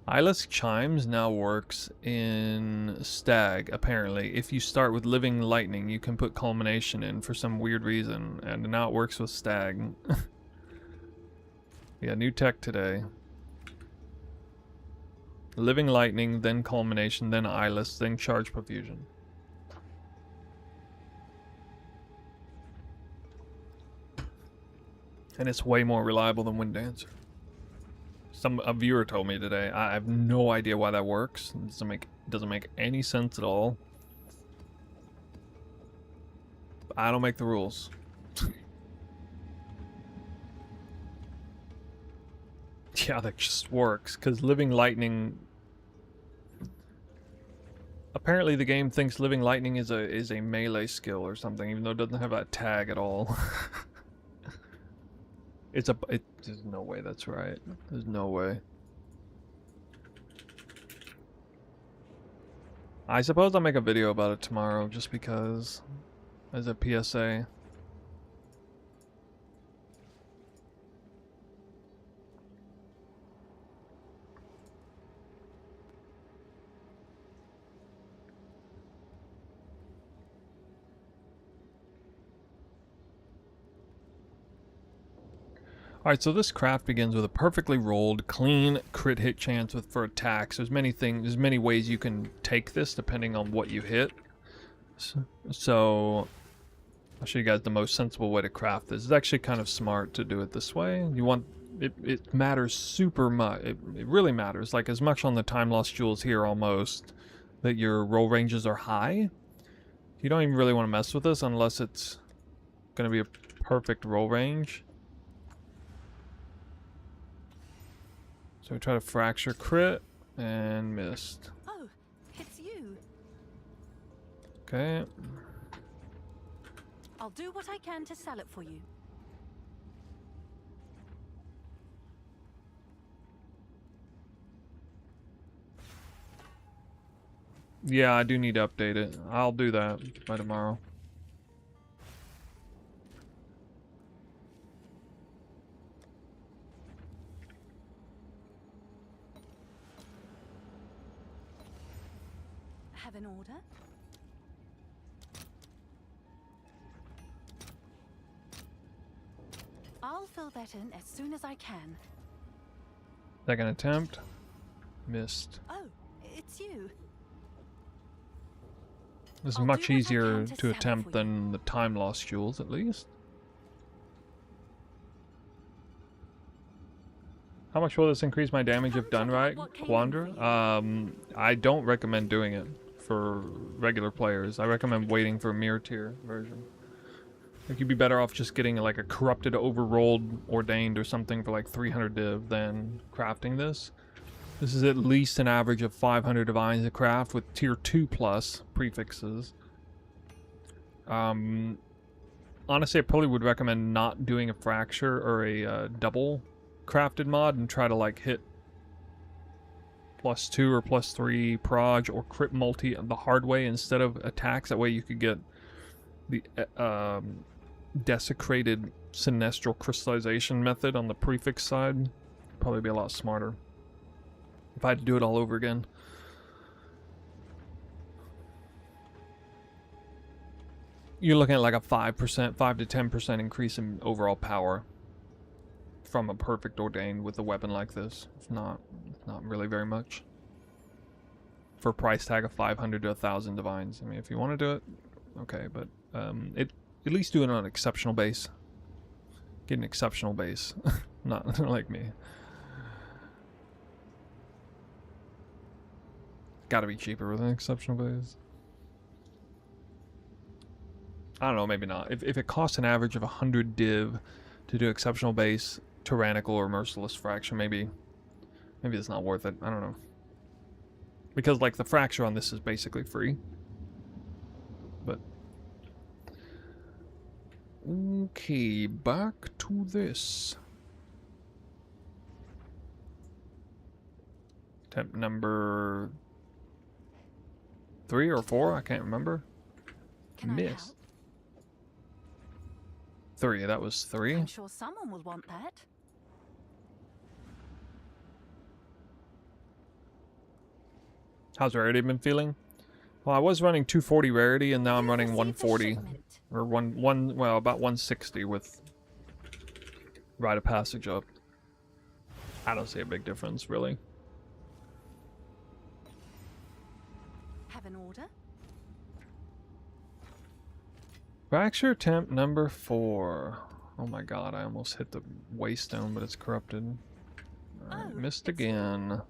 Eyeless Chimes now works in Stag, apparently. If you start with Living Lightning, you can put Culmination in for some weird reason, and now it works with Stag. Yeah, new tech today. Living Lightning, then Culmination, then Eyeless, then Charge Profusion. And it's way more reliable than Wind Dancer. A viewer told me today. I have no idea why that works. It doesn't make any sense at all. I don't make the rules. Yeah, that just works because Living Lightning. Apparently, the game thinks Living Lightning is a melee skill or something, even though it doesn't have that tag at all. There's no way that's right. There's no way. I suppose I'll make a video about it tomorrow, just because, as a PSA. Alright, so this craft begins with a perfectly rolled, clean crit hit chance for attacks. There's many ways you can take this depending on what you hit. So I'll show you guys the most sensible way to craft this. It's actually kind of smart to do it this way. It matters super much. It really matters, like as much on the time loss jewels here almost, that your roll ranges are high. You don't even really want to mess with this unless it's going to be a perfect roll range. So we try to fracture crit and missed. Oh, it's you. Okay. I'll do what I can to sell it for you. Yeah, I do need to update it. I'll do that by tomorrow. Have an order? I'll fill that in as soon as I can. Second attempt. Missed. Oh, it's you. This is I'll much do what I easier can to to sell it attempt for you. than the time loss jewels, at least. How much will this increase my damage if done right, Quandra? I don't recommend doing it for regular players. I recommend waiting for a mirror tier version. Like, you'd be better off just getting like a corrupted, overrolled, ordained or something for like 300 div than crafting this. This is at least an average of 500 divines to craft with tier 2 plus prefixes. Honestly, I probably would recommend not doing a fracture or a double crafted mod and try to like hit +2 or +3 proj or crit multi the hard way instead of attacks. That way you could get the desecrated sinestral crystallization method on the prefix side. Probably be a lot smarter if I had to do it all over again. You're looking at like a 5%, 5 to 10% increase in overall power from a perfect ordained with a weapon like this. It's not really very much. for a price tag of 500 to 1,000 divines. I mean, if you want to do it, okay, but at least do it on an exceptional base. Get an exceptional base, not like me. Gotta be cheaper with an exceptional base. I don't know, maybe not. If it costs an average of 100 div to do exceptional base, tyrannical, or merciless fraction, maybe it's not worth it. I don't know. Because like the fracture on this is basically free. But okay, back to this. Temp number 3 or 4, I can't remember. Can I Miss. help? 3, that was 3. I'm sure someone will want that. How's rarity been feeling? Well, I was running 240 rarity, and now I'm You running received a 140, shipment. or well, about 160 with rite of passage up. I don't see a big difference, really. Have an order? Fracture attempt number 4. Oh my god, I almost hit the waystone, but it's corrupted. Alright, Oh, missed it's you. again.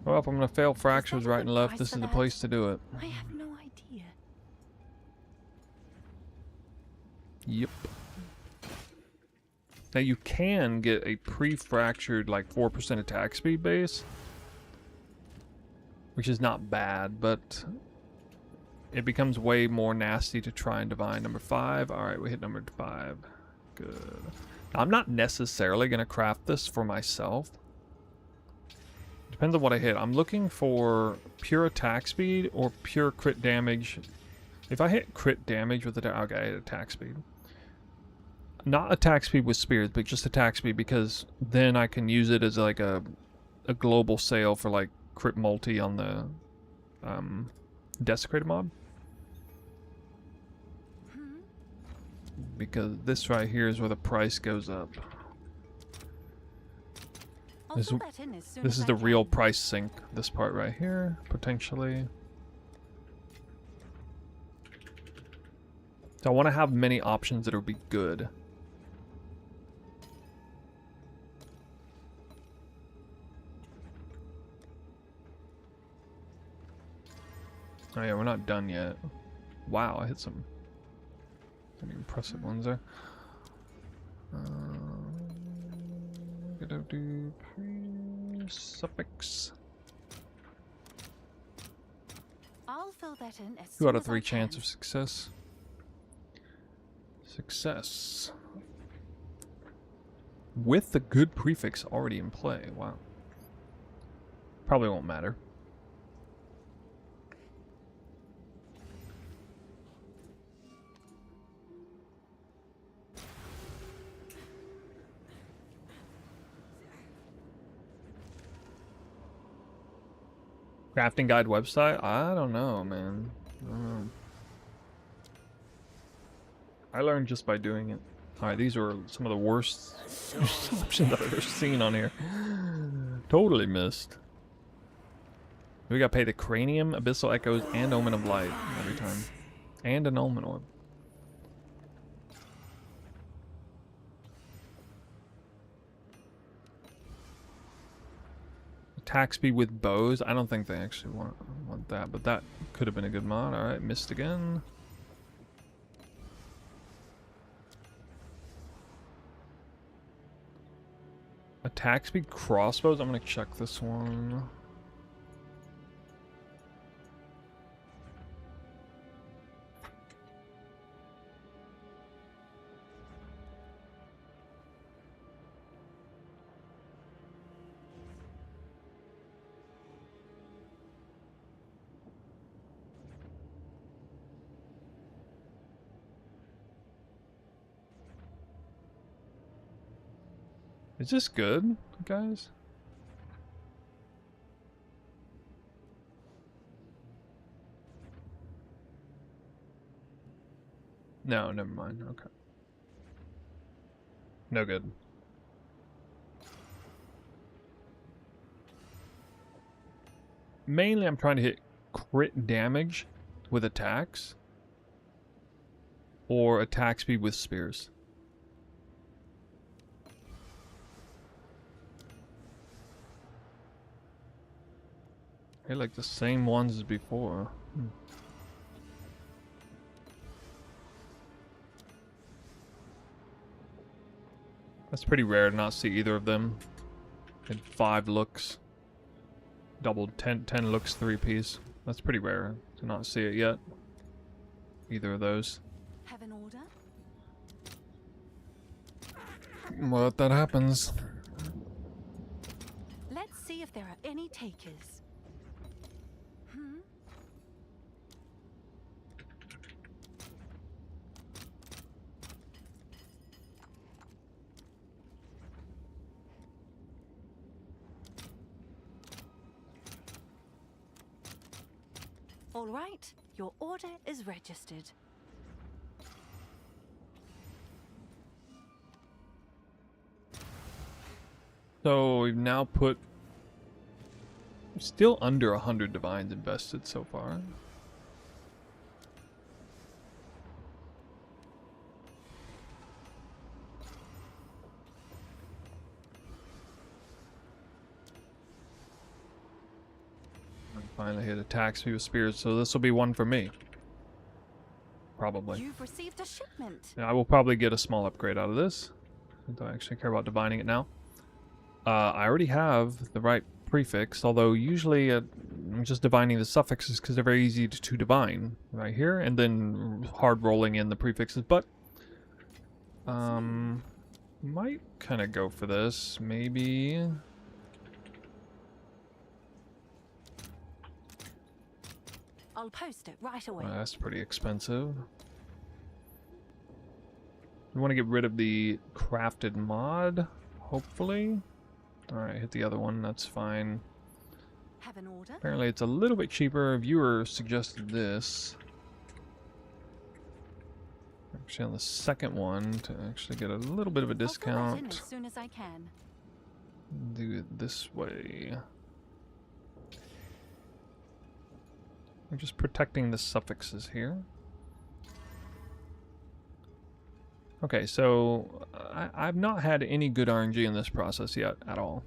Well, if I'm gonna fail fractures that a right good and left, price this for is the that? place to do it. I have no idea. Yep. Now you can get a pre-fractured like 4% attack speed base, which is not bad, but it becomes way more nasty to try and divine. Number 5. All right, we hit number 5. Good. Now, I'm not necessarily gonna craft this for myself. Depends on what I hit. I'm looking for pure attack speed or pure crit damage. If I hit crit damage with the okay, I hit attack speed. Not attack speed with spears, but just attack speed, because then I can use it as like a global sale for like crit multi on the desecrated mob. Because this right here is where the price goes up. I'll This, fill that in as soon this as is I the real can. price sink. This part right here, potentially. So I want to have many options that will be good. Oh yeah, we're not done yet. Wow, I hit some pretty impressive ones there. Gonna do suffix. I'll fill that in as 2 soon out of as I 3 can. chance of success. Success. With the good prefix already in play. Wow. Probably won't matter. Crafting guide website? I don't know, man. I don't know. I learned just by doing it. Alright, these are some of the worst options I've ever seen on here. Totally missed. We gotta pay the cranium, abyssal echoes, and omen of light every time. And an omen orb. Attack speed with bows. I don't think they actually want that, but that could have been a good mod. Alright, missed again. Attack speed crossbows. I'm gonna check this one. Is this good, guys? No, never mind. Okay. No good. Mainly I'm trying to hit crit damage with attacks. Or attack speed with spears. Hey, like the same ones as before. That's pretty rare to not see either of them. In 5 looks. Doubled 10 looks 3-piece. That's pretty rare to not see it yet. Either of those. Have an order? Well, if that happens. Let's see if there are any takers. All right, your order is registered. So we've now put still under 100 divines invested so far. Finally hit attack speed with spears, so this will be one for me. Probably. You've received a shipment. Yeah, I will probably get a small upgrade out of this. I don't actually care about divining it now. I already have the right prefix, although usually I'm just divining the suffixes because they're very easy to divine right here, and then hard rolling in the prefixes, but might kind of go for this, maybe. I'll post it right away. That's pretty expensive. We want to get rid of the crafted mod, hopefully. Alright, hit the other one, that's fine. Have an order? Apparently it's a little bit cheaper. A viewer suggested this. Actually on the second one to actually get a little bit of a I'll fill that in discount. as soon as I can. Do it this way. I'm just protecting the suffixes here. Okay, so I've not had any good RNG in this process yet at all.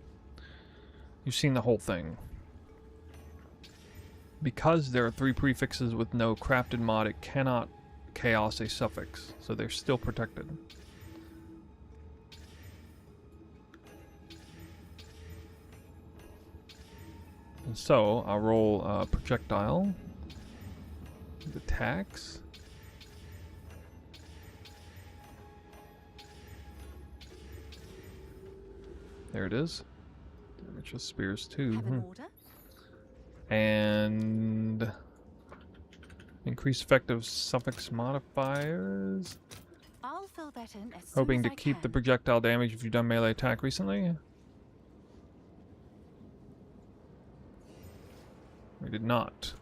You've seen the whole thing. Because there are 3 prefixes with no crafted mod, it cannot chaos a suffix, so they're still protected. And so I'll roll projectile with attacks. There it is. Damage with spears too. Have an order? And increase effective suffix modifiers. I'll fill that in as Hoping soon to as I keep the can. projectile damage if you've done melee attack recently. We did not.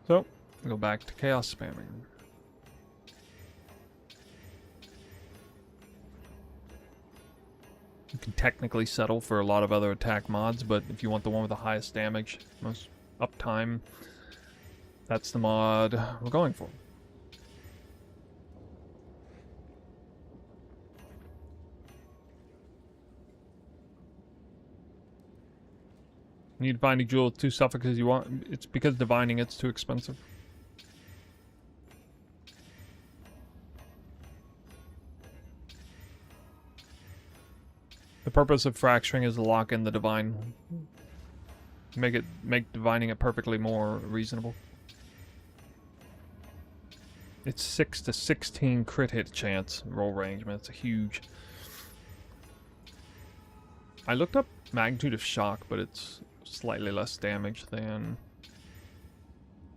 So, go back to chaos spamming. You can technically settle for a lot of other attack mods, but if you want the one with the highest damage, most uptime, that's the mod we're going for. You need to find a jewel with 2 suffixes you want. It's because divining it's too expensive. The purpose of fracturing is to lock in the divine. Make divining it perfectly more reasonable. It's 6 to 16 crit hit chance roll range, man. It's a huge. I looked up magnitude of shock, but it's slightly less damage than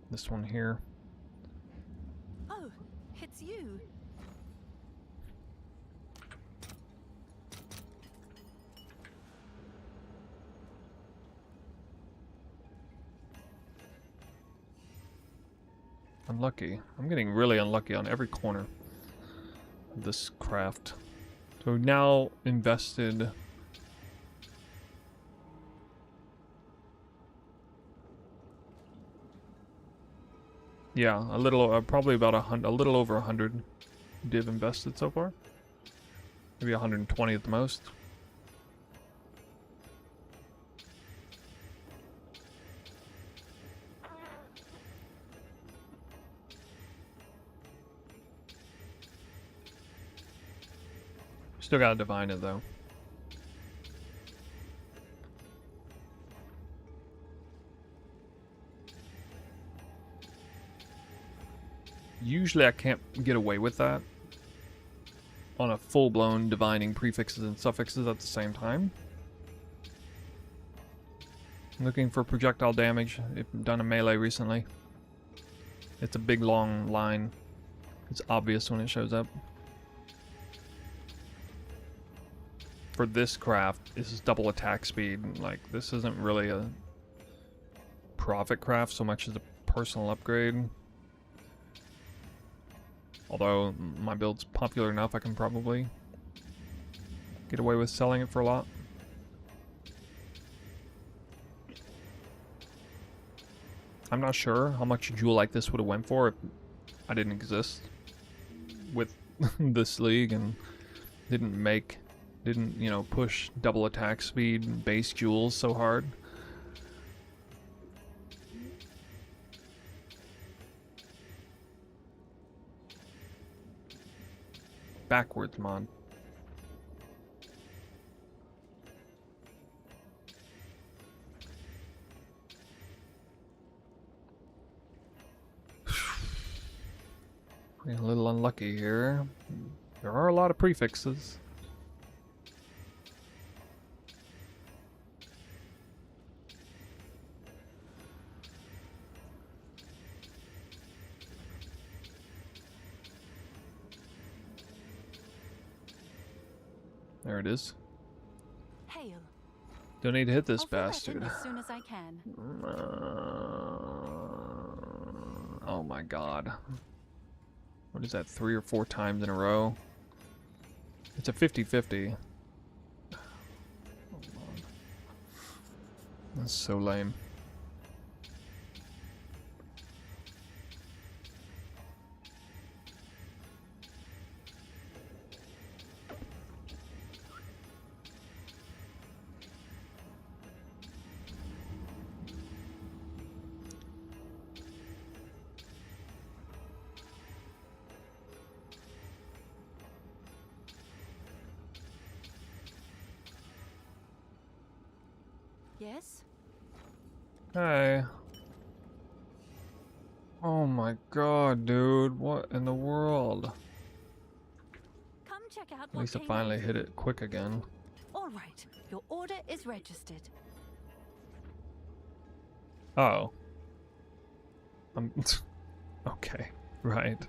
this one here. Oh, it's you. Unlucky. I'm getting really unlucky on every corner of this craft. So we've now invested Yeah, a little, probably about a little over 100 div invested so far. Maybe 120 at the most. Still gotta divine it though. Usually I can't get away with that on a full-blown divining prefixes and suffixes at the same time. I'm looking for projectile damage. I've done a melee recently. It's a big long line. It's obvious when it shows up. For this craft, this is double attack speed. Like, this isn't really a profit craft so much as a personal upgrade. Although my build's popular enough, I can probably get away with selling it for a lot. I'm not sure how much a jewel like this would have went for if I didn't exist with this league and didn't, you know, push double attack speed base jewels so hard. Backwards mod. A little unlucky here. There are a lot of prefixes. There it is. Hail. Don't need to hit this I'll fill that bastard. in as soon as I can. Oh my god. What is that, 3 or 4 times in a row? It's a 50-50. That's so lame. Yes? Hey. Oh my god, dude. What in the world? Come check out At what least I came finally in. hit it quick again. All right, your order is registered. Oh. Okay, right.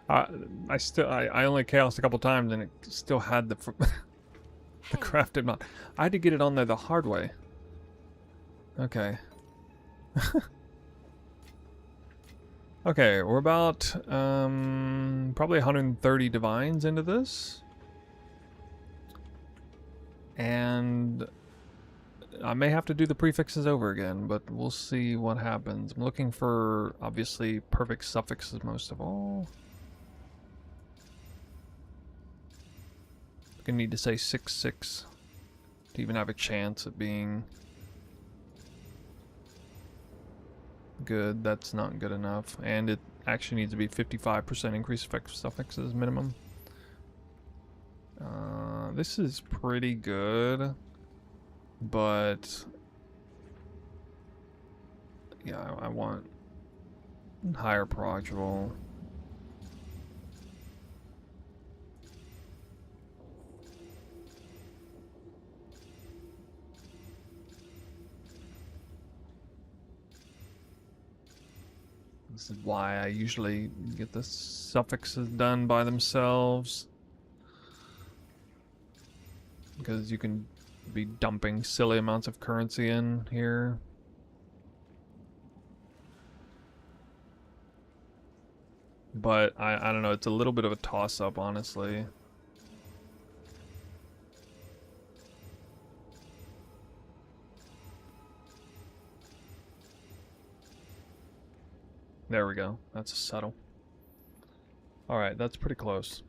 I only chaosed a couple times and it still had the Hail. crafted mod. I had to get it on there the hard way. Okay. Okay, we're about probably 130 divines into this. And I may have to do the prefixes over again, but we'll see what happens. I'm looking for, obviously, perfect suffixes most of all. I'm gonna need to say 6-6 to even have a chance at being good. That's not good enough. And it actually needs to be 55% increase effect suffixes minimum. This is pretty good. But yeah, I want higher proj roll. This is why I usually get the suffixes done by themselves, because you can be dumping silly amounts of currency in here. But I don't know, it's a little bit of a toss-up, honestly. There we go. That's a subtle. Alright, that's pretty close.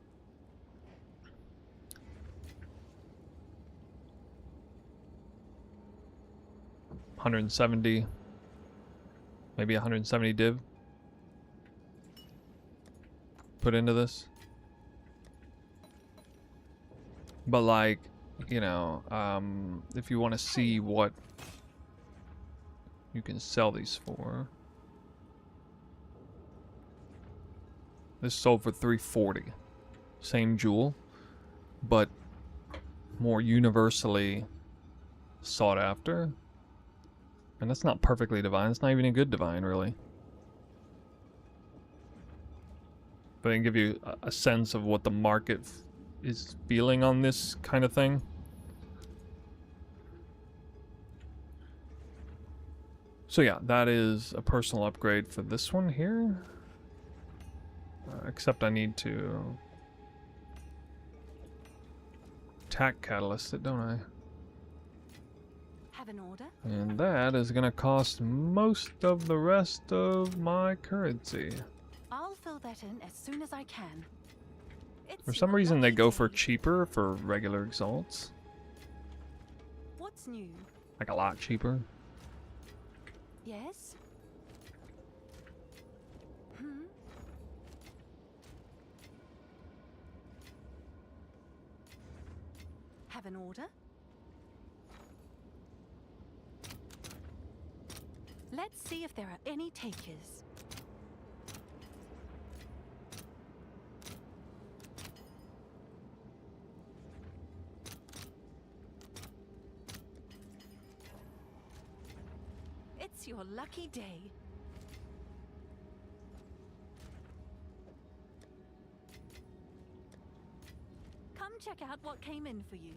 $170. Maybe 170 div. Put into this. But like, you know, if you want to see what you can sell these for. This sold for 340. Same jewel, but more universally sought after. And that's not perfectly divine. It's not even a good divine, really. But I can give you a sense of what the market is feeling on this kind of thing. So yeah, that is a personal upgrade for this one here. Except I need to attack catalyst it, don't I? Have an order? And that is gonna cost most of the rest of my currency. I'll fill that in as soon as I can. It's For some your reason they lucky go for day. cheaper for regular exalts. What's new? Like a lot cheaper. Yes? Hmm? Have an order? Let's see if there are any takers. It's your lucky day. Come check out what came in for you.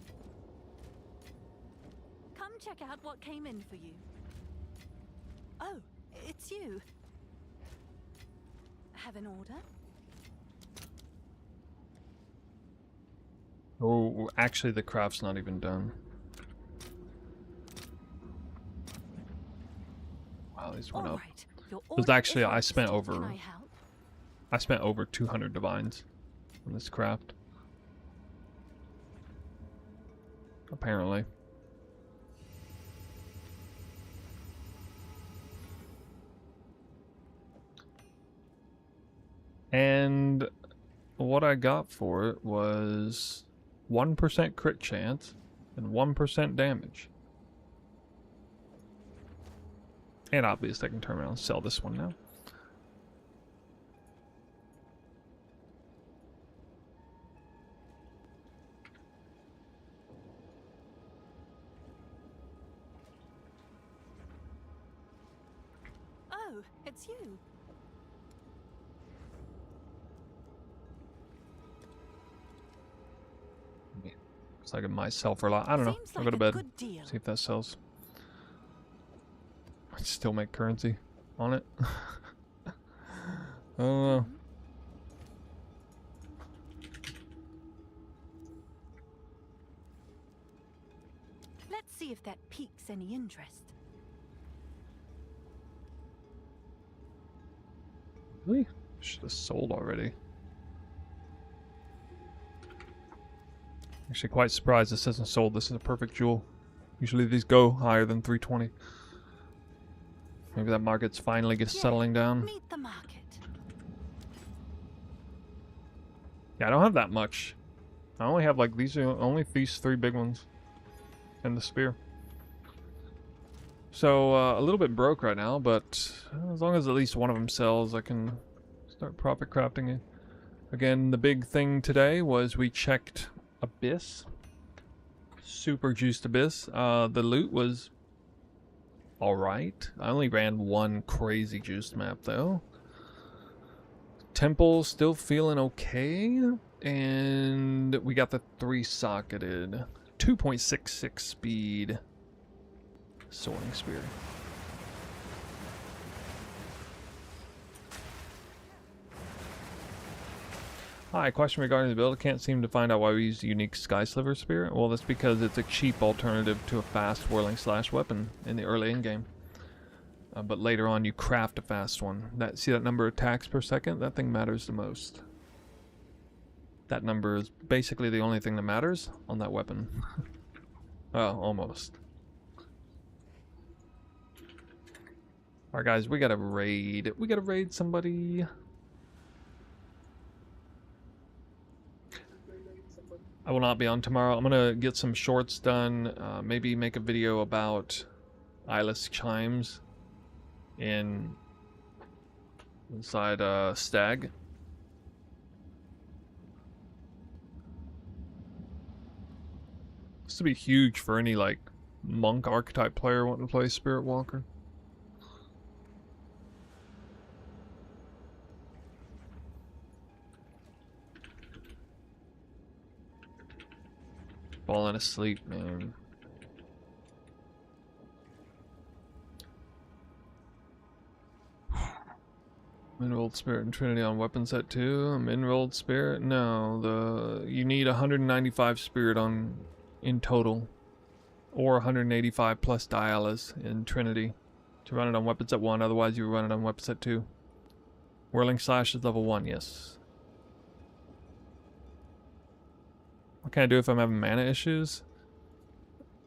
Come check out what came in for you. Oh, it's you. Have an order? Oh, actually the craft's not even done. Wow, these went All up. right. Your Because order actually is I spent registered. over Can I help? I spent over 200 divines on this craft. Apparently. And what I got for it was 1% crit chance and 1% damage. And obviously I can turn around and sell this one now. Oh, it's you. Looks like it might sell for a lot. I don't know. Seems I'll like go to a bed. good deal. See if that sells. I still make currency on it. I don't know. Let's see if that piques any interest. Really? Should have sold already. Actually quite surprised this hasn't sold. This is a perfect jewel. Usually these go higher than 320. Maybe that market's finally settling down. Meet the market. Yeah, I don't have that much. I only have like these three big ones. And the spear. So a little bit broke right now, but as long as at least one of them sells, I can start profit crafting it. Again, the big thing today was we checked Abyss. Super juiced Abyss. The loot was alright. I only ran one crazy juiced map though. Temple still feeling okay. And we got the 3-socketed 2.66 speed soaring spear. Hi, question regarding the build. I can't seem to find out why we use the unique Sky Sliver Spear. Well, that's because it's a cheap alternative to a fast whirling slash weapon in the early in-game. but later on you craft a fast one. See that number of attacks per second? That thing matters the most. That number is basically the only thing that matters on that weapon. Well, almost. Alright guys, we gotta raid. We gotta raid somebody. I will not be on tomorrow. I'm gonna get some shorts done. Maybe make a video about eyeless chimes inside Stag. This would be huge for any like monk archetype player wanting to play Spirit Walker. Falling asleep, man. Enrolled Spirit and Trinity on weapon set 2. Enrolled Spirit? No, you need 195 Spirit in total. Or 185 plus Dialas in Trinity to run it on weapon set 1, otherwise you run it on weapon set 2. Whirling Slash is level 1, yes. What can I do if I'm having mana issues?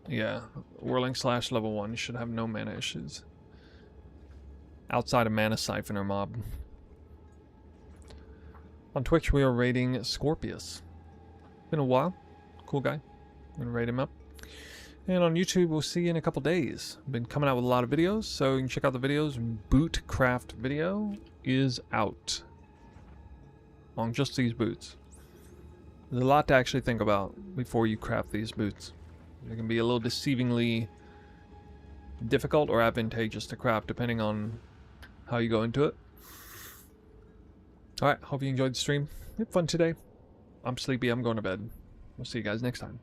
Yeah, Whirling Slash level 1, you should have no mana issues. Outside of Mana Siphoner mob. On Twitch we are raiding Scorpius. Been a while. Cool guy. I'm gonna raid him up. And on YouTube we'll see you in a couple days. Been coming out with a lot of videos, so you can check out the videos. Bootcraft video is out. On just these boots. There's a lot to actually think about before you craft these boots. They can be a little deceivingly difficult or advantageous to craft depending on how you go into it. Alright, hope you enjoyed the stream. Had fun today. I'm sleepy, I'm going to bed. We'll see you guys next time.